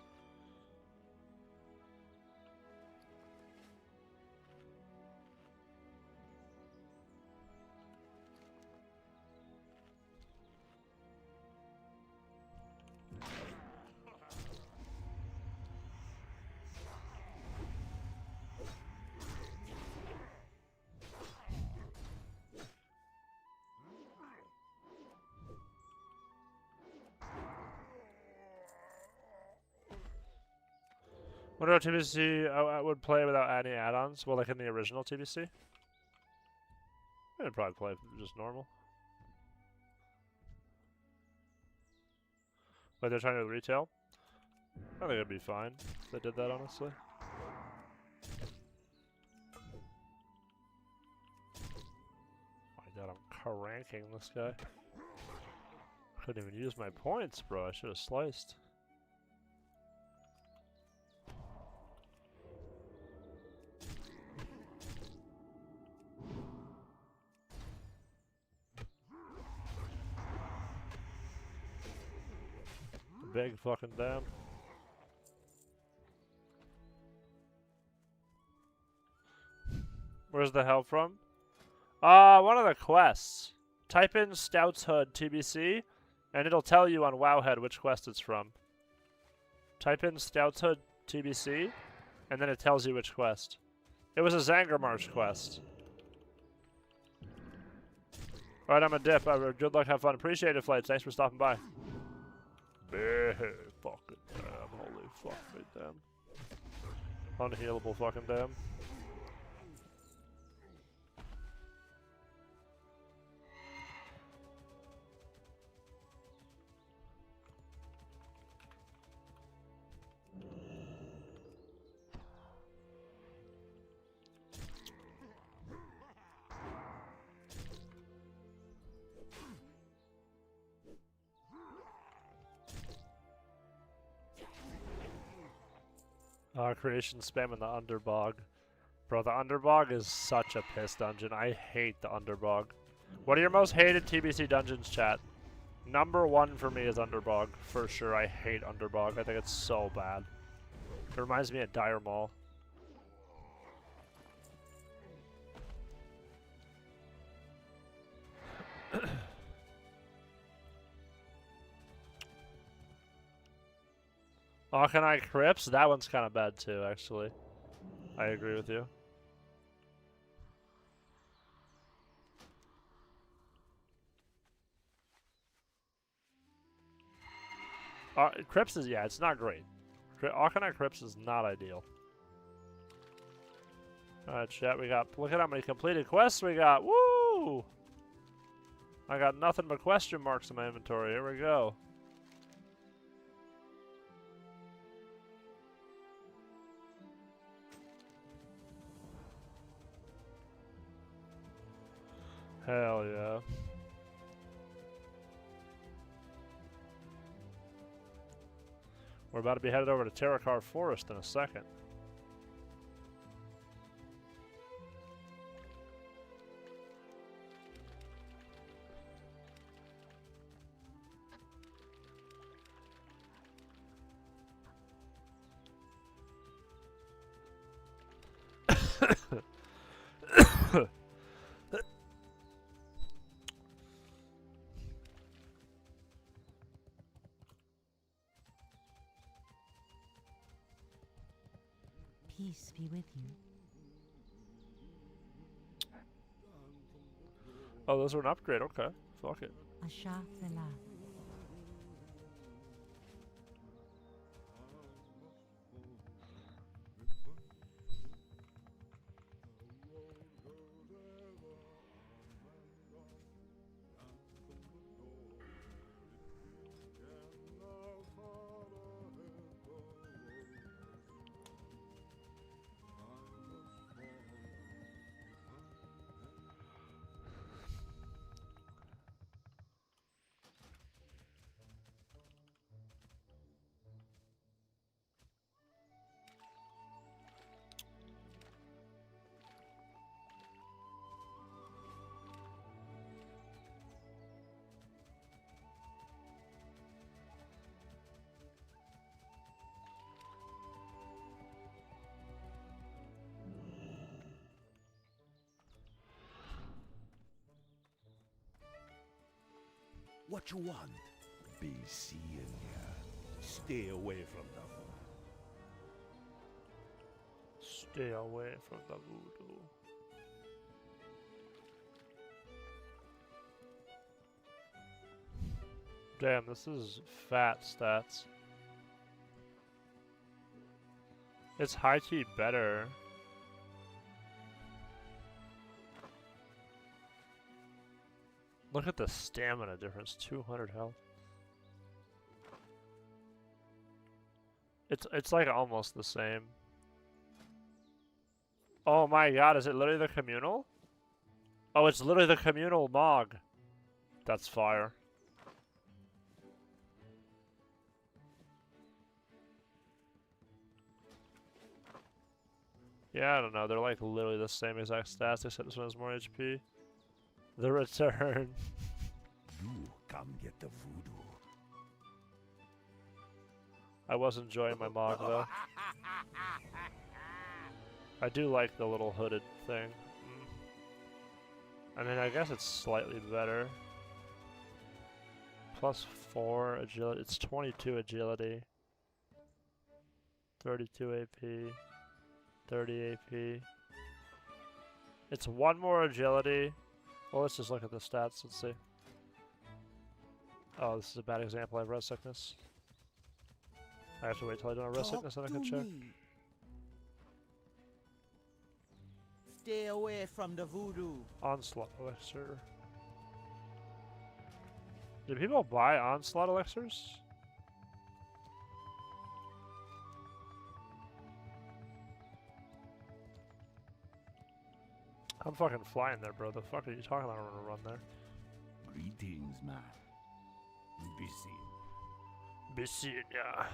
What about TBC I would play without adding add-ons? Well, like in the original TBC? I'd probably play just normal. Like they're trying to do retail? I think it'd be fine if they did that, honestly. Oh my god, I'm cranking this guy. Couldn't even use my points, bro. I should have sliced. Big fucking dam. Where's the help from? One of the quests. Type in Stout's Hood TBC, and it'll tell you on Wowhead which quest it's from. Type in Stout's Hood TBC, and then it tells you which quest. It was a Zangarmarsh quest. Alright, I'm a dip. Good luck, have fun. Appreciate it, Flights. Thanks for stopping by. Big fucking damn. Holy fuck me, damn. Unhealable fucking damn. Creation spam in the Underbog. Bro, the Underbog is such a piss dungeon. I hate the Underbog. What are your most hated TBC dungeons, chat? Number 1 for me is Underbog, for sure. I hate Underbog. I think it's so bad. It reminds me of Dire Maul. Arcanine Crypts? That one's kind of bad too, actually. I agree with you. Crypts is, yeah, it's not great. Arcanine Crypts is not ideal. Alright, chat, we got, look at how many completed quests we got. Woo! I got nothing but question marks in my inventory. Here we go. Hell yeah. We're about to be headed over to Terracar Forest in a second. Peace be with you. Oh, those are an upgrade. Okay. Fuck it. Asha Fela. What you want? Be seeing ya. Stay away from the Stay away from the voodoo. Damn, this is fat stats. It's high key better. Look at the stamina difference, 200 health. It's like almost the same. Oh my god, is it literally the communal? Oh, it's literally the communal Mog. That's fire. Yeah, I don't know. They're like literally the same exact stats, except this one has more HP. The return. You come get the voodoo. I was enjoying my Mog though. I do like the little hooded thing. I mean, I guess it's slightly better. Plus 4 agility. It's 22 agility. 32 AP. 30 AP. It's 1 more agility. Well, let's just look at the stats. Let's see. Oh, this is a bad example. I have red sickness. I have to wait till I don't have red sickness and I can check. Stay away from the voodoo. Onslaught elixir. Do people buy onslaught elixirs? I'm fucking flying there, bro. The fuck are you talking about? I'm gonna run there. Greetings, man. Be seen. Be seen, yeah.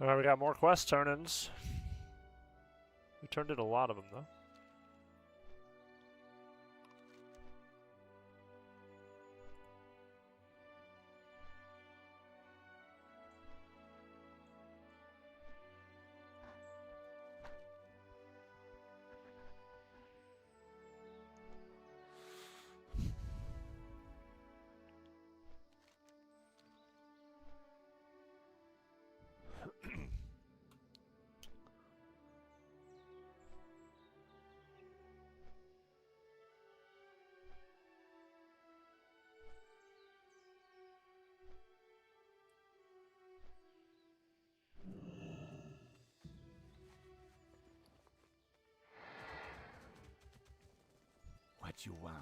Alright, we got more quest turn-ins. We turned in a lot of them, though. What you want?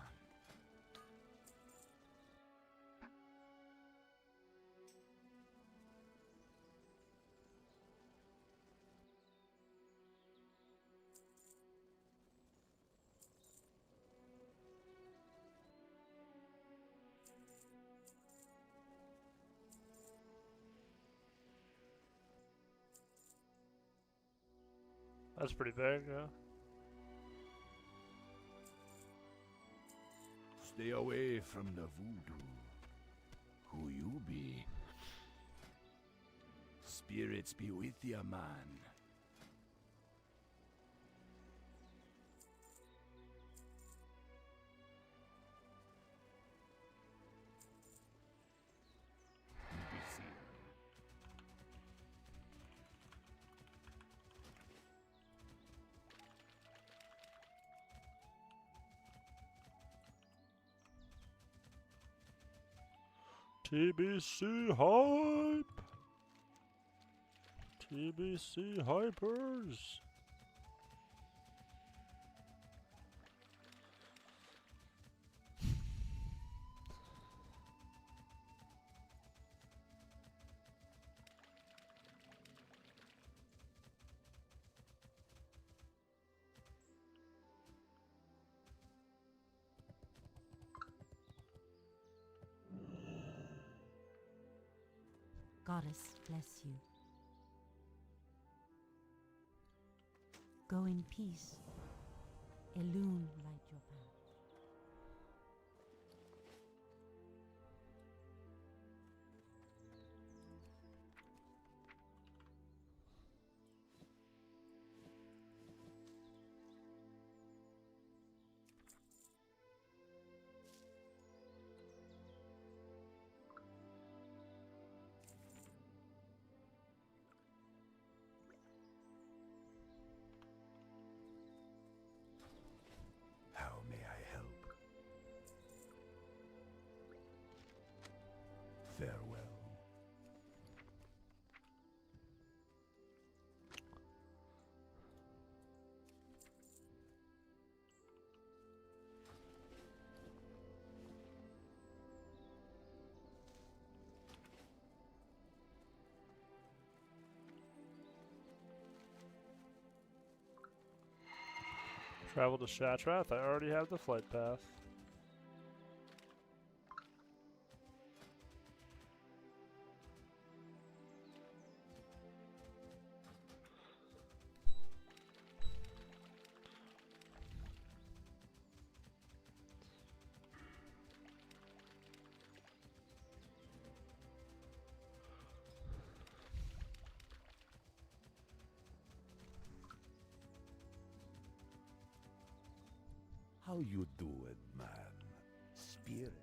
That's pretty big, yeah. Stay away from the voodoo. Who you be? Spirits be with ya, man. TBC. TBC hype! TBC hypers! Goddess bless you. Go in peace. Elune light your path. How may I help? Farewell. Travel to Shatrath. I already have the flight path. How you doing, man? Spirits?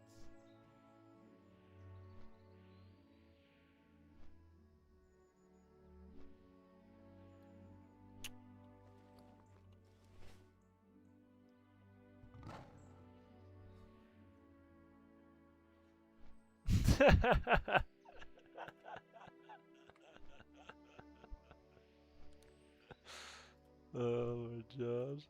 Oh my god.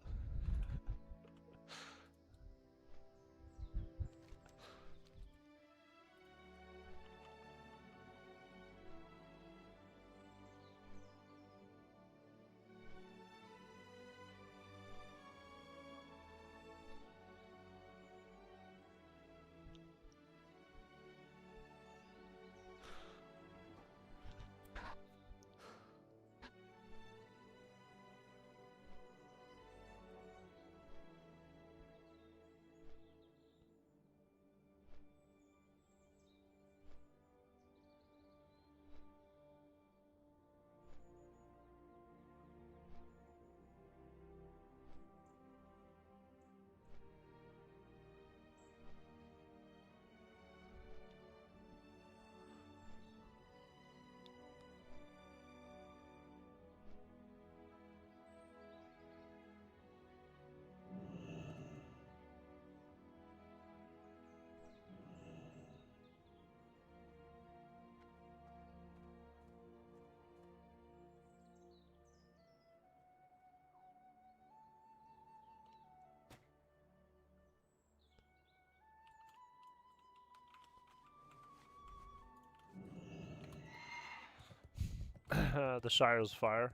The Shire's fire.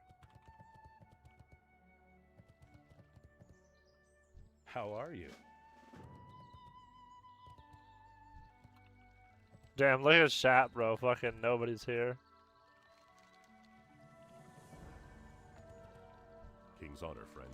How are you? Damn, look at his chat, bro. Fucking nobody's here. King's honor, friend.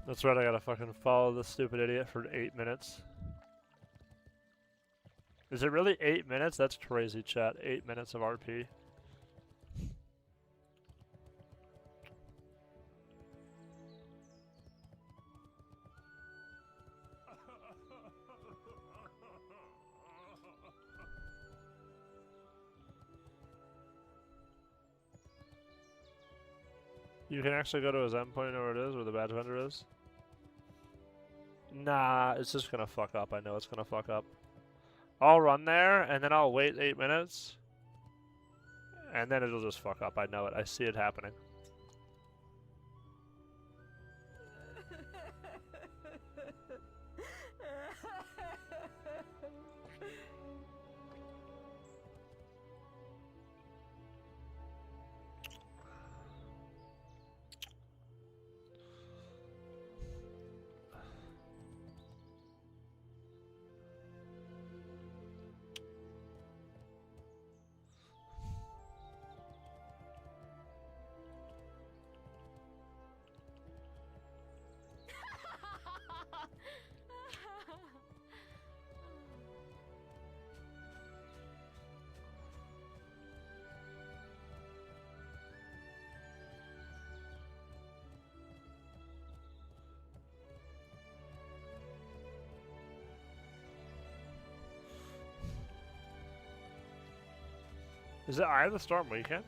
That's right, I gotta fucking follow this stupid idiot for 8 minutes. Is it really 8 minutes? That's crazy, chat. 8 minutes of RP. You can actually go to his endpoint and know where it is, where the badge vendor is. Nah, it's just gonna fuck up. I know it's gonna fuck up. I'll run there, and then I'll wait 8 minutes. And then it'll just fuck up. I know it. I see it happening. Is it Eye of the Storm weekend?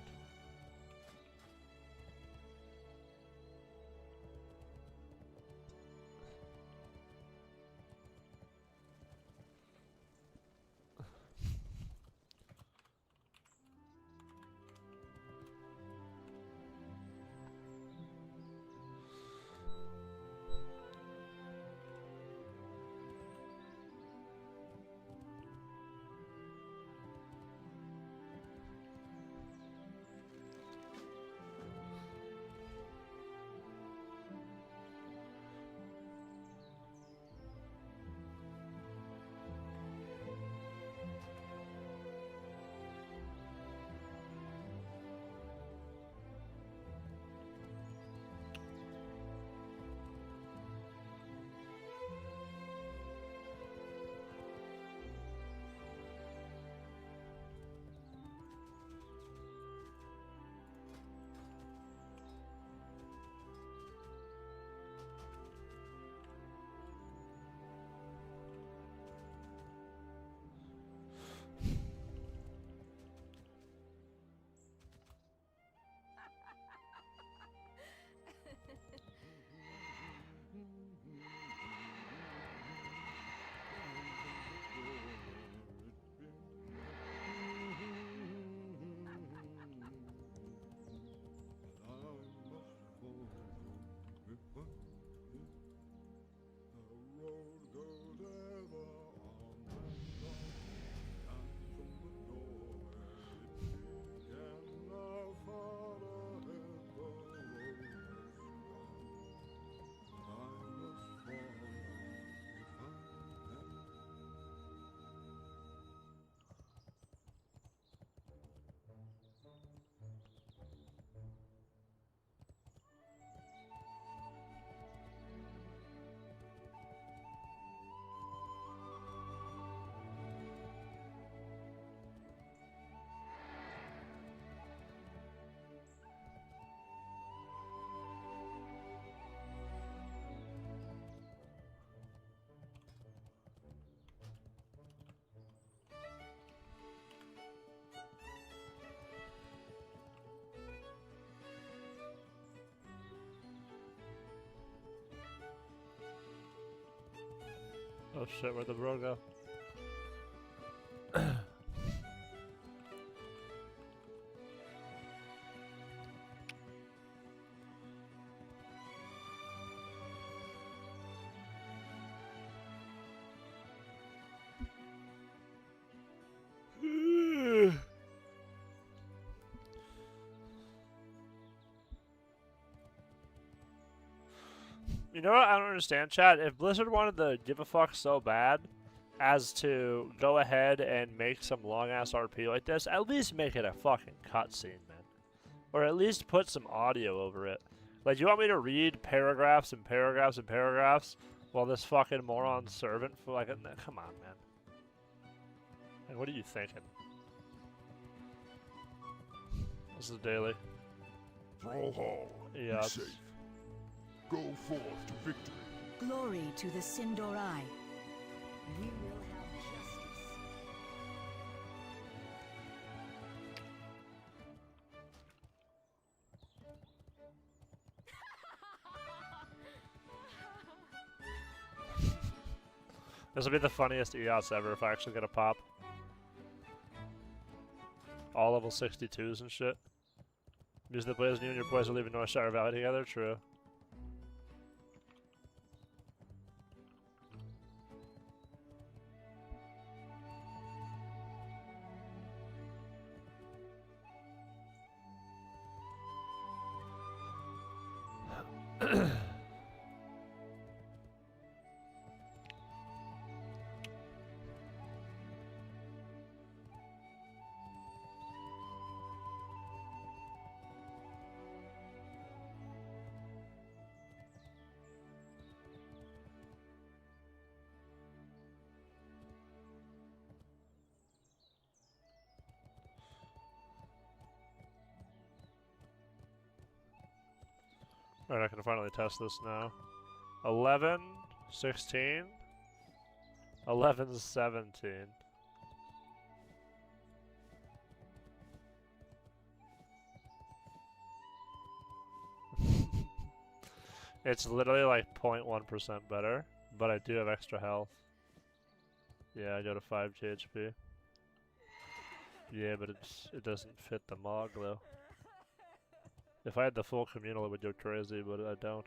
Oh shit, where'd the bro go? You know what? I don't understand, chat. If Blizzard wanted to give a fuck so bad as to go ahead and make some long-ass RP like this, at least make it a fucking cutscene, man. Or at least put some audio over it. Like, you want me to read paragraphs and paragraphs and paragraphs while this fucking moron servant for like a... Come on, man. Like, what are you thinking? This is daily. Thrallhall, Yeah. be safe. Go forth to victory. Glory to the Sindorai. We will have justice. This will be the funniest EOS ever if I actually get a pop. All level 62s and shit. Music that plays, and you and your boys are leaving North Shire Valley together? True. Alright, I can finally test this now. 11, 16, 11, 17. It's literally like 0.1% better, but I do have extra health. Yeah, I go to 5 GHP. Yeah, but it doesn't fit the Mog though. If I had the full communal, it would go crazy, but I don't.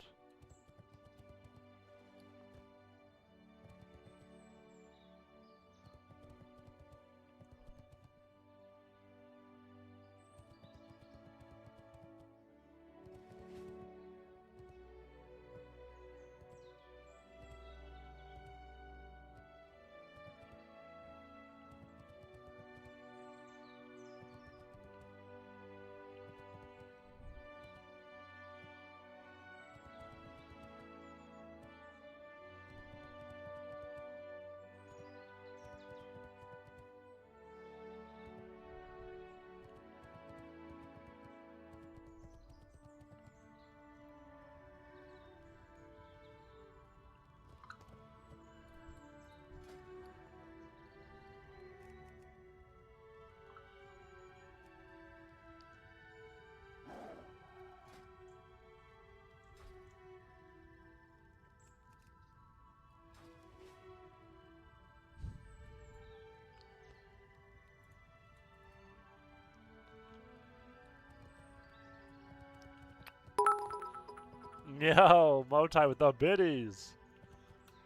Yo, Motai with the biddies.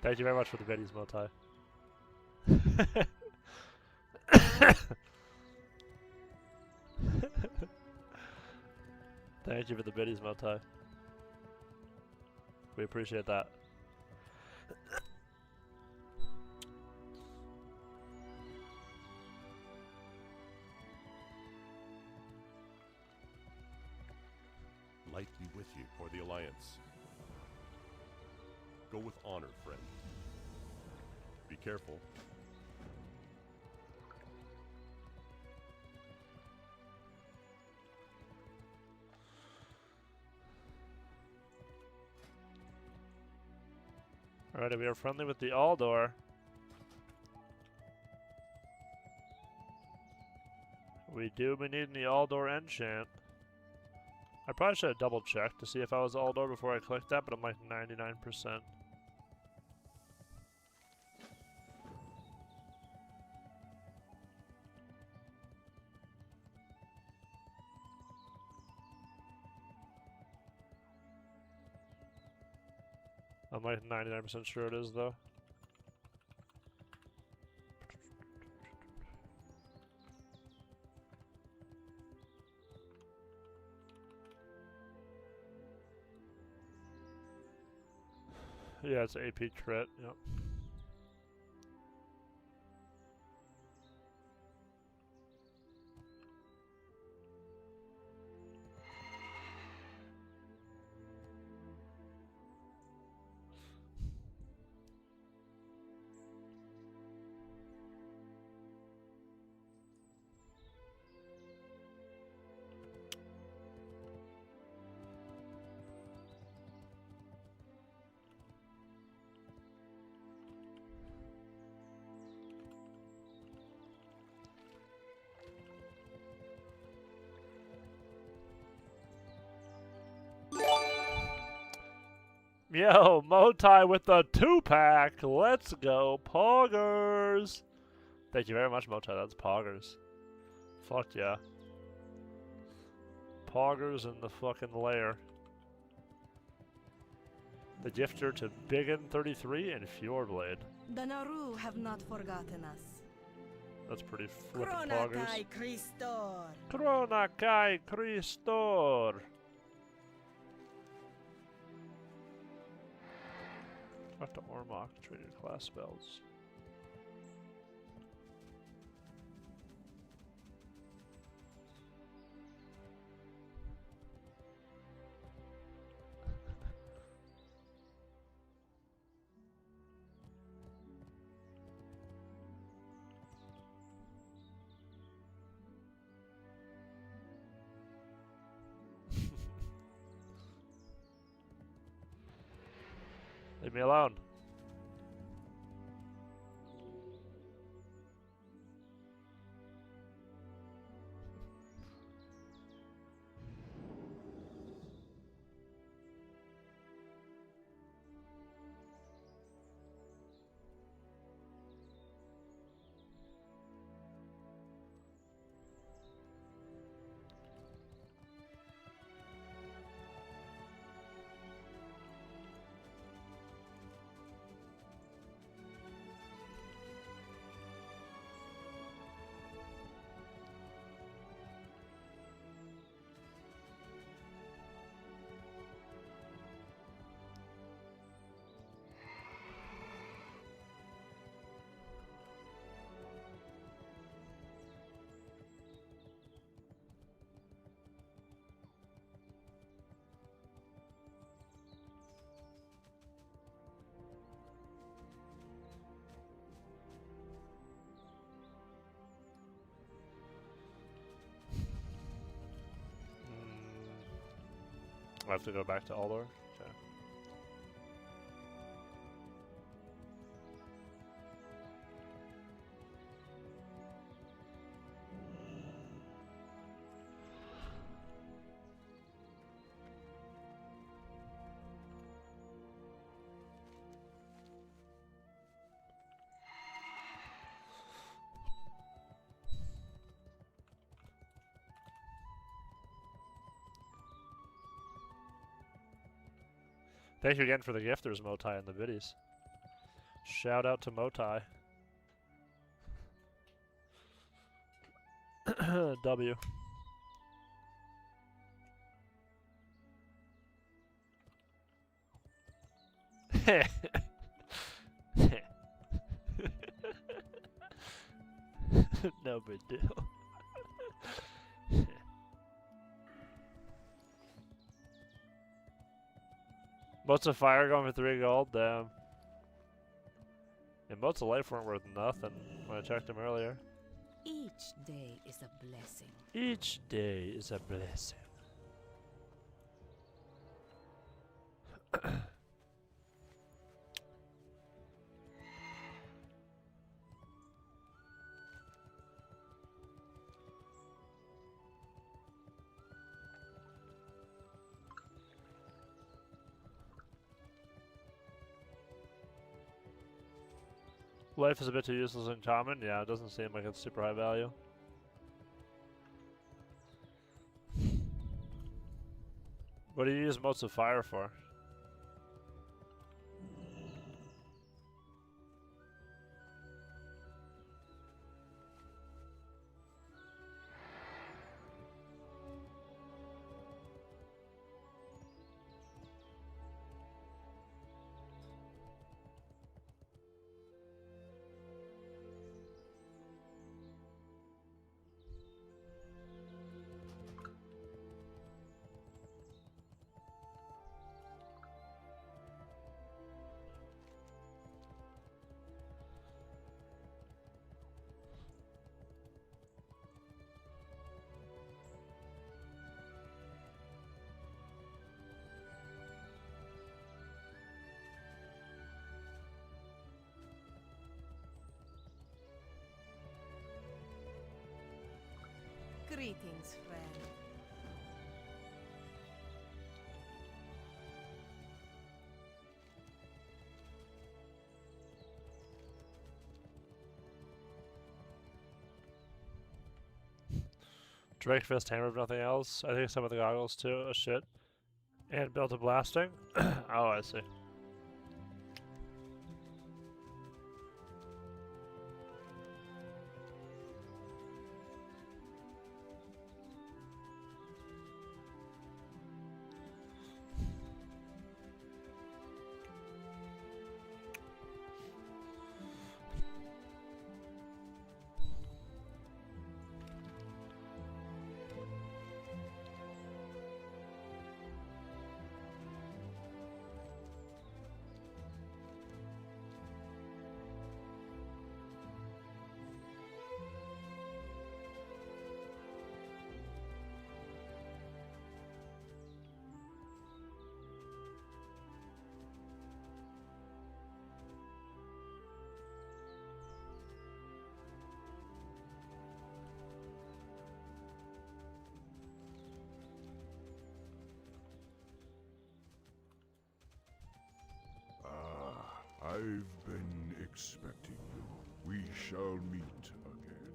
Thank you very much for the biddies, Motai. Thank you for the biddies, Motai. We appreciate that. Light be with you for the Alliance. Go with honor, friend. Be careful. Alright, we are friendly with the Aldor. We do be needing the Aldor enchant. I probably should have double checked to see if I was Aldor before I clicked that, but I'm like 99%. I'm like 99% sure it is though. Yeah, it's AP crit. Yep. Yo, Motai with the 2-pack. Let's go, Poggers. Thank you very much, Motai. That's Poggers. Fuck yeah. Poggers in the fucking lair. The gifter to Biggin33 and Fjordblade. The Naru have not forgotten us. That's pretty flippin' Krona Poggers. Kai Christor. Krona Kai Christor. Talk to Ormok, traded class spells. Leave me alone. I have to go back to Aldor? Okay. Thank you again for the gifters, Motai, and the biddies. Shout out to Motai. W. No big deal. Motes of Fire going for 3 gold, damn. And Motes of Life weren't worth nothing when I checked them earlier. Each day is a blessing. Each day is a blessing. Life is a bit too useless in common. Yeah, it doesn't seem like it's super high value. What do you use Motes of Fire for? Greetings, friend. Drake Fist hammer if nothing else. I think some of the goggles too. Oh shit. And built a blasting. Oh, I see. I've been expecting you. We shall meet again.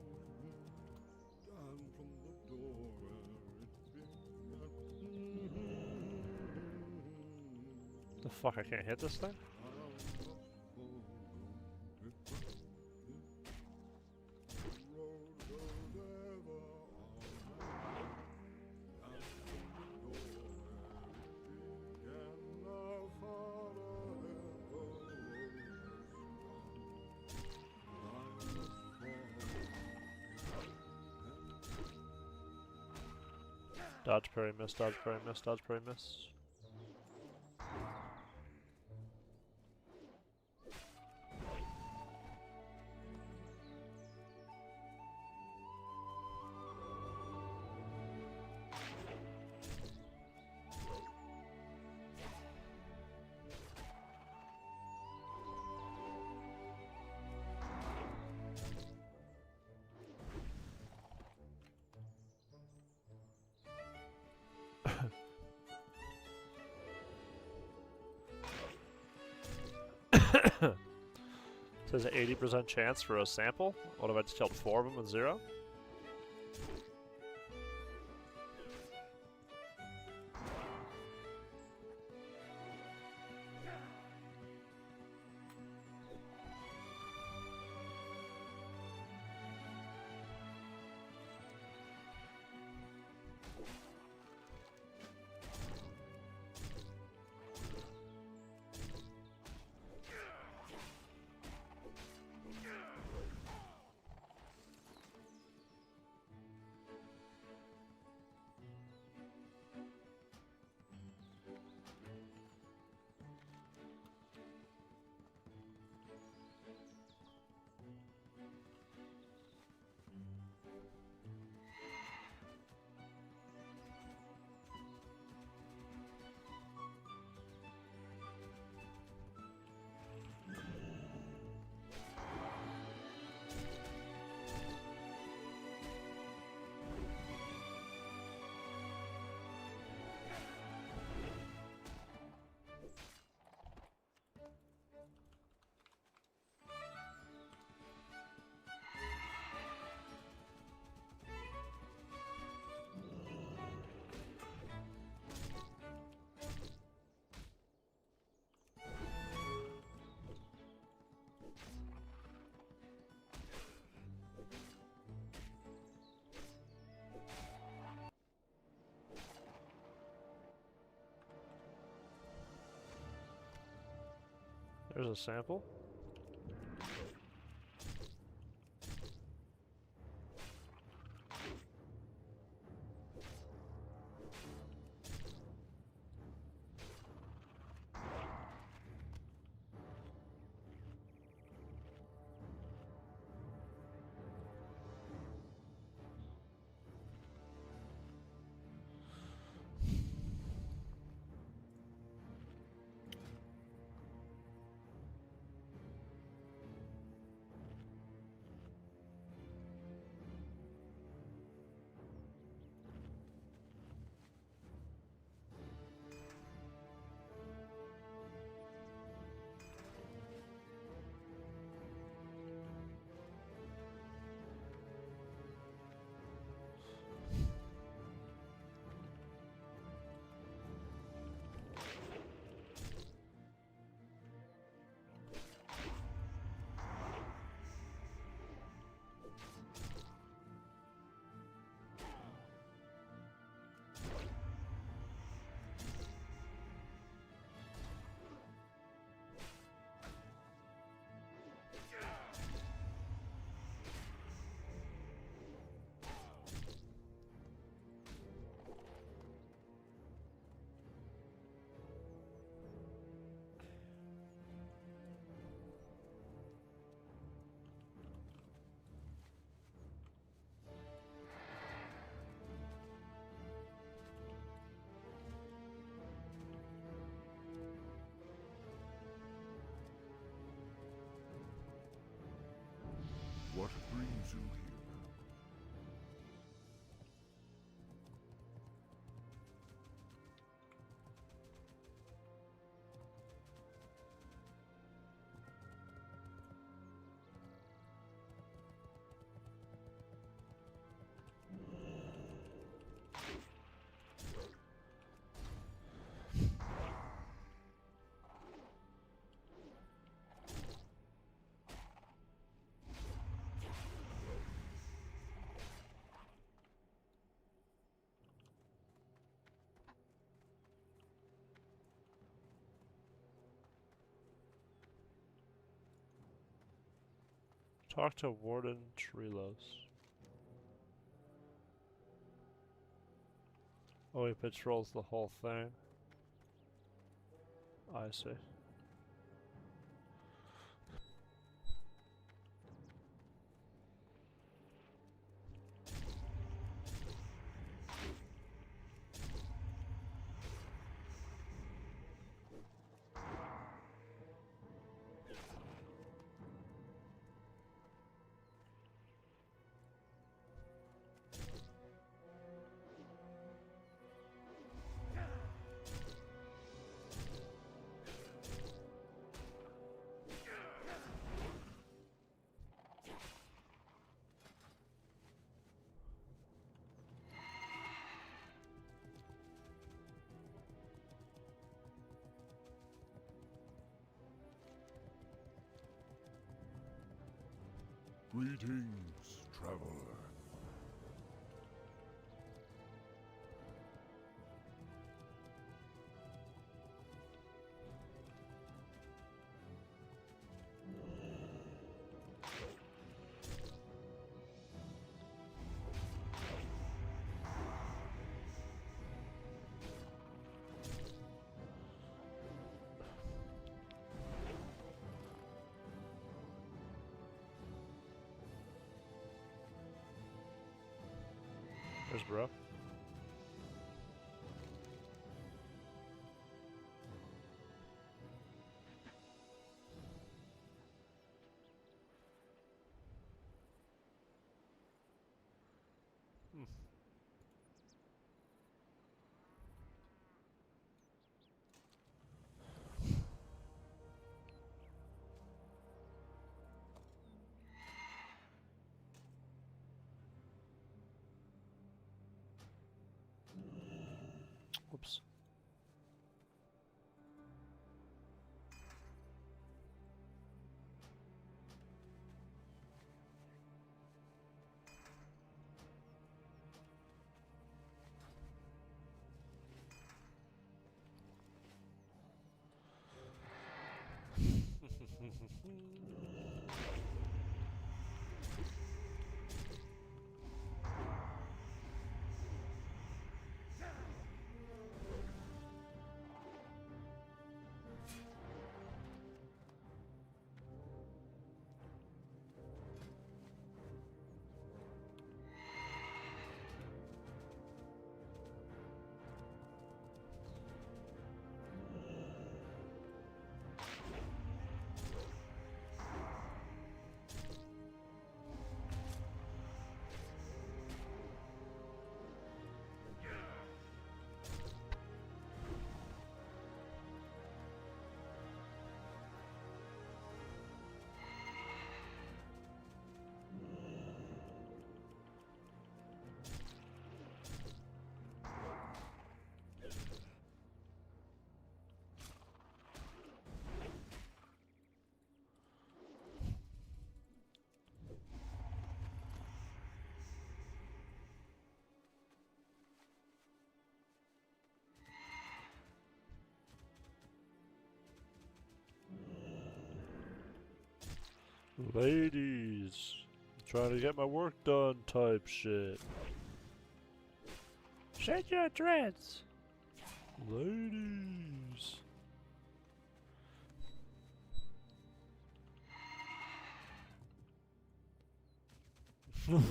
Down from the door The fuck, I can't hit this thing? Dodge, parry, miss, dodge, parry, miss, dodge, parry, miss. Says an 80% chance for a sample. What if I just killed 4 of them with 0? There's a sample. to him. Talk to Warden Trilos. Oh, he patrols the whole thing. I see. Greetings, traveler. There's bro. Whoops. Ladies, I'm trying to get my work done type shit. Shed your dreads. Ladies.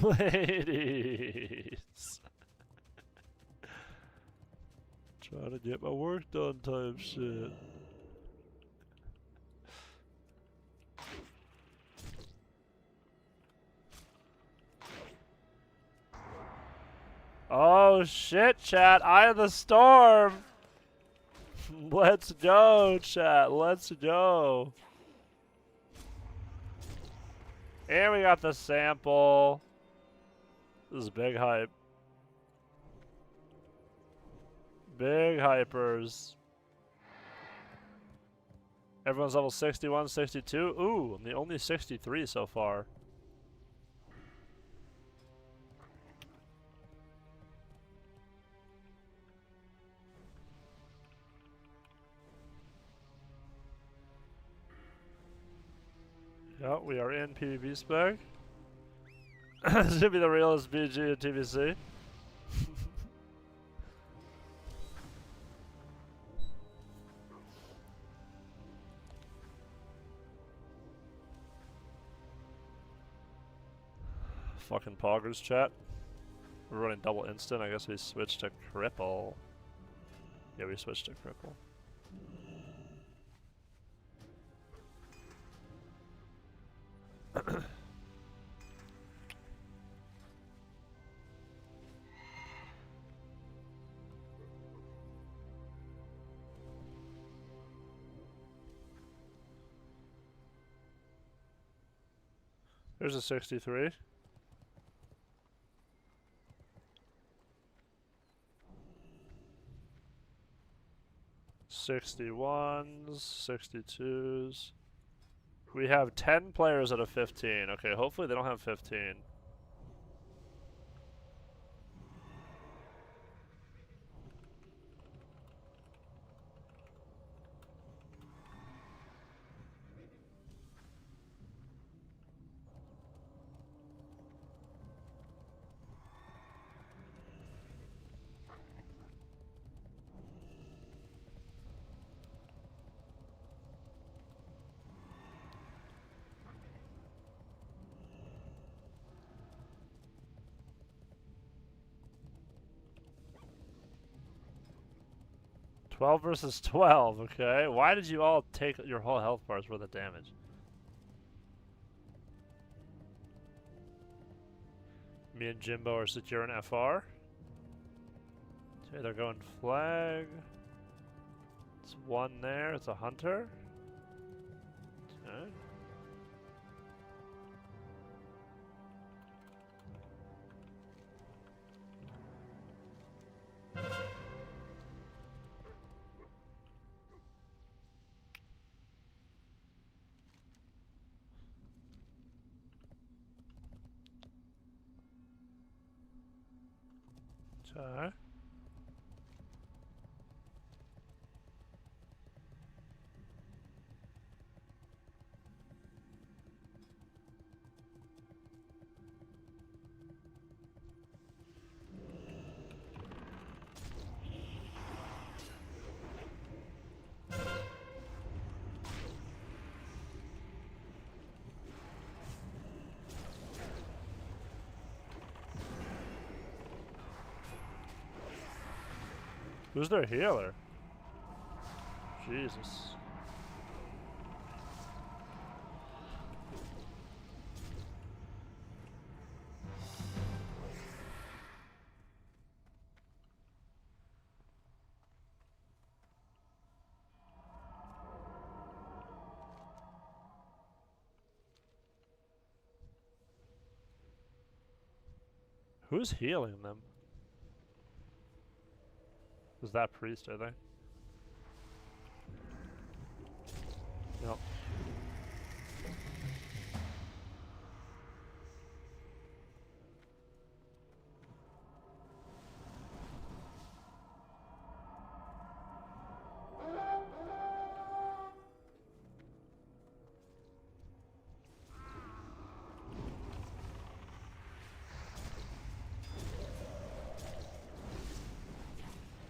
Ladies. Trying to get my work done type shit. Oh shit, chat. Eye of the Storm. Let's go, chat. Let's go. And we got the sample. This is big hype. Big hypers. Everyone's level 61, 62. Ooh, I'm the only 63 so far. Yep, we are in PvP spec. This should be the realest BG at TBC. Fucking poggers, chat. We're running double instant. I guess we switched to cripple. Yeah, we switched to cripple. There's a 63. '61s, '62s. We have 10 players out of 15. Okay, hopefully they don't have 15. Twelve versus 12, okay. Why did you all take your whole health bars worth of damage? Me and Jimbo are securing FR. Okay, they're going flag. It's one there, it's a hunter. Okay. Okay. Who's their healer? Jesus. Who's healing them? Is that priest, are they? Yep.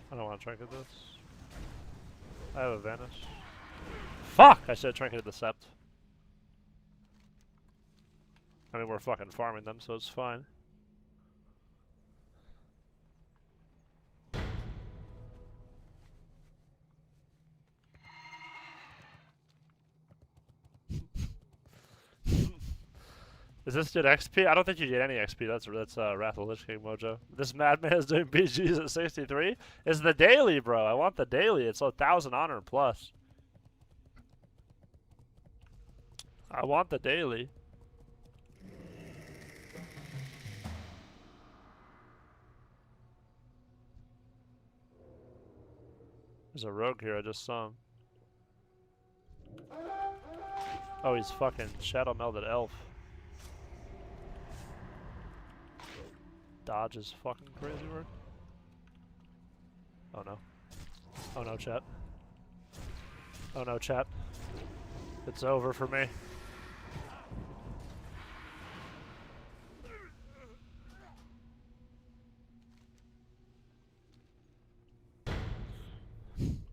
I don't want to trinket this. I have a vanish. Fuck! I should have trinketed the sept. I mean, we're fucking farming them, so it's fine. Is this did XP? I don't think you get any XP. That's Wrath of the Lich King Mojo. This madman is doing BGs at 63. Is the daily, bro? I want the daily. It's 1,000 honor plus. I want the daily. There's a rogue here. I just saw him. Oh, he's fucking shadow melded elf. Dodge is fucking crazy word. Oh no. Oh no, chat. Oh no, chat. It's over for me.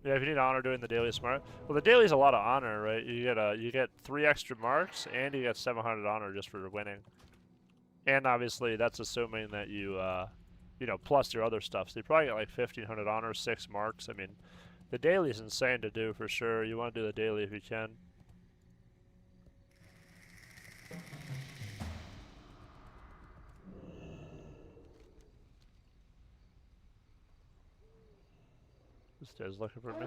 Yeah, if you need honor doing the daily smart. Well, the daily's a lot of honor, right? You get 3 extra marks and you get 700 honor just for winning. And obviously, that's assuming that you, you know, plus your other stuff. So you probably get like 1,500 honor, 6 marks. I mean, the daily is insane to do for sure. You want to do the daily if you can. This guy's looking for me.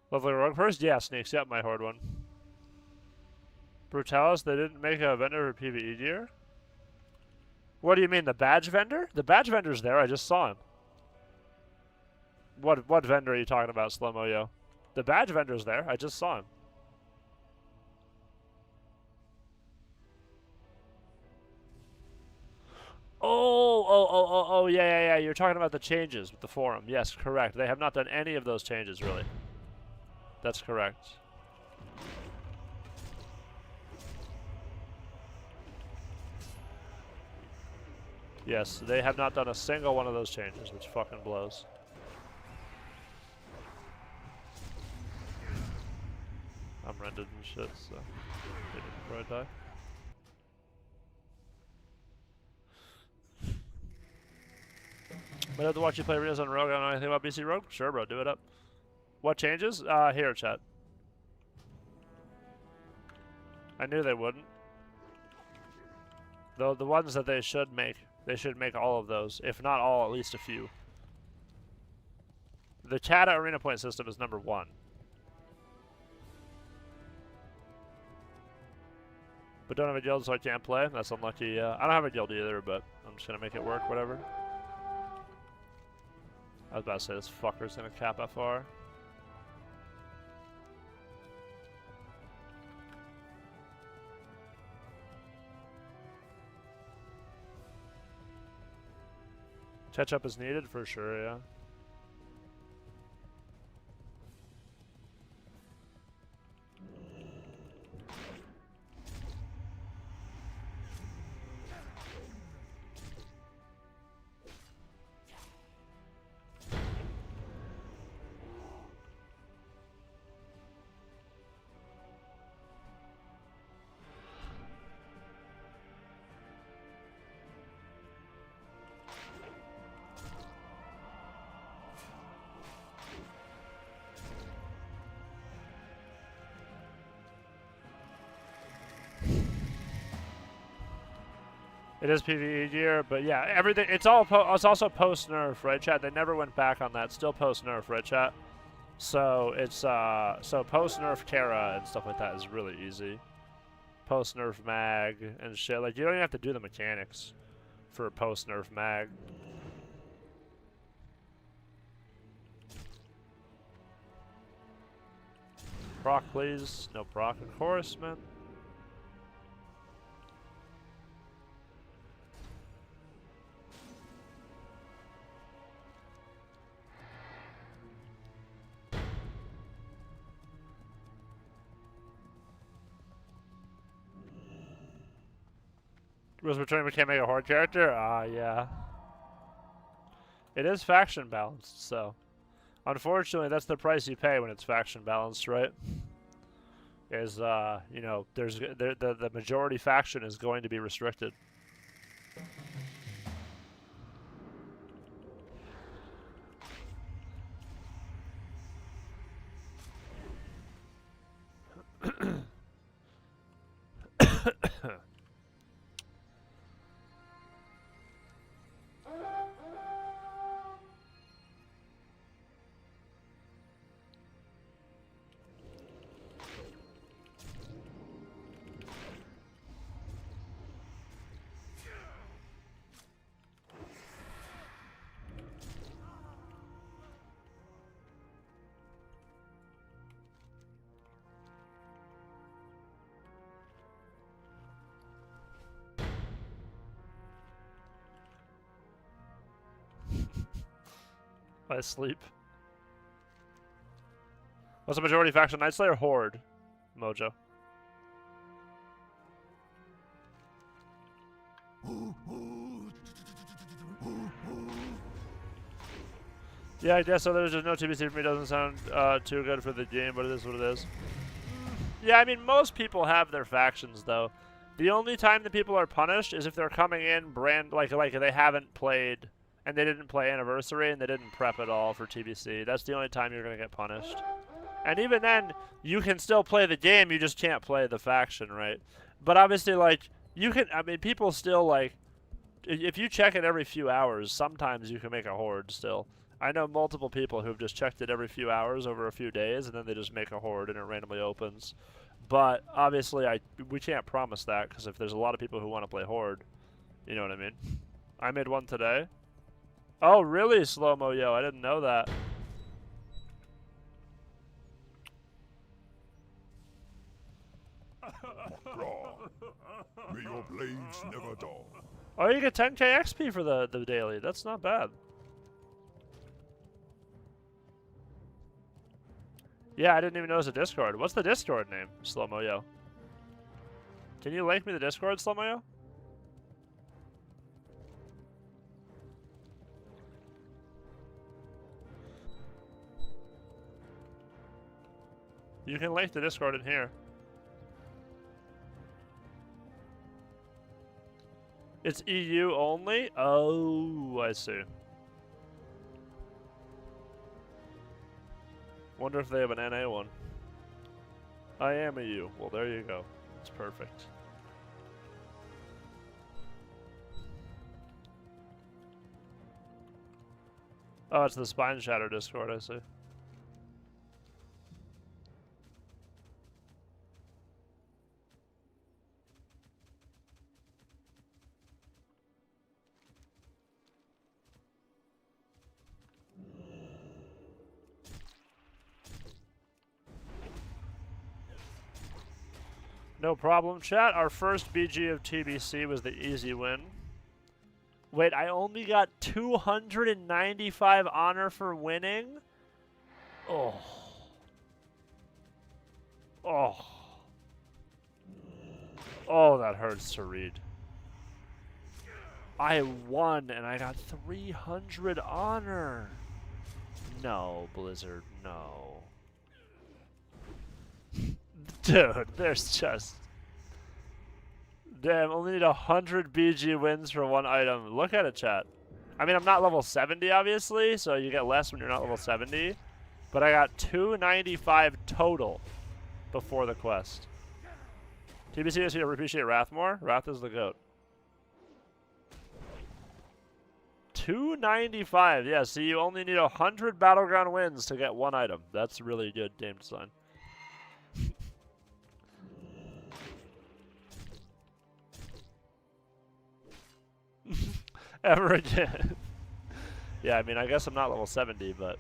Lovely rogue first? Yeah, sneaks. Yep, my horde one. Brutalis, they didn't make a vendor for PvE gear? What do you mean, the badge vendor? The badge vendor's there, I just saw him. What vendor are you talking about, Slow-Mo Yo? The badge vendor's there, I just saw him. Oh, yeah, you're talking about the changes with the forum. Yes, correct. They have not done any of those changes, really. That's correct. Yes, they have not done a single one of those changes, which fucking blows. I'm rendered and shit, so before I die. Might have to watch you play Rios on Rogue. I don't know anything about BC Rogue. Sure, bro, do it up. What changes? Here, chat. I knew they wouldn't. Though the ones that they should make all of those. If not all, at least a few. The Chata arena point system is number 1. But don't have a guild, so I can't play. That's unlucky. I don't have a guild either, but I'm just gonna make it work, whatever. I was about to say this fucker's gonna cap FR. Catch-up is needed for sure, yeah. It is PvE gear, but yeah, everything. It's all. It's also post nerf, right, chat? They never went back on that. Still post nerf, right, chat? So it's so post nerf Kara and stuff like that is really easy. Post nerf mag and shit. Like you don't even have to do the mechanics for post nerf mag. Proc, please. No proc, of course, man. Was returning, we can't make a horde character? Yeah. It is faction balanced, so. Unfortunately, that's the price you pay when it's faction balanced, right? Is, you know, the majority faction is going to be restricted. I sleep. What's the majority faction? Night Slayer Horde? Mojo. Yeah, I guess so. There's just no TBC for me. Doesn't sound too good for the game, but it is what it is. Yeah, I mean, most people have their factions, though. The only time that people are punished is if they're coming in like they haven't played, and they didn't play Anniversary, and they didn't prep at all for TBC. That's the only time you're going to get punished. And even then, you can still play the game, you just can't play the faction, right? But obviously, like, you can, I mean, people still, like, if you check it every few hours, sometimes you can make a horde still. I know multiple people who've just checked it every few hours over a few days, and then they just make a horde and it randomly opens. But obviously, we can't promise that, because if there's a lot of people who want to play horde, you know what I mean? I made one today. Oh, really, Slow-Mo Yo? I didn't know that. May your blades never dull. Oh, you get 10k XP for the daily. That's not bad. Yeah, I didn't even know it was a Discord. What's the Discord name, Slow-Mo Yo? Can you link me the Discord, Slow-Mo Yo? You can link the Discord in here. It's EU only? Oh, I see. Wonder if they have an NA one. I am EU. Well, there you go. It's perfect. Oh, it's the Spine Shatter Discord, I see. No problem, chat. Our first BG of TBC was the easy win. Wait, I only got 295 honor for winning? Oh. Oh. Oh, that hurts to read. I won and I got 300 honor. No, Blizzard, no. Dude, there's just... Damn, only need 100 BG wins for one item. Look at it, chat. I mean, I'm not level 70, obviously, so you get less when you're not level 70. But I got 295 total before the quest. TBC, I appreciate Wrath more. Wrath is the GOAT. 295, yeah, see, you only need 100 Battleground wins to get one item. That's really good game design. Ever again. Yeah, I mean, I guess I'm not level 70, but...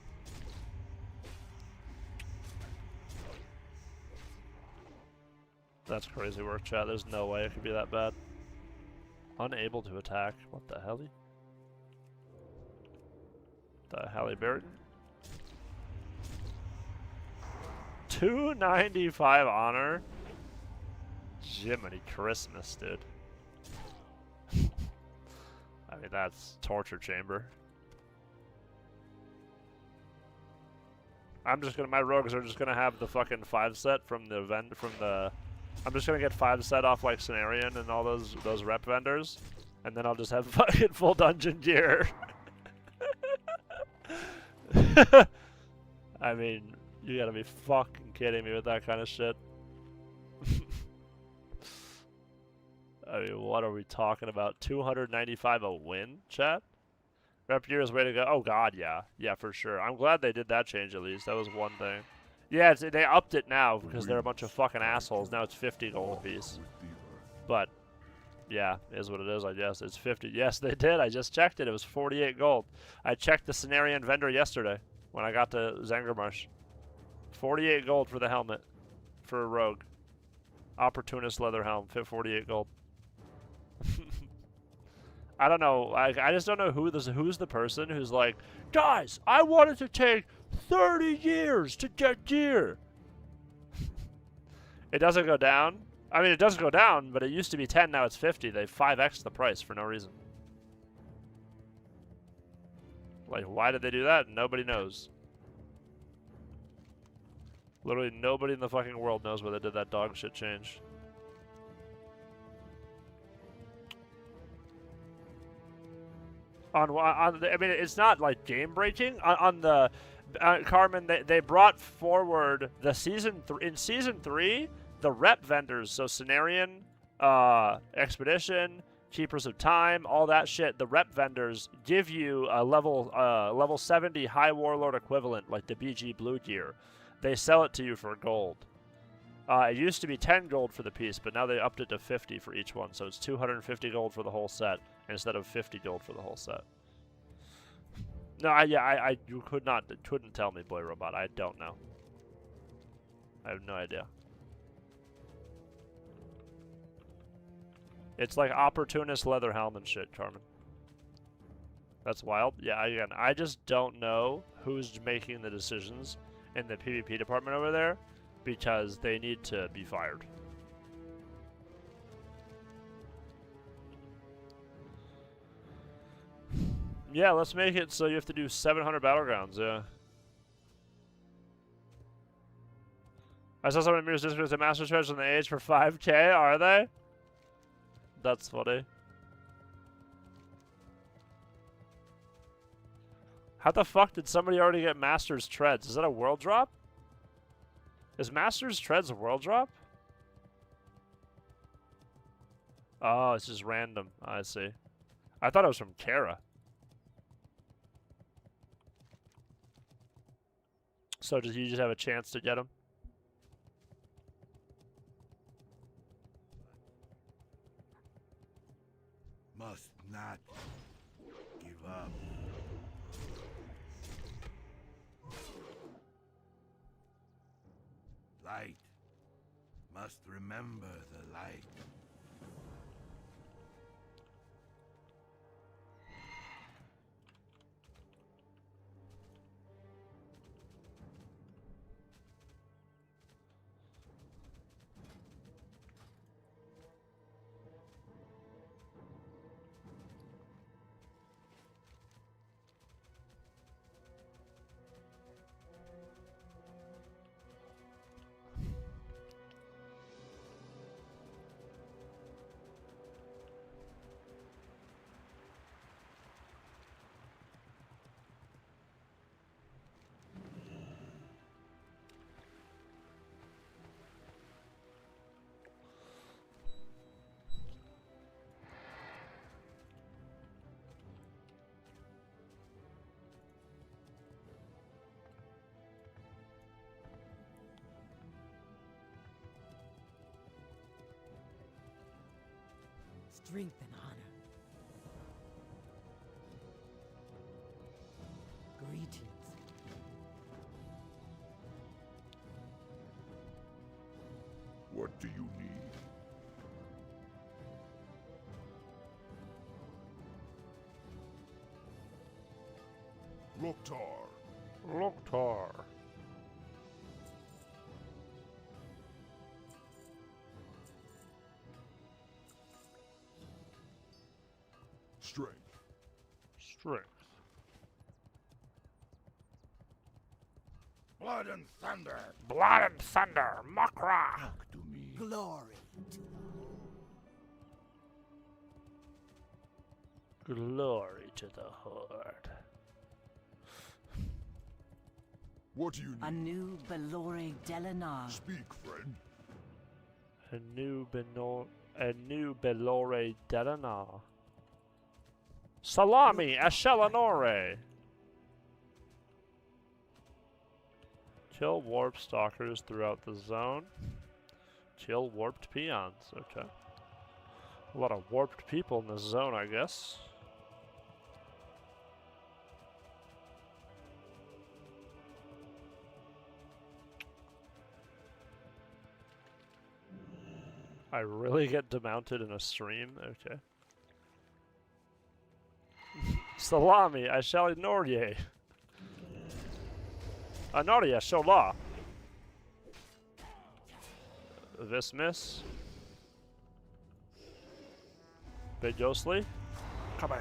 That's crazy work, chat. There's no way it could be that bad. Unable to attack. What the hell? The Halliburton. 295 honor? Jiminy Christmas, dude. I mean, that's torture chamber. I'm just gonna, my rogues are just gonna have the fucking 5 set from the I'm just gonna get 5 set off like Cenarian and all those rep vendors, and then I'll just have fucking full dungeon gear. I mean, you gotta be fucking kidding me with that kind of shit. I mean, what are we talking about? 295 a win, chat? Rep gear is way to go. Oh god, yeah. Yeah, for sure. I'm glad they did that change at least. That was one thing. Yeah, they upped it now because they're a bunch of fucking assholes. Now it's 50 gold a piece. But, yeah, is what it is, I guess. It's 50. Yes, they did. I just checked it. It was 48 gold. I checked the Cenarian vendor yesterday when I got to Zangarmarsh. 48 gold for the helmet for a rogue. Opportunist leather helm, fit 48 gold. I don't know. I just don't know who's the person who's like, guys, I wanted to take 30 years to get gear. It doesn't go down. I mean, it does go down, but it used to be 10, now it's 50. They 5x the price for no reason. Like, why did they do that? Nobody knows. Literally nobody in the fucking world knows why they did that dog shit change. I mean, it's not like game breaking. On the Carmen, they brought forward the in season 3, the rep vendors. So Cenarian, Expedition, Keepers of Time, all that shit. The rep vendors give you a level 70 High Warlord equivalent, like the BG Blue gear. They sell it to you for gold. It used to be 10 gold for the piece, but now they upped it to 50 for each one. So it's 250 gold for the whole set instead of 50 gold for the whole set. No, you couldn't tell me, Boy Robot. I don't know. I have no idea. It's like opportunist leather helm and shit, Carmen. That's wild. Yeah, again, I just don't know who's making the decisions in the PvP department over there, because they need to be fired. Yeah, let's make it so you have to do 700 battlegrounds, yeah. I saw someone in Mirror's Discord say Master Treasures on the age for 5k, are they? That's funny. How the fuck did somebody already get Master's Treads? Is that a world drop? Is Master's Treads a world drop? Oh, it's just random. I see. I thought it was from Kara. So did you just have a chance to get them? Must not give up. Light must remember the light. Strength and honor. Greetings. What do you need? Loktar. Loktar. Strength. Strength. Blood and thunder. Blood and thunder. Makra. Talk to me. Glory. Glory to the Horde. What do you need? A new Belore Delinar. Speak, friend. A new Belore Delana. Salami Ashelanore. Kill warp stalkers throughout the zone. Kill warped peons. Okay. A lot of warped people in this zone, I guess. I really get demounted in a stream? Okay. Salami, I shall ignore ye. Anoria shola. This miss. Bejosly. Come on.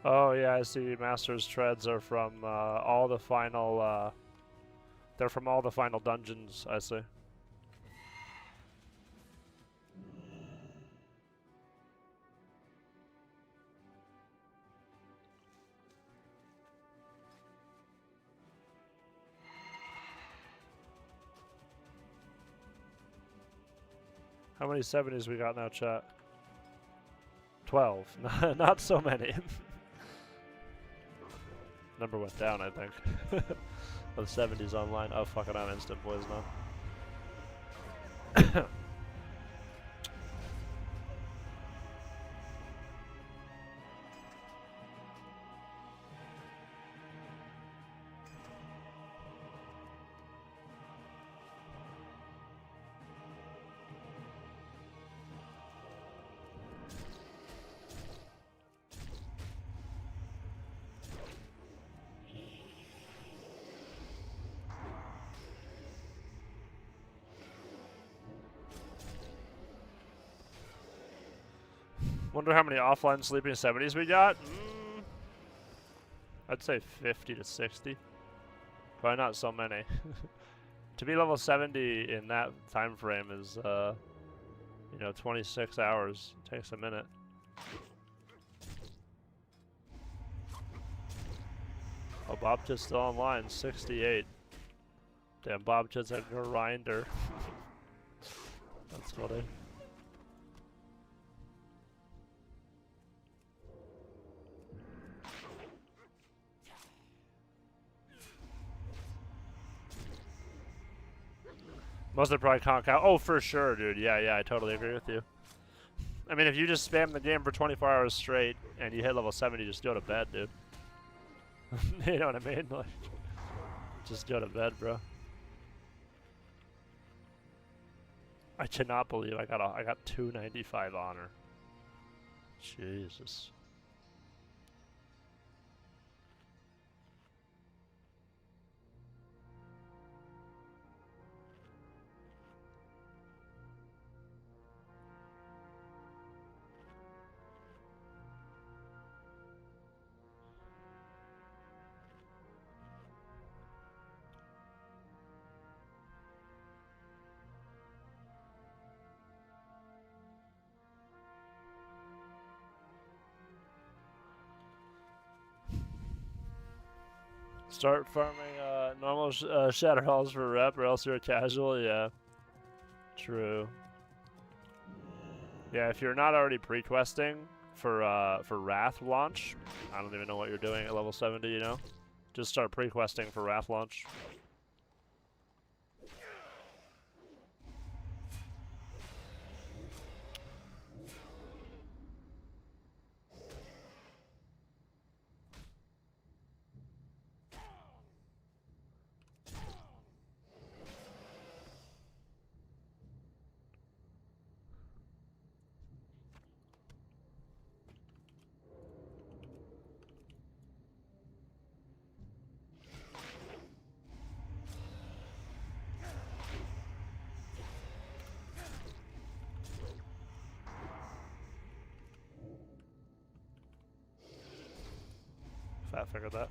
Oh yeah, I see. Master's treads are from all the final. They're from all the final dungeons. I see. How many 70s we got now, chat? 12. Not so many. Number went down, I think. Of 70s online. Oh, fuck it, I'm instant boys now. Wonder how many offline sleeping 70s we got? I'd say 50 to 60. Probably not so many. To be level 70 in that time frame is, you know, 26 hours. It takes a minute. Oh, Bob Chit's still online, 68. Damn, Bob Chit's a grinder. That's funny. Most of probably conk out. Oh, for sure, dude. Yeah, I totally agree with you. I mean, if you just spam the game for 24 hours straight and you hit level 70, just go to bed, dude. You know what I mean? Like, just go to bed, bro. I cannot believe I got 295 honor. Jesus. Start farming normal shatter halls for rep, or else you're a casual. Yeah, true. Yeah, if you're not already pre-questing for Wrath launch, I don't even know what you're doing at level 70. You know, just start pre-questing for Wrath launch. Fat figured that.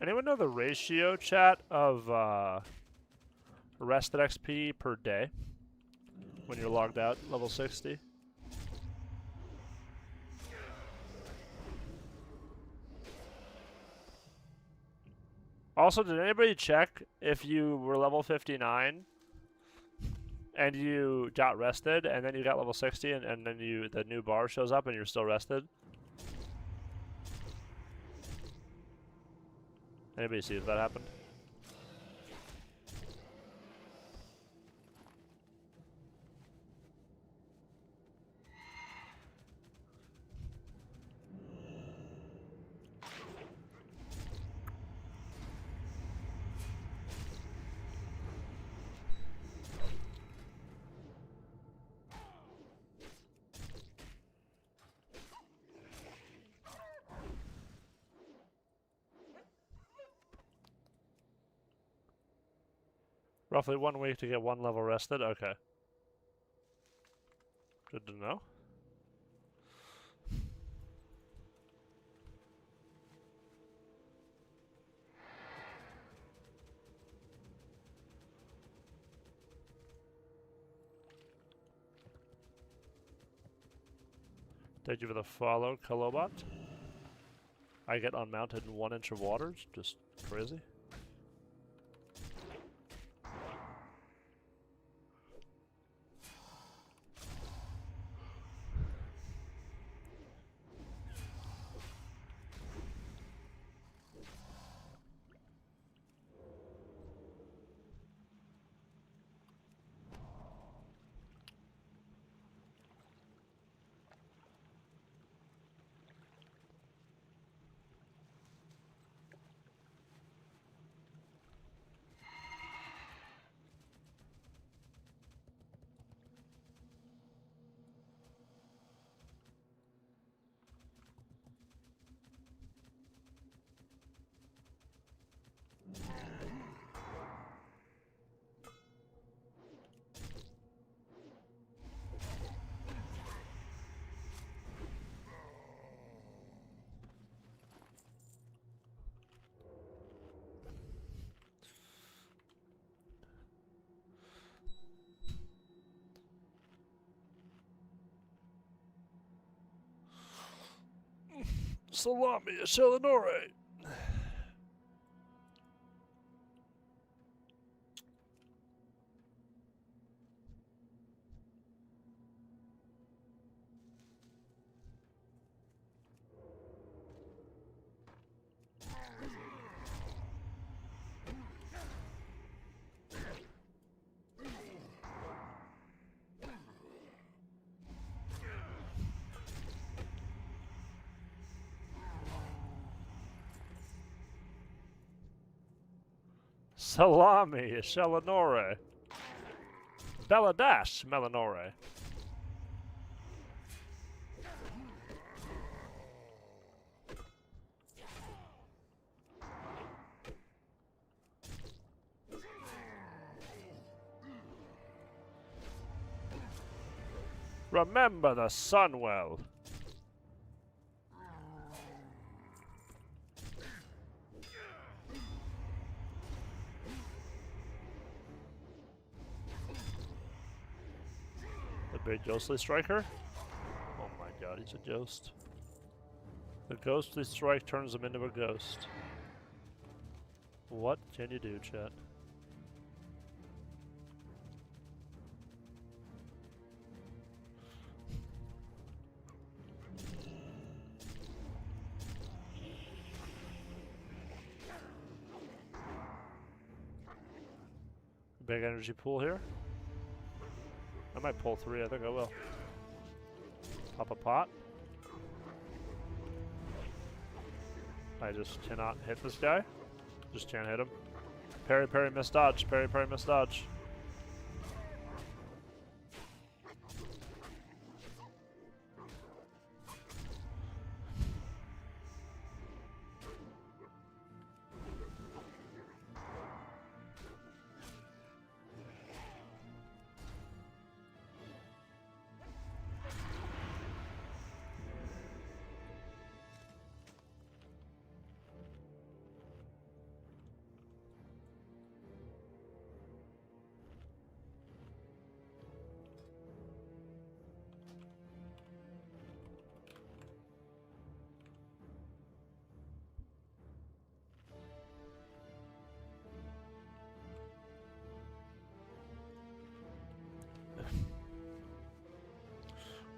Anyone know the ratio, chat, of rested XP per day when you're logged out level 60? Also, did anybody check if you were level 59 and you got rested and then you got level 60 and then the new bar shows up and you're still rested? Anybody see if that happened? Roughly 1 week to get 1 level rested? Okay. Good to know. Thank you for the follow, Kolobot. I get unmounted in 1 inch of water. It's just crazy. Salami, Shelinore. Salami, Shelinore. Belladash, Melanore. Remember the sun well. The big ghostly striker? Oh my god, he's a ghost. The ghostly strike turns him into a ghost. What can you do, chat? Big energy pool here. I might pull 3, I think I will. Pop a pot. I just cannot hit this guy. Just can't hit him. Parry, parry, miss dodge. Parry, parry, miss dodge.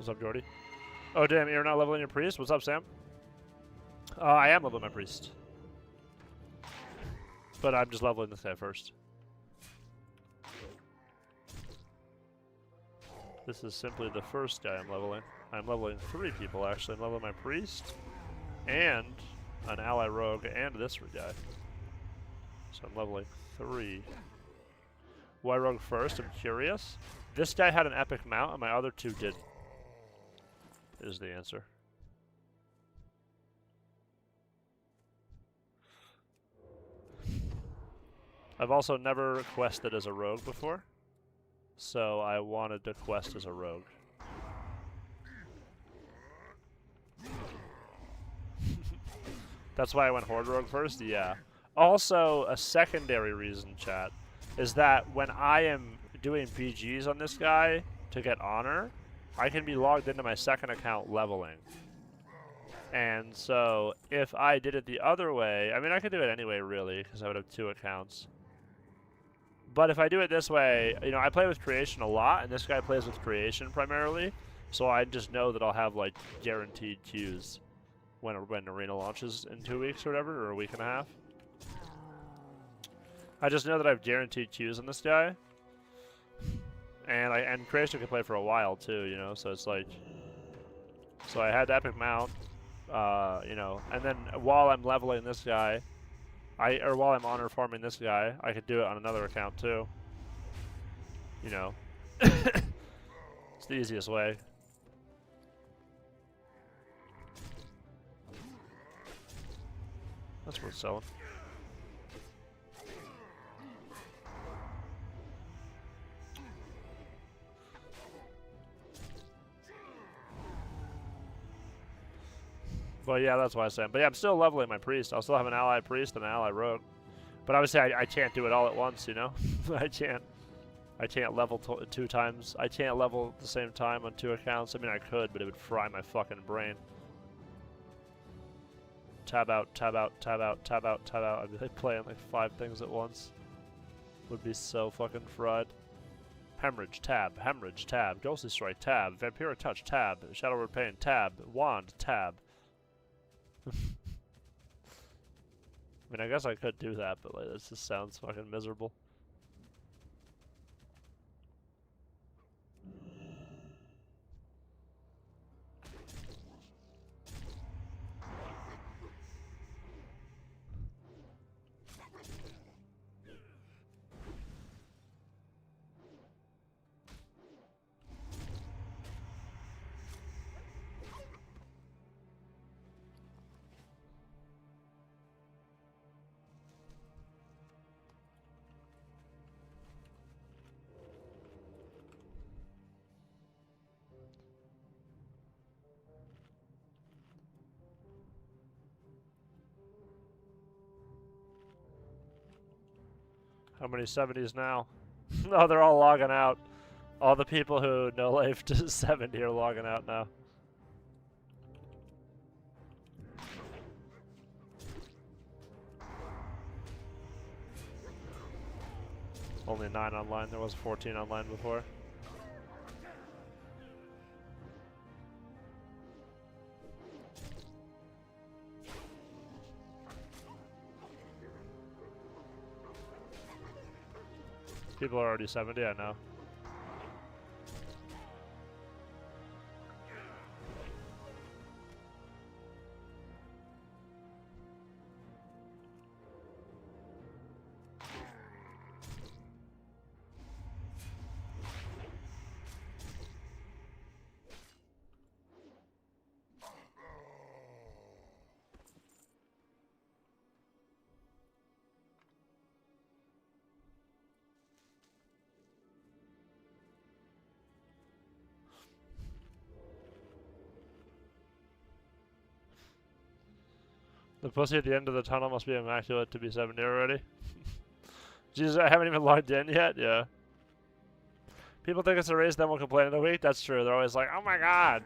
What's up, Jordy? Oh, damn, you're not leveling your priest? What's up, Sam? I am leveling my priest. But I'm just leveling this guy first. This is simply the first guy I'm leveling. I'm leveling 3 people, actually. I'm leveling my priest, and an ally rogue, and this guy. So I'm leveling 3. Why rogue first? I'm curious. This guy had an epic mount, and my other 2 didn't. Is the answer. I've also never quested as a rogue before, so I wanted to quest as a rogue. That's why I went Horde Rogue first? Yeah. Also, a secondary reason, chat, is that when I am doing BGs on this guy to get honor, I can be logged into my second account leveling. And so, if I did it the other way, I mean, I could do it anyway, really, because I would have 2 accounts. But if I do it this way, you know, I play with creation a lot, and this guy plays with creation primarily, so I just know that I'll have, like, guaranteed queues when Arena launches in 2 weeks or whatever, or a week and a half. I just know that I have guaranteed queues on this guy. And creation can play for a while, too, you know, so it's like... So I had the epic mount, you know, and then while I'm leveling this guy, or while I'm honor farming this guy, I could do it on another account too. You know. It's the easiest way. That's worth selling. But yeah, that's why I said. But yeah, I'm still leveling my priest. I'll still have an ally priest and an ally rogue. But obviously, I can't do it all at once, you know? I can't level 2 times. I can't level at the same time on 2 accounts. I mean, I could, but it would fry my fucking brain. Tab out, tab out, tab out, tab out, tab out. I'd be like playing like 5 things at once. Would be so fucking fried. Hemorrhage, tab. Hemorrhage, tab. Ghostly Strike, tab. Vampiric Touch, tab. Shadow Word Pain, tab. Wand, tab. I mean, I guess I could do that, but like, this just sounds fucking miserable. How many 70s now? No, they're all logging out. All the people who no life to 70 are logging out now. Only 9 online. There was 14 online before. People are already 70, I know. The pussy at the end of the tunnel must be immaculate to be 70 already. Jesus, I haven't even logged in yet? Yeah. People think it's a race, then will complain in the week. That's true. They're always like, oh my god,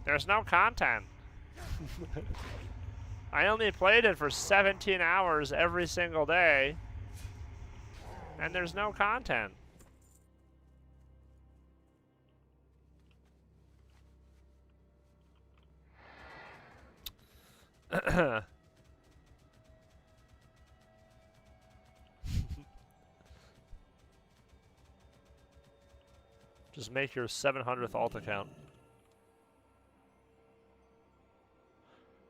there's no content. I only played it for 17 hours every single day, and there's no content. Just make your 700th alt account.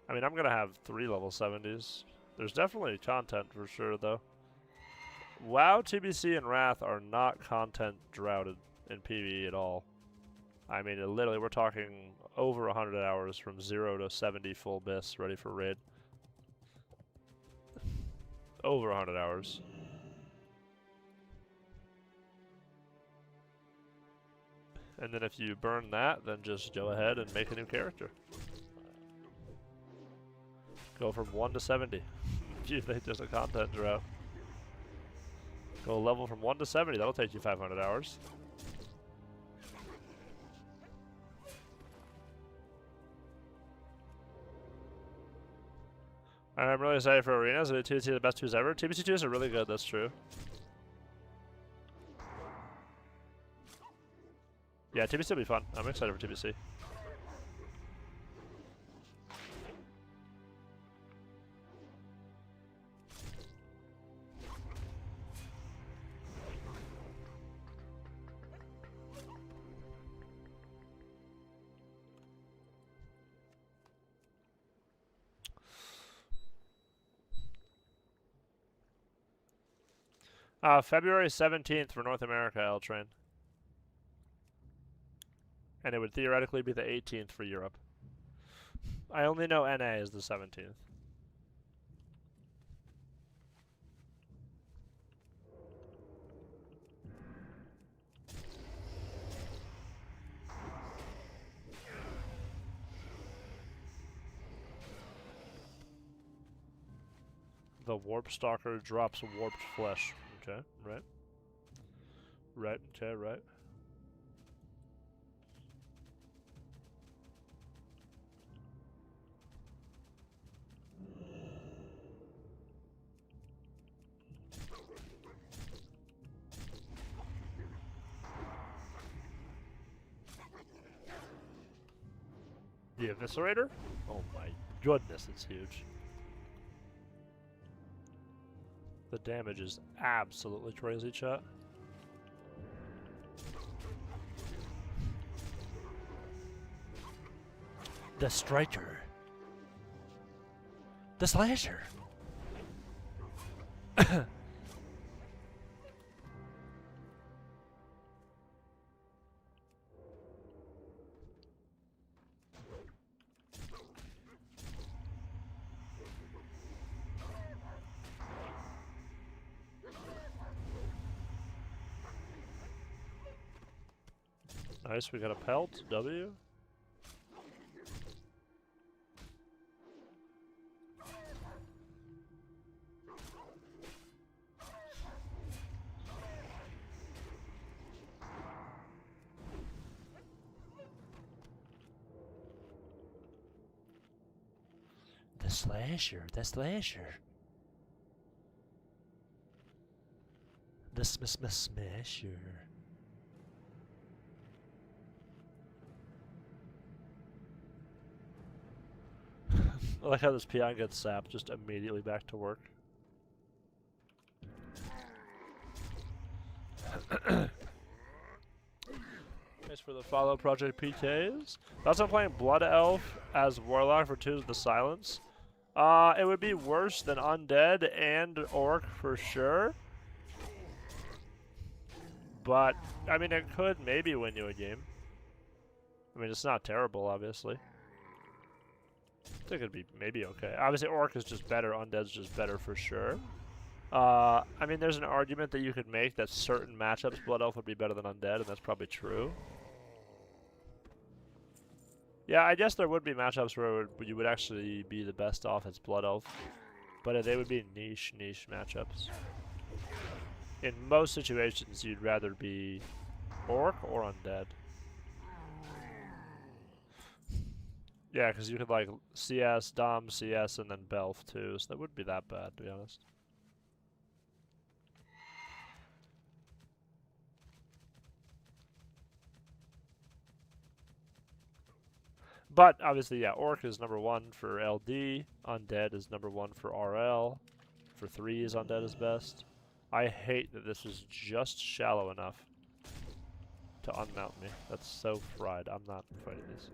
I mean, I'm gonna have 3 level 70s. There's definitely content for sure, though. WoW, TBC, and Wrath are not content droughted in PvE at all. I mean, literally, we're talking over 100 hours from 0 to 70 full bis ready for raid. Over 100 hours. And then if you burn that, then just go ahead and make a new character. Go from 1 to 70. If you think there's a content drought. Go level from 1 to 70, that'll take you 500 hours. I'm really excited for arenas. Are TBC the best 2s ever? TBC 2s are really good, that's true. Yeah, TBC will be fun. I'm excited for TBC. February 17th for North America, L-Train. And it would theoretically be the 18th for Europe. I only know NA is the 17th. The Warp Stalker drops warped flesh. Okay, right. Right, okay, right. The Eviscerator? Oh my goodness, it's huge. The damage is absolutely crazy, chat. The Striker. The Slasher. Nice, we got a pelt, W. The Slasher, the Slasher. The Smasher. I like how this peon gets sapped just immediately back to work. Thanks for the follow, Project PKs. That's I'm playing Blood Elf as Warlock for 2 of the Silence. It would be worse than Undead and Orc for sure. But, I mean, it could maybe win you a game. I mean, it's not terrible, obviously. I think it'd be maybe okay. Obviously, Orc is just better. Undead's just better for sure. I mean, there's an argument that you could make that certain matchups Blood Elf would be better than Undead, and that's probably true. Yeah, I guess there would be matchups where you would actually be the best off as Blood Elf, but they would be niche matchups. In most situations, you'd rather be Orc or Undead. Yeah, because you could like CS, Dom, CS, and then Belf too, so that wouldn't be that bad, to be honest. But obviously, yeah, Orc is number 1 for LD. Undead is number 1 for RL. For 3s, Undead is best. I hate that this is just shallow enough to unmount me. That's so fried. I'm not fighting these.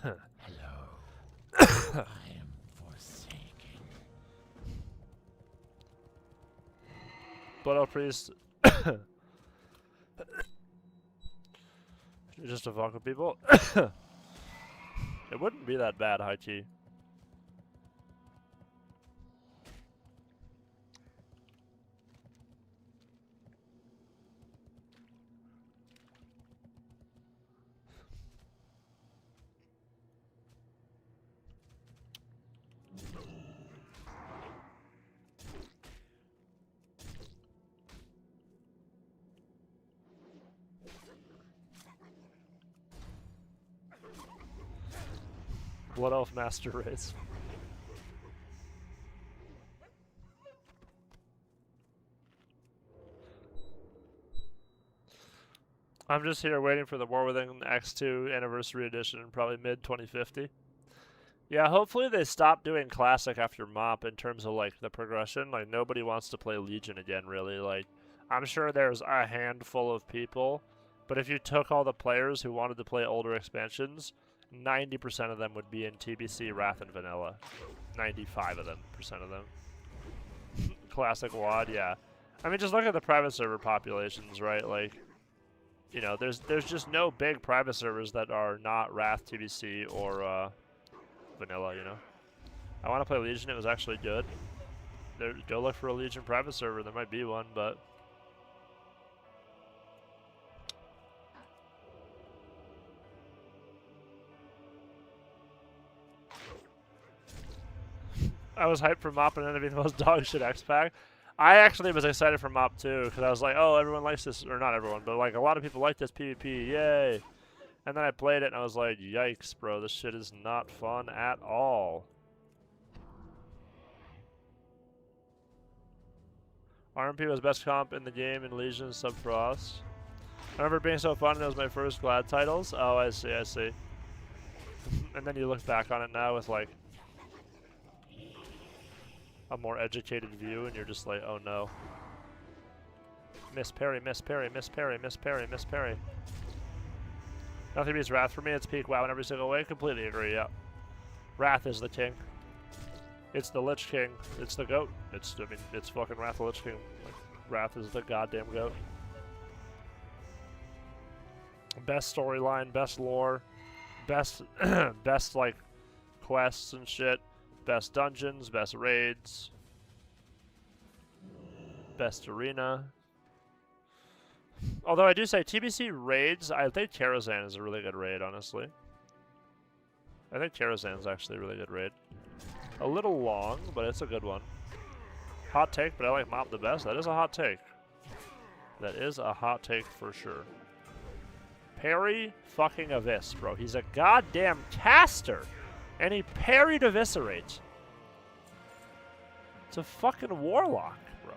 Hello. I am forsaken. Blood Elf Priest. Just to fuck with people. It wouldn't be that bad, high key. Blood Elf Master Race. I'm just here waiting for the War Within X2 Anniversary Edition, probably mid-2050. Yeah, hopefully they stop doing Classic after MOP in terms of, like, the progression. Like, nobody wants to play Legion again, really. Like, I'm sure there's a handful of people, but if you took all the players who wanted to play older expansions, 90% of them would be in TBC, Wrath, and Vanilla. 95% of them. Classic WoD, yeah. I mean, just look at the private server populations, right? Like, you know, there's just no big private servers that are not Wrath, TBC, or Vanilla, you know? I want to play Legion. It was actually good. Go look for a Legion private server. There might be one, but... I was hyped for MOP and ended up being the most dog shit X-Pack. I actually was excited for MOP too, because I was like, oh, everyone likes this, or not everyone, but like a lot of people like this PvP, yay. And then I played it and I was like, yikes, bro, this shit is not fun at all. RMP was best comp in the game in Legion sub for us. I remember it being so fun and it was my first Glad titles. Oh, I see. And then you look back on it now with like a more educated view and you're just like, oh no. Miss parry. Nothing beats Wrath for me. It's peak WoW in every single way. Completely agree, yeah. Wrath is the king. It's the Lich King. It's the GOAT. It's fucking Wrath the Lich King. Like, Wrath is the goddamn GOAT. Best storyline, best lore, best, best, like, quests and shit. Best dungeons, best raids, best arena. Although I do say TBC raids, I think Karazhan is a really good raid, honestly. I think Karazhan is actually a really good raid. A little long, but it's a good one. Hot take, but I like MOP the best. That is a hot take. That is a hot take for sure. Parry fucking Avis, bro. He's a goddamn caster. And he parried Eviscerate. It's a fucking warlock, bro.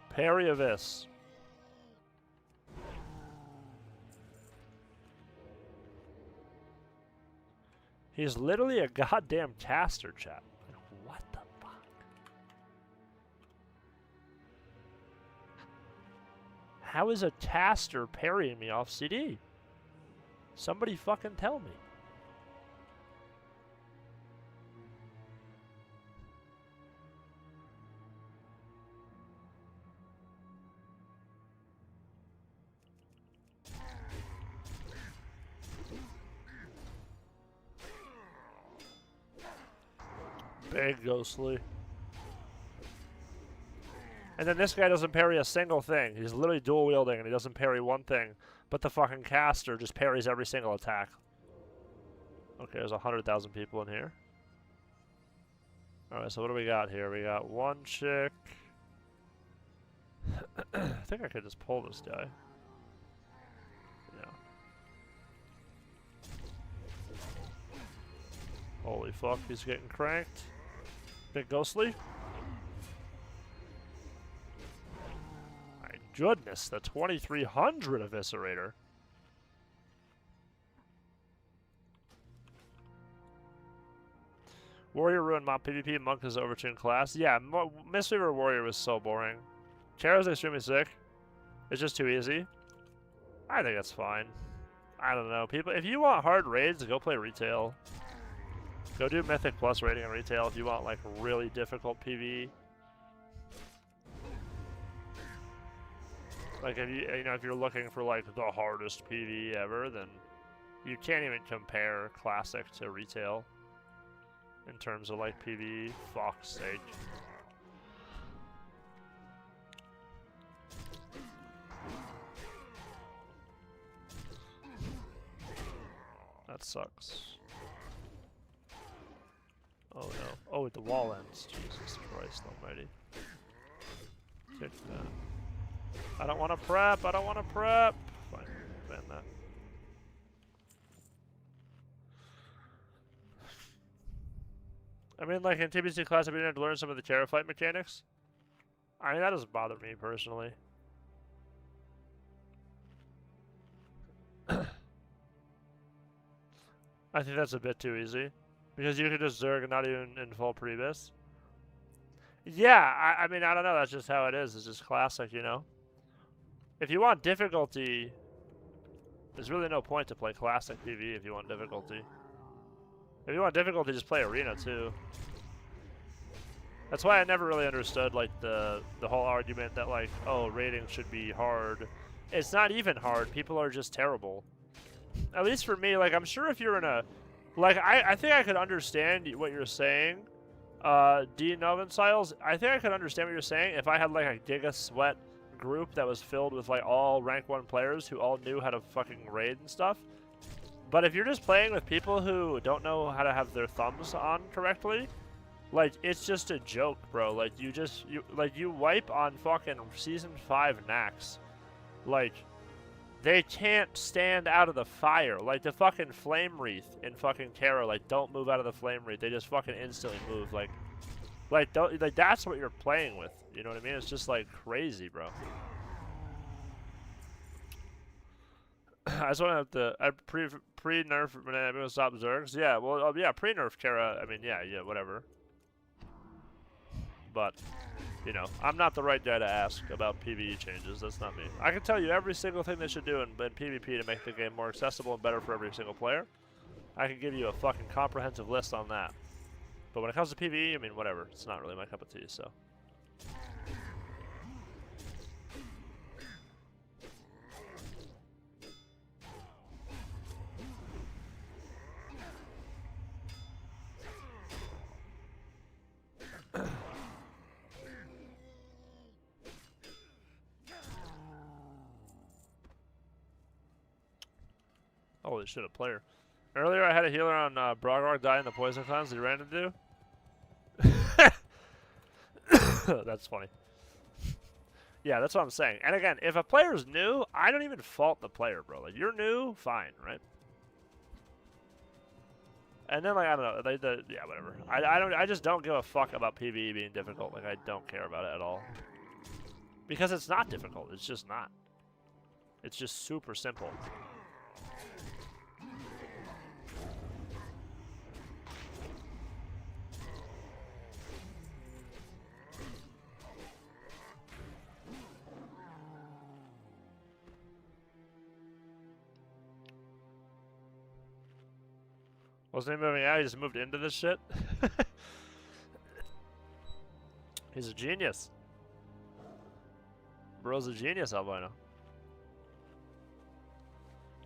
Parry Avis. He's literally a goddamn caster, chat. Like, what the fuck? How is a caster parrying me off CD? Somebody fucking tell me. Big ghostly. And then this guy doesn't parry a single thing. He's literally dual wielding and he doesn't parry one thing. But the fucking caster just parries every single attack. Okay, there's 100,000 people in here. Alright, so what do we got here? We got one chick. I think I could just pull this guy. Yeah. Holy fuck, he's getting cranked. Big ghostly. My goodness, the 2300 Eviscerator. Warrior ruined mob PvP. Monk is overtuned class. Yeah, Mistweaver Warrior was so boring. Kara's extremely sick. It's just too easy. I think that's fine. I don't know. People, if you want hard raids, go play retail. Go do Mythic Plus rating on retail if you want like really difficult PvE. Like if if you're looking for like the hardest PvE ever, then you can't even compare classic to retail. In terms of like PvE, fuck's sake. That sucks. Oh no. Oh, the wall ends. Jesus Christ almighty. Kick that. I don't want to prep. I don't want to prep. Fine. Ban that. I mean, like in TBC class, I've been able to learn some of the Terra fight mechanics. I mean, that doesn't bother me personally. I think that's a bit too easy. Because you could just Zerg and not even in full Priebus. Yeah, I mean, I don't know. That's just how it is. It's just classic, you know? If you want difficulty, there's really no point to play classic PvE if you want difficulty. If you want difficulty, just play Arena, too. That's why I never really understood, like, the whole argument that, like, oh, raiding should be hard. It's not even hard. People are just terrible. At least for me, like, I'm sure if you're in a... Like, I think I could understand what you're saying, D. Novin Styles. I think I could understand what you're saying if I had, like, a Giga Sweat group that was filled with, like, all rank 1 players who all knew how to fucking raid and stuff. But if you're just playing with people who don't know how to have their thumbs on correctly, like, it's just a joke, bro. Like, you wipe on fucking Season 5 Nax. Like, they can't stand out of the fire. Like, the fucking Flame Wreath in fucking Terra, like, don't move out of the Flame Wreath. They just fucking instantly move. Like that's what you're playing with. You know what I mean? It's just, like, crazy, bro. I just want to have to pre-nerf when everyone stop Zergs. Yeah, well, yeah, pre-nerf Terra. I mean, yeah, whatever. But, you know, I'm not the right guy to ask about PvE changes. That's not me. I can tell you every single thing they should do in PvP to make the game more accessible and better for every single player. I can give you a fucking comprehensive list on that. But when it comes to PvE, I mean, whatever. It's not really my cup of tea, so. Holy shit, a player. Earlier I had a healer on Brogorg die in the poison cleanse he ran into. That's funny. Yeah, that's what I'm saying. And again, if a player's new, I don't even fault the player, bro. Like, you're new, fine, right? And then, like, I don't know, yeah, whatever. I just don't give a fuck about PvE being difficult. Like, I don't care about it at all. Because it's not difficult. It's just not. It's just super simple. Wasn't he moving out? He just moved into this shit? He's a genius. Bro's a genius, albino.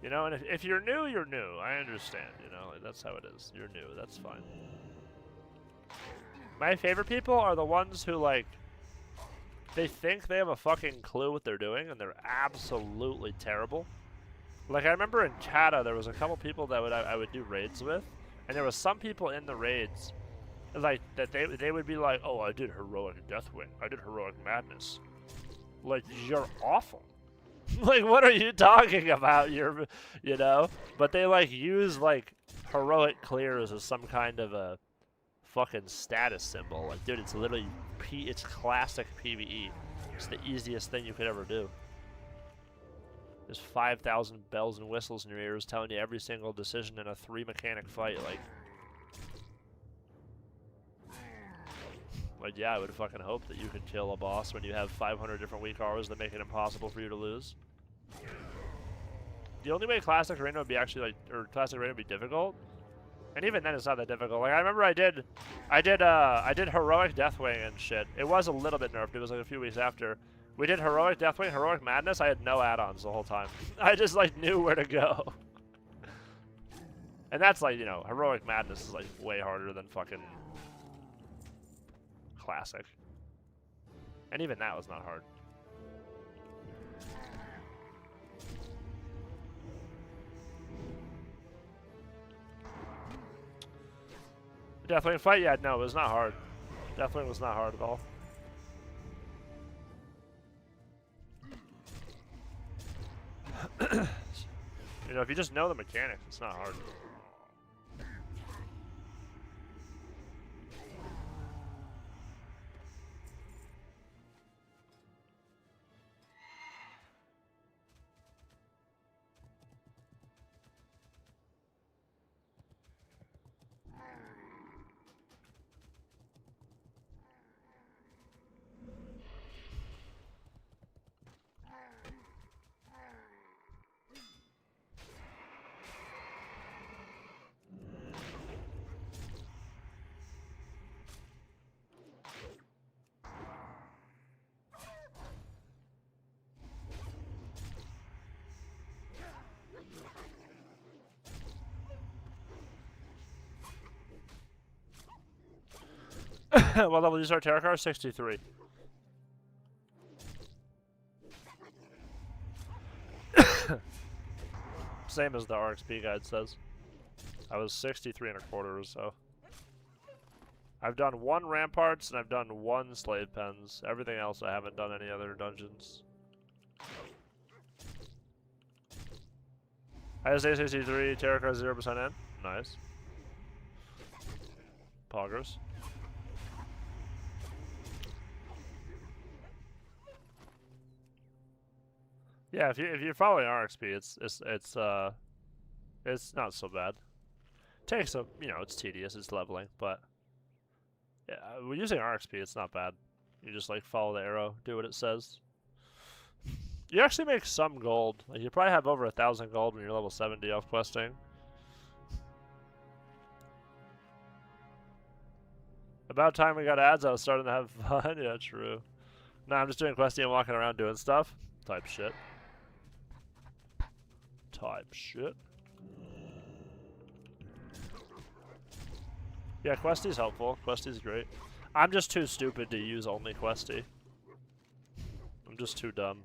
You know, and if you're new, you're new. I understand, you know. Like, that's how it is. You're new. That's fine. My favorite people are the ones who, like, they think they have a fucking clue what they're doing, and they're absolutely terrible. Like, I remember in Chata, there was a couple people that I would do raids with, and there was some people in the raids Like, that they would be like, oh, I did heroic Deathwing. I did heroic Madness. Like, you're awful. Like, what are you talking about? You're, you know? But they, like, use, like, heroic clears as some kind of a fucking status symbol. Like, dude, it's literally, it's classic PvE. It's the easiest thing you could ever do. There's 5,000 bells and whistles in your ears telling you every single decision in a 3-mechanic fight. Like, yeah, I would fucking hope that you could kill a boss when you have 500 different weak auras that make it impossible for you to lose. The only way Classic Arena would be actually, like, or Classic Arena would be difficult, and even then it's not that difficult. Like, I remember I did Heroic Deathwing and shit. It was a little bit nerfed. It was like a few weeks after. We did Heroic Deathwing, Heroic Madness. I had no add-ons the whole time. I just, like, knew where to go. And that's, like, you know, Heroic Madness is, like, way harder than fucking Classic. And even that was not hard. Deathwing fight? Yeah, no, it was not hard. Deathwing was not hard at all. You know, if you just know the mechanics, it's not hard. What level do you start tarot card? 63. Same as the RXP guide says. I was 63 and a quarter or so. I've done 1 Ramparts and I've done 1 Slave Pens. Everything else I haven't done any other dungeons. I say 63, tarot card 0% in. Nice. Poggers. Yeah, if you're following RXP, it's not so bad. Takes a, you know, it's tedious, it's leveling, but yeah, using RXP, it's not bad. You just like follow the arrow, do what it says. You actually make some gold. Like, you probably have over 1,000 gold when you're level 70 off questing. About time we got ads, I was starting to have fun. Yeah, true. Nah, I'm just doing questing and walking around doing stuff. Type shit. Type shit. Yeah, Questy's helpful. Questy's great. I'm just too stupid to use only Questy. I'm just too dumb.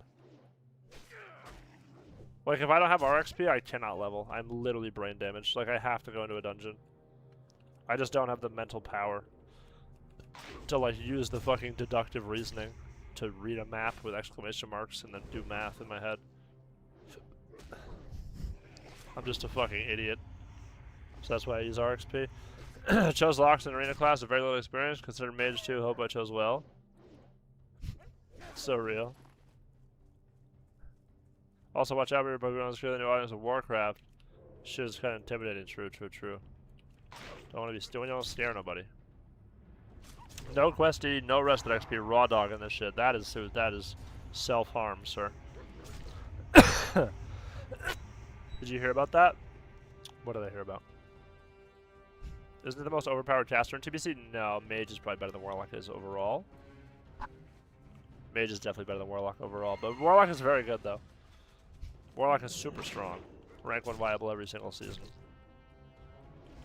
Like, if I don't have RXP, I cannot level. I'm literally brain damaged. Like, I have to go into a dungeon. I just don't have the mental power to, like, use the fucking deductive reasoning to read a map with exclamation marks and then do math in my head. I'm just a fucking idiot. So that's why I use RXP. Chose Locks in Arena class with very little experience. Considered Mage 2. Hope I chose well. So real. Also, watch out for your Pokemon on the screen. The new audience of Warcraft. Shit is kind of intimidating. True, true, true. Don't want to be still. Don't scare nobody. No Questy, no rested XP. Raw dog in this shit. That is self-harm, sir. Did you hear about that? What did I hear about? Isn't it the most overpowered caster in TBC? No, Mage is probably better than Warlock is overall. Mage is definitely better than Warlock overall, but Warlock is very good though. Warlock is super strong. Rank 1 viable every single season.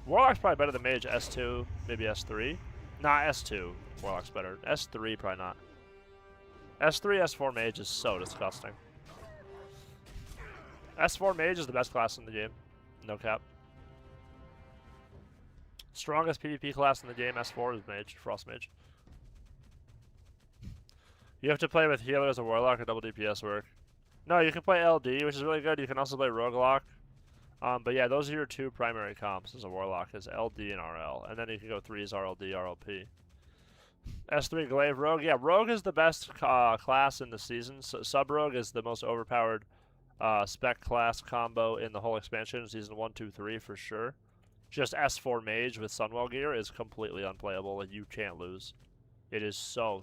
Warlock's probably better than Mage S2, maybe S3. Nah, S2. Warlock's better. S3 probably not. S3, S4 Mage is so disgusting. S4 Mage is the best class in the game. No cap. Strongest PvP class in the game, S4, is Mage, Frost Mage. You have to play with Healer as a Warlock or double DPS work. No, you can play LD, which is really good. You can also play Roguelock. But yeah, those are your two primary comps as a Warlock, is LD and RL. And then you can go 3s, RLD, RLP. S3 Glaive Rogue. Yeah, Rogue is the best class in the season. So, Sub-Rogue is the most overpowered spec class combo in the whole expansion. Season 1, 2, 3 for sure. Just S4 Mage with Sunwell gear is completely unplayable. Like, you can't lose. It is so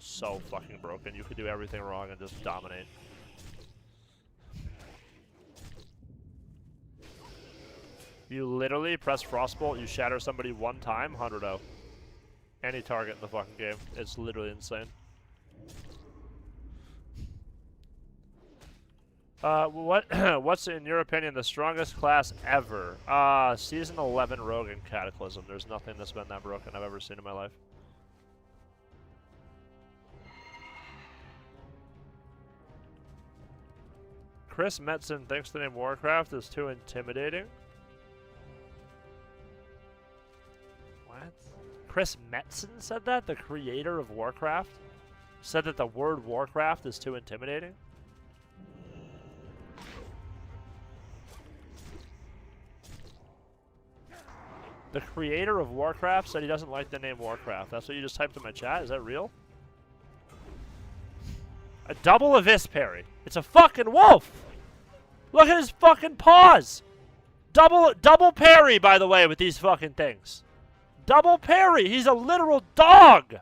fucking broken. You could do everything wrong and just dominate. You literally press Frostbolt, you shatter somebody one time, 100-0. Any target in the fucking game. It's literally insane. What's in your opinion the strongest class ever? Season 11 Rogue and Cataclysm. There's nothing that's been that broken I've ever seen in my life. Chris Metzen thinks the name Warcraft is too intimidating. What? Chris Metzen said that? The creator of Warcraft? Said that the word Warcraft is too intimidating? The creator of Warcraft said he doesn't like the name Warcraft. That's what you just typed in my chat? Is that real? A double Abyss parry. It's a fucking wolf! Look at his fucking paws! Double parry, by the way, with these fucking things. Double parry! He's a literal dog!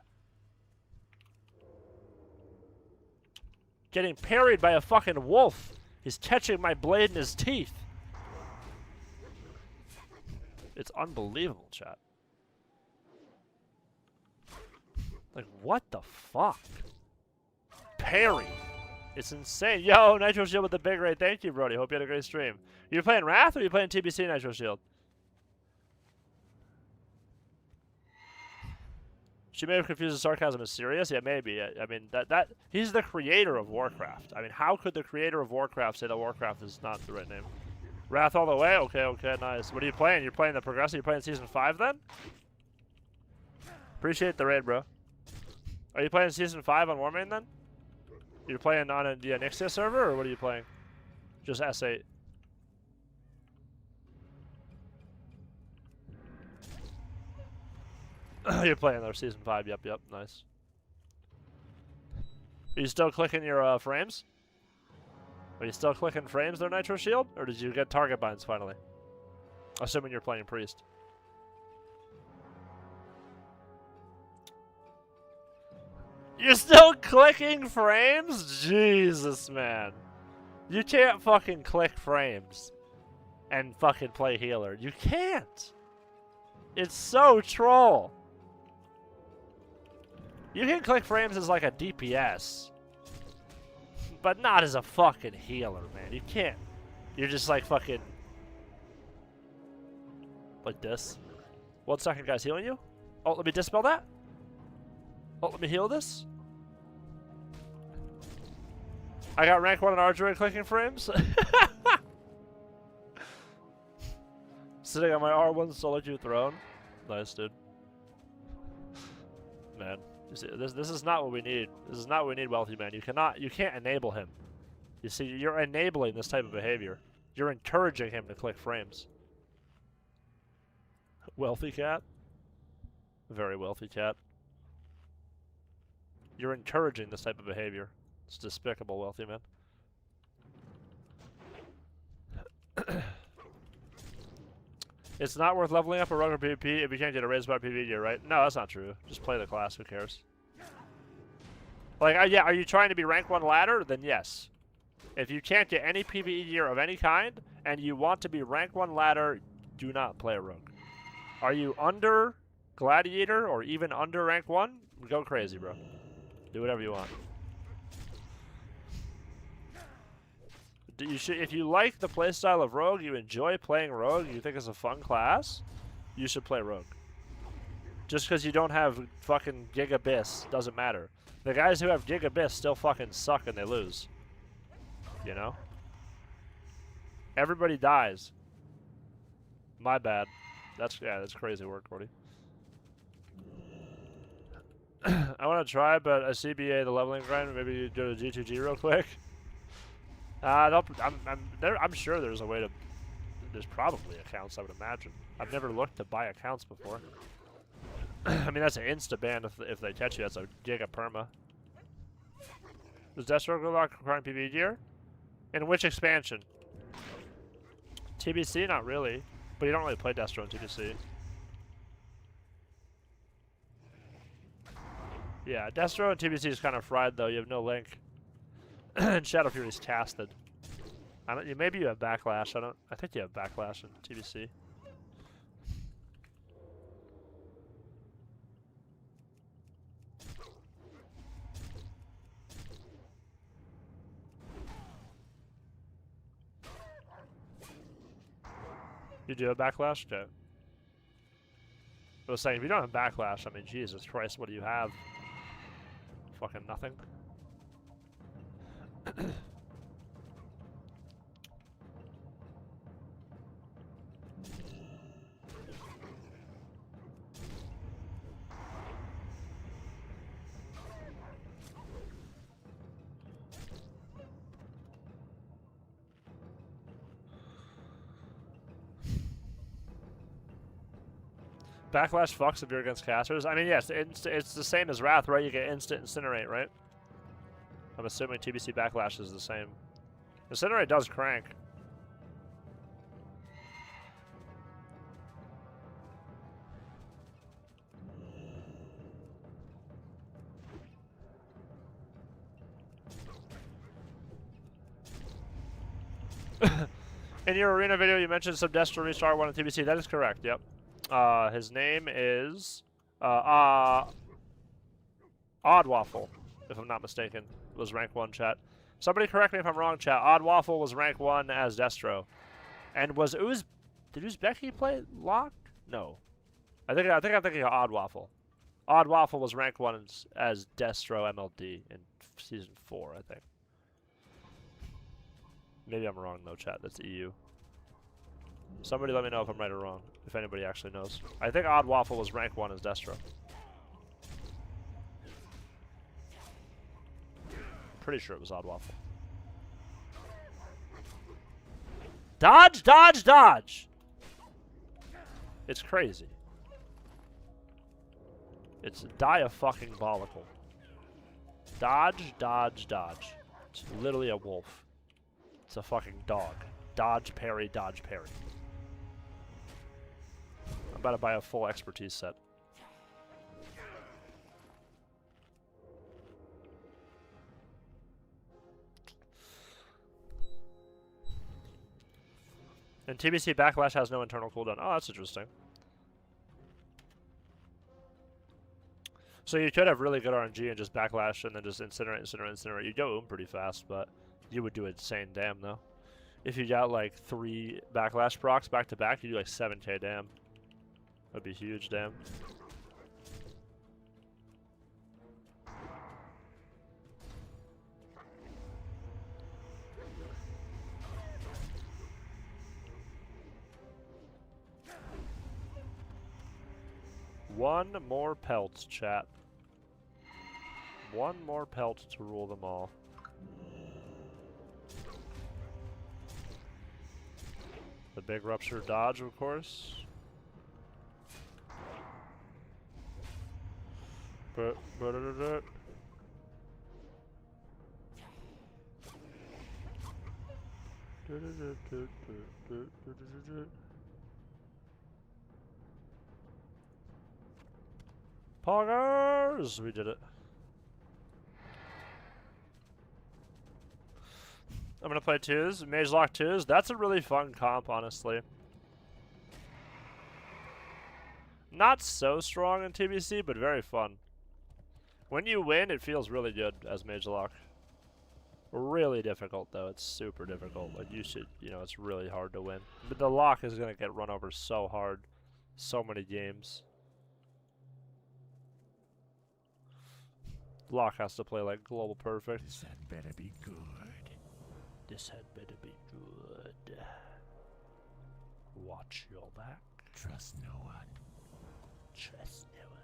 Getting parried by a fucking wolf. He's catching my blade in his teeth. It's unbelievable, chat. Like, what the fuck? Parry. It's insane. Yo, Nitro Shield with the big raid. Thank you, Brody. Hope you had a great stream. You playing Wrath or you playing TBC Nitro Shield? She may have confused the sarcasm as serious. Yeah, maybe. I mean, he's the creator of Warcraft. I mean, how could the creator of Warcraft say that Warcraft is not the right name? Wrath all the way? Okay, nice. What are you playing? You're playing the Progressive? You're playing Season 5 then? Appreciate the raid, bro. Are you playing Season 5 on Warmane then? You're playing on a Nixia server, or what are you playing? Just S8. You're playing their Season 5, yep, nice. Are you still clicking your frames? Are you still clicking frames there, Nitro Shield? Or did you get target binds finally? Assuming you're playing Priest. You're still clicking frames? Jesus, man. You can't fucking click frames and fucking play healer. You can't. It's so troll. You can click frames as like a DPS. But not as a fucking healer, man. You can't. You're just like fucking... like this. 1 second, guys. Healing you? Oh, let me dispel that. Oh, let me heal this. I got rank 1 in Archery clicking frames. Sitting on my R1 Solitude throne. Nice, dude. Man. See, this is not what we need. This is not what we need, Wealthy Man. You can't enable him. You see, you're enabling this type of behavior. You're encouraging him to click frames. Wealthy cat? Very wealthy cat. You're encouraging this type of behavior. It's despicable, Wealthy Man. It's not worth leveling up a rogue or PvP if you can't get a raise by PvP gear, right? No, that's not true. Just play the class, who cares? Like, yeah, are you trying to be rank 1 ladder? Then yes. If you can't get any PvE gear of any kind, and you want to be rank 1 ladder, do not play a rogue. Are you under Gladiator, or even under rank 1? Go crazy, bro. Do whatever you want. If you like the playstyle of Rogue, you enjoy playing Rogue, you think it's a fun class, you should play Rogue. Just because you don't have fucking GIGA Abyss doesn't matter. The guys who have GIGA Abyss still fucking suck and they lose. You know? Everybody dies. My bad. That's crazy work, Gordy. I want to try, but a CBA, the leveling grind, maybe you do a G2G real quick. I'm sure there's a way to. There's probably accounts, I would imagine. I've never looked to buy accounts before. I mean, that's an insta ban if they catch you. That's a giga perma. Does Destro go lock requiring PvE gear? In which expansion? TBC, not really, but you don't really play Destro in TBC. Yeah, Destro and TBC is kind of fried though. You have no link. And Shadow Fury's casted. I don't. Maybe you have backlash. I think you have backlash in TBC. You do have backlash? Okay. I was saying, if you don't have backlash, I mean, Jesus Christ, what do you have? Fucking nothing. Backlash fucks if you're against casters. I mean, yes, it's the same as Wrath, right? You get instant incinerate, right? I'm assuming TBC backlash is the same. Incinerate does crank. In your arena video, you mentioned some Destro restart one on TBC. That is correct. Yep. His name is Odd Waffle, if I'm not mistaken. Was rank 1, chat. Somebody correct me if I'm wrong, chat. Odd Waffle was rank 1 as Destro, and was did Uzbeki play locked? No, I think I'm thinking of Odd Waffle. Odd Waffle was rank 1 as Destro MLD in season 4, I think. Maybe I'm wrong though, chat. That's EU. Somebody let me know if I'm right or wrong, if anybody actually knows. I think Odd Waffle was rank 1 as Destro. Pretty sure it was Odd Waffle. Dodge, dodge, dodge! It's crazy. It's dia-fucking-bolical. Dodge, dodge, dodge. It's literally a wolf. It's a fucking dog. Dodge, parry, dodge, parry. I'm about to buy a full expertise set. And TBC Backlash has no internal cooldown. Oh, that's interesting. So you could have really good RNG and just Backlash and then just incinerate, incinerate, incinerate. You go pretty fast, but you would do insane dam though. If you got like 3 Backlash procs back to back, you do like 7k dam. That'd be huge dam. One more pelt, chat. One more pelt to rule them all. The big rupture dodge, of course. Poggers! We did it. I'm gonna play 2s. Mage Lock 2s. That's a really fun comp, honestly. Not so strong in TBC, but very fun. When you win, it feels really good as Mage Lock. Really difficult, though. It's super difficult. Like, you should, you know, it's really hard to win. But the lock is gonna get run over so hard. So many games. Lock has to play like global perfect. This had better be good. This had better be good. Watch your back. Trust no one. Trust no one.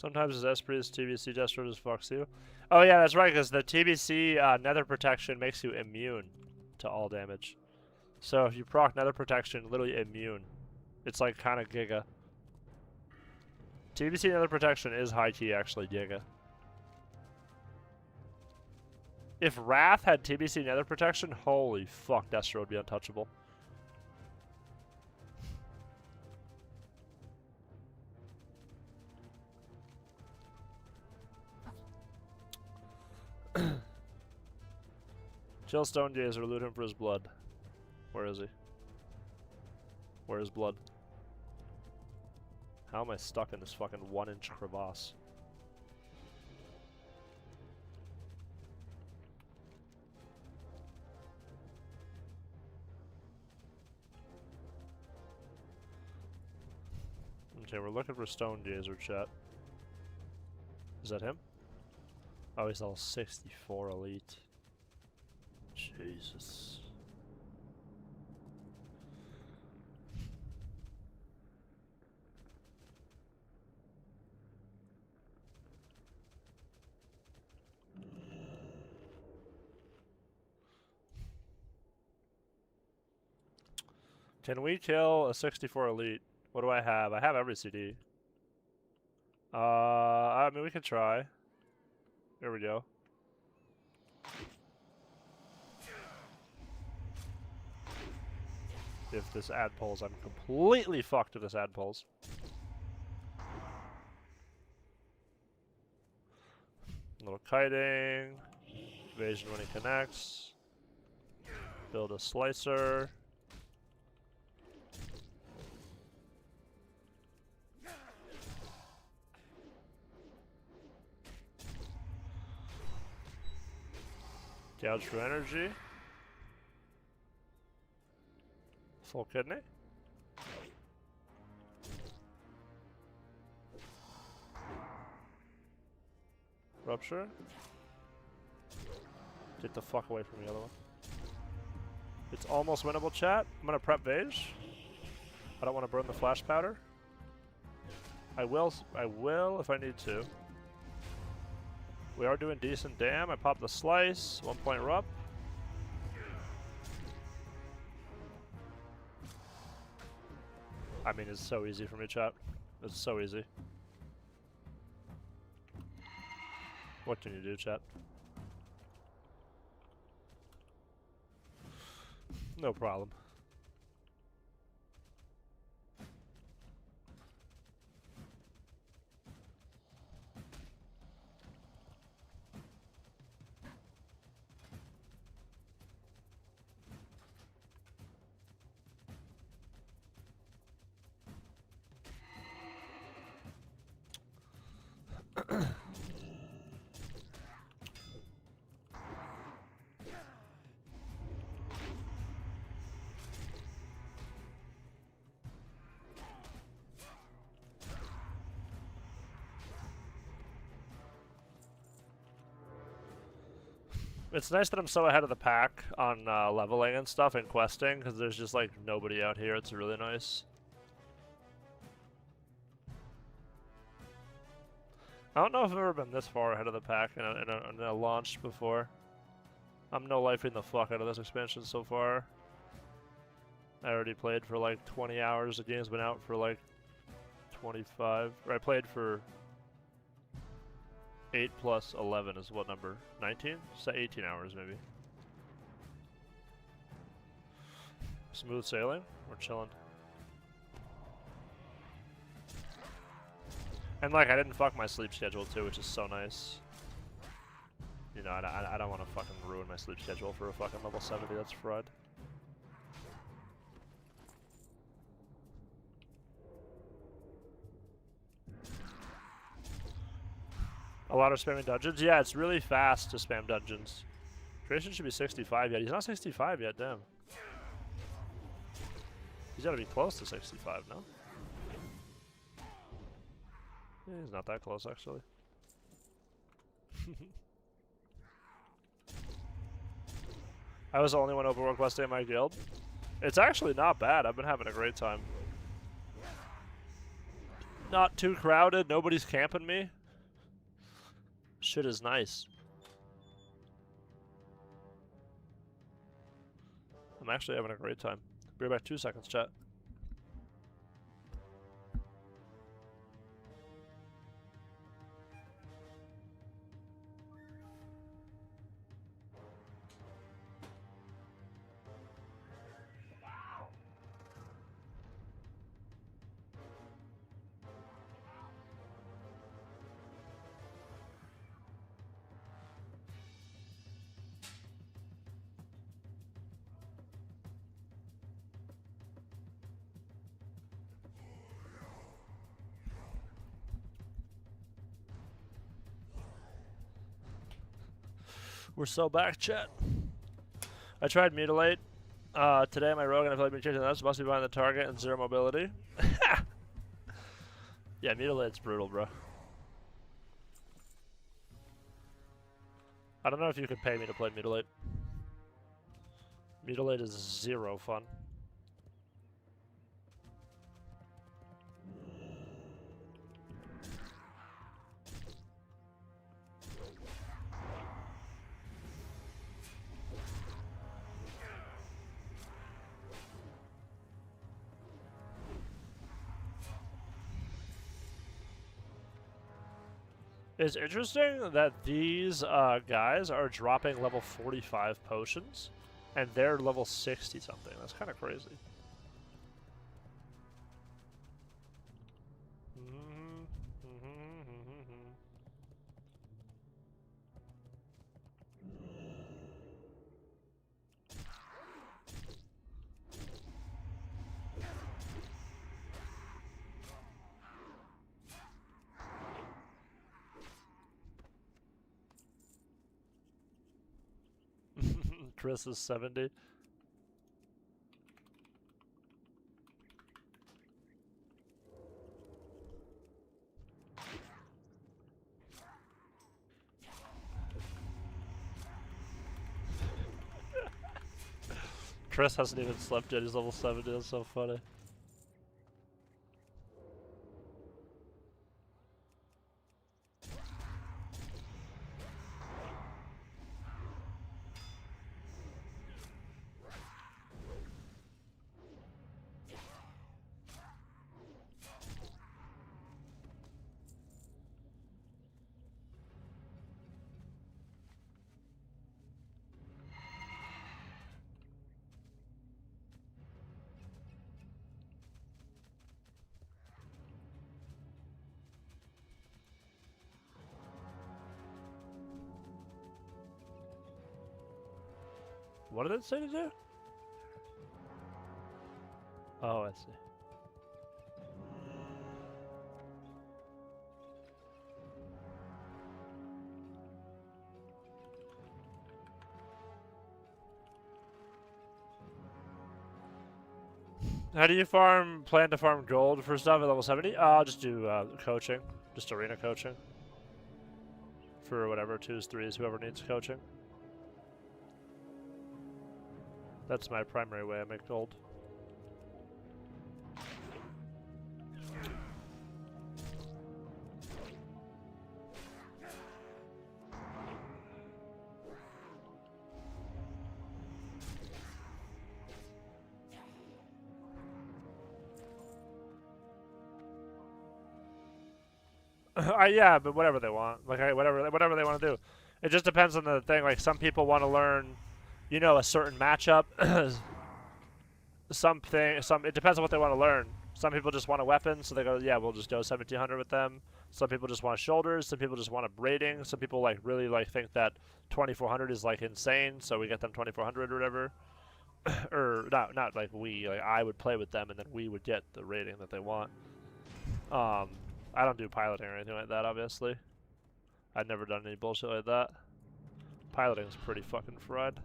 Sometimes his Espri's TBC gesture just fucks you. Oh yeah, that's right, because the TBC nether protection makes you immune to all damage. So if you proc nether protection, literally immune. It's like kind of Giga. TBC nether protection is high key actually Giga. If Wrath had TBC nether protection, holy fuck, Destro would be untouchable. Chill Stone Gazer, loot him for his blood. Where is he? Where is blood? How am I stuck in this fucking 1-inch crevasse? Okay, we're looking for Stone Gazer, chat. Is that him? Oh, he's all 64 elite. Jesus. Can we kill a 64 elite? What do I have? I have every CD. I mean, we could try. Here we go. If this ad pulls, I'm completely fucked if this ad pulls. A little kiting. Evasion when he connects. Build a slicer. Gouge for energy. Full kidney. Rupture. Get the fuck away from the other one. It's almost winnable, chat. I'm gonna prep Vage. I don't want to burn the flash powder. I will if I need to. We are doing decent damn. I popped the slice. 1 point rup. I mean, it's so easy for me, chat. It's so easy. What can you do, chat? No problem. It's nice that I'm so ahead of the pack on leveling and stuff and questing, because there's just like nobody out here. It's really nice. I don't know if I've ever been this far ahead of the pack in a launch before. I'm no-lifing the fuck out of this expansion so far. I already played for like 20 hours. The game's been out for like 25. Or I played for 8 plus 11 is what number? 19? So 18 hours maybe. Smooth sailing? We're chilling. And like, I didn't fuck my sleep schedule too, which is so nice. You know, I don't want to fucking ruin my sleep schedule for a fucking level 70, that's fraud. A lot of spamming dungeons? Yeah, it's really fast to spam dungeons. Creation should be 65 yet. He's not 65 yet, damn. He's gotta be close to 65 now. Yeah, he's not that close, actually. I was the only one overworld questing in my guild. It's actually not bad. I've been having a great time. Not too crowded. Nobody's camping me. Shit is nice. I'm actually having a great time. Be right back 2 seconds, chat. We're so back, chat. I tried Mutilate. Today my rogue and I feel like being chasing this. Must be behind the target and 0 mobility. Yeah, Mutilate's brutal, bro. I don't know if you could pay me to play Mutilate. Mutilate is 0 fun. It's interesting that these guys are dropping level 45 potions, and they're level 60 something. That's kind of crazy. Chris is 70. Chris hasn't even slept yet, he's level 70, that's so funny. What did it say to do? Oh, I see. How do you plan to farm gold for stuff at level 70? I'll just do coaching, just arena coaching. For whatever, 2s, 3s, whoever needs coaching. That's my primary way I make gold. Yeah, but whatever they want, like whatever they want to do. It just depends on the thing. Like some people want to learn, you know, a certain matchup. It depends on what they want to learn. Some people just want a weapon, so they go, yeah, we'll just go 1700 with them. Some people just want shoulders. Some people just want a braiding. Some people like really think that 2400 is like insane, so we get them 2400 or whatever. Or not like I would play with them, and then we would get the rating that they want. I don't do piloting or anything like that, obviously. I've never done any bullshit like that. Piloting's pretty fucking fried.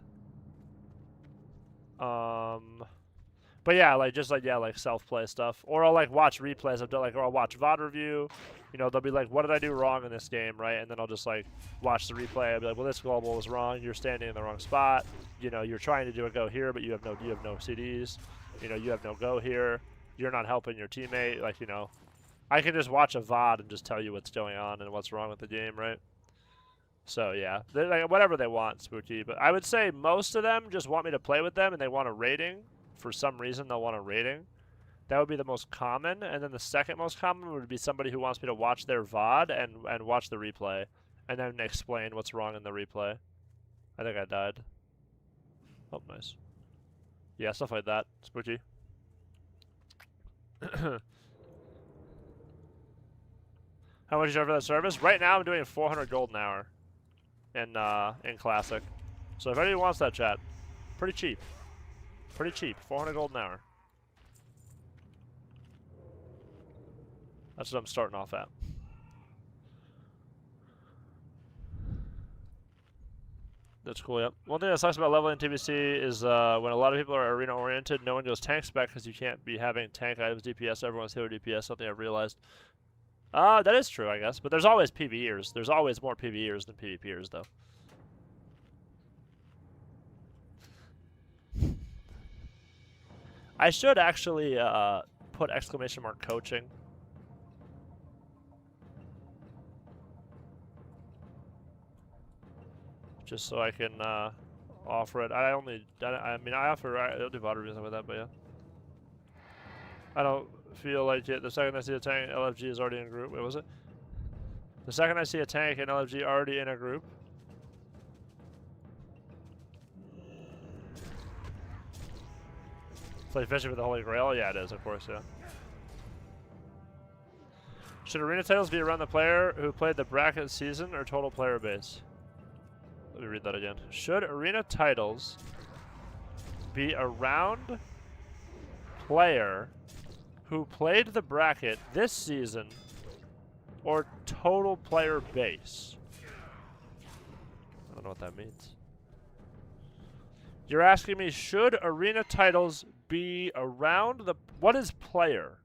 But yeah, like self-play stuff, or I'll like watch replays. Or I'll watch VOD review. You know, they'll be like, "What did I do wrong in this game?" Right, and then I'll just like watch the replay. I'll be like, "Well, this global was wrong. You're standing in the wrong spot. You know, you're trying to do a go here, but you have no CDs. You know, you have no go here. You're not helping your teammate. Like, you know, I can just watch a VOD and just tell you what's going on and what's wrong with the game, right? So yeah, like, whatever they want, Spooky. But I would say most of them just want me to play with them and they want a rating. For some reason, they'll want a rating. That would be the most common. And then the second most common would be somebody who wants me to watch their VOD and watch the replay. And then explain what's wrong in the replay. I think I died. Oh, nice. Yeah, stuff like that. Spooky. How much you charge for that service? Right now, I'm doing 400 gold an hour in Classic. So if anybody wants that, chat, pretty cheap. Pretty cheap. 400 gold an hour. That's what I'm starting off at. That's cool, yep. One thing that sucks about leveling in TBC is when a lot of people are arena-oriented, no one goes tank spec because you can't be having tank items DPS, everyone's healer DPS, something I've realized. That is true, I guess, but there's always PvEers. There's always more PvEers than PvPers, though. I should actually put exclamation mark coaching. Just so I can offer it. I mean, I offer, I don't do VOD reviews and stuff like that, but yeah. I don't feel like it. The second I see a tank, LFG is already in a group. Wait, was it? The second I see a tank and LFG already in a group. Play fishing with the Holy Grail? Yeah, it is, of course, yeah. Should arena titles be around the player who played the bracket season or total player base? Let me read that again. Should arena titles be around player who played the bracket this season or total player base? I don't know what that means. You're asking me, should arena titles be around the... What is player?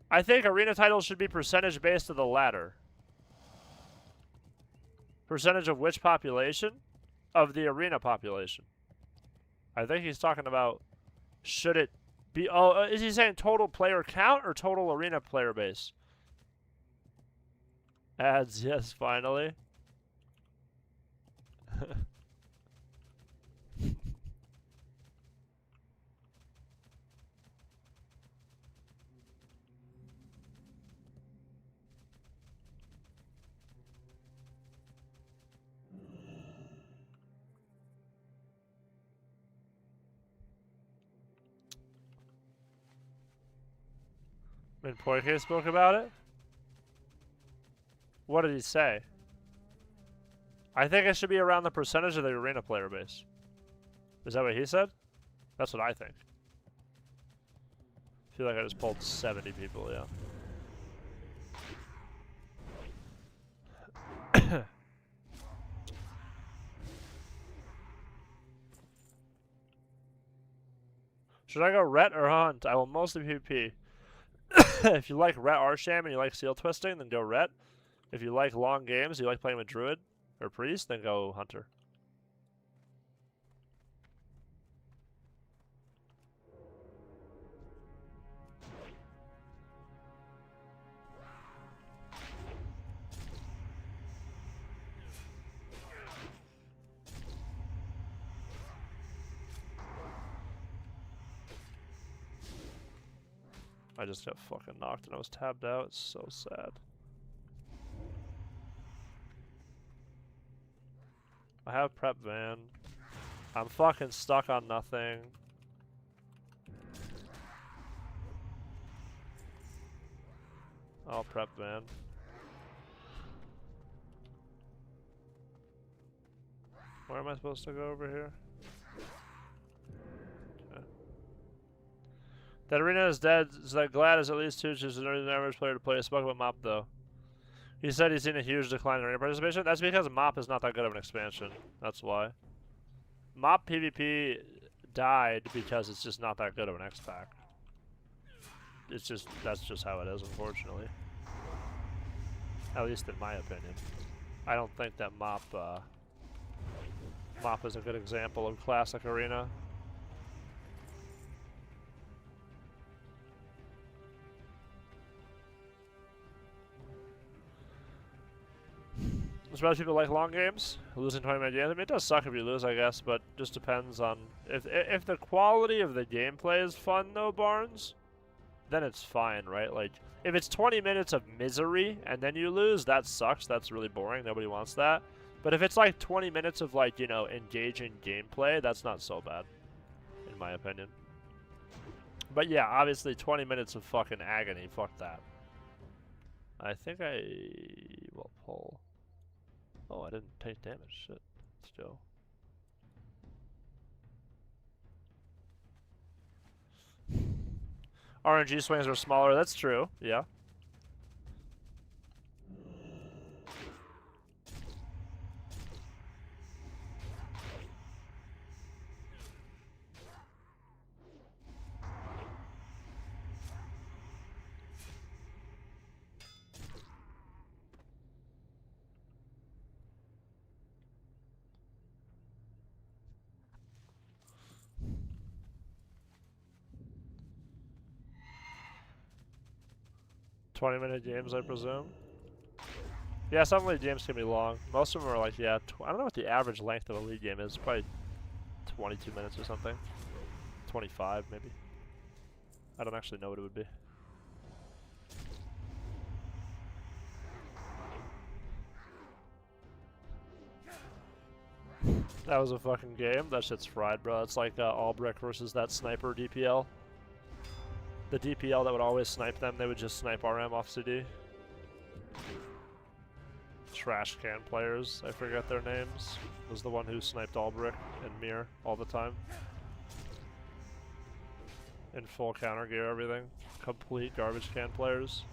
I think arena titles should be percentage based of the latter. Percentage of which population? Of the arena population. I think he's talking about, should it be... Oh, is he saying total player count or total arena player base? Ads, yes, finally. When Poike spoke about it? What did he say? I think it should be around the percentage of the arena player base. Is that what he said? That's what I think. I feel like I just pulled 70 people, yeah. Should I go ret or hunt? I will mostly PvP. If you like ret Arsham and you like seal twisting, then go ret. If you like long games, you like playing with druid or priest, then go hunter. I just got fucking knocked and I was tabbed out. It's so sad. I have prep van. I'm fucking stuck on nothing. I'll prep van. Where am I supposed to go over here? Okay. That arena is dead. Is that glad is at least two chooses an average player to play a spoke about mop though. He said he's seen a huge decline in arena participation. That's because MOP is not that good of an expansion. That's why. MOP PvP died because it's just not that good of an X-Pack. It's just, that's just how it is, unfortunately. At least in my opinion. I don't think that MOP Mop is a good example of classic arena. Especially people like long games, losing 20-minute games. I mean, it does suck if you lose, I guess, but just depends on if the quality of the gameplay is fun, though, Barnes, then it's fine, right? Like, if it's 20 minutes of misery and then you lose, that sucks. That's really boring. Nobody wants that. But if it's like 20 minutes of, like, you know, engaging gameplay, that's not so bad, in my opinion. But yeah, obviously 20 minutes of fucking agony. Fuck that. I think I will pull. Oh, I didn't take damage. Shit. Let's go. RNG swings are smaller. That's true. Yeah. $20-minute games, I presume. Yeah, some of the games can be long. Most of them are like, yeah, I don't know what the average length of a league game is. Probably 22 minutes or something. 25, maybe. I don't actually know what it would be. That was a fucking game. That shit's fried, bro. It's like Albrecht versus that sniper DPL. The DPL that would always snipe them, they would just snipe RM off CD. Trash can players, I forget their names. Was the one who sniped Albrecht and Mir all the time. In full counter gear, everything. Complete garbage can players.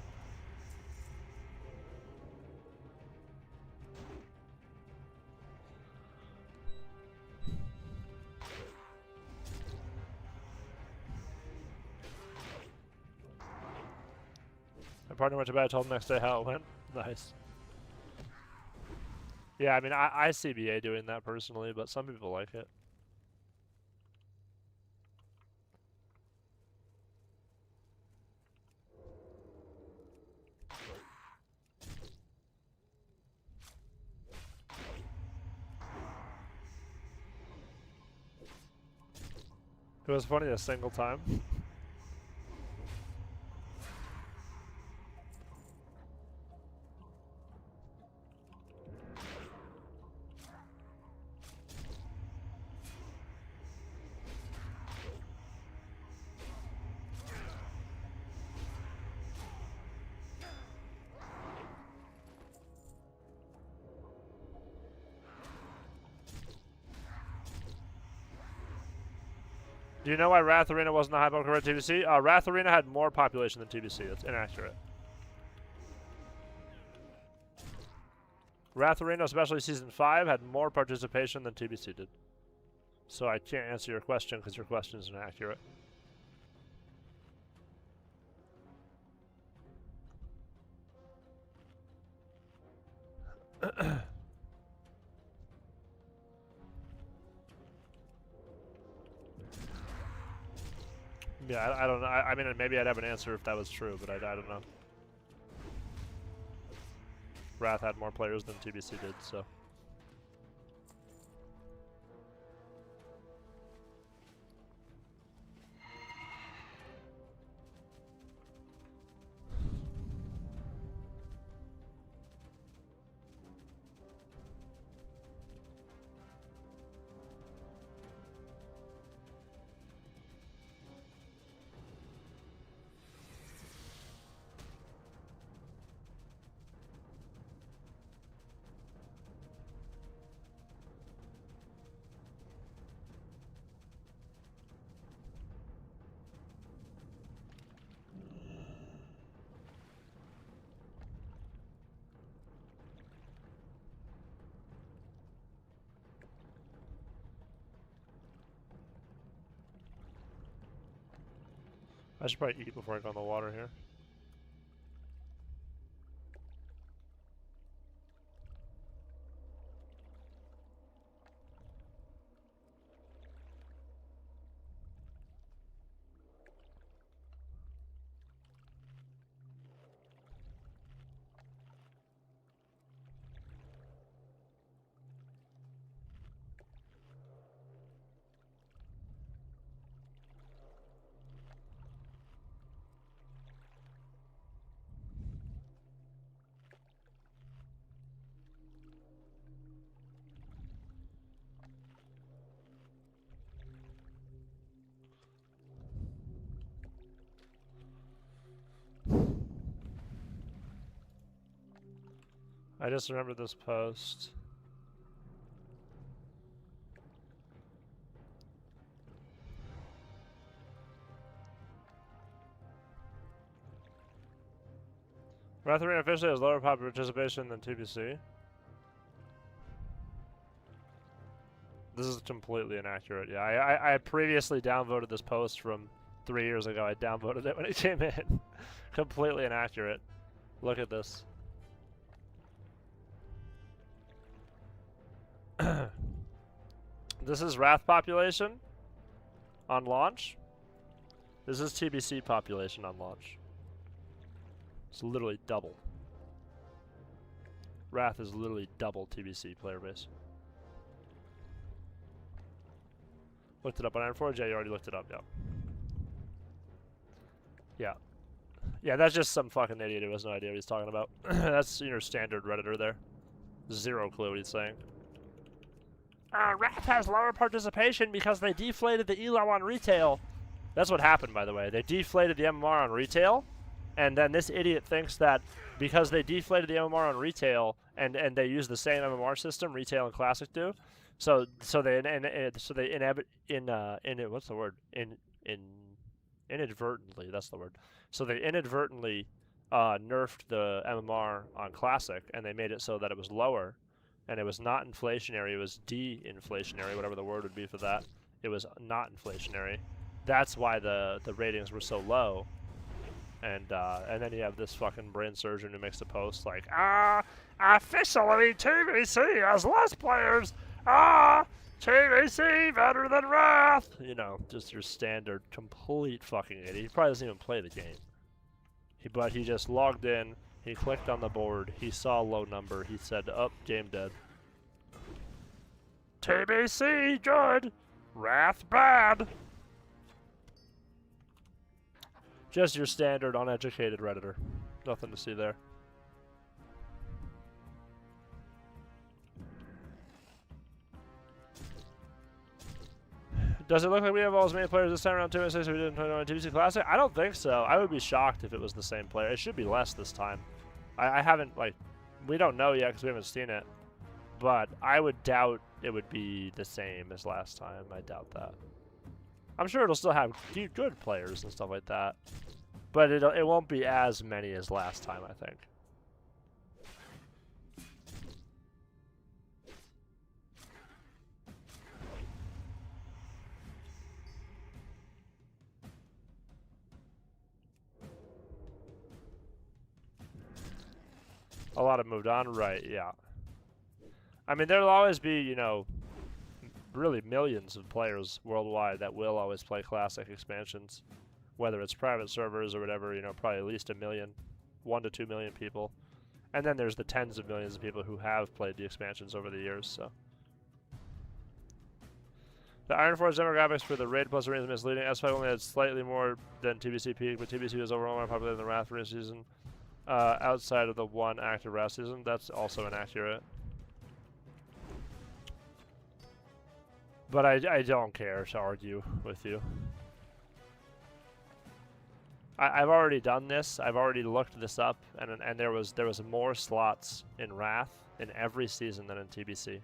My partner went to bed, I told him next day how it went. Nice. Yeah, I mean, I CBA doing that personally, but some people like it. It was funny a single time. Do you know why Wrath Arena wasn't a high poker at TBC? Wrath Arena had more population than TBC. That's inaccurate. Wrath Arena, especially Season 5, had more participation than TBC did. So I can't answer your question because your question is inaccurate. Yeah, I don't know. I mean, maybe I'd have an answer if that was true, but I don't know. Wrath had more players than TBC did, so. I should probably eat before I go in the water here. I just remembered this post. Wrath Arena officially has lower popular participation than TBC. This is completely inaccurate. Yeah, I previously downvoted this post from 3 years ago. I downvoted it when it came in. Completely inaccurate. Look at this. This is Wrath population on launch. This is TBC population on launch. It's literally double. Wrath is literally double TBC player base. Looked it up on Ironforge? Yeah, you already looked it up, yeah. Yeah. Yeah, that's just some fucking idiot who has no idea what he's talking about. That's your standard Redditor there. Zero clue what he's saying. Wrath has lower participation because they deflated the ELO on retail. That's what happened, by the way. They deflated the MMR on retail, and then this idiot thinks that because they deflated the MMR on retail and they use the same MMR system, retail and classic do, so they inadvertently, that's the word. So they inadvertently nerfed the MMR on classic, and they made it so that it was lower. And it was not inflationary, it was de-inflationary, whatever the word would be for that. It was not inflationary. That's why the ratings were so low. And then you have this fucking brain surgeon who makes a post like, officially TBC has less players! TBC better than Wrath! You know, just your standard complete fucking idiot. He probably doesn't even play the game. But he just logged in. He clicked on the board, he saw a low number, he said, game dead. TBC, good! Wrath, bad! Just your standard uneducated Redditor. Nothing to see there. Does it look like we have all as many players this time around 2 and 6 we didn't play on TBC Classic? I don't think so. I would be shocked if it was the same player. It should be less this time. I haven't, like, we don't know yet because we haven't seen it. But I would doubt it would be the same as last time. I doubt that. I'm sure it'll still have good players and stuff like that. But it won't be as many as last time, I think. A lot have moved on, right, yeah. I mean, there'll always be, you know, really millions of players worldwide that will always play classic expansions. Whether it's private servers or whatever, you know, probably at least 1 million, 1 to 2 million people. And then there's the tens of millions of people who have played the expansions over the years, so. The Ironforge demographics for the Raid Plus Arena is misleading. S5 only had slightly more than TBC peak, but TBC was overall more popular than the Wrath Arena season. Outside of the one active Wrath season, that's also inaccurate. But I don't care to argue with you. I've already done this. I've already looked this up, and there was more slots in Wrath in every season than in TBC.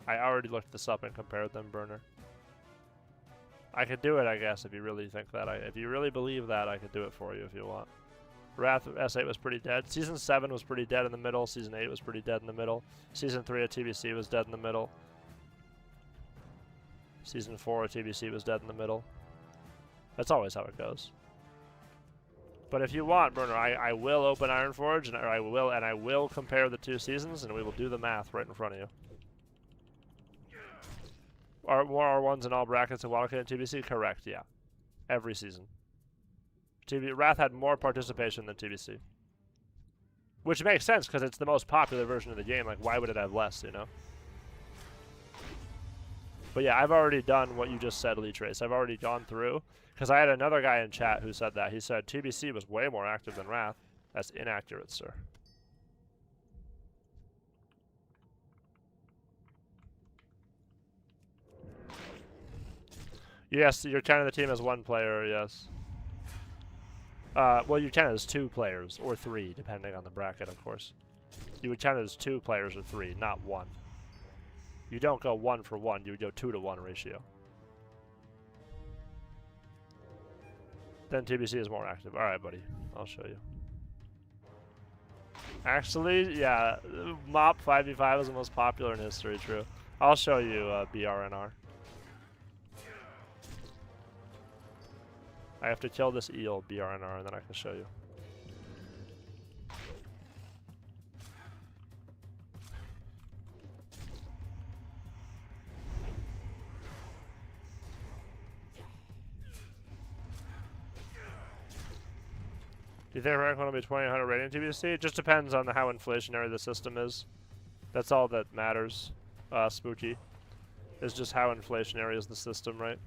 I already looked this up and compared them, Burner. I could do it, I guess, if you really think that. If you really believe that, I could do it for you if you want. Wrath S8 was pretty dead. Season 7 was pretty dead in the middle. Season 8 was pretty dead in the middle. Season 3 of TBC was dead in the middle. Season 4 of TBC was dead in the middle. That's always how it goes. But if you want, Burner, I will open Ironforge, and I will compare the 2 seasons, and we will do the math right in front of you. Are more R1s in all brackets in Wildcat and TBC? Correct, yeah. Every season. Wrath had more participation than TBC. Which makes sense, because it's the most popular version of the game. Like, why would it have less, you know? But yeah, I've already done what you just said, Lee Trace. I've already gone through. Because I had another guy in chat who said that. He said TBC was way more active than Wrath. That's inaccurate, sir. Yes, you're counting the team as 1 player, yes. Well, you're counting as 2 players, or 3, depending on the bracket, of course. You would count it as 2 players or 3, not 1. You don't go 1 for 1, you would go 2 to 1 ratio. Then TBC is more active. Alright, buddy. I'll show you. Actually, yeah, MOP 5v5 is the most popular in history, true. I'll show you BRNR. I have to kill this eel, BRNR, and then I can show you. Do you think rank 1 will be 2000 rating TBC? It just depends on how inflationary the system is. That's all that matters, Spooky. Is just how inflationary is the system, right?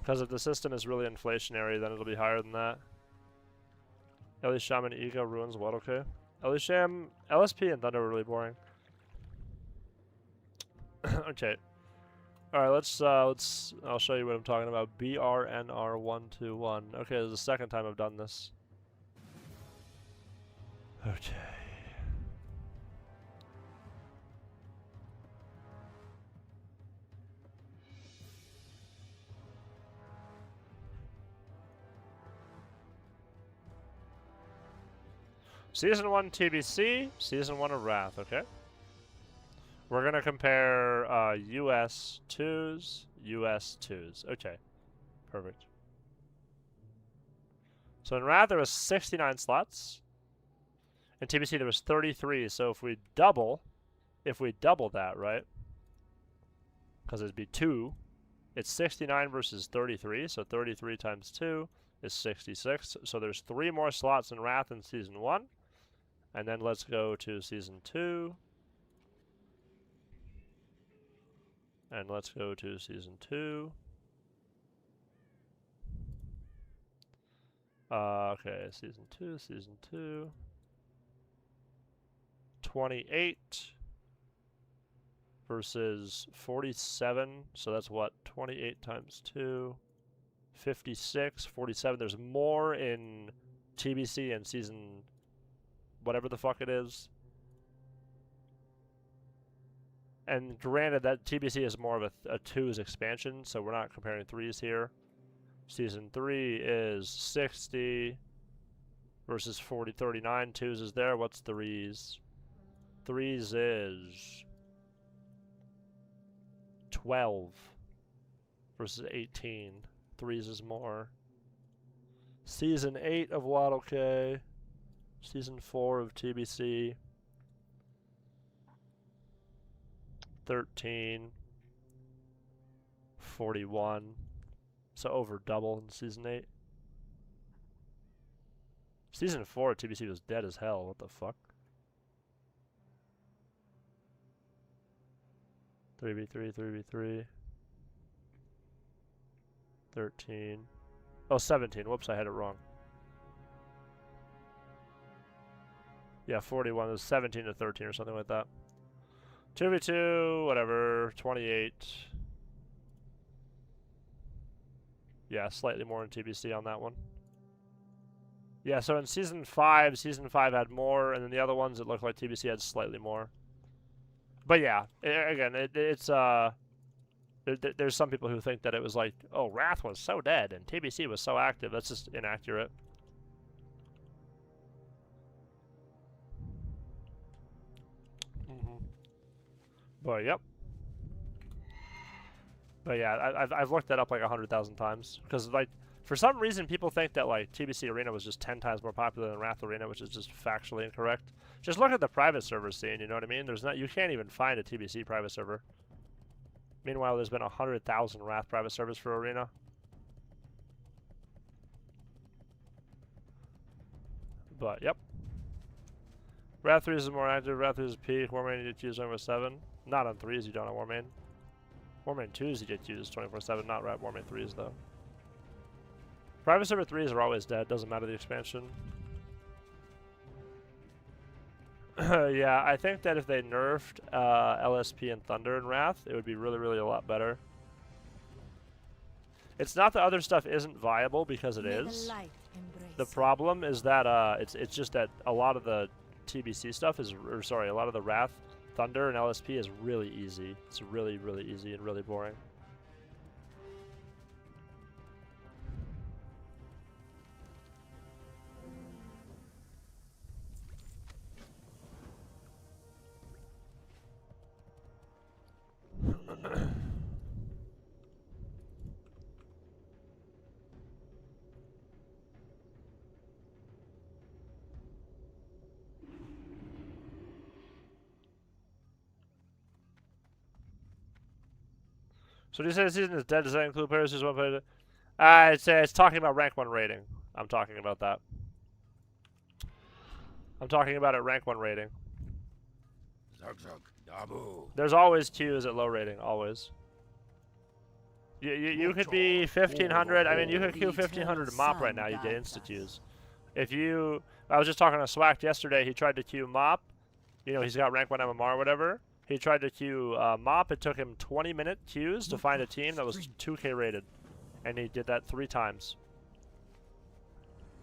Because if the system is really inflationary, then it'll be higher than that. Ellie Shaman Ego ruins what, okay? Ellie Sham, LSP and Thunder are really boring. Okay. Alright, I'll show you what I'm talking about. BRNR121. Okay, this is the second time I've done this. Okay. Season 1 TBC, Season 1 of Wrath, okay? We're going to compare US 2s, US 2s. Okay, perfect. So in Wrath there was 69 slots. In TBC there was 33, so if we double that, right? Because it'd be 2, it's 69 versus 33, so 33 times 2 is 66. So there's 3 more slots in Wrath in Season 1. And then let's go to Season 2. And let's go to Season 2. Okay, Season 2. 28 versus 47. So that's what? 28 times 2. 56, 47. There's more in TBC and Season whatever the fuck it is. And granted that TBC is more of a 2's expansion, so we're not comparing 3's here. Season 3 is 60 versus 40, 39. 2's is there. What's 3's? 3's is 12 versus 18. 3's is more. Season 8 of Waddle K. Season 4 of TBC. 13. 41. So over double in Season 8. Season 4 of TBC was dead as hell. What the fuck? 3v3, 3v3. 13. Oh, 17. Whoops, I had it wrong. Yeah, 41. It was 17 to 13 or something like that. 2v2, whatever. 28. Yeah, slightly more in TBC on that one. Yeah, so in Season 5 had more, and then the other ones it looked like TBC had slightly more. But yeah, it's there's some people who think that it was like, oh, Wrath was so dead and TBC was so active. That's just inaccurate. But yep. But yeah, I've looked that up like 100,000 times because like for some reason people think that like TBC Arena was just 10 times more popular than Wrath Arena, which is just factually incorrect. Just look at the private server scene. You know what I mean? You can't even find a TBC private server. Meanwhile, there's been 100,000 Wrath private servers for Arena. But yep. Wrath 3 is more active. Wrath 3 is peak. Warmane you get used over 7. Not on 3s, you don't on Warmane. Warmane 2s you get used 24/7, not Warmane 3s though. Private server 3s are always dead, doesn't matter the expansion. Yeah, I think that if they nerfed LSP and Thunder and Wrath, it would be really, really a lot better. It's not that other stuff isn't viable, because it is. The problem is that it's just that a lot of the TBC stuff is, or sorry, a lot of the Wrath, Thunder, and LSP is really easy. It's really, really easy and really boring. So do you say the season is dead? Does that include players who just want to play? It's talking about rank 1 rating. I'm talking about that. I'm talking about it rank 1 rating. Zug zug, dabu. There's always queues at low rating, always. You could be 1500. I mean, you could queue 1500 mop right now. You get insta queues. If you, I was just talking to Swack yesterday. He tried to queue mop. You know, he's got rank 1 MMR or whatever. He tried to queue mop. It took him 20-minute queues to find a team that was 2K rated, and he did that 3 times.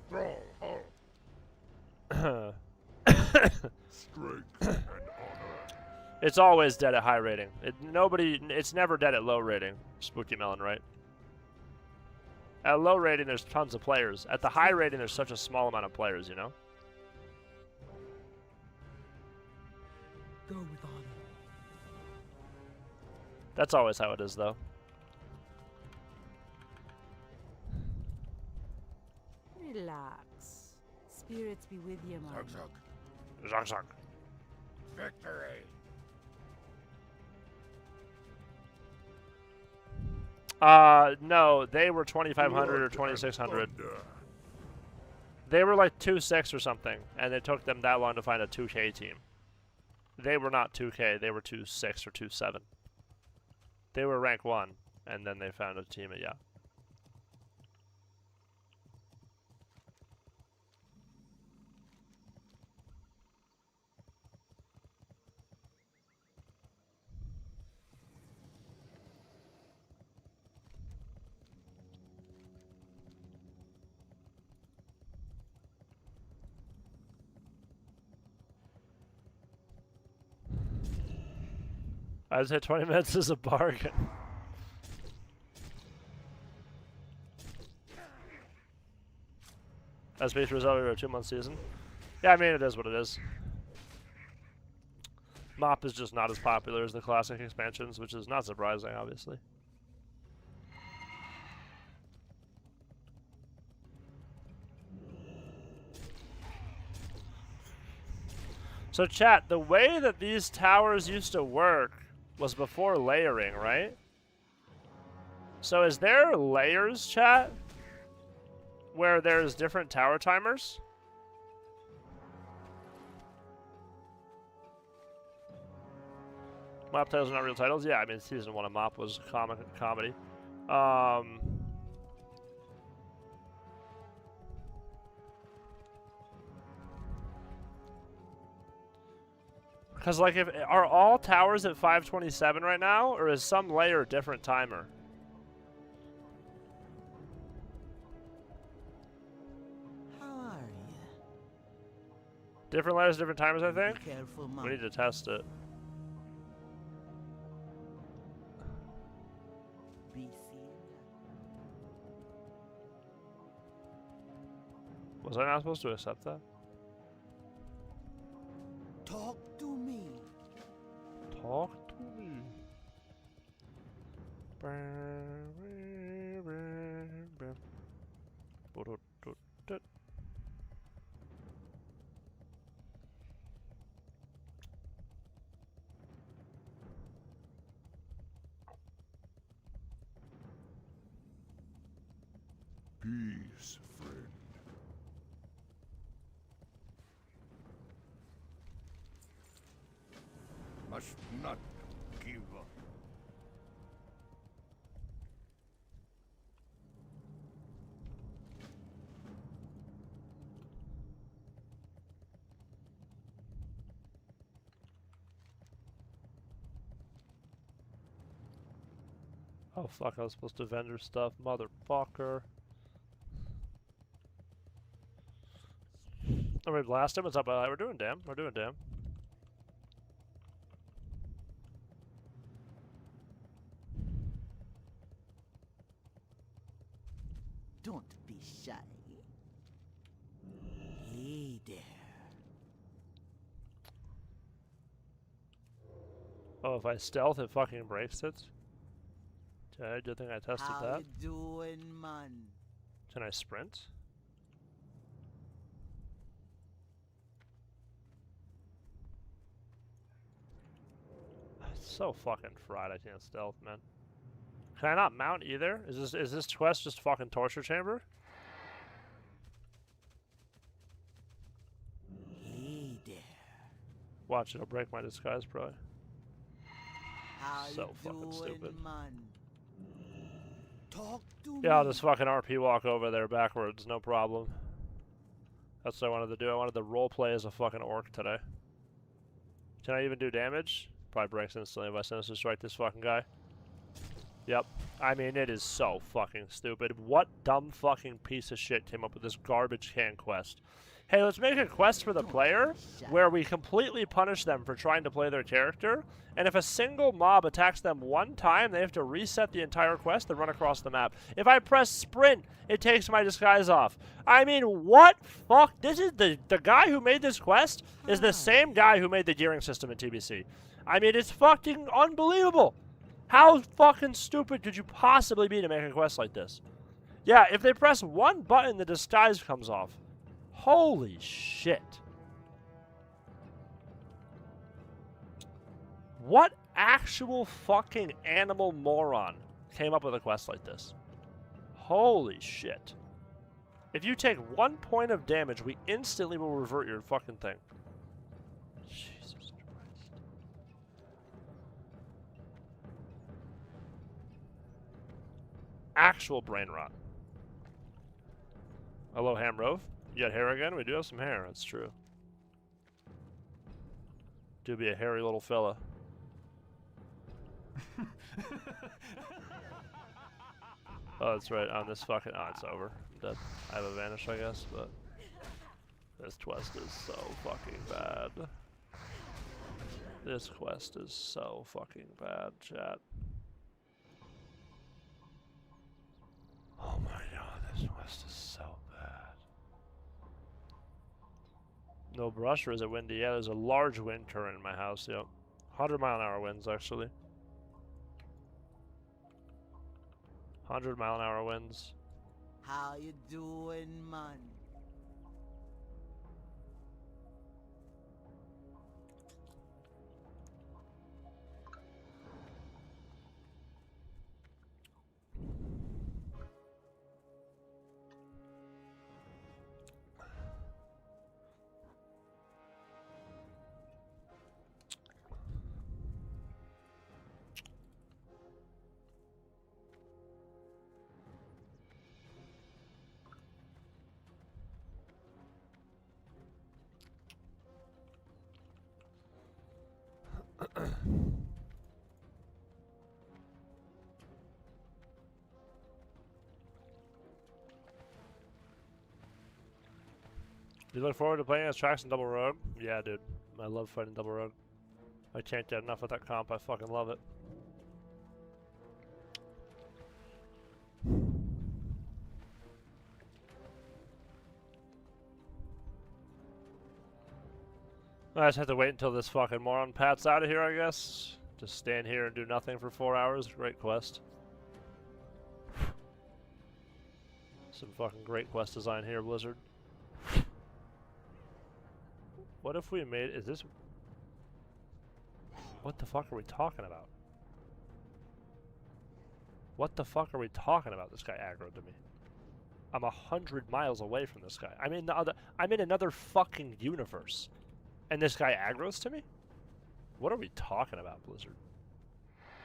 Strength and honor. It's always dead at high rating. It's never dead at low rating. Spooky Melon, right? At low rating, there's tons of players. At the high rating, there's such a small amount of players, you know? Go with honor. That's always how it is, though. Relax. Spirits be with you, man. Zug zug. Zog zog. Victory. No, they were 2,500 or 2,600. They were like 2.6 or something, and it took them that long to find a 2K team. They were not 2K, they were 2.6 or 2.7. They were rank 1, and then they found a team at, yeah. I'd say 20 minutes is a bargain. As Beach was over a 2-month season. Yeah, I mean, it is what it is. Mop is just not as popular as the classic expansions, which is not surprising, obviously. So chat, the way that these towers used to work was before layering, right? So is there layers, chat, where there's different tower timers? Mop titles are not real titles? Yeah, I mean, season 1 of Mop was comedy. Because, like, are all towers at 527 right now, or is some layer a different timer? How are you? Different layers, different timers, I think? Be careful, We need to test it. Was I not supposed to accept that? Talk to me. Talk to me. Peace, friend. Must not give up. Oh fuck, I was supposed to vendor stuff, motherfucker. Are we blast him? What's up? We're doing damn. We're doing damn. Don't be shy. Hey there. Oh, if I stealth, it fucking breaks it? Okay, do you think I tested How that? you doing, man? Can I sprint? It's so fucking fried I can't stealth, man. Can I not mount either? Is this quest just fucking torture chamber? Hey there. Watch, it'll break my disguise probably. How So you fucking doing, stupid. man? Talk to Yeah, I'll me. just fucking RP walk over there backwards, no problem. That's what I wanted to do. I wanted to roleplay as a fucking orc today. Can I even do damage? Probably breaks instantly if I Sinister Strike this fucking guy. Yep. I mean, it is so fucking stupid. What dumb fucking piece of shit came up with this garbage can quest? Hey, let's make a quest for the player where we completely punish them for trying to play their character, and if a single mob attacks them one time, they have to reset the entire quest and run across the map. If I press sprint, it takes my disguise off. I mean, what fuck? This is the guy who made this quest is the same guy who made the gearing system in TBC. I mean, it's fucking unbelievable. How fucking stupid could you possibly be to make a quest like this? Yeah, if they press one button, the disguise comes off. Holy shit. What actual fucking animal moron came up with a quest like this? Holy shit. If you take 1 point of damage, we instantly will revert your fucking thing. Jesus Christ. Actual brain rot. Hello, Hamrove. You got hair again? We do have some hair, that's true. Do be a hairy little fella. Oh, that's right. On this fucking... Oh, it's over. I'm dead. I have a vanish, I guess, but... This quest is so fucking bad. This quest is so fucking bad, chat. Oh my god, this quest is so bad. No brush, or is it windy? Yeah, there's a large wind current in my house, yep. 100-mile-an-hour winds, actually. 100-mile-an-hour winds. How you doing, man? You look forward to playing as Tracks and Double Rogue? Yeah, dude. I love fighting Double Rogue. I can't get enough of that comp. I fucking love it. I just have to wait until this fucking moron Pat's out of here, I guess. Just stand here and do nothing for 4 hours. Great quest. Some fucking great quest design here, Blizzard. What if we made... Is this... What the fuck are we talking about? What the fuck are we talking about? This guy aggroed to me. I'm 100 miles away from this guy. I'm in another fucking universe. And this guy aggroes to me? What are we talking about, Blizzard?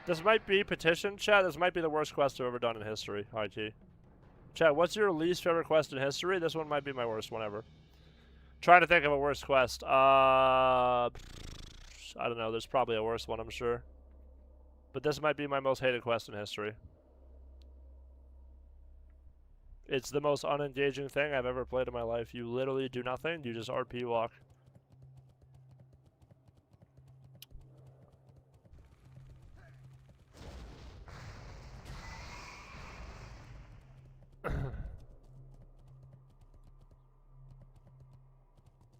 This might be petition, chat. This might be the worst quest I've ever done in history, IT. Chat, what's your least favorite quest in history? This one might be my worst one ever. Trying to think of a worst quest. I don't know. There's probably a worse one, I'm sure. But this might be my most hated quest in history. It's the most unengaging thing I've ever played in my life. You literally do nothing. You just RP walk.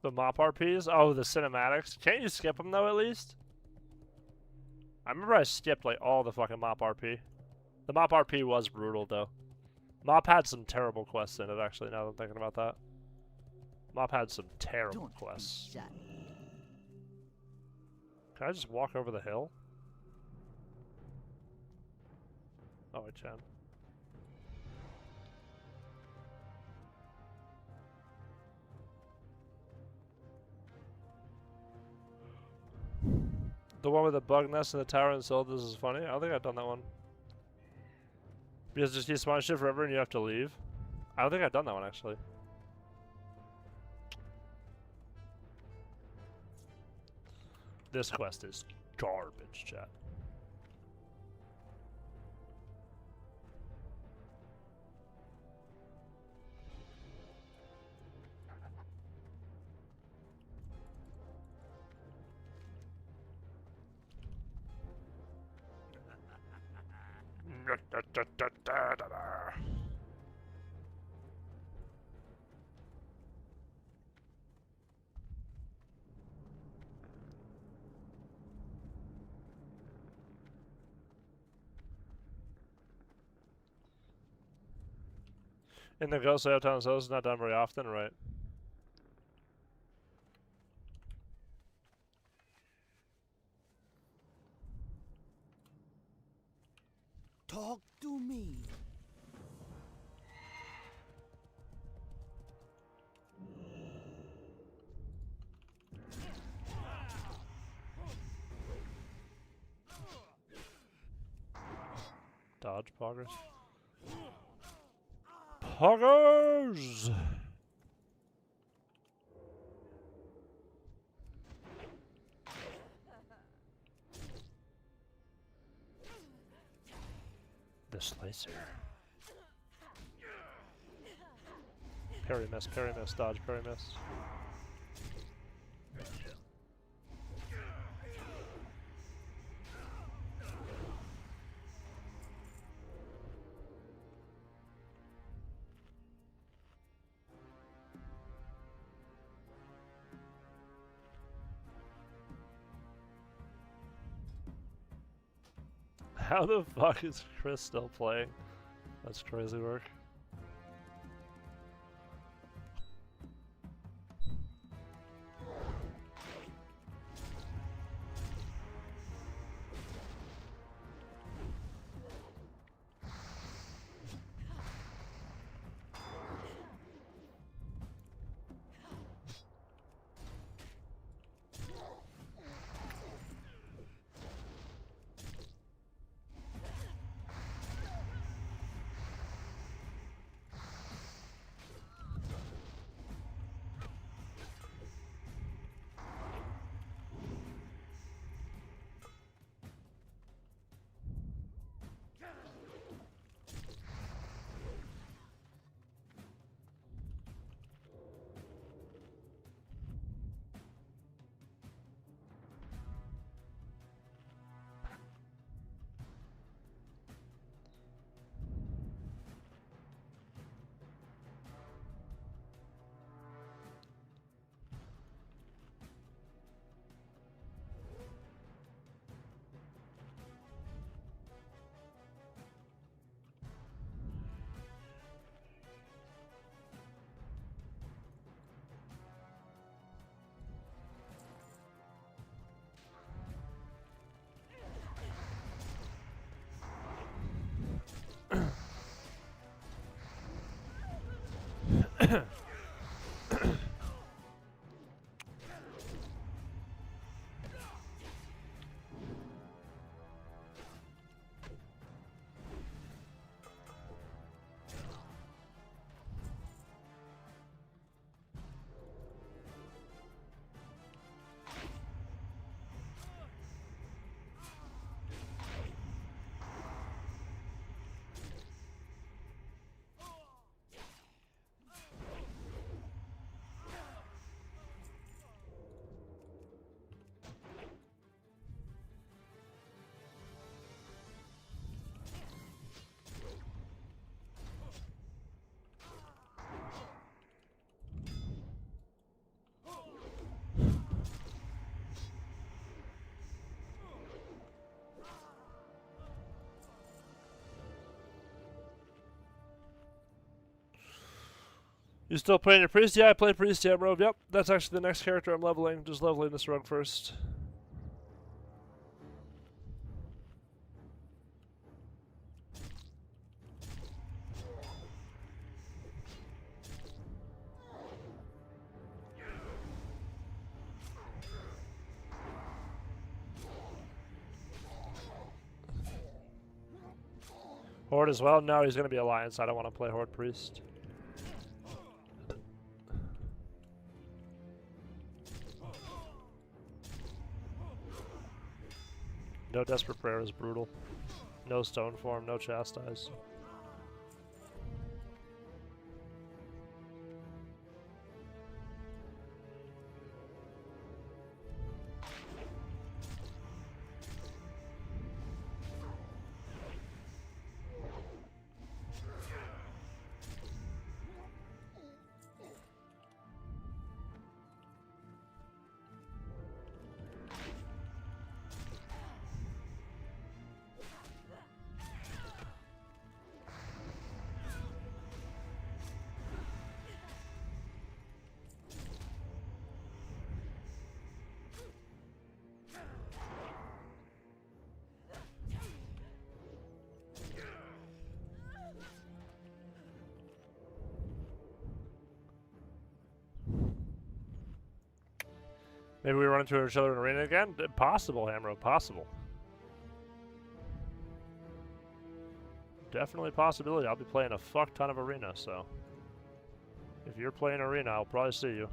The mop RPs? Oh, the cinematics. Can't you skip them though at least? I remember I skipped like all the fucking mop RP. The mop RP was brutal though. Mop had some terrible quests in it actually, now that I'm thinking about that. Mop had some terrible quests. Can I just walk over the hill? Oh, I can. The one with the bug nest in the tower and sold this is funny? I don't think I've done that one. Because just you spawn shit forever and you have to leave? I don't think I've done that one actually. This quest is garbage, chat. In the Ghost Layout Town Souls is not done very often, right? Talk to me. Dodge poggers. Poggers! The slicer. Parry miss, dodge, parry miss. How the fuck is Chris still playing? That's crazy work. You still playing your priest? Yeah, I play priest, yeah, bro. Yep, that's actually the next character I'm leveling. Just leveling this rogue first. Horde as well? No, he's going to be Alliance. I don't want to play Horde Priest. No Desperate Prayer is brutal. No Stone Form, no Chastise. Maybe we run into each other in arena again? Possible, Hamro, possible. Definitely a possibility. I'll be playing a fuck ton of arena, so... If you're playing arena, I'll probably see you.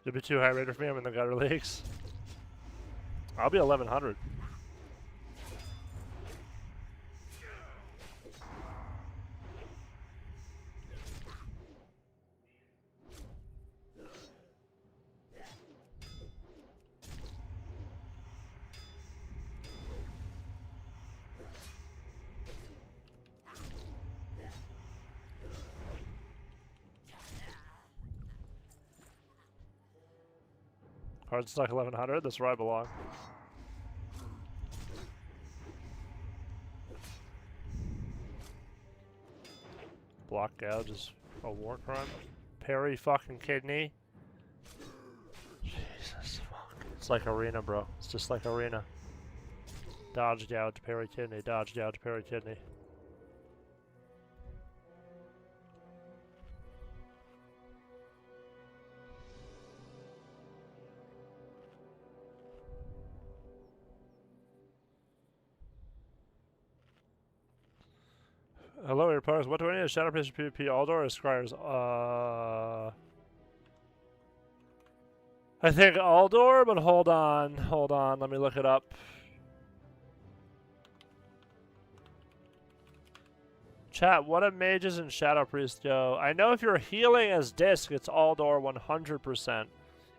It'd be too high rated for me. I'm in the gutter leagues. I'll be 1100. Hard stuck 1100. That's where I belong. Block gouge is a war crime. Parry fucking kidney. Jesus fuck. It's like arena, bro. It's just like arena. Dodge gouge, parry kidney. Dodge gouge, parry kidney. Hello, your players. What do I need? A Shadow Priest PvP Aldor or Scryers? I think Aldor, but hold on. Hold on. Let me look it up. Chat, what do mages and Shadow Priest go? I know if you're healing as Disc, it's Aldor 100%.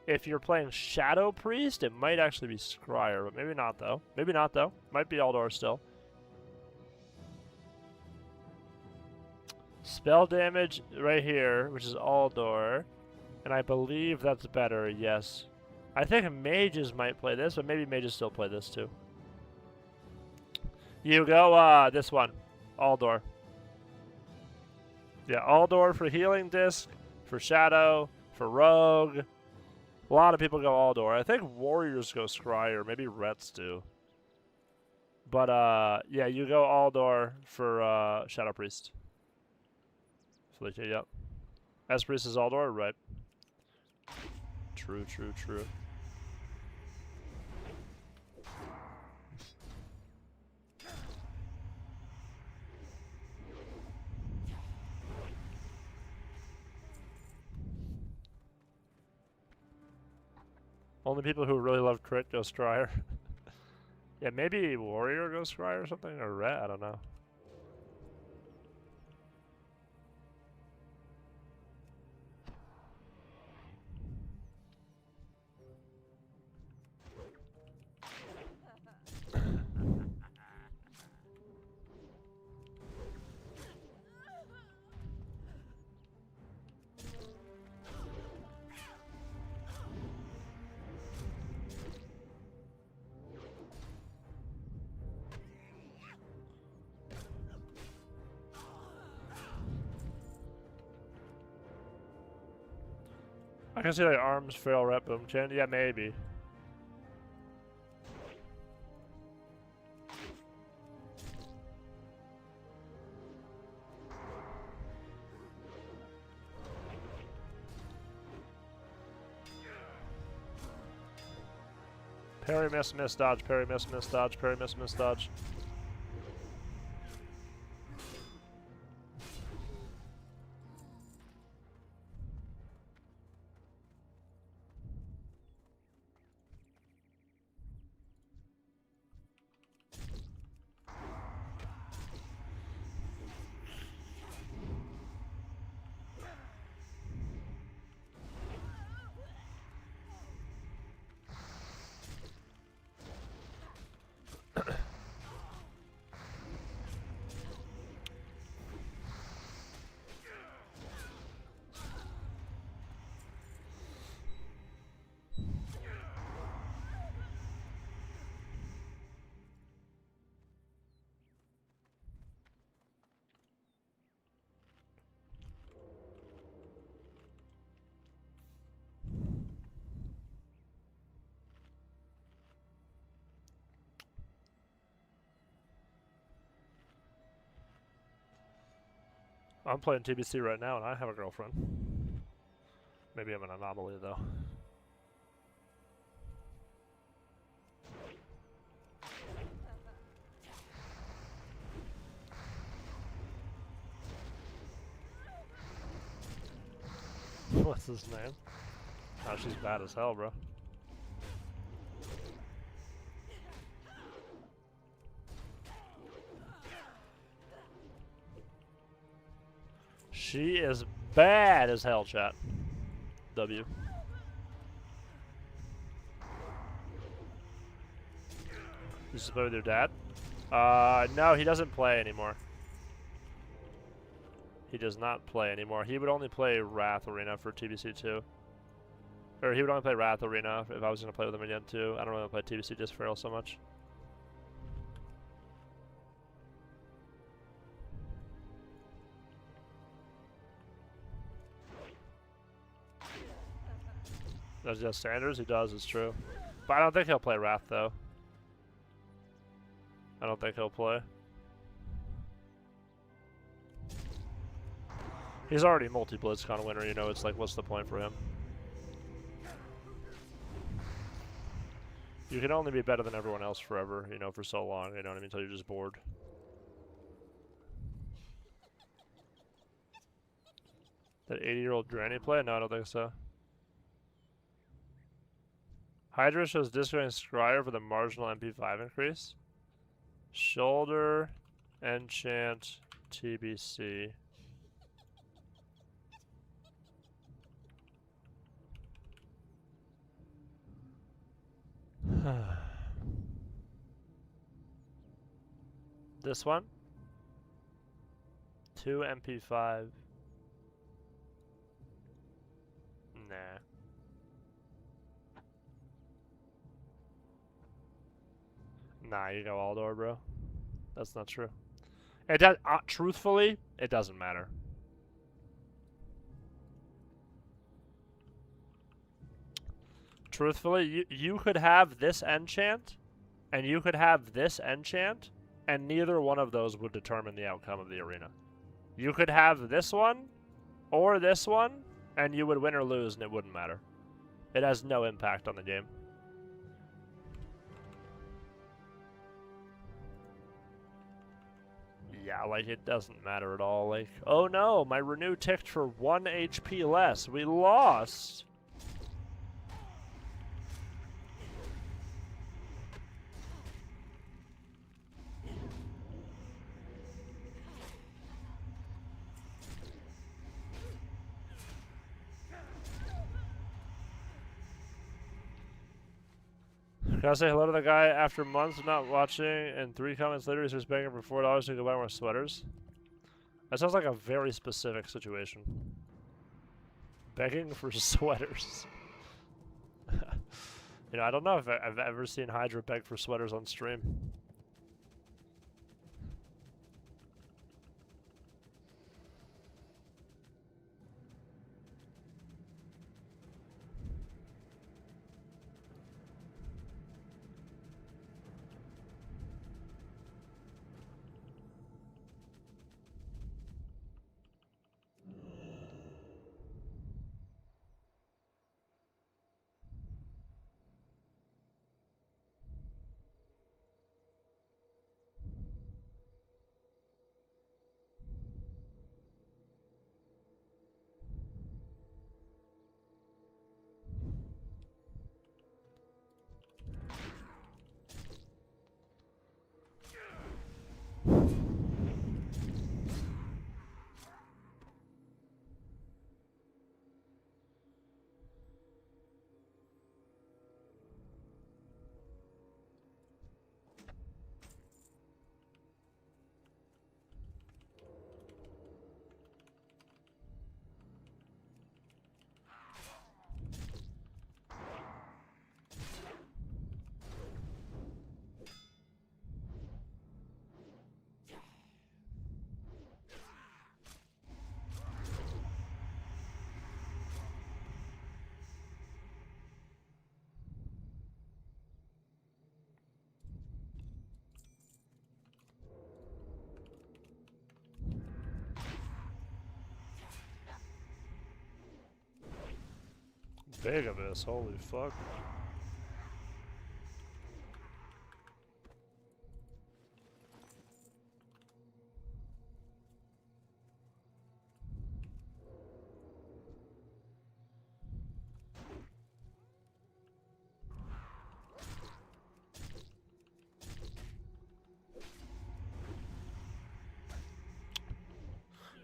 If you're playing Shadow Priest, it might actually be Scryer, but maybe not, though. Maybe not, though. Might be Aldor still. Spell damage right here, which is Aldor. And I believe that's better, yes. I think mages might play this, but maybe mages still play this too. You go, this one. Aldor. Yeah, Aldor for healing disc, for shadow, for rogue. A lot of people go Aldor. I think warriors go Scryer, maybe Rets do. But, yeah, you go Aldor for, Shadow Priest. Yep. S Priest is Aldor, right? True, true, true. Only people who really love crit go Scryer. Yeah, maybe warrior goes Scryer or something, or ret, I don't know. I can see like arms, frail rep, boom chin. Yeah, maybe. Parry, miss, miss, dodge, parry, miss, miss, dodge, parry, miss, miss, dodge. I'm playing TBC right now, and I have a girlfriend. Maybe I'm an anomaly, though. What's his name? Oh, she's bad as hell, bro. She is bad as hell, chat. W. You just play with your dad? No, he doesn't play anymore. He does not play anymore. He would only play Wrath Arena for TBC 2. Or he would only play Wrath Arena if I was going to play with him again too. I don't really play TBC just Feral so much. Does he have standards? He does, it's true. But I don't think he'll play Wrath though. I don't think he'll play. He's already multi-BlitzCon winner, you know, it's like, what's the point for him? You can only be better than everyone else forever, you know, for so long, you know what I mean, until you're just bored. That 80-year-old granny play? No, I don't think so. Hydra shows Disco and Scryer for the marginal MP5 increase. Shoulder, Enchant, TBC. This one? 2 MP5. Nah. Nah, you go Aldor, bro. That's not true. It does. Truthfully, it doesn't matter. Truthfully, you could have this enchant, and you could have this enchant, and neither one of those would determine the outcome of the arena. You could have this one, or this one, and you would win or lose, and it wouldn't matter. It has no impact on the game. Yeah, like, it doesn't matter at all. Like, oh no, my Renew ticked for 1 HP less. We lost. Can I say hello to the guy after months of not watching, and 3 comments later he's just begging for $4 to go buy more sweaters? That sounds like a very specific situation. Begging for sweaters. You know, I don't know if I've ever seen Hydra beg for sweaters on stream. big abyss, holy fuck.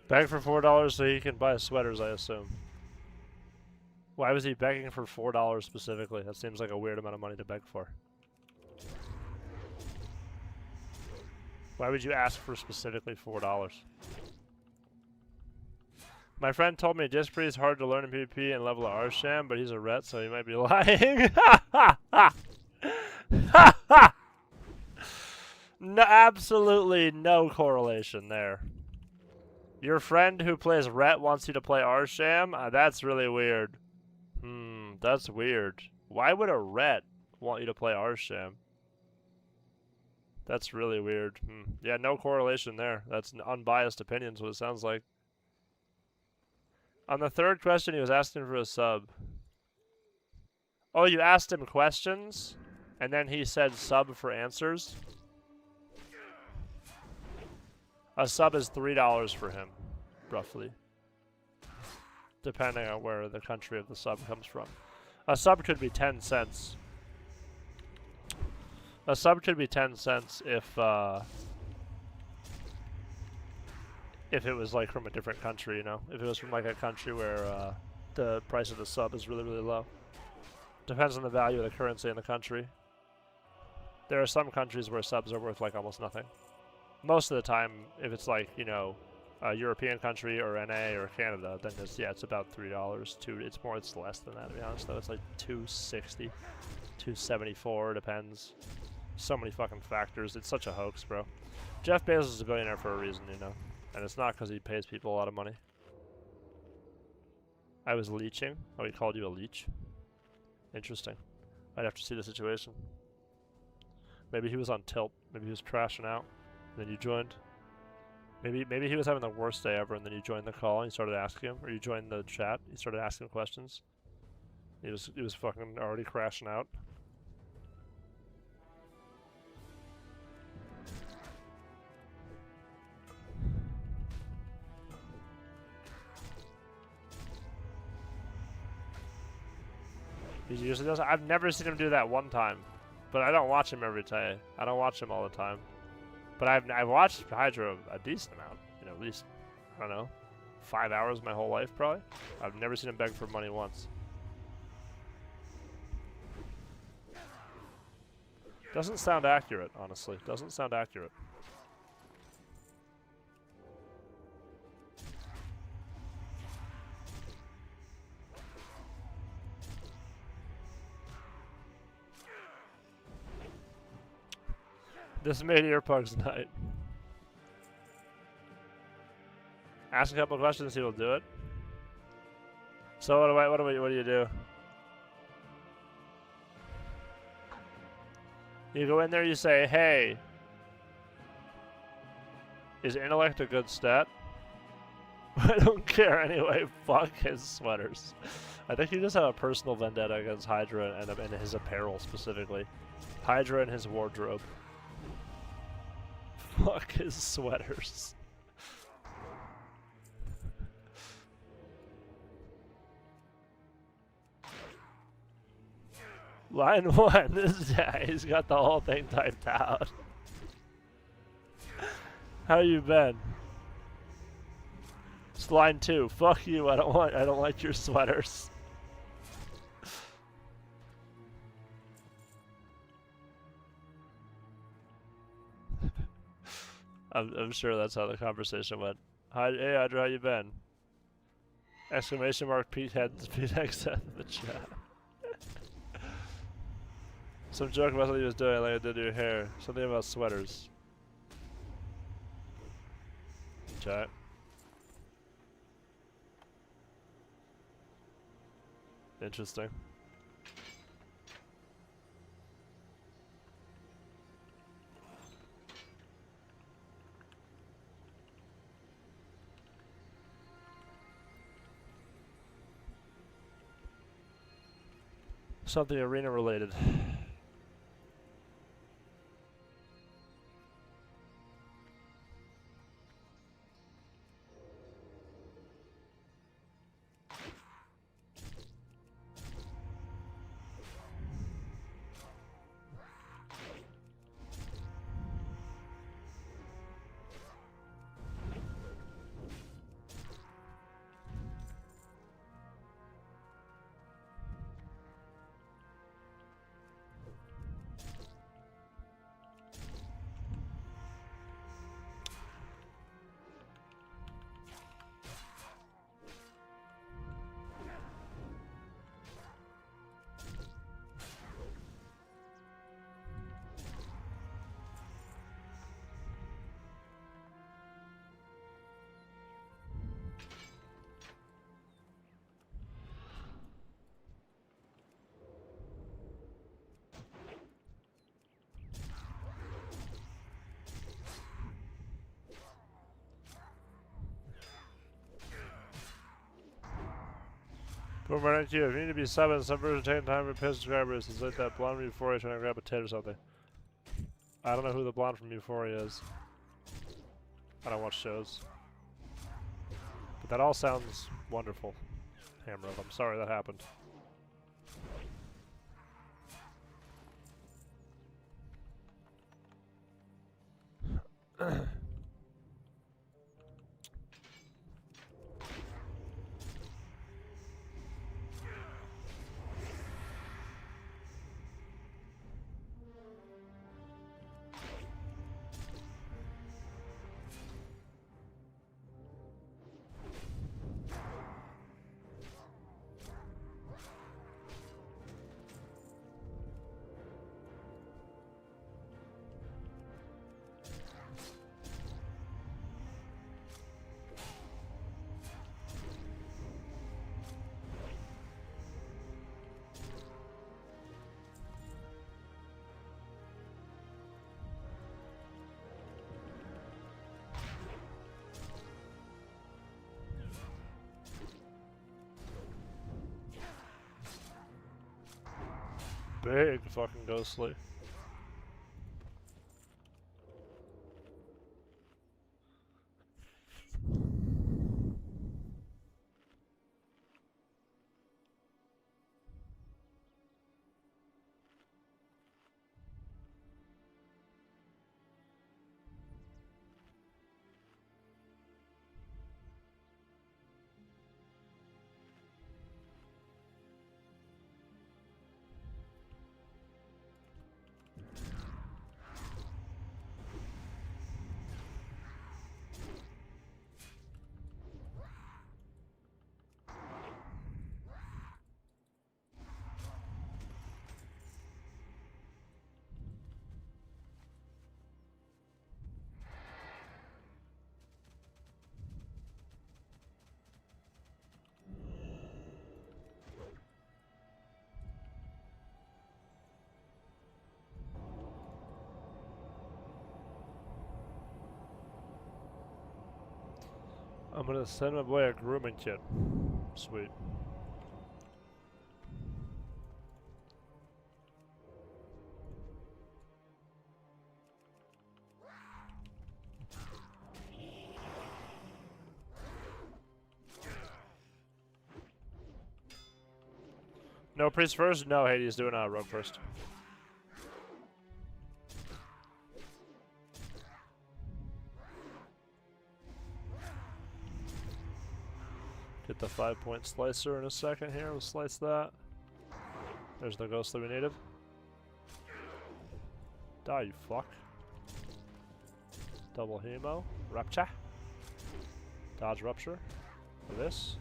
Beg for $4 so he can buy sweaters, I assume. Why was he begging for $4 specifically? That seems like a weird amount of money to beg for. Why would you ask for specifically $4? My friend told me Disprey is hard to learn in PvP and level Arsham, but he's a ret, so he might be lying. No, absolutely no correlation there. Your friend who plays ret wants you to play Arsham? That's really weird. That's weird. Why would a ret want you to play Arsham? That's really weird. Yeah, no correlation there. That's an unbiased opinion, is what it sounds like. On the third question, he was asking for a sub. Oh, you asked him questions, and then he said sub for answers? A sub is $3 for him, roughly. Depending on where the country of the sub comes from. A sub could be 10 cents. A sub could be 10 cents if it was like from a different country, you know? If it was from like a country where the price of the sub is really, really low. Depends on the value of the currency in the country. There are some countries where subs are worth like almost nothing. Most of the time, if it's like, you know, a European country or NA or Canada, then it's about $3. It's less than that, to be honest, though. It's like $2.60, $2.74, depends. So many fucking factors. It's such a hoax, bro. Jeff Bezos is a billionaire for a reason, you know. And it's not because he pays people a lot of money. I was leeching. Oh, he called you a leech? Interesting. I'd have to see the situation. Maybe he was on tilt. Maybe he was crashing out. And then you joined. Maybe he was having the worst day ever, and then you joined the call and you started asking him, or you joined the chat, you started asking him questions. He was fucking already crashing out. He usually does. I've never seen him do that one time, but I don't watch him every day. I don't watch him all the time. But I've watched Hydra a decent amount. You know, at least, I don't know, 5 hours my whole life probably. I've never seen him beg for money once. Doesn't sound accurate, honestly. Doesn't sound accurate. This made Earplugs night. Ask a couple questions, he will do it. So what do you do? You go in there, you say, hey, is intellect a good stat? I don't care anyway, fuck his sweaters. I think you just have a personal vendetta against Hydra and his apparel specifically. Hydra and his wardrobe. Fuck his sweaters. Line 1, this guy, he's got the whole thing typed out. How you been? It's line 2, fuck you, I don't like your sweaters. I'm sure that's how the conversation went. Hi, hey Hydra, how you been? Exclamation mark Pete X in the chat. Some joke about something he was doing, like I did your hair. Something about sweaters. Chat. Interesting. Something arena related. Boom, right to you. If you need to be subbing, some version taking time for pay subscribers. It's like that blonde from Euphoria trying to grab a tit or something. I don't know who the blonde from Euphoria is. I don't watch shows. But that all sounds wonderful. Hammer up. I'm sorry that happened. Big fucking ghostly. I'm gonna send my boy a grooming kit. Sweet. No priest first? No, Hades doing rogue first. Get the 5-point slicer in a second here. We'll slice that. There's the ghost that we needed. Die, you fuck. Double hemo. Rupture. Dodge rupture. For this.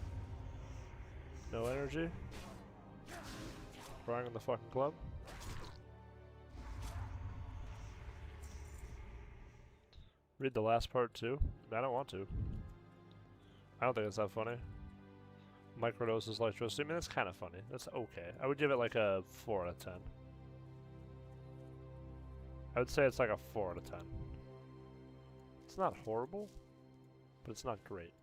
No energy. Crying in the fucking club. Read the last part too? I don't want to. I don't think it's that funny. Microdoses electricity. I mean, that's kind of funny. That's okay. I would give it like a 4 out of 10. I would say it's like a 4 out of 10. It's not horrible, but it's not great.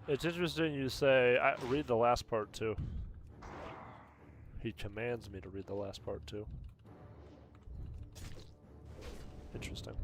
It's interesting you say, read the last part too. He commands me to read the last part too. Interesting.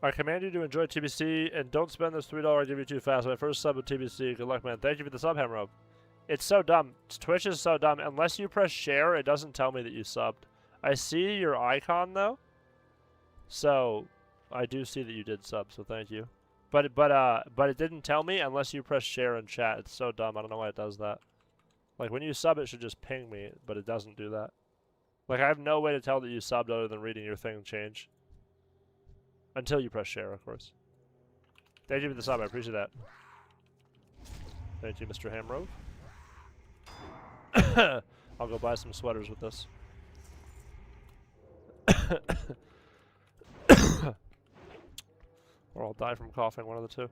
I command you to enjoy TBC and don't spend this $3 I give you too fast. My first sub with TBC. Good luck, man. Thank you for the sub, Hamrobe. It's so dumb. Twitch is so dumb. Unless you press share, it doesn't tell me that you subbed. I see your icon though, so I do see that you did sub. So thank you. But it didn't tell me unless you press share in chat. It's so dumb. I don't know why it does that. Like when you sub, it should just ping me, but it doesn't do that. Like I have no way to tell that you subbed other than reading your thing change. Until you press share, of course. Thank you for the sub. I appreciate that. Thank you, Mr. Hamrove. I'll go buy some sweaters with this. Or I'll die from coughing, one of the two.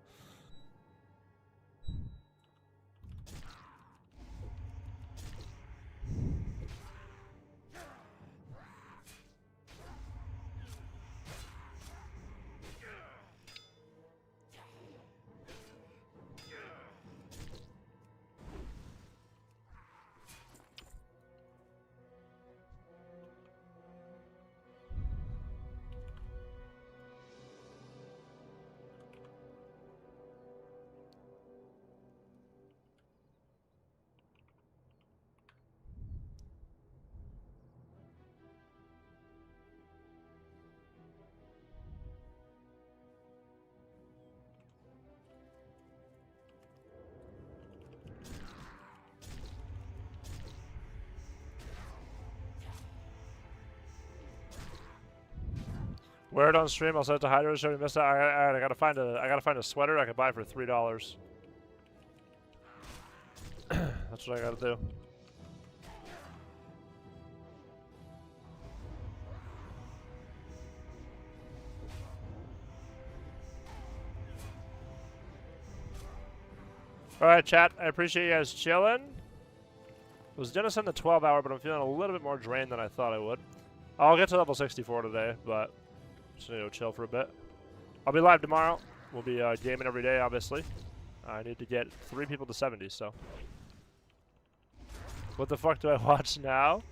Wear it on stream. I'll send it to Hydro. Show you missed it. Alright, I gotta find a sweater I can buy for $3. That's what I gotta do. Alright, chat. I appreciate you guys chilling. It was Denison the 12 hour, but I'm feeling a little bit more drained than I thought I would. I'll get to level 64 today, but just need to chill for a bit. I'll be live tomorrow. We'll be gaming every day, obviously. I need to get 3 people to 70, so. What the fuck do I watch now?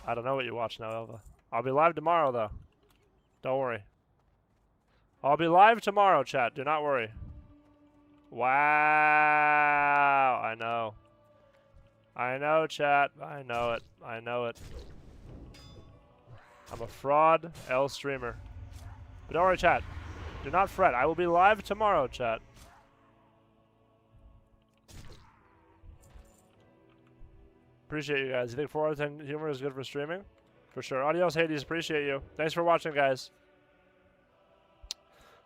I don't know what you watch now, Elva. I'll be live tomorrow, though. Don't worry. I'll be live tomorrow, chat. Do not worry. Wow. I know. I know, chat. I know it. I know it. I'm a fraud L streamer. But don't worry, chat. Do not fret. I will be live tomorrow, chat. Appreciate you guys. You think 4 out of 10 humor is good for streaming? For sure. Adios, Hades. Appreciate you. Thanks for watching, guys.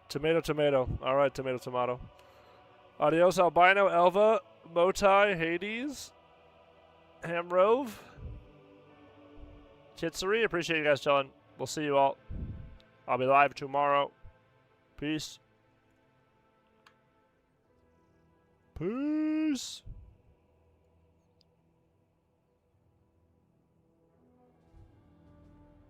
Tomato, tomato. Alright, tomato, tomato. Adios, Albino, Elva, Motai, Hades, Hamrove. Kitsuri, appreciate you guys chilling. We'll see you all. I'll be live tomorrow. Peace. Peace.